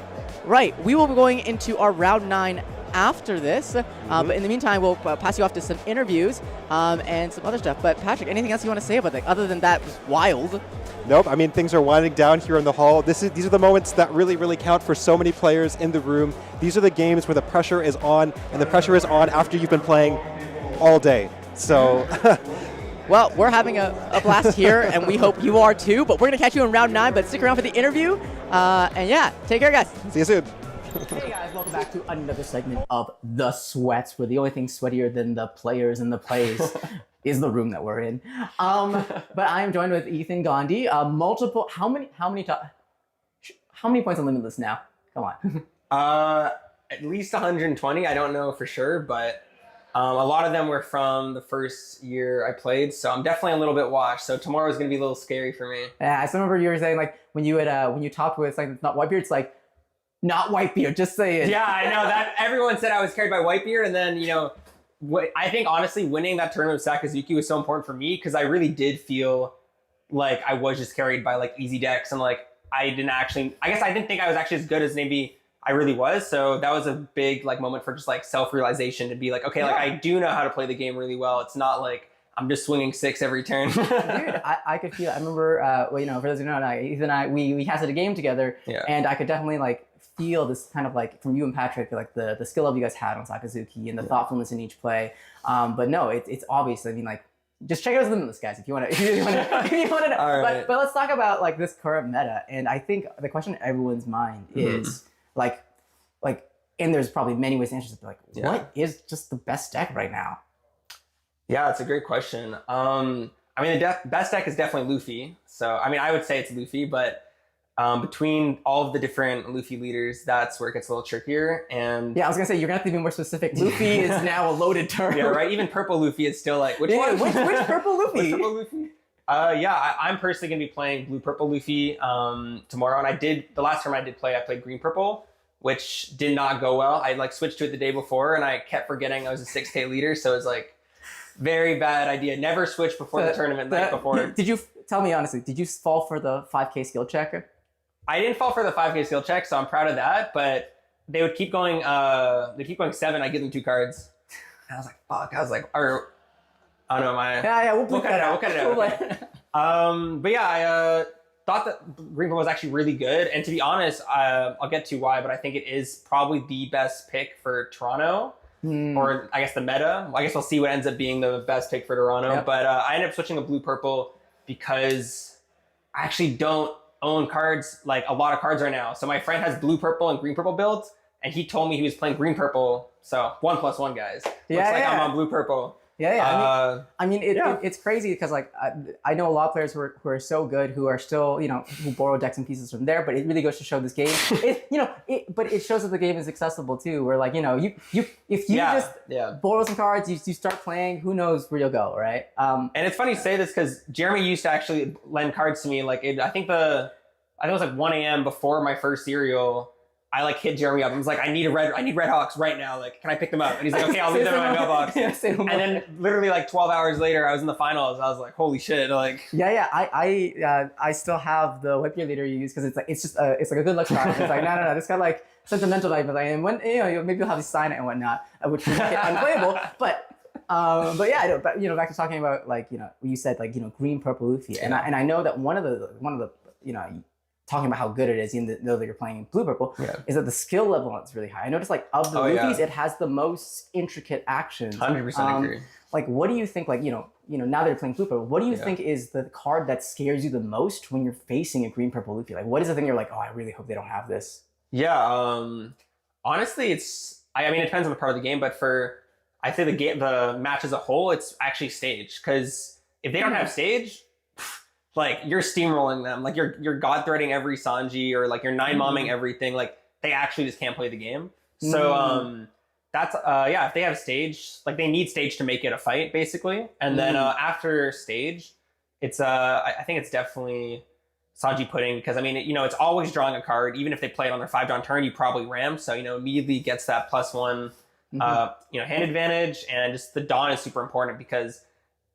Right. We will be going into our round 9 after this. But in the meantime, we'll pass you off to some interviews and some other stuff. But Patrick, anything else you want to say about that? Other than that, was wild. Nope. I mean, things are winding down here in the hall. These are the moments that really, really count for so many players in the room. These are the games where the pressure is on, and the pressure is on after you've been playing all day. So, well, we're having a blast here, and we hope you are too. But we're going to catch you in round 9, but stick around for the interview. And yeah, take care, guys. See you soon. Hey guys, welcome back to another segment of The Sweats, where the only thing sweatier than the players and the plays is the room that we're in. But I am joined with Ethan Gandhi. Multiple. How many points on Limitless now? Come on. At least 120. I don't know for sure, but a lot of them were from the first year I played, so I'm definitely a little bit washed. So tomorrow is gonna be a little scary for me. Yeah, I still remember you were saying like when you topped with something that's not Whitebeard, it's like not Whitebeard. Just say it. Yeah, I know that everyone said I was carried by Whitebeard, and then I think honestly winning that tournament with Sakazuki was so important for me because I really did feel like I was just carried by like easy decks and like I guess I didn't think I was actually as good as maybe I really was. So that was a big like moment for just like self-realization to be like, okay, like I do know how to play the game really well. It's not like I'm just swinging 6 every turn. Dude, I could feel. I remember, well, you know, for those who don't know, Ethan and I, we casted a game together, and I could definitely like feel this kind of like from you and Patrick, like the skill level you guys had on Sakazuki and the thoughtfulness in each play. But no, it's obvious. I mean, like, just check out his Limitless, guys, if you want to. If you want to know. Right. But let's talk about like this current meta, and I think the question in everyone's mind is like, and there's probably many ways to answer this, but like, what is just the best deck right now? Yeah, that's a great question. I mean, the best deck is definitely Luffy. So, I mean, I would say it's Luffy, but between all of the different Luffy leaders, that's where it gets a little trickier. And yeah, I was gonna say you're gonna have to be more specific. Luffy is now a loaded term. Yeah, right. Even purple Luffy is still like which one? Which purple Luffy? Which purple Luffy? I'm personally gonna be playing blue purple Luffy tomorrow, and the last time I did play, I played green purple, which did not go well. I like switched to it the day before, and I kept forgetting I was a 6K leader, so it's like. Very bad idea. Never switch before the tournament night before. Did you, tell me honestly, did you fall for the 5K skill check? I didn't fall for the 5K skill check, so I'm proud of that, but they would keep going, 7, I give them 2 cards. And I was like, fuck. I was like, or, I don't know, we'll cut it out. But yeah, I thought that green purple was actually really good, and to be honest, I'll get to why, but I think it is probably the best pick for Toronto. Or I guess the meta. I guess we'll see what ends up being the best pick for Toronto. Yep. But I ended up switching to blue-purple because I actually don't own cards, like a lot of cards right now. So my friend has blue-purple and green-purple builds, and he told me he was playing green-purple. So 1+1, guys. Looks like I'm on blue-purple. Yeah. I mean, it's crazy because like I know a lot of players who are so good who are still, you know, who borrow decks and pieces from there. But it really goes to show this game. But it shows that the game is accessible too. Where like, you know, if you just borrow some cards, you start playing, who knows where you'll go, right? And it's funny you say this because Jeremy used to actually lend cards to me. Like I think it was like 1 a.m. before my first serial. I like hit Jeremy up and was like, I need Red Hawks right now. Like, can I pick them up? And he's like, okay, I'll leave them in my mailbox. And then literally like 12 hours later, I was in the finals. I was like, holy shit! Like, I still have the Whip Your Leader you use because it's like a good luck card. It's like no, this got like sentimental type of thing, and when maybe you'll have to sign it and whatnot, which will make it unplayable. But yeah, but back to talking about like you said like green purple Luffy, and I know that one of the talking about how good it is, even though that you're playing blue purple, is that the skill level is really high. I noticed like of the Luffys, it has the most intricate actions. 100% agree. Like, what do you think? Like, now that you're playing blue purple, what do you think is the card that scares you the most when you're facing a green purple Luffy? Like, what is the thing you're like, oh, I really hope they don't have this? Yeah, honestly, I mean, it depends on the part of the game, but I'd say the match as a whole, it's actually stage. Because if they don't have stage, like you're steamrolling them, like you're god threading every Sanji, or like you're 9-momming everything. Like they actually just can't play the game. So that's if they have stage, like they need stage to make it a fight basically. And then after stage, it's I think it's definitely Sanji Pudding, because I mean it's always drawing a card. Even if they play it on their 5-Dawn turn, you probably ram, so immediately gets that +1 hand advantage. And just the Dawn is super important because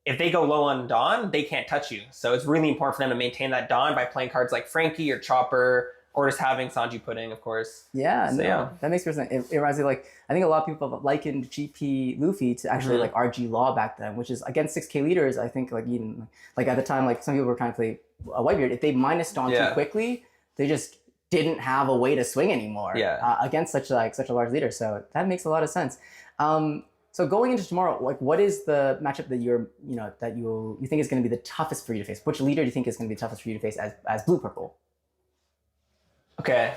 if they go low on Dawn, they can't touch you. So it's really important for them to maintain that Dawn by playing cards like Frankie or Chopper, or just having Sanji Pudding, of course. Yeah, that makes sense. It reminds me, like, I think a lot of people have likened GP Luffy to actually like RG Law back then, which is against 6K leaders. I think like even like at the time, like some people were trying to play Whitebeard. If they minus Dawn too quickly, they just didn't have a way to swing anymore against such a large leader. So that makes a lot of sense. So going into tomorrow, like what is the matchup that you think is going to be the toughest for you to face? Which leader do you think is going to be toughest for you to face as blue purple? Okay,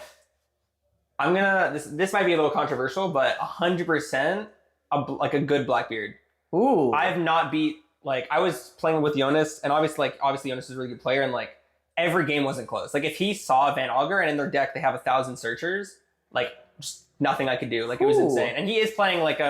I'm gonna. This might be a little controversial, but 100% like a good Blackbeard. Ooh, I have not beat. Like I was playing with Yonas, and obviously Yonas is a really good player, and like every game wasn't close. Like if he saw Van Augur and in their deck they have 1,000 searchers, like just nothing I could do. Like it was insane. And he is playing like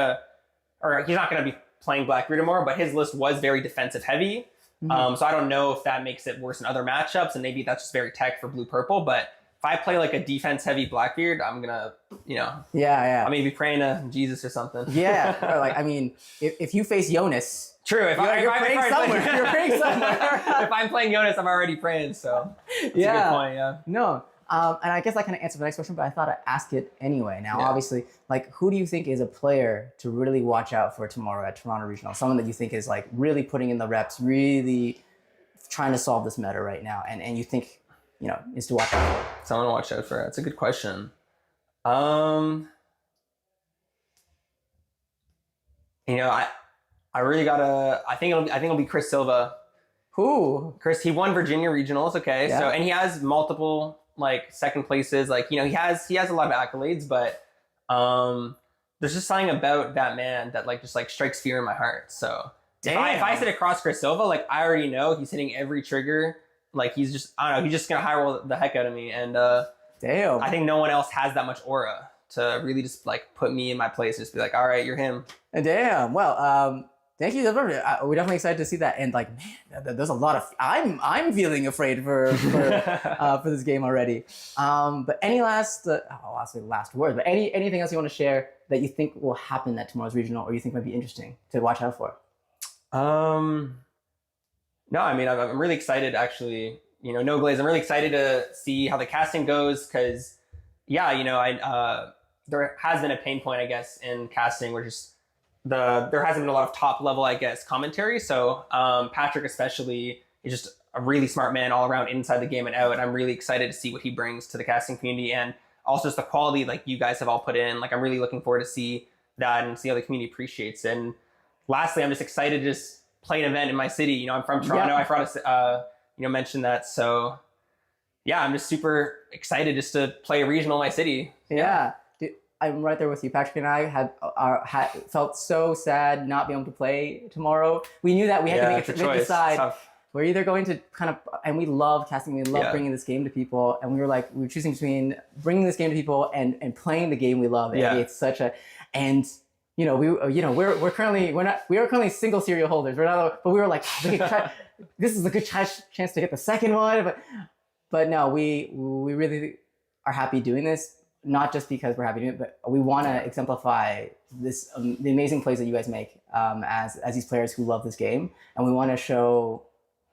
or he's not going to be playing Blackbeard anymore, but his list was very defensive heavy. So I don't know if that makes it worse in other matchups, and maybe that's just very tech for blue purple. But if I play like a defense-heavy Blackbeard, I'm gonna, Yeah. I may be praying to Jesus or something. Yeah. Or like, I mean, if you face Yonas, True. If you're praying somewhere. You're praying somewhere. If I'm playing Yonas, I'm already praying. So that's a good point. Yeah. No. And I guess I kind of answered the next question, but I thought I'd ask it anyway. Now, obviously, like, who do you think is a player to really watch out for tomorrow at Toronto Regional? Someone that you think is like really putting in the reps, really trying to solve this meta right now, and you think, is to watch out for? Someone to watch out for. That's a good question. I really gotta. I think it'll be Chris Silva. Who? Chris, he won Virginia regionals. Okay, Yeah. so and he has multiple like second places. Like he has a lot of accolades, but there's just something about that man that like just like strikes fear in my heart. So if I sit across Chris Silva, like I already know he's hitting every trigger. Like he's just he's just gonna high roll the heck out of me. And Damn. I think no one else has that much aura to really just like put me in my place and just be like, all right, you're him. Damn. Well, thank you. We're definitely excited to see that. And like, man, there's a lot of. I'm feeling afraid for this game already. But any last, I'll say last words. But anything else you want to share that you think will happen at tomorrow's regional, or you think might be interesting to watch out for? No, I mean, I'm really excited actually. No Glaze. I'm really excited to see how the casting goes because, there has been a pain point, I guess, in casting where just there hasn't been a lot of top level, I guess, commentary. So Patrick especially is just a really smart man all around inside the game and out. And I'm really excited to see what he brings to the casting community and also just the quality like you guys have all put in. Like I'm really looking forward to see that and see how the community appreciates. And lastly, I'm just excited to just play an event in my city. I'm from Toronto. I forgot to mention that. So yeah, I'm just super excited just to play a regional in my city. Yeah. I'm right there with you. Patrick and I had felt so sad not being able to play tomorrow. We knew that we had to make a decide. We're either going to and we love casting. We love bringing this game to people, and we were choosing between bringing this game to people and playing the game we love. And it's such a, and we are currently single serial holders. We're not, but we were like, this is a good chance to get the second one. But no, we really are happy doing this. Not just because we're happy doing it, but we want to exemplify this the amazing plays that you guys make as these players who love this game, and we want to show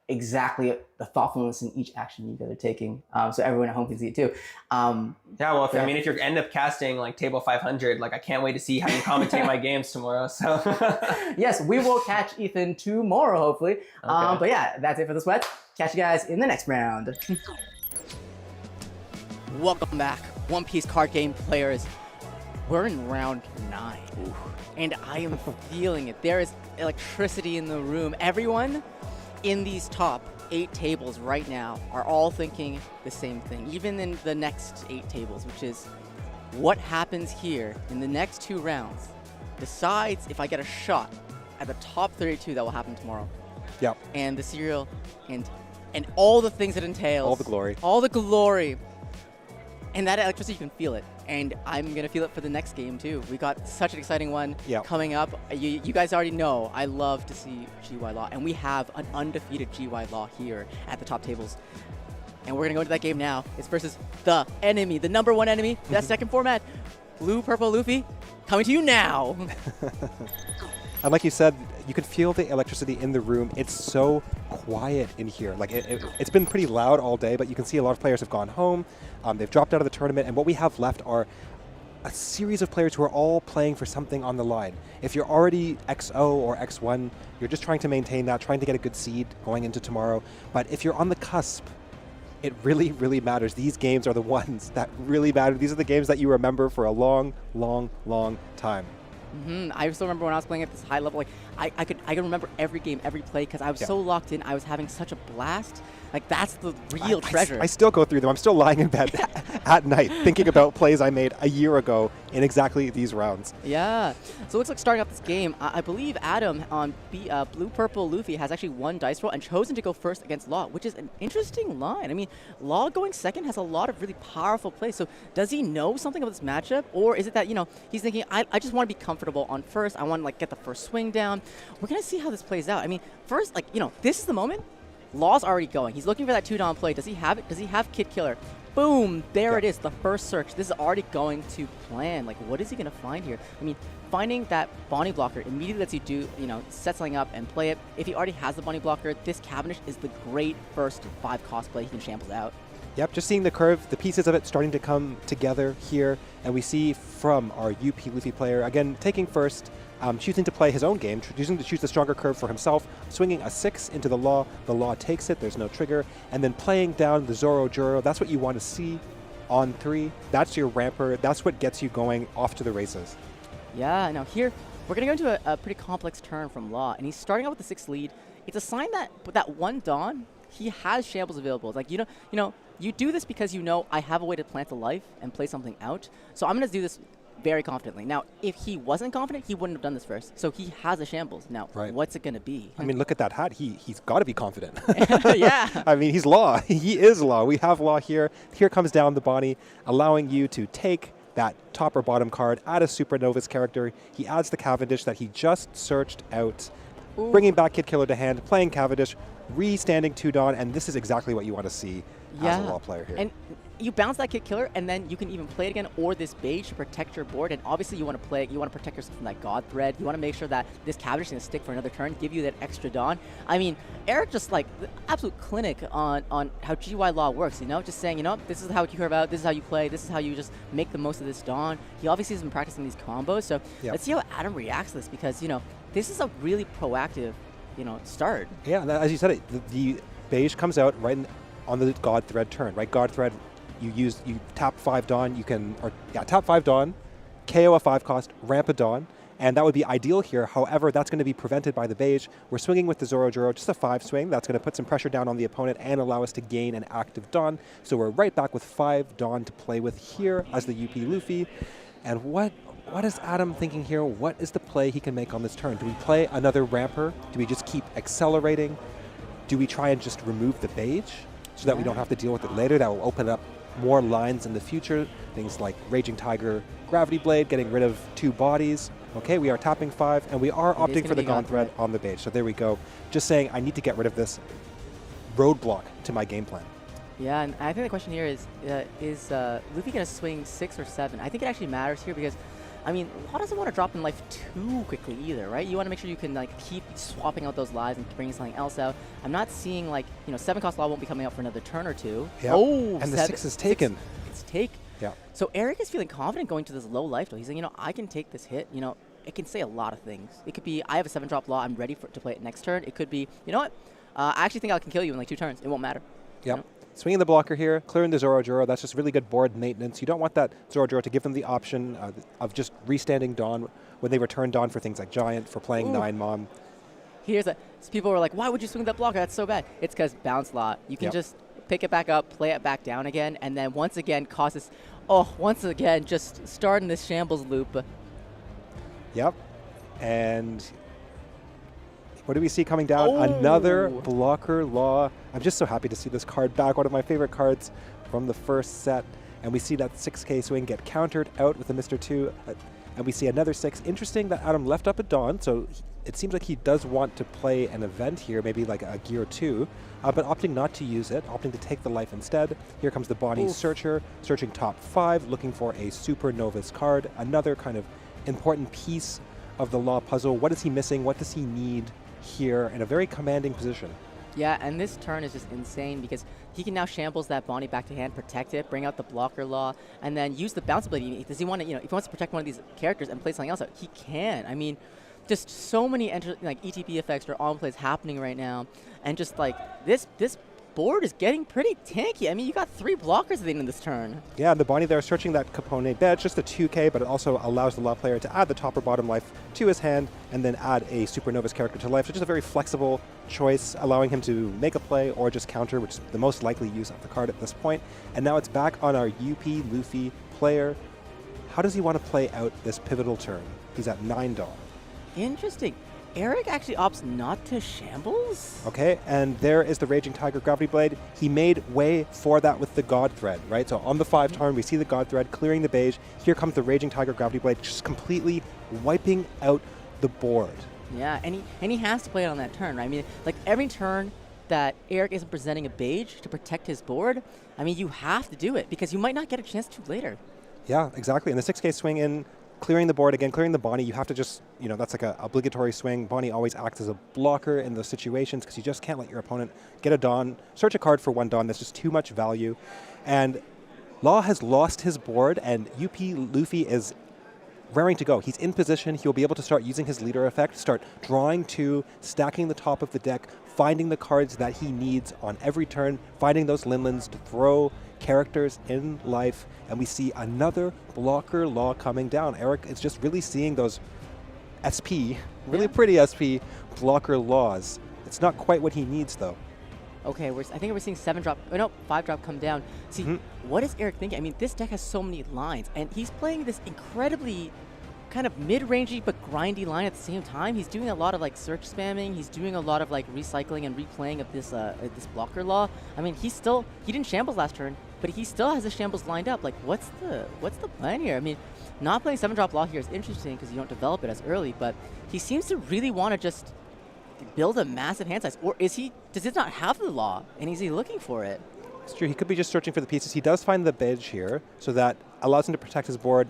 exactly the thoughtfulness in each action you guys are taking, so everyone at home can see it too. If you end up casting like table 500, like I can't wait to see how you commentate my games tomorrow. So yes, we will catch Ethan tomorrow, hopefully. Okay. But yeah, that's it for the sweat. Catch you guys in the next round. Welcome back, One Piece card game players. We're in round 9, and I am feeling it. There is electricity in the room. Everyone in these top 8 tables right now are all thinking the same thing, even in the next 8 tables, which is what happens here in the next 2 rounds decides if I get a shot at the top 32 that will happen tomorrow. Yep. And the serial and all the things it entails. All the glory. All the glory. And that electricity, you can feel it. And I'm going to feel it for the next game, too. We got such an exciting one coming up. You guys already know I love to see GY Law. And we have an undefeated GY Law here at the top tables. And we're going to go into that game now. It's versus the enemy, the number 1 enemy, that second format. Blue, purple, Luffy, coming to you now. And like you said, you could feel the electricity in the room. It's so quiet in here. Like it's been pretty loud all day, but you can see a lot of players have gone home. They've dropped out of the tournament, and what we have left are a series of players who are all playing for something on the line. If you're already XO or X1, you're just trying to maintain that, trying to get a good seed going into tomorrow. But if you're on the cusp, it really, really matters. These games are the ones that really matter. These are the games that you remember for a long, long, long time. I still remember when I was playing at this high level, like I could remember every game, every play, because I was so locked in. I was having such a blast. Like that's the real treasure. I still go through them. I'm still lying in bed at night thinking about plays I made a year ago in exactly these rounds. Yeah. So it looks like starting up this game, I believe Adam on Blue Purple Luffy has actually won dice roll and chosen to go first against Law, which is an interesting line. I mean, Law going second has a lot of really powerful plays. So does he know something about this matchup, or is it that he's thinking I just want to be comfortable on first. I want to get the first swing down. We're gonna see how this plays out. I mean, first this is the moment. Law's already going. He's looking for that 2-down play. Does he have it? Does he have Kid Killer? boom, there it is, the first search. This is already going to plan. Like, what is he going to find here? I mean, finding that Bonney blocker immediately lets you do, set something up and play it. If he already has the Bonney blocker, this Cavendish is the great first 5 cost play he can shambles out. Yep, just seeing the curve, the pieces of it starting to come together here, and we see from our PLuffy player, again, taking first, choosing to play his own game, choosing to choose the stronger curve for himself, swinging a 6 into the Law takes it, there's no trigger, and then playing down the Zoro Juro. That's what you want to see on 3. That's your ramper, that's what gets you going off to the races. Yeah, now here, we're going to go into a pretty complex turn from Law, and he's starting out with the 6th lead. It's a sign that with that 1 Dawn, he has shambles available. It's like, you do this because I have a way to plant a life and play something out. So I'm going to do this very confidently. Now, if he wasn't confident, he wouldn't have done this first. So he has a shambles. Now, what's it going to be? I mean, look at that hat. He's got to be confident. Yeah. I mean, he's Law. He is Law. We have Law here. Here comes down the Bonney, allowing you to take that top or bottom card, add a Supernova's character. He adds the Cavendish that he just searched out, bringing back Kid Killer to hand, playing Cavendish, re-standing 2 Dawn, and this is exactly what you want to see as a Law player here. And you bounce that Kid Killer, and then you can even play it again, or this Beige to protect your board. And obviously, you want to protect yourself from that God Thread. You want to make sure that this Cavendish is going to stick for another turn, give you that extra Dawn. I mean, Eric just like the absolute clinic on how GY Law works. Just saying, this is how you care about, this is how you play, this is how you just make the most of this Dawn. He obviously has been practicing these combos, so let's see how Adam reacts to this, because this is a really proactive start. Yeah, as you said, the Beige comes out right on the God Thread turn, right? God Thread, you tap 5 Dawn, tap 5 Dawn, KO a 5 cost, ramp a Dawn, and that would be ideal here. However, that's going to be prevented by the Beige. We're swinging with the Zoro Juro, just a 5 swing. That's going to put some pressure down on the opponent and allow us to gain an active Dawn. So we're right back with 5 Dawn to play with here as the PLuffy. And what is Adam thinking here? What is the play he can make on this turn? Do we play another ramper? Do we just keep accelerating? Do we try and just remove the Beige so that we don't have to deal with it later? That will open up more lines in the future. Things like Raging Tiger, Gravity Blade, getting rid of 2 bodies. Okay, we are tapping 5, and we are opting for the Gone Thread on the Beige. So there we go. Just saying, I need to get rid of this roadblock to my game plan. Yeah, and I think the question here is Luffy going to swing 6 or 7? I think it actually matters here because, I mean, Law doesn't want to drop in life too quickly either, right? You want to make sure you can keep swapping out those lives and bringing something else out. I'm not seeing 7 cost Law won't be coming out for another turn or 2. Yep. Oh, and the 6 is taken. It's take. Yeah. So Eric is feeling confident going to this low life though. He's saying, I can take this hit. It can say a lot of things. It could be, I have a 7-drop Law. I'm ready to play it next turn. It could be, I actually think I can kill you in 2 turns. It won't matter. Yep. Swinging the blocker here, clearing the Zoro Juro. That's just really good board maintenance. You don't want that Zoro Juro to give them the option of just restanding Dawn when they return Dawn for things like Giant, for playing 9 Mom. So people were like, why would you swing that blocker? That's so bad. It's because bounce Law. You can just pick it back up, play it back down again, and then once again just starting this shambles loop. Yep. And what do we see coming down? Another blocker Law. I'm just so happy to see this card back. One of my favorite cards from the first set. And we see that 6K swing get countered out with the Mr. 2. And we see another 6. Interesting that Adam left up a Dawn. So it seems like he does want to play an event here, maybe like a Gear 2. But opting not to use it, opting to take the life instead. Here comes the Bonney Searcher, searching top 5, looking for a Supernova's card. Another kind of important piece of the Law puzzle. What is he missing? What does he need here in a very commanding position? Yeah, and this turn is just insane because he can now shambles that Bonney back to hand, protect it, bring out the blocker Law, and then use the bounce ability. Does he want to, if he wants to protect one of these characters and play something else out, he can. I mean, just so many ETP effects or on plays happening right now, and just this board is getting pretty tanky. I mean, you got 3 blockers at the end of this turn. Yeah, and the Bonney there searching that Capone bed, just a 2K, but it also allows the Law player to add the top or bottom life to his hand and then add a Supernova's character to life. So just a very flexible choice, allowing him to make a play or just counter, which is the most likely use of the card at this point. And now it's back on our PLuffy player. How does he want to play out this pivotal turn? He's at 9 Dawn. Interesting. Eric actually opts not to shambles? Okay, and there is the Raging Tiger Gravity Blade. He made way for that with the God Thread, right? So on the 5 turn, we see the God Thread clearing the Beige. Here comes the Raging Tiger Gravity Blade, just completely wiping out the board. Yeah, and he has to play it on that turn, right? I mean, every turn, that Eric isn't presenting a beige to protect his board, I mean, you have to do it because you might not get a chance to later. Yeah, exactly. And the 6K swing in, clearing the board again, clearing the Bonney, you have to just, that's like an obligatory swing. Bonney always acts as a blocker in those situations because you just can't let your opponent get a Dawn, search a card for one Dawn. That's just too much value. And Law has lost his board, and PLuffy is raring to go. He's in position. He'll be able to start using his leader effect, start drawing to, stacking the top of the deck, finding the cards that he needs on every turn, finding those Linlins to throw characters in life, and we see another blocker Law coming down. Eric is just really seeing those SP, really pretty SP blocker Laws. It's not quite what he needs, though. Okay, I think we're seeing 7-drop, oh no, 5-drop come down. See, what is Eric thinking? I mean, this deck has so many lines, and he's playing this incredibly kind of mid-rangey but grindy line at the same time. He's doing a lot of like search spamming. He's doing a lot of like recycling and replaying of this this blocker Law. I mean, he didn't shambles last turn, but he still has the shambles lined up. Like, what's the plan here? I mean, not playing 7-drop Law here is interesting because you don't develop it as early, but he seems to really want to just build a massive hand size. Or does he not have the Law, and is he looking for it? It's true. He could be just searching for the pieces. He does find the beige here, so that allows him to protect his board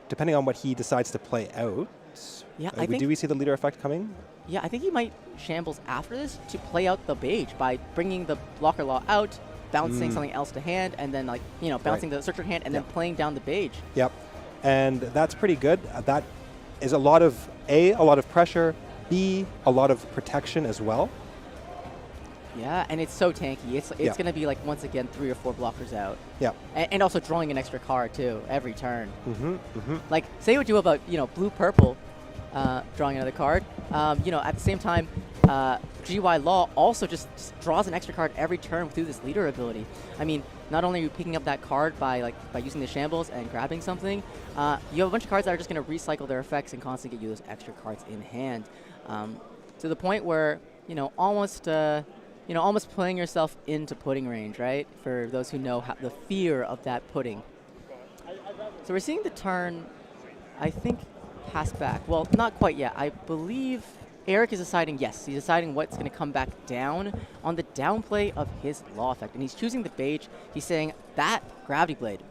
depending on what he decides to play out. Yeah, do we see the leader effect coming? Yeah, I think he might shambles after this to play out the beige by bringing the blocker Law out, bouncing something else to hand, and then bouncing the searcher hand, and then playing down the beige. Yep, and that's pretty good. That is a lot of pressure, B, a lot of protection as well. Yeah, and it's so tanky. It's going to be like, once again, 3 or 4 blockers out. Yeah. And also drawing an extra card, too, every turn. Like, say what you will about, blue-purple drawing another card. At the same time, GY Law also just draws an extra card every turn through this leader ability. I mean, not only are you picking up that card by using the shambles and grabbing something, you have a bunch of cards that are just going to recycle their effects and constantly get you those extra cards in hand. To the point where, almost playing yourself into pudding range, right? For those who know the fear of that pudding. So we're seeing the turn, I think, pass back. Well, not quite yet. I believe Eric is deciding, yes, he's deciding what's going to come back down on the downplay of his Law effect. And he's choosing the beige. He's saying, that Gravity Blade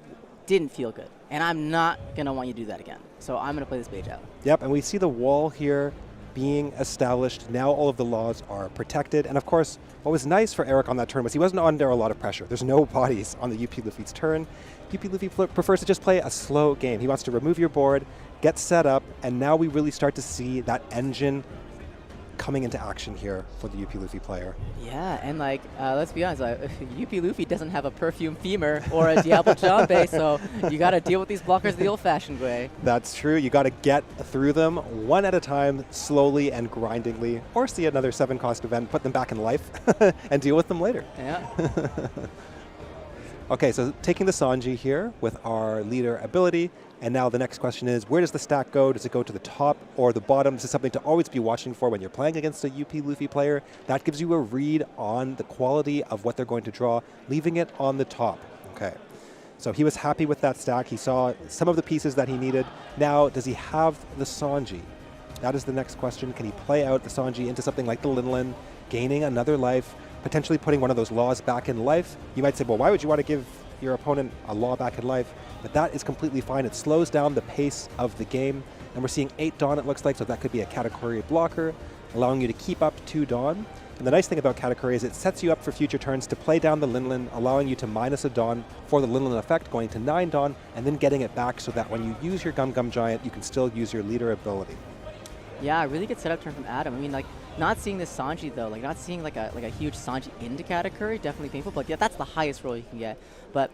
didn't feel good, and I'm not going to want you to do that again. So I'm going to play this beige out. Yep, and we see the wall here being established. Now all of the Laws are protected. And of course, what was nice for Eric on that turn was he wasn't under a lot of pressure. There's no bodies on the PLuffy's turn. PLuffy prefers to just play a slow game. He wants to remove your board, get set up, and now we really start to see that engine coming into action here for the PLuffy player. Yeah, and let's be honest, PLuffy doesn't have a perfume femur or a Diablo Jambe, so you got to deal with these blockers the old-fashioned way. That's true. You got to get through them one at a time, slowly and grindingly, or see another 7-cost event, put them back in life, and deal with them later. Yeah. Okay, so taking the Sanji here with our leader ability, and now the next question is, where does the stack go? Does it go to the top or the bottom? This is something to always be watching for when you're playing against a PLuffy player. That gives you a read on the quality of what they're going to draw, leaving it on the top. Okay, so he was happy with that stack. He saw some of the pieces that he needed. Now, does he have the Sanji? That is the next question. Can he play out the Sanji into something like the Linlin, gaining another life, potentially putting one of those Laws back in life? You might say, well, why would you want to give your opponent a Law back in life? But that is completely fine. It slows down the pace of the game. And we're seeing 8 Dawn, it looks like, so that could be a category blocker, allowing you to keep up 2 Dawn. And the nice thing about category is it sets you up for future turns to play down the Linlin, allowing you to minus a Dawn for the Linlin effect, going to 9 Dawn, and then getting it back so that when you use your Gum Gum Giant, you can still use your leader ability. Yeah, really good setup turn from Adam. I mean, not seeing this Sanji, though, not seeing like a huge Sanji into category, definitely painful. But yeah, that's the highest roll you can get. But,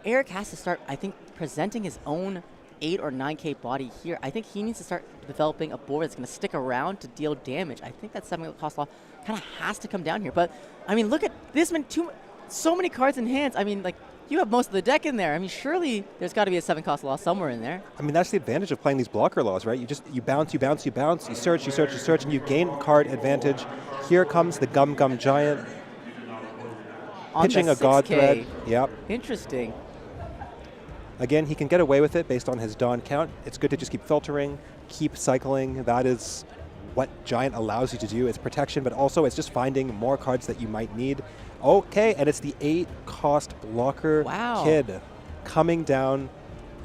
Eric has to start, I think, presenting his own 8 or 9K body here. I think he needs to start developing a board that's going to stick around to deal damage. I think that 7-cost Law kind of has to come down here. But, I mean, look at this, man, so many cards in hands. I mean, you have most of the deck in there. I mean, surely there's got to be a 7-cost Law somewhere in there. I mean, that's the advantage of playing these blocker Laws, right? You bounce, you bounce, you bounce, you search, you search, you search, and you gain card advantage. Here comes the Gum Gum Giant. Pitching a God Thread. Yep. Interesting. Again, he can get away with it based on his Dawn count. It's good to just keep filtering, keep cycling. That is what Giant allows you to do. It's protection, but also it's just finding more cards that you might need. Okay, and it's the 8-cost blocker kid coming down.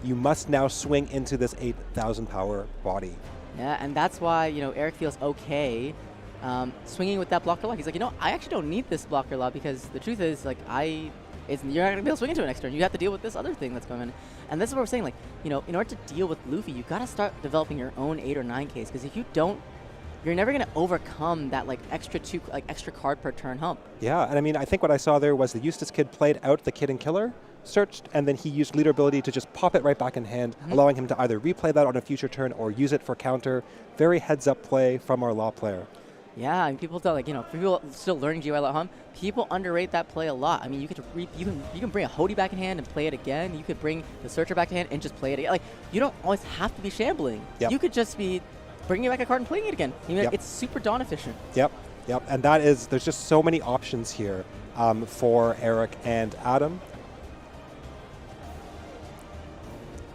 You must now swing into this 8,000 power body. Yeah, and that's why, you know, Eric feels okay swinging with that blocker law. He's like, you know, I actually don't need this blocker law because the truth is, like, you're not going to be able to swing into it next turn. You have to deal with this other thing that's going on. And this is what we're saying, like, you know, in order to deal with Luffy, you got to start developing your own 8 or 9 Ks, because if you don't, you're never going to overcome that, like, extra card per turn hump. Yeah, and I mean, I think what I saw there was the Eustace kid played out the Kid and Killer, searched, and then he used leader ability to just pop it right back in hand, allowing him to either replay that on a future turn or use it for counter. Very heads-up play from our law player. Yeah, and people tell, like, you know, for people still learning GUI law hum, people underrate that play a lot. I mean, you can bring a Hody back in hand and play it again. You could bring the Searcher back in hand and just play it again. Like, you don't always have to be shambling. Yep. You could just be bringing back a card and playing it again. I mean, it's super Dawn efficient. Yep, and that is, there's just so many options here for Eric and Adam.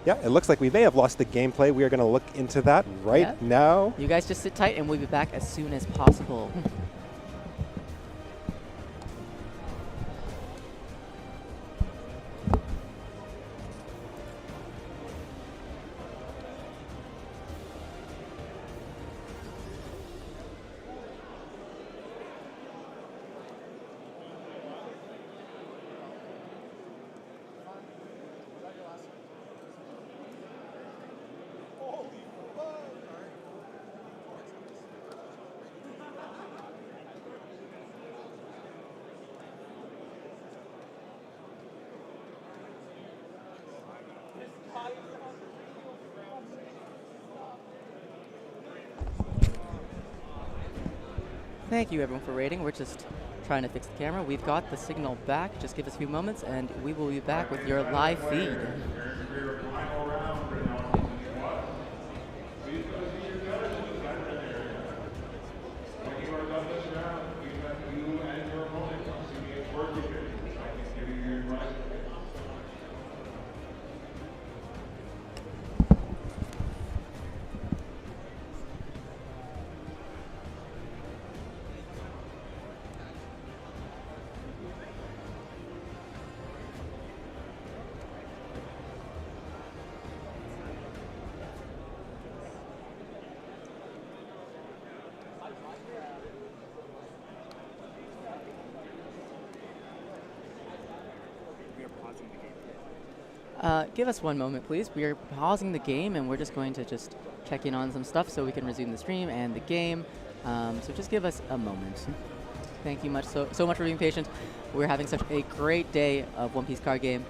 Yeah, it looks like we may have lost the gameplay. We are going to look into that right now. You guys just sit tight and we'll be back as soon as possible. Thank you, everyone, for rating. We're just trying to fix the camera. We've got the signal back. Just give us a few moments, and we will be back with your live feed. Give us one moment, please. We are pausing the game, and we're just going to just check in on some stuff so we can resume the stream and the game. So just give us a moment. Thank you so much for being patient. We're having such a great day of One Piece card game.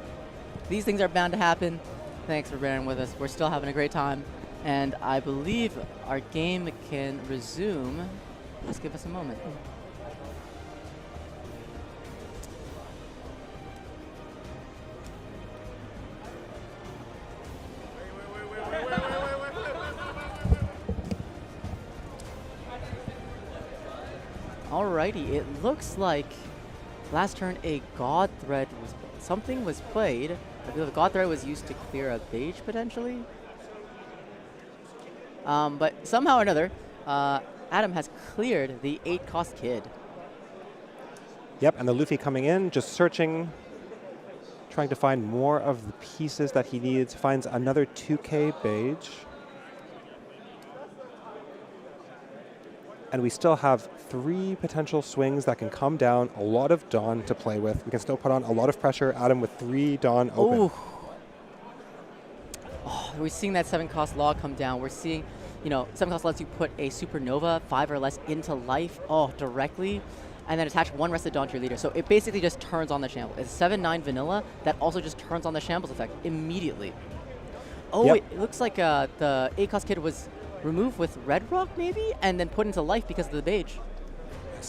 These things are bound to happen. Thanks for bearing with us. We're still having a great time, and I believe our game can resume. Just give us a moment. Alrighty, it looks like last turn a God Thread something was played. I believe the God Thread was used to clear a beige potentially. But somehow or another, Adam has cleared the 8-cost kid. Yep, and the Luffy coming in, just searching, trying to find more of the pieces that he needs. Finds another 2K beige. And we still have 3 potential swings that can come down, a lot of Dawn to play with. We can still put on a lot of pressure. Adam with 3 Dawn open. Ooh. Oh, we're seeing that 7-cost law come down. We're seeing, you know, 7-cost lets you put a Supernova 5 or less into life, directly, and then attach 1 Rested Dawn to your leader. So it basically just turns on the shamble. It's 7-9 vanilla that also just turns on the shambles effect immediately. Oh, yep. Wait, it looks like the 8-cost kid was removed with Red Rock, maybe, and then put into life because of the beige. I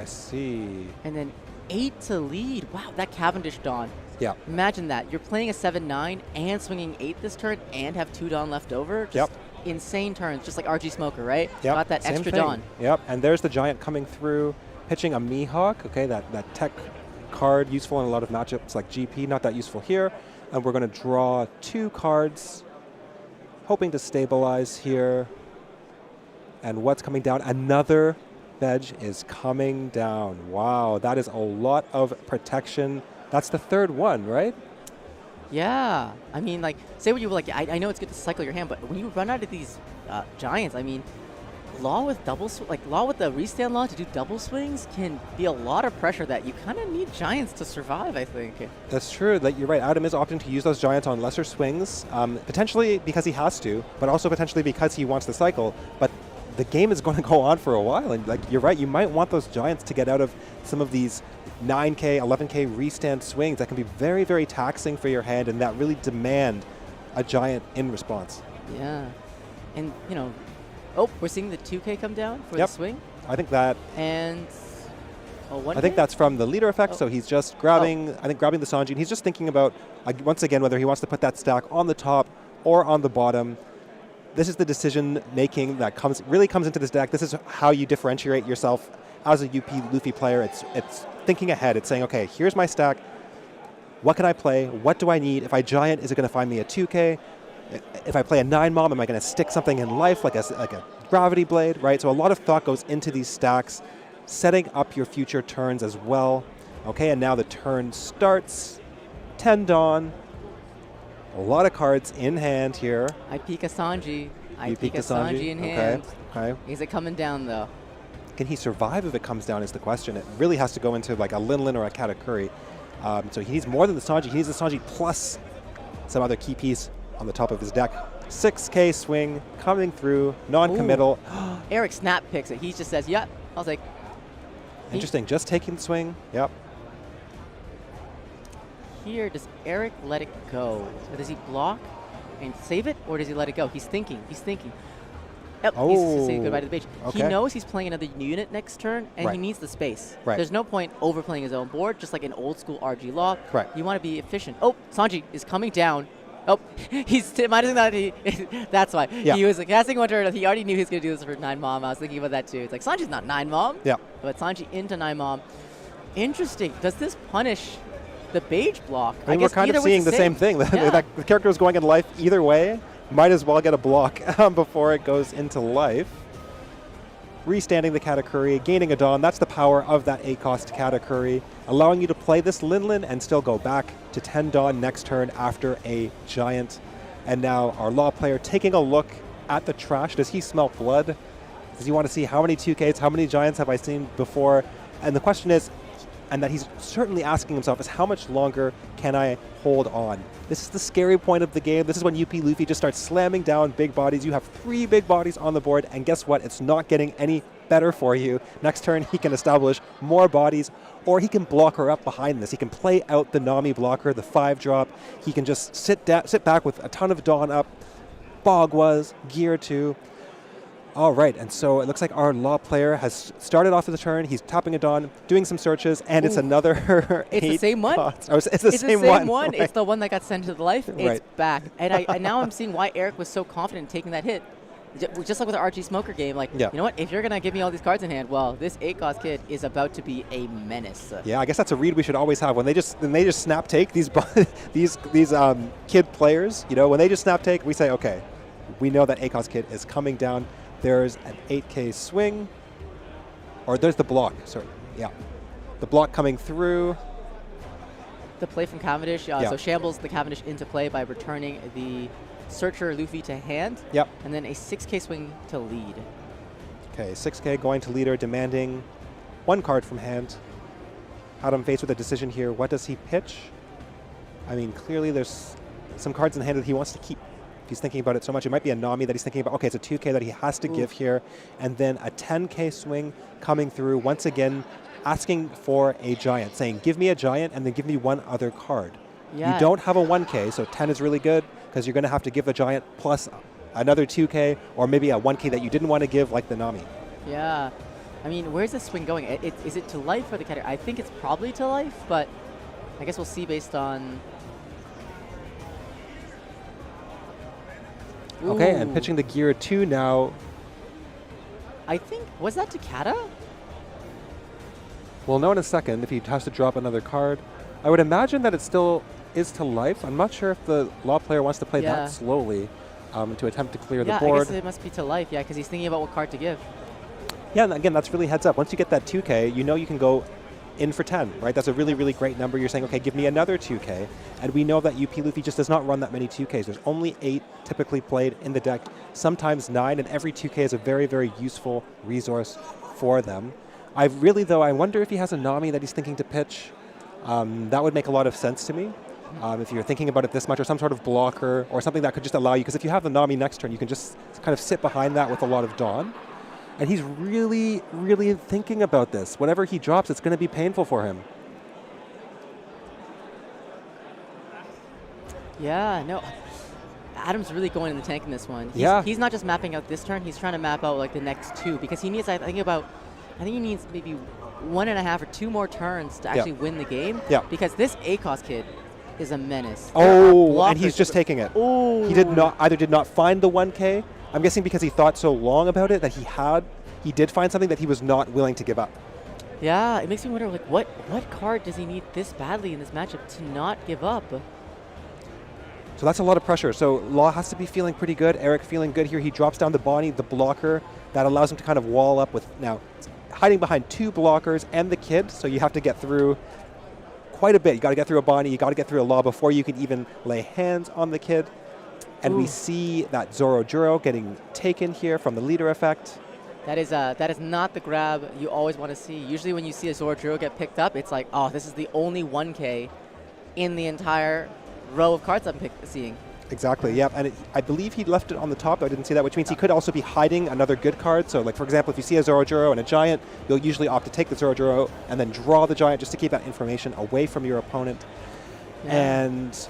see. And then 8 to lead. Wow, that Cavendish Dawn. Yeah. Imagine that. You're playing a 7-9 and swinging 8 this turn and have 2 Dawn left over. Just insane turns, just like RG Smoker, right? Yep. Got that Same extra thing. Dawn. Yep, and there's the Giant coming through, pitching a Mihawk. Okay, that tech card, useful in a lot of matchups like GP, not that useful here. And we're going to draw 2 cards, hoping to stabilize here. And what's coming down? Another veg is coming down. Wow, that is a lot of protection. That's the third one, right? Yeah. I mean, like, say what you like. I know it's good to cycle your hand, but when you run out of these giants, I mean, Law with Law with the restand law to do double swings can be a lot of pressure that you kind of need giants to survive, I think. That's true. Like, you're right. Adam is opting to use those giants on lesser swings, potentially because he has to, but also potentially because he wants the cycle. But the game is going to go on for a while, and like you're right, you might want those giants to get out of some of these 9K, 11K restand swings that can be very, very taxing for your hand and that really demand a giant in response. Yeah. And, you know, oh, we're seeing the 2K come down for the swing. I think that. And I think that's from the leader effect. So he's just grabbing, I think, grabbing the Sanji. And he's just thinking about, once again, whether he wants to put that stack on the top or on the bottom. This is the decision making that really comes into this deck. This is how you differentiate yourself as a PLuffy player. It's thinking ahead. It's saying, okay, here's my stack. What can I play? What do I need? If I giant, is it going to find me a 2K? If I play a 9-mom, am I going to stick something in life like a gravity blade, right? So a lot of thought goes into these stacks, setting up your future turns as well. Okay, and now the turn starts. 10 Dawn. A lot of cards in hand here. I peek a Sanji. I peek a Sanji in hand. Okay. Is it coming down, though? Can he survive if it comes down is the question. It really has to go into like a Lin or a Katakuri. So he needs more than the Sanji. He needs the Sanji plus some other key piece on the top of his deck. 6K swing coming through, non-committal. Eric snap picks it. He just says, yep, I'll take. Interesting, just taking the swing. Yep. Here, does Eric let it go? Or does he block and save it, or does he let it go? He's thinking. He's thinking. Yep, he's saying goodbye to the beach. Okay. He knows he's playing another unit next turn, and he needs the space. Right. There's no point overplaying his own board, just like an old school RG Law. Correct. You want to be efficient. Oh, Sanji is coming down. Oh, he's minusing that. That's why. Yeah. He was casting one turn. He already knew he was going to do this for 9-mom. I was thinking about that too. It's like, Sanji's not 9-mom. Yeah. But Sanji into 9-mom. Interesting. Does this punish the beige block? I mean, we're kind of seeing the same thing. The character is going in life either way. Might as well get a block before it goes into life. Restanding the Katakuri, gaining a Dawn. That's the power of that 8-cost Katakuri, allowing you to play this Lin and still go back to 10 Dawn next turn after a giant. And now our Law player taking a look at the trash. Does he smell blood? Does he want to see how many 2Ks, how many giants have I seen before? And the question is, and that he's certainly asking himself, is how much longer can I hold on? This is the scary point of the game. This is when PLuffy just starts slamming down big bodies. You have 3 big bodies on the board, and guess what? It's not getting any better for you. Next turn, he can establish more bodies, or he can block her up behind this. He can play out the Nami blocker, the 5-drop. He can just sit back with a ton of Dawn up. Bogwas, Gear 2. All right, and so it looks like our Law player has started off the turn. He's tapping a Dawn, doing some searches, and it's another 8. It's the same one? It's the same one. Right. It's the one that got sent to the life. It's Right. back. And now I'm seeing why Eric was so confident in taking that hit. Just like with the RG Smoker game, like, you know what? If you're going to give me all these cards in hand, well, this 8-cost kid is about to be a menace. Yeah, I guess that's a read we should always have. When they just snap take these kid players, you know, when they just snap take, we say, okay, we know that 8-cost kid is coming down. There's an 8K swing, or there's the block. Sorry, yeah, the block coming through. The play from Cavendish, so shambles the Cavendish into play by returning the Searcher Luffy to hand. Yep. And then a 6K swing to lead. Okay, 6K going to leader, demanding 1 card from hand. Adam faced with a decision here. What does he pitch? I mean, clearly there's some cards in hand that he wants to keep. If he's thinking about it so much, it might be a Nami that he's thinking about. Okay, it's a 2K that he has to give here. And then a 10K swing coming through, once again, asking for a giant, saying, give me a giant and then give me 1 other card. Yeah. You don't have a 1K, so 10 is really good because you're going to have to give the giant plus another 2K or maybe a 1K that you didn't want to give, like the Nami. Yeah. I mean, where's this swing going? Is it to life or the category? I think it's probably to life, but I guess we'll see based on... Okay, and pitching the Gear 2 now. I think, was that to Kata? We'll know in a second if he has to drop another card. I would imagine that it still is to life. I'm not sure if the Law player wants to play that slowly. to attempt to clear the I board. guess it must be to life, yeah, because he's thinking about what card to give. Yeah, and again, that's really heads up. Once you get that 2K, you know you can go in for 10, right? That's a really, really great number. You're saying, okay, give me another 2K. And we know that PLuffy just does not run that many 2Ks. There's only 8 typically played in the deck, sometimes 9, and every 2K is a very, very useful resource for them. I wonder if he has a Nami that he's thinking to pitch. That would make a lot of sense to me. If you're thinking about it this much, or some sort of blocker, or something that could just allow you, because if you have the Nami next turn, you can just kind of sit behind that with a lot of Dawn. And he's really, really thinking about this. Whatever he drops, it's going to be painful for him. Yeah, no. Adam's really going in the tank in this one. He's not just mapping out this turn, he's trying to map out like the next 2, because he needs, I think he needs maybe 1.5 or 2 more turns to actually win the game. Yeah. Because this ACOS kid is a menace. Oh, and he's just taking it. Oh. He did not find the 1K. I'm guessing because he thought so long about it that he did find something that he was not willing to give up. Yeah, it makes me wonder, like, what card does he need this badly in this matchup to not give up? So that's a lot of pressure. So Law has to be feeling pretty good. Eric feeling good here. He drops down the Bonney, the blocker, that allows him to kind of wall up with, now, hiding behind 2 blockers and the kid, so you have to get through quite a bit. You got to get through a Bonney, you got to get through a Law before you can even lay hands on the kid. And we see that Zoro Juro getting taken here from the leader effect. That is not the grab you always want to see. Usually when you see a Zoro Juro get picked up, it's like, oh, this is the only 1K in the entire row of cards I'm seeing. Exactly, yeah. And I believe he left it on the top. I didn't see that, which means he could also be hiding another good card. So, like, for example, if you see a Zoro Juro and a Giant, you'll usually opt to take the Zoro Juro and then draw the Giant just to keep that information away from your opponent. Yeah. And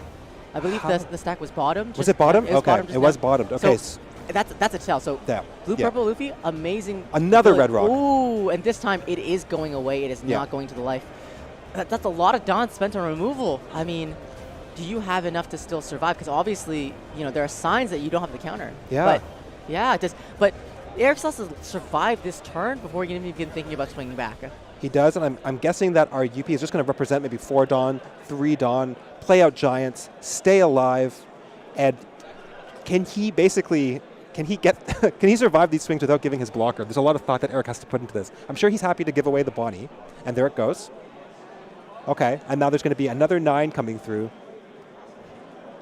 I believe the stack was bottomed. Was it bottomed? Okay, it was bottomed. Okay. So that's a tell. So blue, purple, Luffy, amazing. Another red rock. Ooh, and this time it is going away. It is not going to the life. That's a lot of Dawn spent on removal. I mean, do you have enough to still survive? Because obviously, there are signs that you don't have the counter. Yeah. But Eric still has to survive this turn before you can even begin thinking about swinging back. He does, and I'm guessing that our UP is just going to represent maybe 4 Dawn, 3 Dawn, play out Giants, stay alive, and can he survive these swings without giving his blocker? There's a lot of thought that Eric has to put into this. I'm sure he's happy to give away the Bonney, and there it goes. Okay, and now there's going to be another 9 coming through.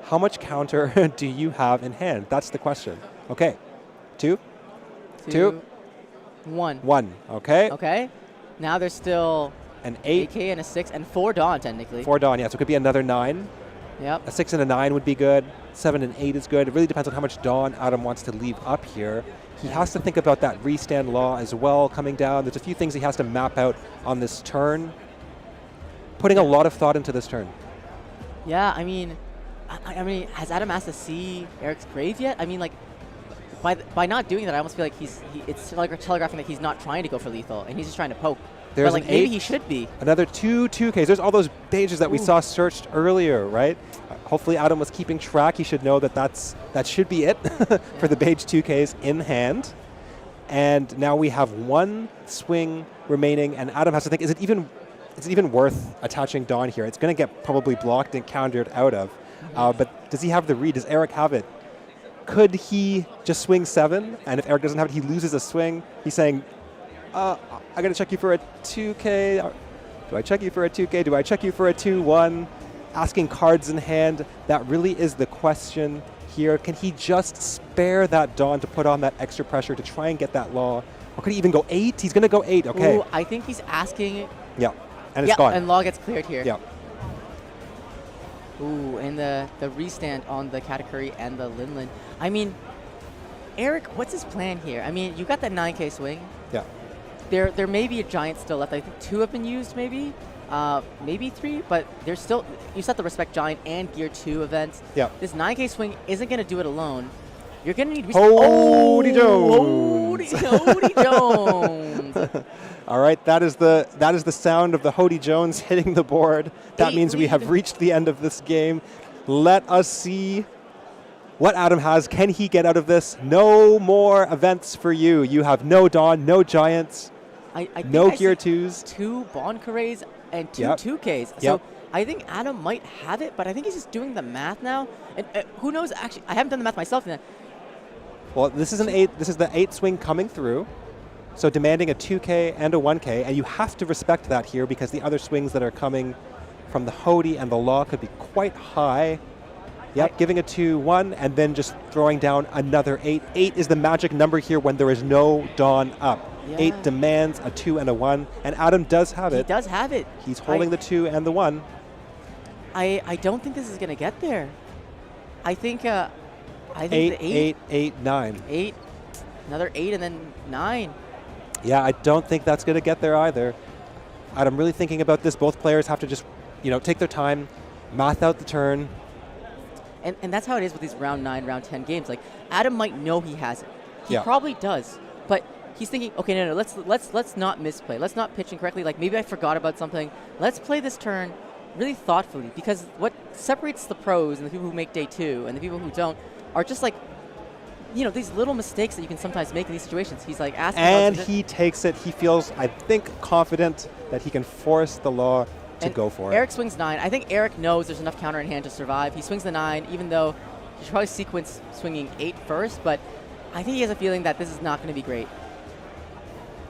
How much counter do you have in hand? That's the question. Okay, 2, 1. 1, okay. Okay, now there's still an 8. AK and a 6 and 4 Dawn, technically. 4 Dawn, yeah, so it could be another 9. Yep. A 6 and a 9 would be good. 7 and 8 is good. It really depends on how much Dawn Adam wants to leave up here. He has to think about that restand Law as well coming down. There's a few things he has to map out on this turn. Putting a lot of thought into this turn. Yeah, I mean, has Adam asked to see Eric's grave yet? I mean, like, by not doing that, I almost feel like it's telegraphing that he's not trying to go for lethal, and he's just trying to poke. There's but, like, maybe he should be. Another 2 2Ks. There's all those pages that we saw searched earlier, right? Hopefully Adam was keeping track. He should know that should be it for the Beige 2Ks in hand. And now we have 1 swing remaining, and Adam has to think, is it even worth attaching Dawn here? It's going to get probably blocked and countered out of. But does he have the read? Does Eric have it? Could he just swing 7? And if Eric doesn't have it, he loses a swing. He's saying, I got to check you for a 2K. Do I check you for a 2K? Do I check you for a 2-1? Asking cards in hand. That really is the question here. Can he just spare that Dawn to put on that extra pressure to try and get that Law? Or could he even go 8? He's going to go 8. Okay. Ooh, I think he's asking. Yeah. And it's gone. And Law gets cleared here. Yeah. Ooh, and the restand on the Katakuri and the Linlin. I mean, Eric, what's his plan here? I mean, you got that 9K swing. Yeah. There may be a Giant still left. I think 2 have been used, maybe. Maybe 3, but there's still, you set the Respect Giant and Gear 2 events. Yeah. This 9K swing isn't going to do it alone. You're going to need... Hody Jones! Hody Jones! All right, that is the sound of the Hody Jones hitting the board. That means we have reached the end of this game. Let us see what Adam has. Can he get out of this? No more events for you. You have no Dawn, no Giants, no Gear 2s. 2 Bonkarets and 2 2Ks. So I think Adam might have it, but I think he's just doing the math now. And who knows, actually, I haven't done the math myself. Well, this is an 8. This is the 8 swing coming through. So demanding a 2K and a 1K, and you have to respect that here because the other swings that are coming from the Hody and the Law could be quite high. Yep, giving a 2-1 and then just throwing down another 8. 8 is the magic number here when there is no Dawn up. Yeah. 8 demands a 2 and a 1, and Adam does have it. He does have it. He's holding the 2 and the 1. I don't think this is going to get there. I think 8, the 8, 8, 9. 8, another 8 and then 9. Yeah, I don't think that's going to get there either. I'm really thinking about this. Both players have to just, take their time, math out the turn. And that's how it is with these round 9, round 10 games. Like, Adam might know he has it. He probably does. But he's thinking, okay, no, let's not misplay. Let's not pitch incorrectly. Like, maybe I forgot about something. Let's play this turn really thoughtfully. Because what separates the pros and the people who make day 2 and the people who don't are just like, these little mistakes that you can sometimes make in these situations. He's like asking. And he takes it. He feels, I think, confident that he can force the Law to go for it. Eric swings 9. I think Eric knows there's enough counter in hand to survive. He swings the 9, even though he should probably sequence swinging 8 first, but I think he has a feeling that this is not going to be great.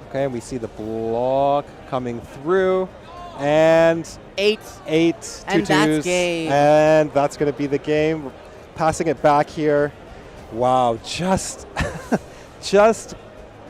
Okay, and we see the block coming through, and 8, 2 and that's game. And that's going to be the game. Passing it back here. Wow, just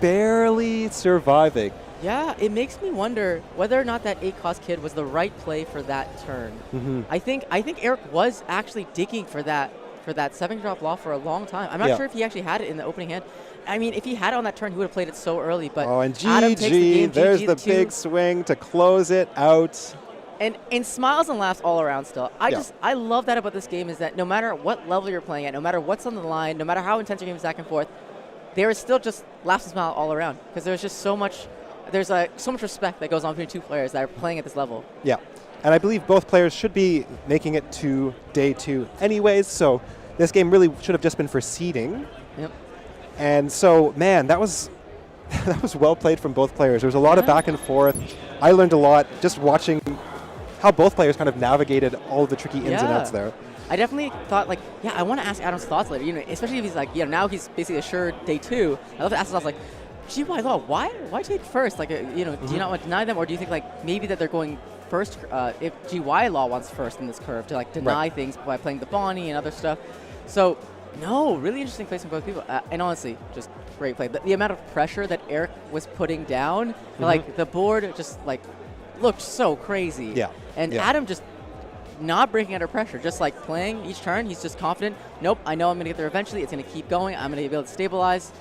barely surviving. Yeah, it makes me wonder whether or not that 8-cost kid was the right play for that turn. Mm-hmm. I think Eric was actually digging for that 7-drop Law for a long time. I'm not sure if he actually had it in the opening hand. I mean, if he had it on that turn, he would have played it so early. But and Adam takes the game. There's the big swing to close it out. And smiles and laughs all around still. I love that about this game is that no matter what level you're playing at, no matter what's on the line, no matter how intense your game is back and forth, there is still just laughs and smiles all around because there's just so much respect that goes on between two players that are playing at this level. Yeah, and I believe both players should be making it to day 2 anyways, so this game really should have just been for seeding. Yep. And so, man, that was well played from both players. There was a lot of back and forth. I learned a lot just watching how both players kind of navigated all of the tricky ins and outs there. I definitely thought, I want to ask Adam's thoughts later, especially if he's now he's basically assured day 2. I love to ask his thoughts, Chewwii Law, why take first? Do you not want to deny them, or do you think maybe that they're going first? If Chewwii Law wants first in this curve to deny things by playing the Bonney and other stuff. So no, really interesting plays from both people, and honestly, just great play. The amount of pressure that Eric was putting down, the board just looked so crazy. Yeah. And Adam just not breaking under pressure, just playing each turn. He's just confident. Nope, I know I'm going to get there eventually. It's going to keep going. I'm going to be able to stabilize.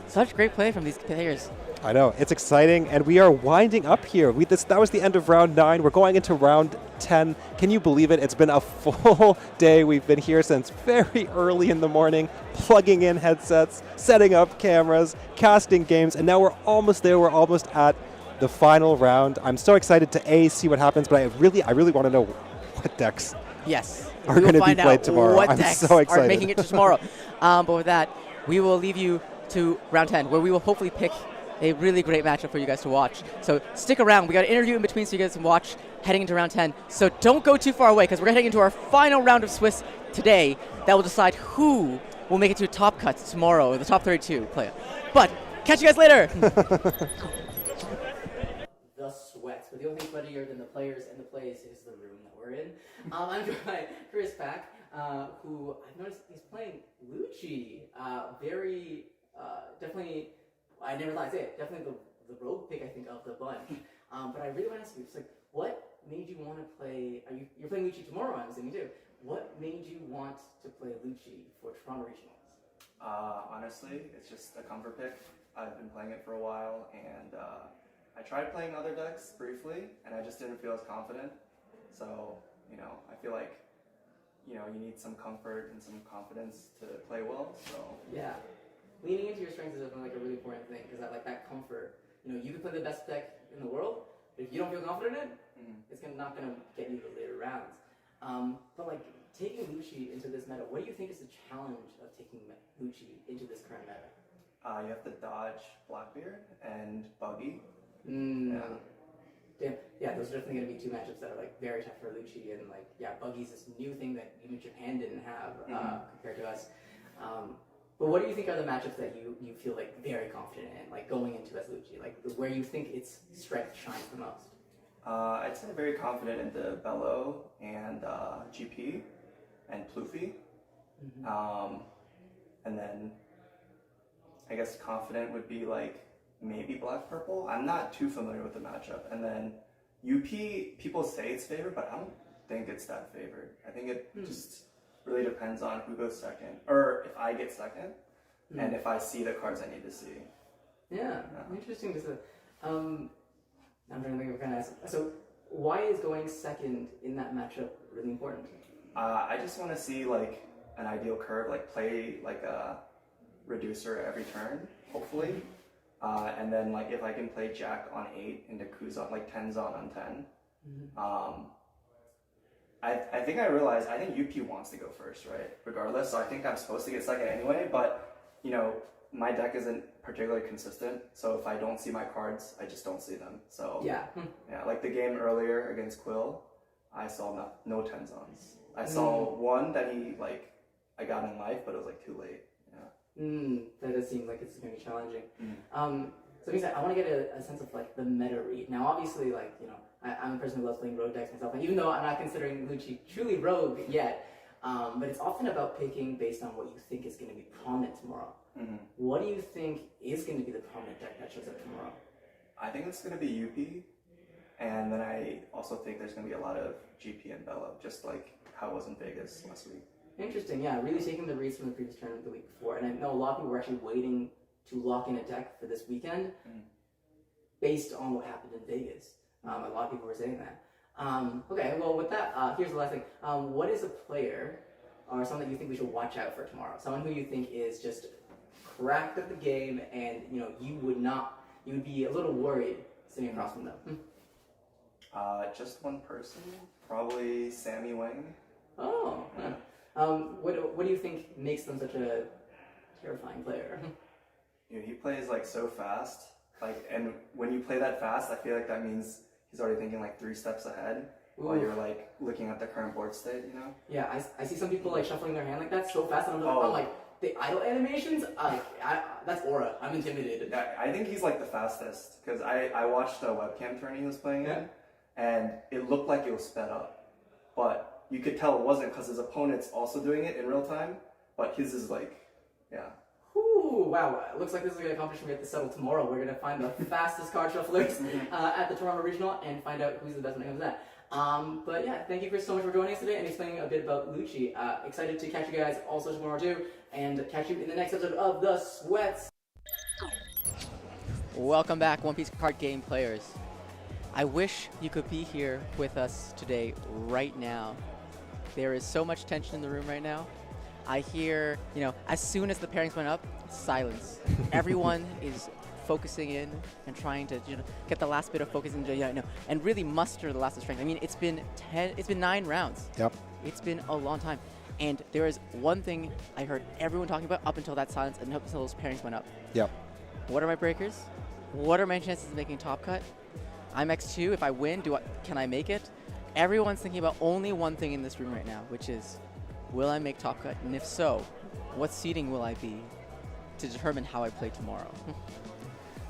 Such great play from these players. I know, it's exciting, and we are winding up here. That was the end of round 9. We're going into round 10. Can you believe it? It's been a full day. We've been here since very early in the morning, plugging in headsets, setting up cameras, casting games, and now we're almost there. We're almost at the final round. I'm so excited to see what happens, but I really want to know what decks are going to be played tomorrow. What I'm decks so excited. are making it to tomorrow. But with that, we will leave you to round 10, where we will hopefully pick a really great matchup for you guys to watch. So stick around. We got an interview in between so you guys can watch heading into round 10. So don't go too far away because we're heading into our final round of Swiss today that will decide who will make it to top cuts tomorrow, the top 32 player. But catch you guys later. The sweat. But the only thing sweatier than the players and the plays is the room that we're in. I'm joined by Chris Pack, who I've noticed he's playing Lucci. Definitely, I never thought I'd say it, definitely the rogue pick, I think, of the bunch. But I really want to ask you, what made you want to play, you're playing Lucci tomorrow, I'm assuming, too. What made you want to play Lucci for Toronto Regionals? Honestly, it's just a comfort pick. I've been playing it for a while, and I tried playing other decks briefly, and I just didn't feel as confident. So, I feel like, you need some comfort and some confidence to play well, so. Yeah. Leaning into your strengths is definitely a really important thing, because that comfort, you can play the best deck in the world, but if you don't feel confident in it, it's not going to get you to the later rounds. But taking Lucci into this meta, what do you think is the challenge of taking Lucci into this current meta? You have to dodge Blackbeard and Buggy. Damn. Yeah, those are definitely going to be two matchups that are very tough for Lucci, and Buggy's this new thing that even Japan didn't have compared to us. But what do you think are the matchups that you feel like very confident in, like going into as Lucci, like where you think its strength shines the most? I'd say very confident in the Belo and GP and PLuffy. And then I guess confident would be like maybe black purple. I'm not too familiar with the matchup. And then UP, people say it's favored, but I don't think it's that favored. I think it just really depends on who goes second, or if I get second, and if I see the cards I need to see. Yeah, interesting to say. I'm trying to think of kind of. So, why is going second in that matchup really important? I just want to see like an ideal curve, like play like a reducer every turn, hopefully, and then like if I can play Jack on 8 into Kuzan, like 10s on 10. I think I realized, I think UP wants to go first, right? Regardless, so I think I'm supposed to get second anyway, but, you know, my deck isn't particularly consistent, so if I don't see my cards, I just don't see them. So, yeah, like the game earlier against Quill, I saw no 10s-ons. I saw one that I got in life, but it was like too late. That does seem like it's going to be challenging. So I want to get a sense of like the meta read. Now, obviously, like, you know, I'm a person who loves playing rogue decks myself, and even though I'm not considering Lucci truly rogue yet, but it's often about picking based on what you think is going to be prominent tomorrow. What do you think is going to be the prominent deck that shows up tomorrow? I think it's going to be UP, and then I also think there's going to be a lot of GP and Belo, just like how it was in Vegas last week. Interesting, yeah, really taking the reads from the previous tournament the week before, and I know a lot of people were actually waiting to lock in a deck for this weekend based on what happened in Vegas. A lot of people were saying that. Okay, well with that, here's the last thing. What is a player or someone that you think we should watch out for tomorrow? Someone who you think is just cracked at the game and you would be a little worried sitting across from them? Just one person, probably Sammy Wang. Oh, what do you think makes them such a terrifying player? You know, he plays like so fast, and when you play that fast, I feel like that means he's already thinking like 3 steps ahead while you're like looking at the current board state, you know? Yeah, I see some people like shuffling their hand like that so fast, and I'm like, the idle animations, that's aura. I'm intimidated. Yeah, I think he's like the fastest, because I watched the webcam tourney he was playing in, and it looked like it was sped up, but you could tell it wasn't because his opponent's also doing it in real time, but his is like, Ooh, wow, it looks like this is a competition we have to settle tomorrow. We're going to find the fastest card shufflers at the Toronto Regional and find out who's the best when it comes to that. But yeah, thank you so much for joining us today and explaining a bit about Lucci. Excited to catch you guys also tomorrow too, and catch you in the next episode of The Sweats. Welcome back, One Piece card game players. I wish you could be here with us today, right now. There is so much tension in the room right now. I hear, you know, as soon as the pairings went up, silence. Everyone is focusing in and trying to, you know, get the last bit of focus into, you know, and really muster the last of strength. I mean, it's been 9 rounds. Yep. It's been a long time. And there is one thing I heard everyone talking about up until that silence and up until those pairings went up. Yep. What are my breakers? What are my chances of making top cut? I'm X2. If I win, can I make it? Everyone's thinking about only one thing in this room right now, which is, will I make top cut? And if so, what seeding will I be to determine how I play tomorrow?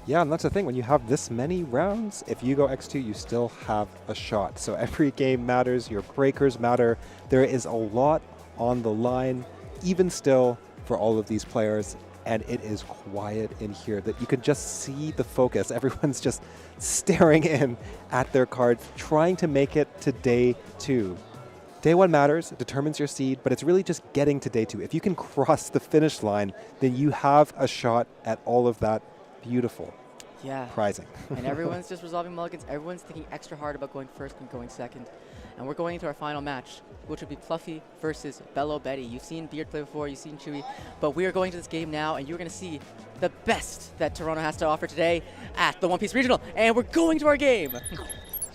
Yeah, and that's the thing. When you have this many rounds, if you go X2, you still have a shot. So every game matters. Your breakers matter. There is a lot on the line, even still, for all of these players. And it is quiet in here that you can just see the focus. Everyone's just staring in at their cards, trying to make it to day 2. Day 1 matters, it determines your seed, but it's really just getting to day 2. If you can cross the finish line, then you have a shot at all of that beautiful prizing. And everyone's just resolving mulligans. Everyone's thinking extra hard about going first and going second. And we're going into our final match, which would be PLuffy versus Belo Betty. You've seen Beard play before, you've seen Chewwii, but we are going to this game now, and you're going to see the best that Toronto has to offer today at the One Piece Regional. And we're going to our game.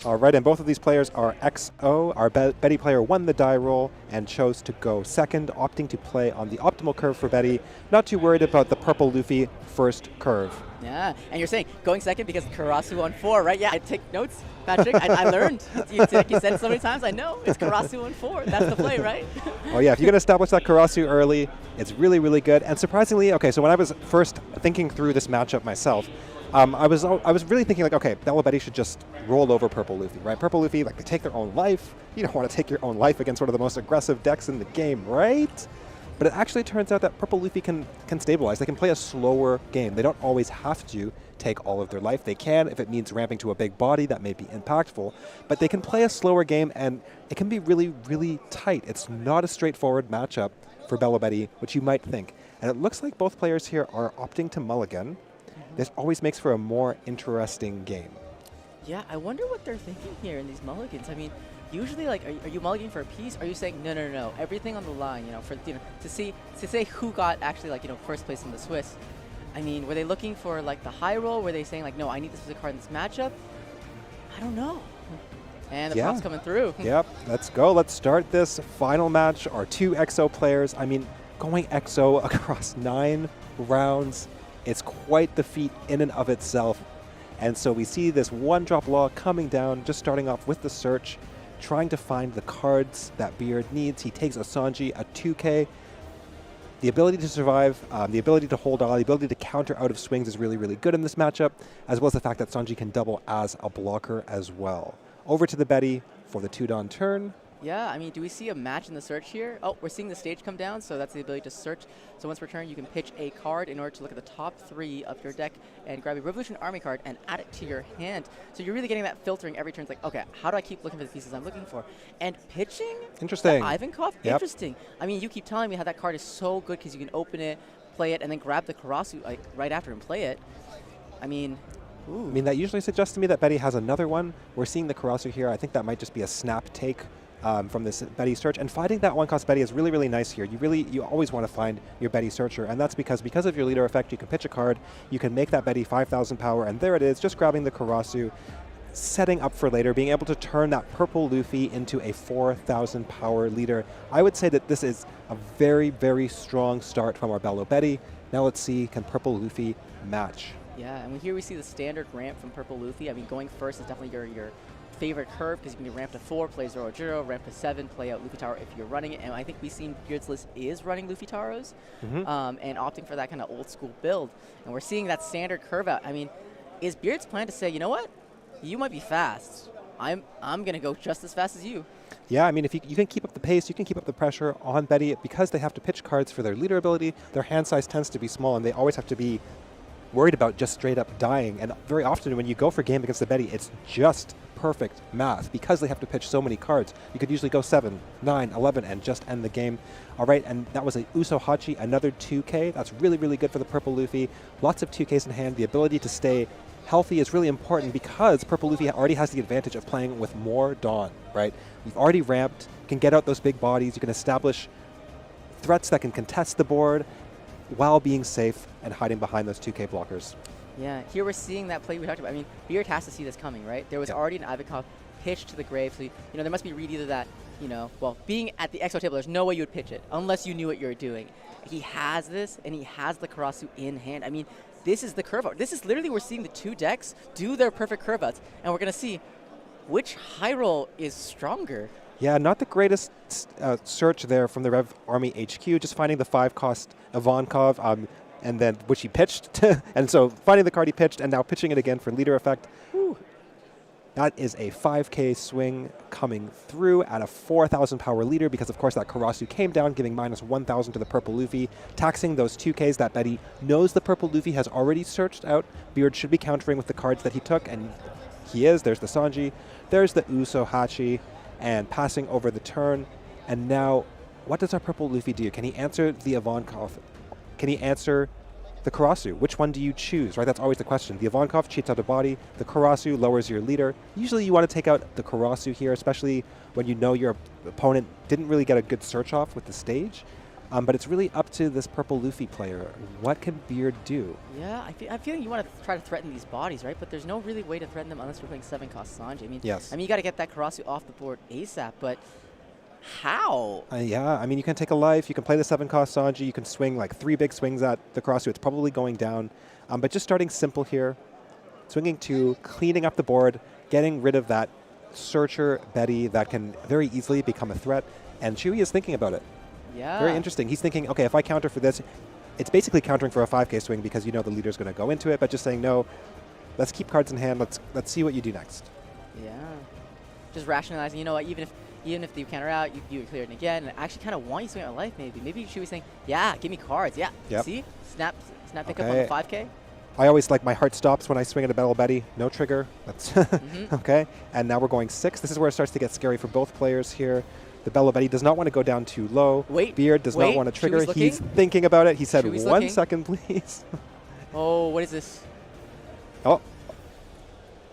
All right, and both of these players are XO. Our Betty player won the die roll and chose to go second, opting to play on the optimal curve for Betty. Not too worried about the purple Luffy first curve. Yeah, and you're saying going second because Karasu on 4, right? Yeah, I take notes, Patrick. I learned. You said it so many times. I know. It's Karasu on 4. That's the play, right? Oh, yeah. If you're going to establish that Karasu early, it's really, really good. And surprisingly, okay, so when I was first thinking through this matchup myself, I was really thinking like, okay, Belo Betty should just roll over Purple Luffy, right? Purple Luffy, like, they take their own life. You don't want to take your own life against one of the most aggressive decks in the game, right? But it actually turns out that Purple Luffy can stabilize. They can play a slower game. They don't always have to take all of their life. They can if it means ramping to a big body. That may be impactful. But they can play a slower game, and it can be really, really tight. It's not a straightforward matchup for Belo Betty, which you might think. And it looks like both players here are opting to mulligan. This always makes for a more interesting game. Yeah, I wonder what they're thinking here in these mulligans. I mean, usually, like, are you mulliganing for a piece? Are you saying no, everything on the line? You know, for to say who got actually, like, first place in the Swiss. I mean, were they looking for like the high roll? Were they saying like, no, I need this specific card in this matchup? I don't know. And the props coming through. Yep, let's go. Let's start this final match. Our two XO players. I mean, going XO across 9 rounds, it's quite the feat in and of itself. And so we see this one-drop law coming down, just starting off with the search, trying to find the cards that Beard needs. He takes a Sanji, a 2K. The ability to survive, the ability to hold on, the ability to counter out of swings is really, really good in this matchup, as well as the fact that Sanji can double as a blocker as well. Over to the Betty for the 2-Don turn. Yeah, I mean, do we see a match in the search here? Oh, we're seeing the stage come down, so that's the ability to search. So once per turn, you can pitch a card in order to look at the top 3 of your deck and grab a Revolution Army card and add it to your hand. So you're really getting that filtering every turn. It's like, okay, how do I keep looking for the pieces I'm looking for? And pitching? Interesting. Ivankov? Yep. Interesting. I mean, you keep telling me how that card is so good because you can open it, play it, and then grab the Karasu like right after and play it. I mean... Ooh. I mean, that usually suggests to me that Betty has another one. We're seeing the Karasu here. I think that might just be a snap take from this Betty search. And finding that one-cost Betty is really, really nice here. You always want to find your Betty searcher, and that's because of your leader effect, you can pitch a card, you can make that Betty 5,000 power, and there it is, just grabbing the Karasu, setting up for later, being able to turn that purple Luffy into a 4,000 power leader. I would say that this is a very, very strong start from our Belo Betty. Now let's see, can purple Luffy match? Yeah, and here we see the standard ramp from Purple Luffy. I mean, going first is definitely your favorite curve because you can be ramp to 4, play 0-0, ramp to 7, play out Luffy Taro if you're running it. And I think we've seen Beard's list is running Luffy Taros and opting for that kind of old school build. And we're seeing that standard curve out. I mean, is Beard's plan to say, you know what? You might be fast. I'm going to go just as fast as you. Yeah, I mean, if you can keep up the pace, you can keep up the pressure on Betty. Because they have to pitch cards for their leader ability, their hand size tends to be small, and they always have to be worried about just straight up dying. And very often when you go for game against the Betty, it's just perfect math because they have to pitch so many cards. You could usually go 7, 9, 11 and just end the game. All right, and that was a Uso Hachi, another 2K. That's really, really good for the Purple Luffy. Lots of 2Ks in hand. The ability to stay healthy is really important because Purple Luffy already has the advantage of playing with more Dawn, right? You've already ramped, you can get out those big bodies, you can establish threats that can contest the board while being safe and hiding behind those 2K blockers. Yeah, here we're seeing that play we talked about. I mean, Beard has to see this coming, right? There was already an Ivankov pitch to the grave, so, there must be read either that, well, being at the XO table, there's no way you would pitch it unless you knew what you were doing. He has this, and he has the Karasu in hand. I mean, this is the curve out. This is literally, we're seeing the 2 decks do their perfect curve outs, and we're going to see which high roll is stronger. Yeah, not the greatest search there from the Rev Army HQ, just finding the 5-cost Ivankov, and then which he pitched. And so finding the card he pitched and now pitching it again for leader effect. Whew. That is a 5K swing coming through at a 4,000 power leader because, of course, that Karasu came down, giving minus 1,000 to the Purple Luffy, taxing those 2Ks that Betty knows the Purple Luffy has already searched out. Beard should be countering with the cards that he took, and he is. There's the Sanji. There's the Uso Hachi. And passing over the turn. And now, what does our Purple Luffy do? Can he answer the Ivankov? Can he answer the Karasu? Which one do you choose, right? That's always the question. The Ivankov cheats out a body. The Karasu lowers your leader. Usually you want to take out the Karasu here, especially when you know your opponent didn't really get a good search off with the stage. But it's really up to this purple Luffy player. What can Beard do? Yeah, I'm feeling you want to try to threaten these bodies, right? But there's no really way to threaten them unless we're playing 7-cost Sanji. I mean, yes. I mean, you got to get that Karasu off the board ASAP, but how? Yeah, I mean, you can take a life, you can play the 7-cost Sanji, you can swing like 3 big swings at the Karasu. It's probably going down. But just starting simple here, swinging 2, cleaning up the board, getting rid of that Searcher Betty that can very easily become a threat. And Chewwii is thinking about it. Yeah. Very interesting. He's thinking, okay, if I counter for this, it's basically countering for a 5k swing because you know the leader's going to go into it, but just saying, no, let's keep cards in hand. Let's see what you do next. Yeah. Just rationalizing, you know what, even if you counter out, you clear it again. And I actually kind of want you to swing out life, maybe. Maybe Chewwie's saying, yeah, give me cards. Yeah. Yep. See? Snap pick up on the 5k. I always like my heart stops when I swing at a Belo Betty. No trigger. That's okay. And now we're going 6. This is where it starts to get scary for both players here. The Belo Betty does not want to go down too low. Beard does not want to trigger. He's thinking about it. He said, Chewwie's 1 second, please. Oh, what is this? Oh.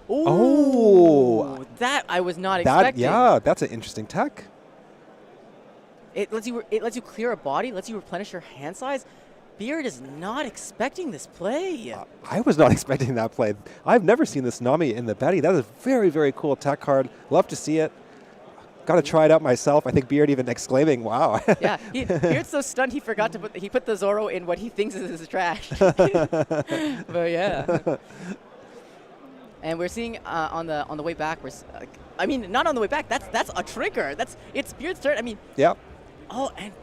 Ooh, Oh. That I was not expecting. Yeah, that's an interesting tech. It lets you clear a body, lets you replenish your hand size. Beard is not expecting this play. I was not expecting that play. I've never seen this Nami in the Betty. That is a very, very cool tech card. Love to see it. Got to try it out myself. I think Beard even exclaiming, wow. Yeah, Beard's so stunned he forgot to put the Zoro in what he thinks is his trash. But yeah. And we're seeing on the way back, I mean, not on the way back, that's a trigger. It's Beard's turn. I mean, yeah. Oh, and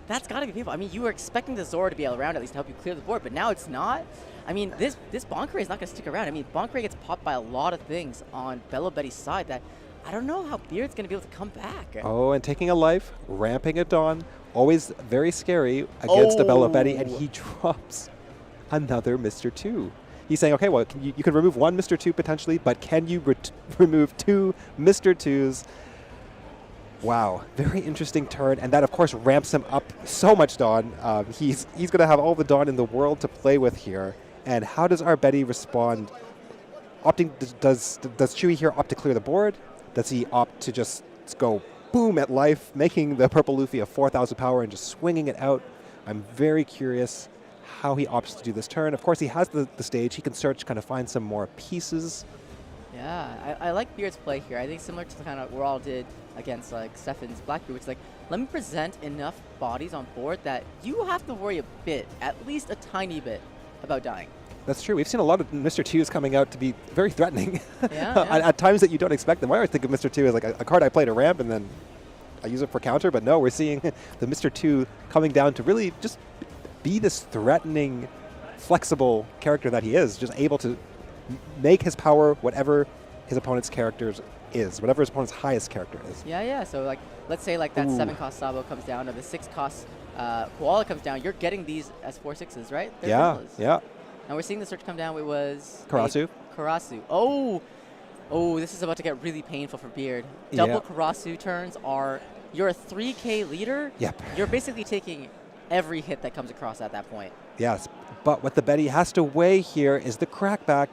that's got to be painful. I mean, you were expecting the Zoro to be around at least to help you clear the board, but now it's not. I mean, this Bonkeray is not going to stick around. I mean, Bonkeray gets popped by a lot of things on Belo Betty's side that I don't know how Beard's going to be able to come back. Oh, and taking a life, ramping it on, always very scary against a Belo Betty, and he drops another Mr. 2. He's saying, okay, well, you can remove 1 Mr. 2 potentially, but can you remove 2 Mr. 2s? Wow, very interesting turn, and that, of course, ramps him up so much Dawn. He's going to have all the Dawn in the world to play with here. And how does our Betty respond? Does Chewwii here opt to clear the board? Does he opt to just go boom at life, making the purple Luffy a 4,000 power and just swinging it out? I'm very curious how he opts to do this turn. Of course, he has the stage. He can search, kind of find some more pieces. Yeah, I like Beard's play here. I think similar to the kind of Raul did against like Stefan's Blackbeard, which is like, let me present enough bodies on board that you have to worry a bit, at least a tiny bit, about dying. That's true. We've seen a lot of Mr. 2s coming out to be very threatening yeah. at times that you don't expect them. I always think of Mr. 2 as like a card I play to ramp and then I use it for counter, but no, we're seeing the Mr. 2 coming down to really just be this threatening, flexible character that he is, just able to make his power whatever his opponent's characters is, whatever his opponent's highest character is. Yeah. So like, let's say like that 7-cost Sabo comes down or the 6-cost Koala comes down. You're getting these as 4/6s, right? They're vanillas. Yeah. And we're seeing the search come down. It was Karasu. Karasu. Oh, this is about to get really painful for Beard. Double Karasu turns are, you're a 3k leader. Yep. You're basically taking every hit that comes across at that point. Yes, but what the Betty has to weigh here is the crackback,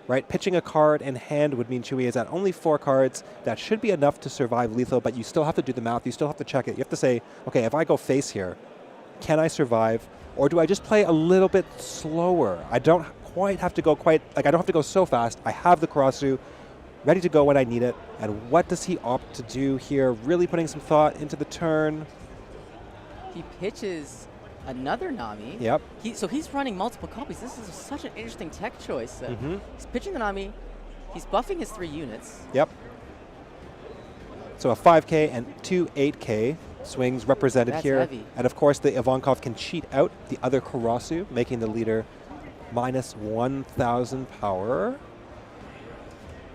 right? Pitching a card in hand would mean Chewwii is at only 4 cards. That should be enough to survive lethal, but you still have to do the math. You still have to check it. You have to say, okay, if I go face here, can I survive? Or do I just play a little bit slower? I don't quite have to go I don't have to go so fast. I have the Karasu ready to go when I need it. And what does he opt to do here? Really putting some thought into the turn. He pitches another Nami. Yep. So he's running multiple copies. This is such an interesting tech choice. He's pitching the Nami. He's buffing his 3 units. Yep. So a 5k and 2 8k swings represented here. Heavy. And of course, the Ivankov can cheat out the other Karasu, making the leader minus 1,000 power.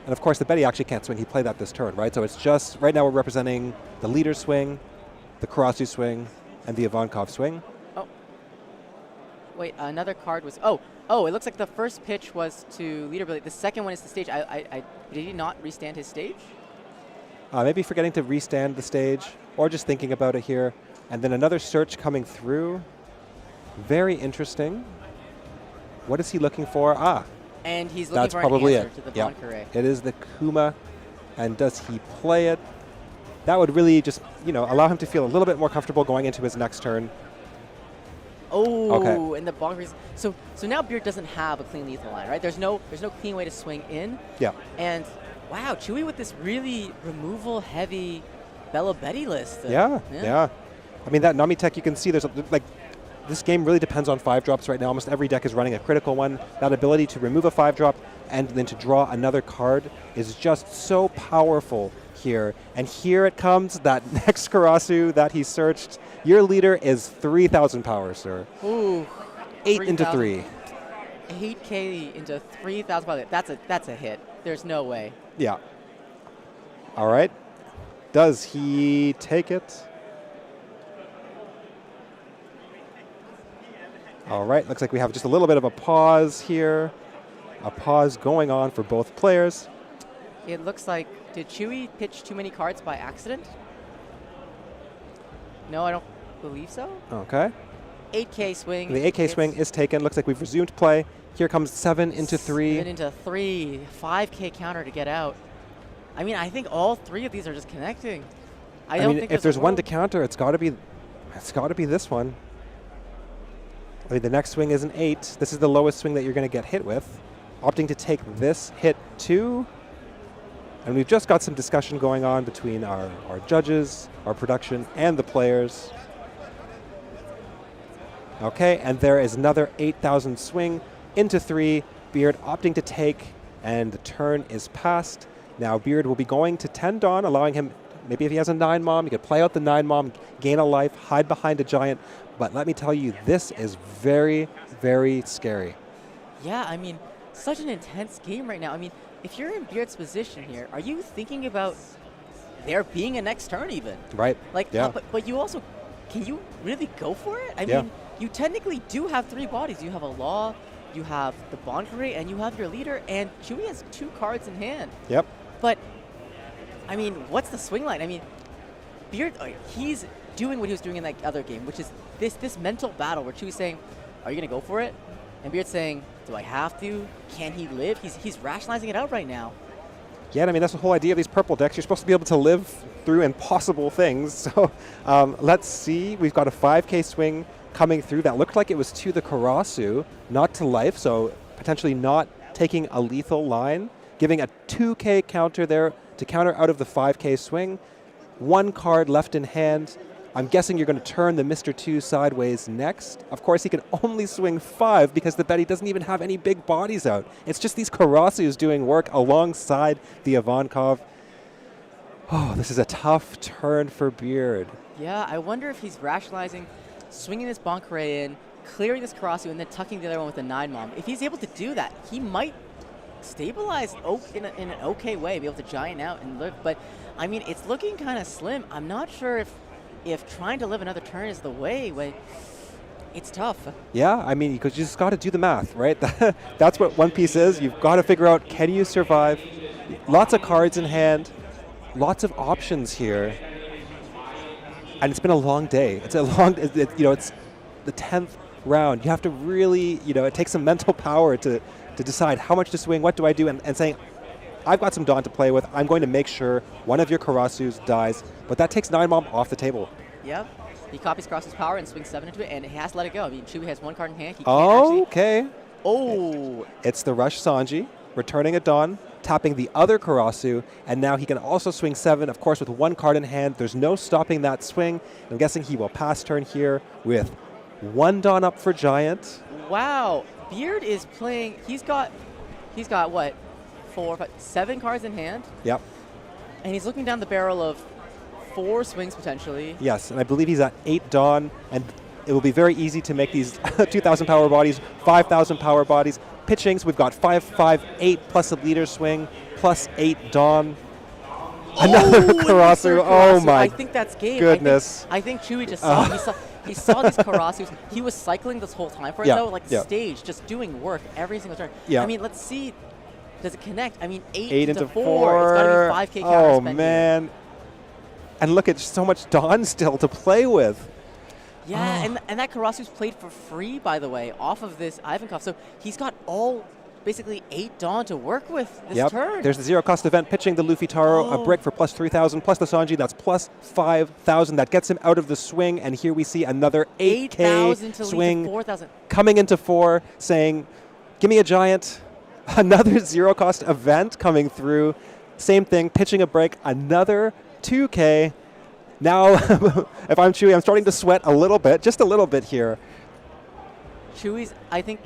And of course, the Betty actually can't swing. He played that this turn, right? So it's just, right now we're representing the leader swing, the Karasu swing, and the Ivankov swing. Oh. Wait, another card was, it looks like the first pitch was to leader ability. The second one is the stage. Did he not restand his stage? Maybe forgetting to restand the stage, or just thinking about it here. And then another search coming through. Very interesting. What is he looking for? And he's looking for probably an answer to the Bonkeray. It is the Kuma. And does he play it? that would really just, allow him to feel a little bit more comfortable going into his next turn. Oh, Okay. and the bonkers. So now Beard doesn't have a clean lethal line, right? There's no clean way to swing in. Yeah. And wow, Chewwii with this really removal heavy Belo Betty list. Yeah. I mean, that Nami tech, you can see there's this game really depends on 5-drops right now. Almost every deck is running a critical one. That ability to remove a 5-drop and then to draw another card is just so powerful here. And here it comes, that next Karasu that he searched. Your leader is 3,000 power, sir. Ooh. 8 into 3. 8K into 3,000 power. That's a hit. There's no way. Yeah. All right. Does he take it? All right. Looks like we have just a little bit of a pause here. A pause going on for both players. It looks like, did Chewwii pitch too many cards by accident? No, I don't believe so. Okay. 8K swing. The 8K swing is taken. Looks like we've resumed play. Here comes 7 into 3. 7 into 3. 5K counter to get out. I mean, I think all 3 of these are just connecting. I don't think if there's one to counter, it's got to be this one. I mean, the next swing is an 8. This is the lowest swing that you're going to get hit with. Opting to take this hit too. And we've just got some discussion going on between our judges, our production, and the players. Okay, and there is another 8,000 swing into 3. Beard opting to take, and the turn is passed. Now Beard will be going to 10 Dawn, allowing him, maybe if he has a 9 Mom, he could play out the 9 Mom, gain a life, hide behind a giant. But let me tell you, this is very, very scary. Yeah, I mean, such an intense game right now. I mean, if you're in Beard's position here, are you thinking about there being a next turn even? Right. Like, yeah. But you also, can you really go for it? I Yeah. mean, you technically do have 3 bodies. You have a Law, you have the Bonkery, and you have your leader, and Chewwii has 2 cards in hand. Yep. But, I mean, what's the swing line? I mean, Beard, he's doing what he was doing in that other game, which is this mental battle where Chewie's saying, are you going to go for it? And Beard's saying, do I have to? Can he live? He's rationalizing it out right now. Yeah, I mean, that's the whole idea of these purple decks. You're supposed to be able to live through impossible things. So let's see. We've got a 5K swing coming through. That looked like it was to the Karasu, not to life, so potentially not taking a lethal line, giving a 2K counter there to counter out of the 5K swing. 1 card left in hand. I'm guessing you're going to turn the Mr. 2 sideways next. Of course, he can only swing 5 because the Betty doesn't even have any big bodies out. It's just these Karasus doing work alongside the Ivankov. Oh, this is a tough turn for Beard. Yeah, I wonder if he's rationalizing, swinging this Bonkery in, clearing this Karasu, and then tucking the other one with the 9 Mom. If he's able to do that, he might stabilize in an okay way, be able to giant out and live. But, I mean, it's looking kind of slim. I'm not sure if trying to live another turn is the way, it's tough. Yeah, I mean, because you just got to do the math, right? That's what One Piece is. You've got to figure out, can you survive? Lots of cards in hand, lots of options here. And it's been a long day. It's it's the 10th round. You have to really, it takes some mental power to decide how much to swing, what do I do, and saying, I've got some Dawn to play with. I'm going to make sure one of your Karasus dies, but that takes 9 Mom off the table. Yep. He copies Cross's power and swings 7 into it, and he has to let it go. I mean, Chewwii has 1 card in hand. He can't Okay. Oh. It's the Rush Sanji, returning a Dawn, tapping the other Karasu, and now he can also swing 7, of course, with 1 card in hand. There's no stopping that swing. I'm guessing he will pass turn here with 1 Dawn up for Giant. Wow. Beard is playing, he's got what? 4, 5, 7 cards in hand. Yep. And he's looking down the barrel of 4 swings potentially. Yes, and I believe he's at 8 Dawn, and it will be very easy to make these 2,000 power bodies, 5,000 power bodies. Pitchings, we've got 5, 5, 8 plus a leader swing, plus 8 Dawn. Another Karasu. Oh my I think that's game. goodness. I think Chewwii just saw, he saw these Karasus. He was cycling this whole time for it though, like stage, just doing work every single turn. Yeah. I mean, let's see. Does it connect? I mean, 8 into 4. It's got to be 5K counter Oh, spending. man. And look at so much Dawn still to play with. Yeah, and that Karasu's played for free, by the way, off of this Ivankov. So he's got all basically 8 Dawn to work with this turn. There's the zero-cost event pitching the Luffy Taro, a brick for plus 3,000, plus the Sanji, that's plus 5,000. That gets him out of the swing, and here we see another 8K swing 4,000. coming into 4, saying, give me a giant. Another zero-cost event coming through. Same thing, pitching a break, another 2K. Now, if I'm Chewwii, I'm starting to sweat a little bit, just a little bit here. Chewie's, I think,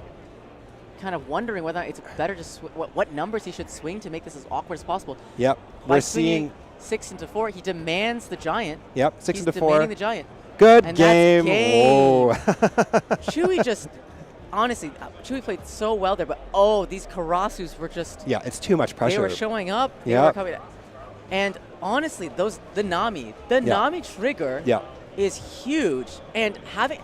kind of wondering whether it's better to what numbers he should swing to make this as awkward as possible. Yep, we're seeing 6 into 4. He demands the giant. Yep, 6 into 4. He's demanding the giant. Good and game. Whoa. Chewwii just, honestly, Chewwii played so well there, but these Karasus were just. Yeah, it's too much pressure. They were showing up. They were coming. And honestly, the Nami trigger is huge, and having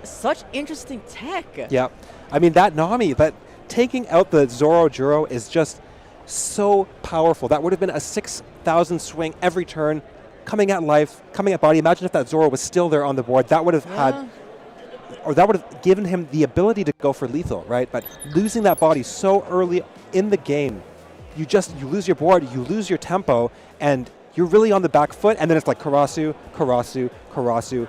such interesting tech. Yeah, I mean that Nami, that taking out the Zoro Juro is just so powerful. That would have been a 6,000 swing every turn, coming at life, coming at body. Imagine if that Zoro was still there on the board. That would have that would have given him the ability to go for lethal, right? But losing that body so early in the game, you lose your board, you lose your tempo, and you're really on the back foot. And then it's like Karasu, Karasu, Karasu.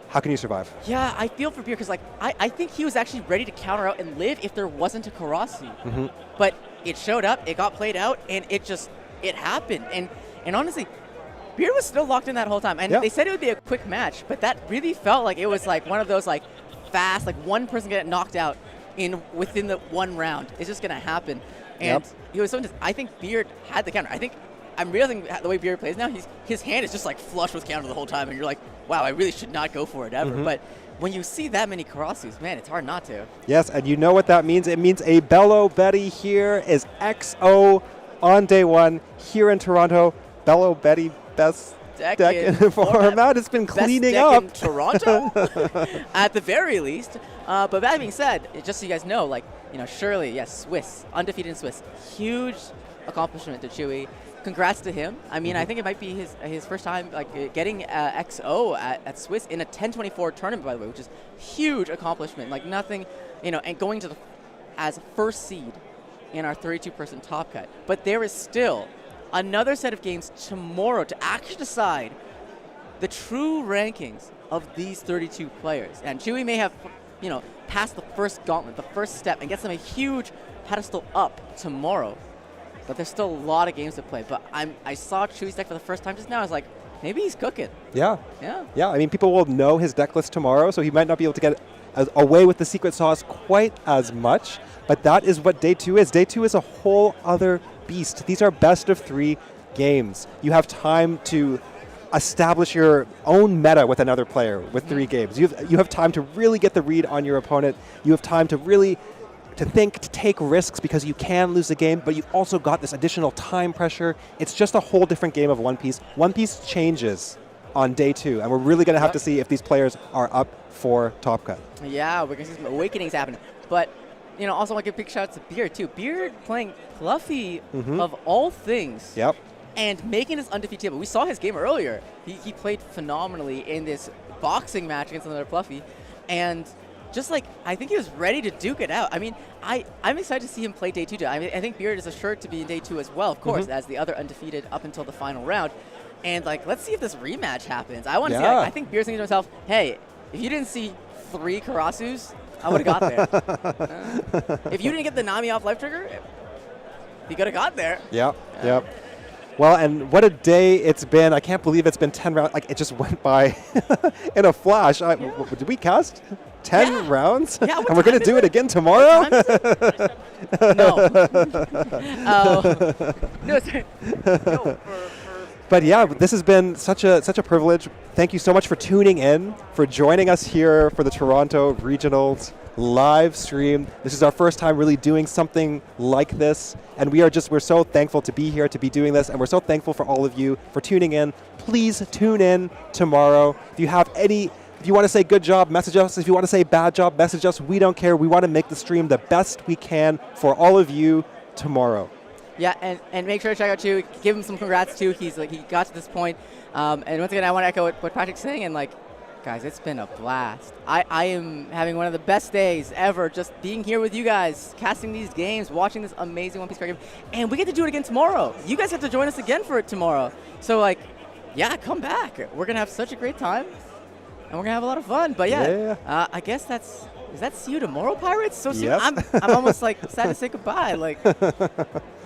How can you survive? Yeah, I feel for Beer because I think he was actually ready to counter out and live if there wasn't a Karasu. But it showed up, it got played out, and it happened. And honestly, Beer was still locked in that whole time. And they said it would be a quick match, but that really felt like it was like one of those like fast, like one person get knocked out within the one round. It's just gonna happen. And it was so intense. I think Beard had the counter. I'm realizing the way Beard plays now, his hand is just like flush with counter the whole time, and you're like, wow, I really should not go for it ever. But when you see that many Karasus, man, it's hard not to. Yes, and you know what that means. It means a Belo Betty here is XO on day 1 here in Toronto. Belo Betty, best deck in the format. It's been cleaning up. In Toronto, at the very least. But that being said, just so you guys know, surely, yes, Swiss, undefeated in Swiss. Huge accomplishment to Chewwii. Congrats to him. I mean, I think it might be his first time getting XO at Swiss in a 10-24 tournament, by the way, which is huge accomplishment. Like nothing, and going to as first seed in our 32-person top cut. But there is still another set of games tomorrow to actually decide the true rankings of these 32 players. And Chewwii may have, passed the first gauntlet, the first step, and gets them a huge pedestal up tomorrow. But there's still a lot of games to play. But I saw Chewie's deck for the first time just now. I was like, maybe he's cooking. Yeah. Yeah. Yeah, I mean, people will know his deck list tomorrow, so he might not be able to get away with the secret sauce quite as much. But that is what day 2 is. Day 2 is a whole other beast. These are best of 3 games. You have time to establish your own meta with another player with 3 games. You have time to really get the read on your opponent. You have time to really think, to take risks, because you can lose the game, but you've also got this additional time pressure. It's just a whole different game of One Piece. One Piece changes on day 2, and we're really going to have to see if these players are up for Top Cut. Yeah, we're going to see some awakenings happening. But, also want to give a big shout out to Beard, too. Beard playing PLuffy of all things. Yep. And making this undefeated table. We saw his game earlier. He played phenomenally in this boxing match against another PLuffy. And just I think he was ready to duke it out. I mean, I'm excited to see him play day 2. I mean, I think Beard is assured to be in day 2 as well, of course, as the other undefeated up until the final round. And let's see if this rematch happens. I want to see. I think Beard's thinking to himself, hey, if you didn't see 3 Karasus, I would have got there. If you didn't get the Nami off life trigger, he could have got there. Yep. Well, and what a day it's been. I can't believe it's been 10 rounds. It just went by in a flash. Did we cast 10 rounds? Yeah, and we're going to do it again tomorrow? No. No, sorry. No, But yeah, this has been such a privilege. Thank you so much for tuning in, for joining us here for the Toronto Regionals live stream. This is our first time really doing something like this, and we're so thankful to be here, to be doing this, and we're so thankful for all of you for tuning in. Please tune in tomorrow. If you want to say good job, message us. If you want to say bad job, message us. We don't care. We want to make the stream the best we can for all of you tomorrow. Yeah, and make sure to check out Chewwii. Give him some congrats too. He got to this point. And once again, I want to echo what Patrick's saying, and Guys, it's been a blast. I am having one of the best days ever just being here with you guys, casting these games, watching this amazing One Piece card game. And we get to do it again tomorrow. You guys have to join us again for it tomorrow. So, like, yeah, come back. We're going to have such a great time. And we're going to have a lot of fun. But, yeah, I guess that's... Is that see you tomorrow, Pirates? So soon? Yep. I'm almost, like, sad to say goodbye. Like,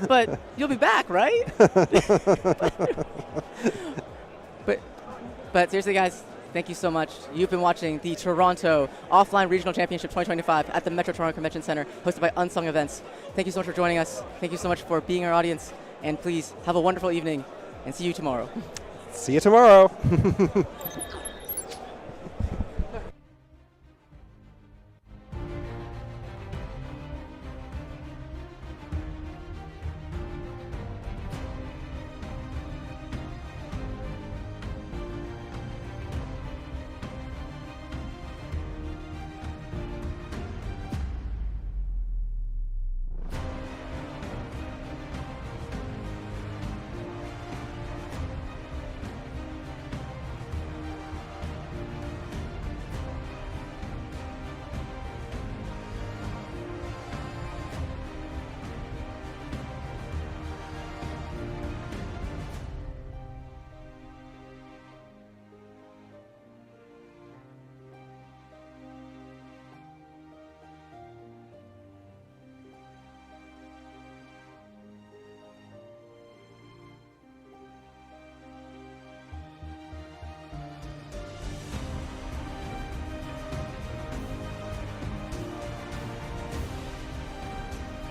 but you'll be back, right? But seriously, guys, thank you so much. You've been watching the Toronto Offline Regional Championship 2025 at the Metro Toronto Convention Center, hosted by Unsung Events. Thank you so much for joining us. Thank you so much for being our audience. And please have a wonderful evening and see you tomorrow. See you tomorrow.